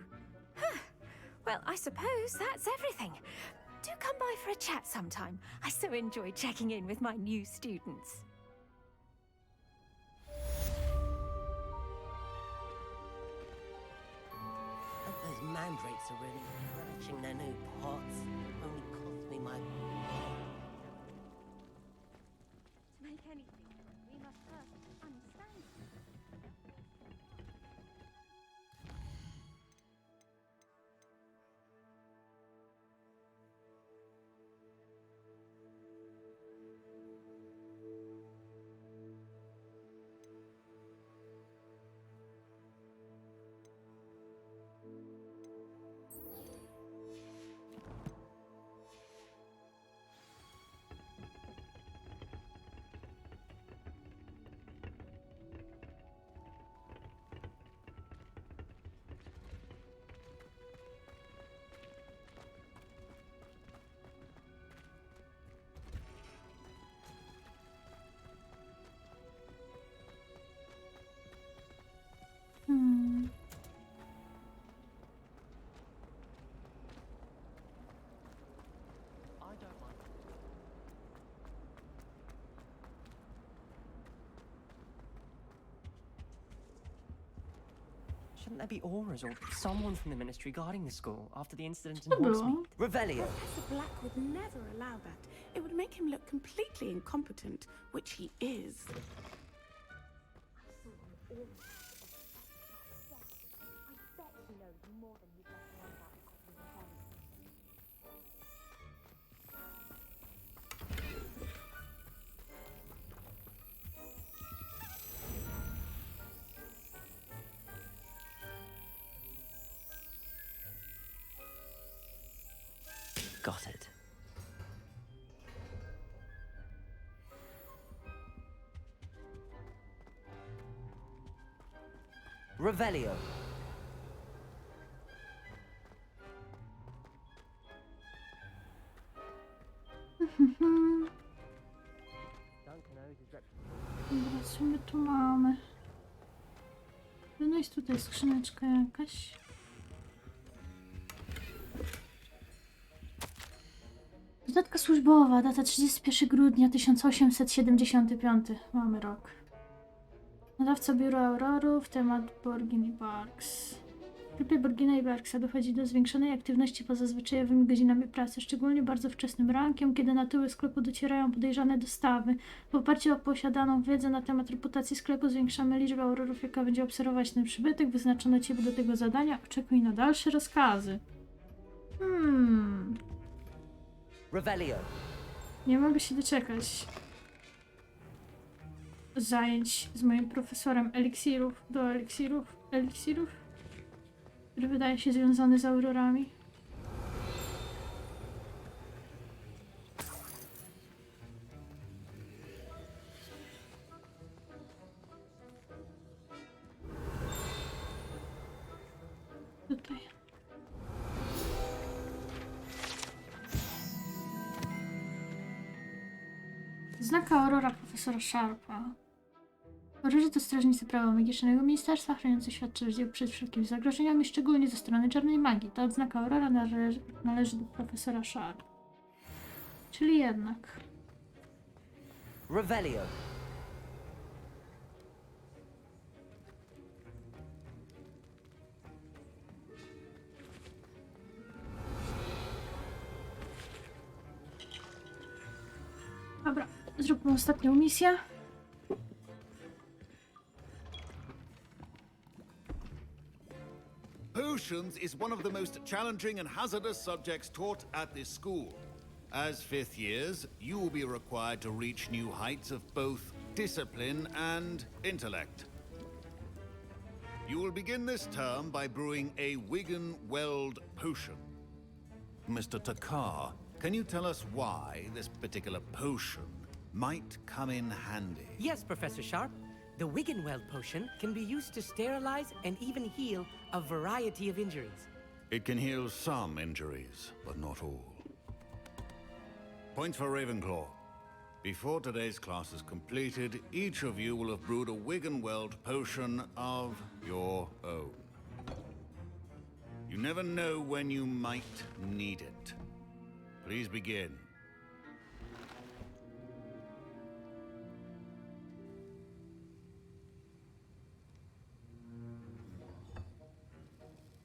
Speaker 9: Huh. Well, I suppose that's everything. Do come by for a chat sometime. I so enjoy checking in with my new students.
Speaker 22: Those mandrakes are really relishing their new pots. Only cost me my...
Speaker 9: To make anything, we must first understand it.
Speaker 10: Shouldn't there be auras or someone from the ministry guarding the school after the incident in
Speaker 1: Hello.
Speaker 10: Hogsmeade?
Speaker 8: Revelio.
Speaker 7: Professor Black would never allow that. It would make him look completely incompetent, which he is.
Speaker 8: Got it. Revelio.
Speaker 1: Dobra, co my tu mamy? No jest tutaj skrzyneczka jakaś. Dodatka służbowa, data 31 grudnia 1875. Mamy rok. Nadawca biura Aurorów, temat Borgin i Barks. W grupie Borgina i Barksa dochodzi do zwiększonej aktywności poza zwyczajowymi godzinami pracy, szczególnie bardzo wczesnym rankiem, kiedy na tyły sklepu docierają podejrzane dostawy. W oparciu o posiadaną wiedzę na temat reputacji sklepu zwiększamy liczbę aurorów, jaka będzie obserwować ten przybytek. Wyznaczono Ciebie do tego zadania. Oczekuj na dalsze rozkazy.
Speaker 8: Revelio.
Speaker 1: Nie mogę się doczekać zajęć z moim profesorem eliksirów, który wydaje się związany z aurorami. Tutaj. Znak aurora profesora Sharpa. Aurorzy to strażnicy prawa magicznego ministerstwa, chroniący świat czarodziejów przed wszelkimi zagrożeniami, szczególnie ze strony czarnej magii. Ta odznaka aurora należy do profesora Sharp. Czyli jednak.
Speaker 8: Revelio.
Speaker 1: Dobra, zróbmy ostatnią misję.
Speaker 17: Potions is one of the most challenging and hazardous subjects taught at this school. As fifth years, you will be required to reach new heights of both discipline and intellect. You will begin this term by brewing a Wigan-Weld potion. Mr. Takar, can you tell us why this particular potion might come in handy?
Speaker 12: Yes, Professor Sharp. The Wigan-Weld potion can be used to sterilize and even heal a variety of injuries.
Speaker 17: It can heal some injuries, but not all. Points for Ravenclaw. Before today's class is completed, each of you will have brewed a Wigan-Weld potion of your own. You never know when you might need it. Please begin.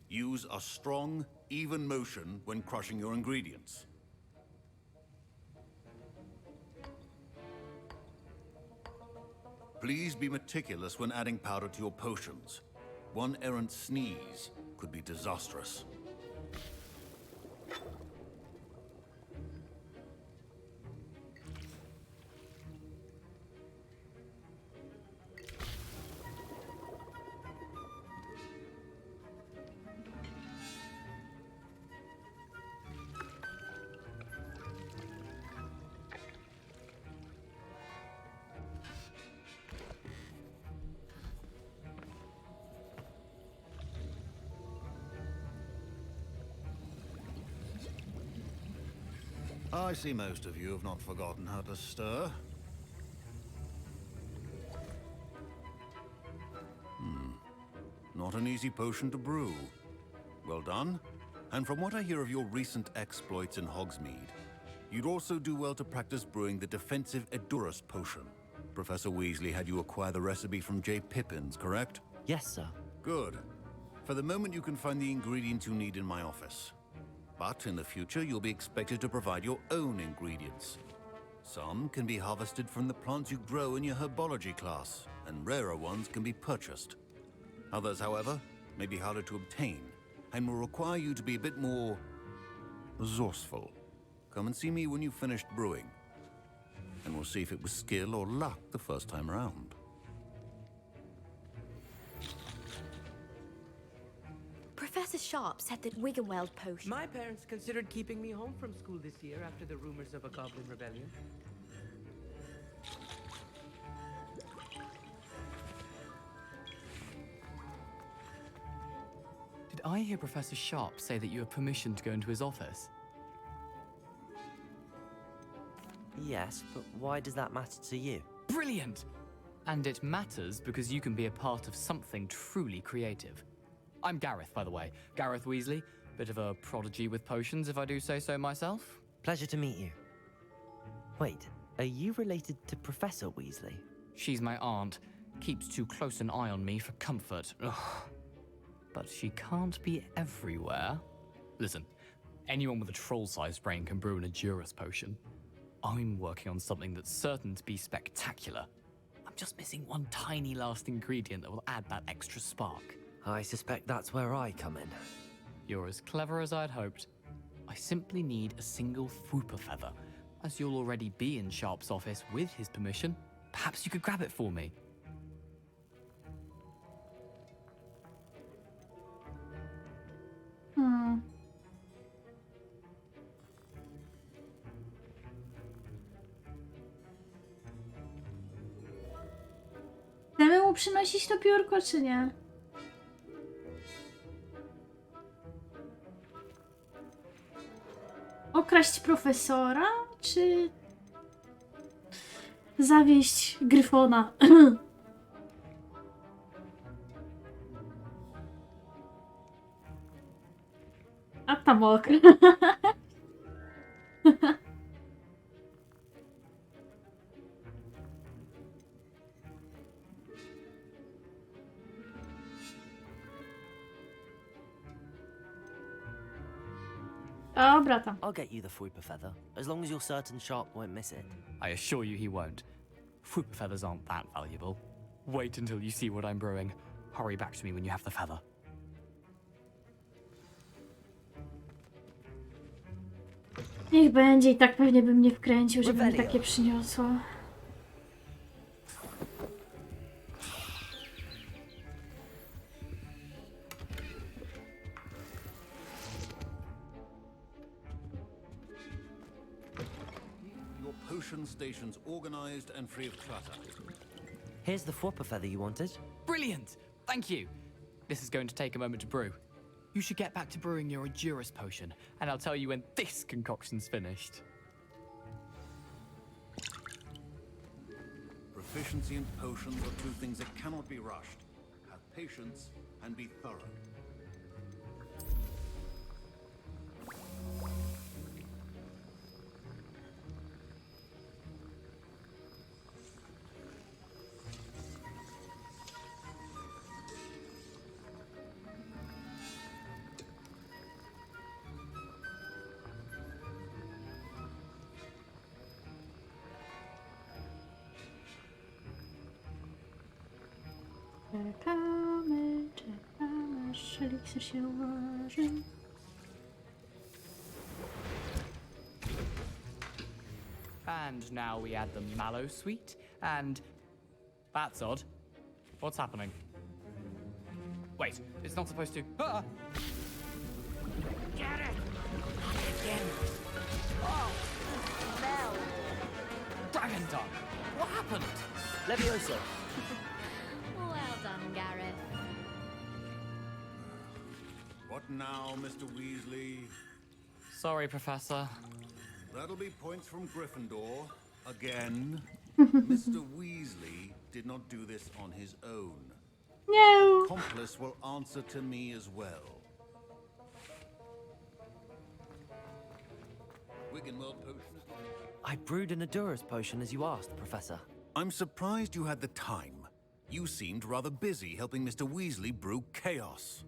Speaker 17: Use a strong, even motion when crushing your ingredients. Please be meticulous when adding powder to your potions. One errant sneeze could be disastrous. I see most of you have not forgotten how to stir. Not an easy potion to brew. Well done. And from what I hear of your recent exploits in Hogsmeade, you'd also do well to practice brewing the defensive Edurus potion. Professor Weasley had you acquire the recipe from J. Pippins, correct?
Speaker 8: Yes, sir.
Speaker 17: Good. For the moment, you can find the ingredients you need in my office. But in the future, you'll be expected to provide your own ingredients. Some can be harvested from the plants you grow in your herbology class, and rarer ones can be purchased. Others, however, may be harder to obtain, and will require you to be a bit more resourceful. Come and see me when you've finished brewing, and we'll see if it was skill or luck the first time around.
Speaker 9: Professor
Speaker 13: Professor Sharp said that Wiggenweld potion...
Speaker 12: My parents considered keeping me home from school this year after the rumors of a goblin rebellion.
Speaker 18: Did I hear Professor Sharp say that you have permission to go into his office?
Speaker 8: Yes, but why does that matter to you?
Speaker 18: Brilliant! And it matters because you can be a part of something truly creative. I'm Gareth, by the way. Gareth Weasley. Bit of a prodigy with potions, if I do say so myself.
Speaker 8: Pleasure to meet you. Wait, are you related to Professor Weasley?
Speaker 18: She's my aunt. Keeps too close an eye on me for comfort. Ugh. But she can't be everywhere. Listen, anyone with a troll-sized brain can brew an Adurus potion. I'm working on something that's certain to be spectacular. I'm just missing one tiny last ingredient that will add that extra spark.
Speaker 8: I suspect that's where I come in.
Speaker 18: You're as clever as I'd hoped. I simply need a single Fwooper feather. As you'll already be in Sharp's office with his permission, perhaps you could grab it for me.
Speaker 1: Chcemy mu przynosić to piórko, czy nie? Okraść profesora, czy zawieść Gryfona? A tam okra. Dobra tam.
Speaker 8: I'll get you the Fwooper feather, as long as you're certain Sharp won't miss it.
Speaker 18: I assure you he won't. Fwooper feathers aren't that valuable. Wait until you see what I'm brewing. Hurry back to me when you have the feather.
Speaker 1: Niech będzie, i tak pewnie bym nie wkręcił, żeby mi takie przyniosło.
Speaker 17: Your potion station's organized and free of clutter.
Speaker 8: Here's the Fwooper feather you wanted.
Speaker 18: Brilliant! Thank you! This is going to take a moment to brew. You should get back to brewing your Adurus potion, and I'll tell you when this concoction's finished.
Speaker 17: Proficiency and potions are two things that cannot be rushed. Have patience and be thorough.
Speaker 1: Czekamy, aż eliksir się ułoży.
Speaker 18: And now we add the mallow sweet, and... That's odd. What's happening? Wait, it's not supposed to... Ah!
Speaker 22: Get it! Again.
Speaker 18: Oh! Smell! Dragon tongue! What happened?
Speaker 8: Leviosa!
Speaker 13: Well done, Gareth.
Speaker 17: What now, Mr. Weasley?
Speaker 18: Sorry, Professor.
Speaker 17: That'll be points from Gryffindor. Again. Mr. Weasley did not do this on his own.
Speaker 1: No.
Speaker 17: Accomplice will answer to me as well. Wiggenweld potion.
Speaker 8: I brewed an Adurus potion as you asked, Professor.
Speaker 17: I'm surprised you had the time. You seemed rather busy helping Mr. Weasley brew chaos.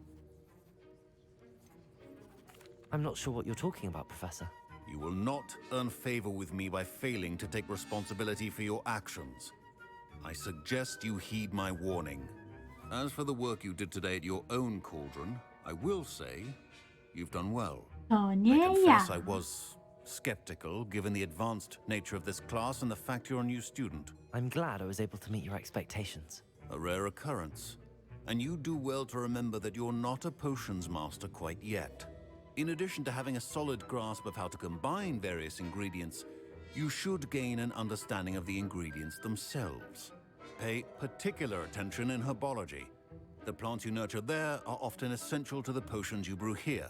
Speaker 8: I'm not sure what you're talking about, Professor.
Speaker 17: You will not earn favor with me by failing to take responsibility for your actions. I suggest you heed my warning. As for the work you did today at your own cauldron, I will say you've done well.
Speaker 1: To nie
Speaker 17: I confess
Speaker 1: ja.
Speaker 17: I was skeptical, given the advanced nature of this class and the fact you're a new student.
Speaker 8: I'm glad I was able to meet your expectations.
Speaker 17: A rare occurrence. And you do well to remember that you're not a potions master quite yet. In addition to having a solid grasp of how to combine various ingredients, you should gain an understanding of the ingredients themselves. Pay particular attention in herbology. The plants you nurture there are often essential to the potions you brew here.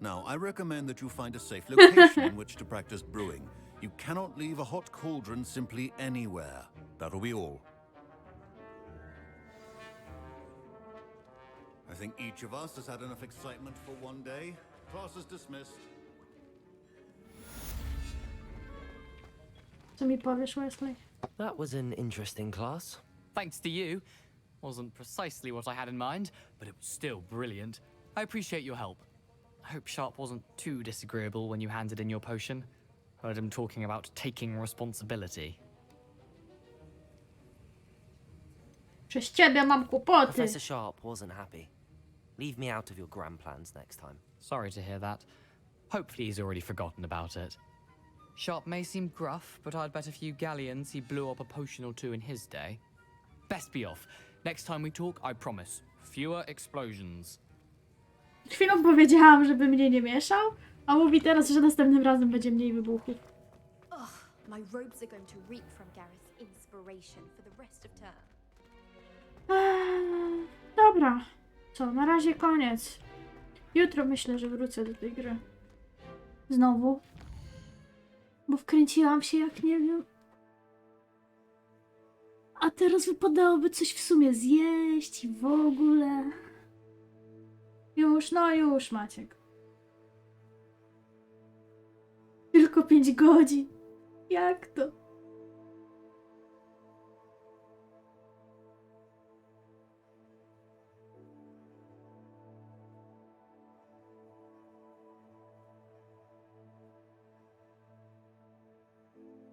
Speaker 17: Now, I recommend that you find a safe location in which to practice brewing. You cannot leave a hot cauldron simply anywhere. That'll be all. I think each of us has had enough excitement for one day. Class is dismissed.
Speaker 1: Co mi powiesz, Wesley?
Speaker 8: That was an interesting class.
Speaker 18: Thanks to you. Wasn't precisely what I had in mind, but it was still brilliant. I appreciate your help. I hope Sharp wasn't too disagreeable when you handed in your potion. Heard him talking about taking responsibility.
Speaker 1: Przez ciebie mam kłopoty.
Speaker 8: Professor Sharp wasn't happy. Leave me out of your grand plans next time.
Speaker 18: Sorry to hear that. Hopefully he's already forgotten about it. Sharp may seem gruff, but I'd bet a few galleons he blew up a potion or two in his day. Best be off. Next time we talk, I promise. Fewer explosions.
Speaker 1: Chwilą powiedziałam, żeby mnie nie mieszał, a mówi teraz, że następnym razem będzie mniej wybuchów.
Speaker 13: Ugh, my robes are going to reek from Gareth's inspiration for the rest of term.
Speaker 1: Dobra. Co, na razie koniec. Jutro myślę, że wrócę do tej gry. Znowu. Bo wkręciłam się jak nie wiem. A teraz wypadałoby coś w sumie zjeść i w ogóle. Już, no już, Maciek. Tylko 5 godzin. Jak to?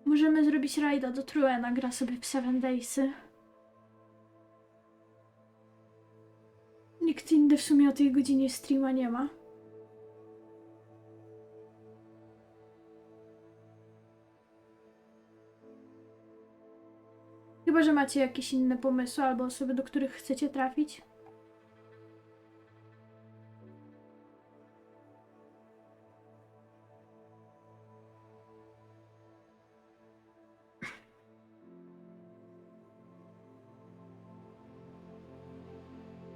Speaker 1: Możemy zrobić rajda do Truena, gra sobie w 7 Daysy. Nikt inny w sumie o tej godzinie streama nie ma. Chyba że macie jakieś inne pomysły albo osoby, do których chcecie trafić.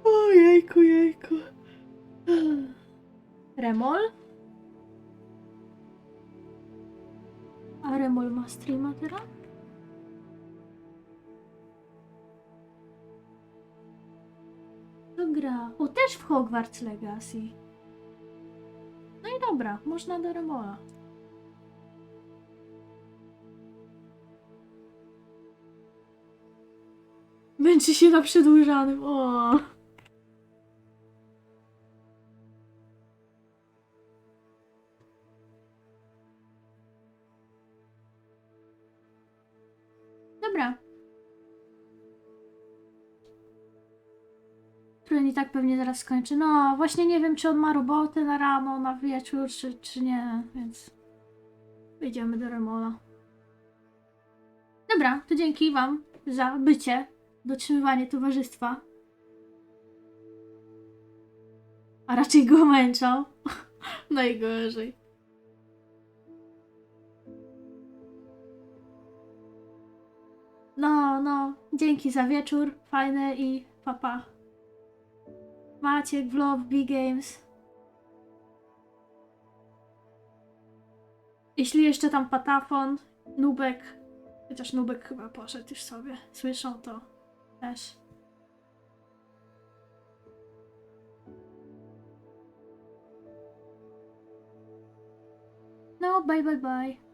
Speaker 1: Ojejku, jejku. Remol? A Remol ma streama teraz? To gra. O, też w Hogwarts Legacy. No i dobra, można do Remola. Męczy się na przedłużanym. O. Dobra. Trudno i tak pewnie zaraz skończy. No, właśnie nie wiem, czy on ma robotę na rano, na wieczór, czy nie, więc wyjdziemy do Remola. Dobra, to dzięki wam za bycie, dotrzymywanie towarzystwa. A raczej go męczą. Najgorzej. No, dzięki za wieczór, fajny i papa. Maciek, vlog, Big Games. Jeśli jeszcze tam Patafon, Nubek, chociaż Nubek chyba poszedł już sobie, słyszą to też. No, bye.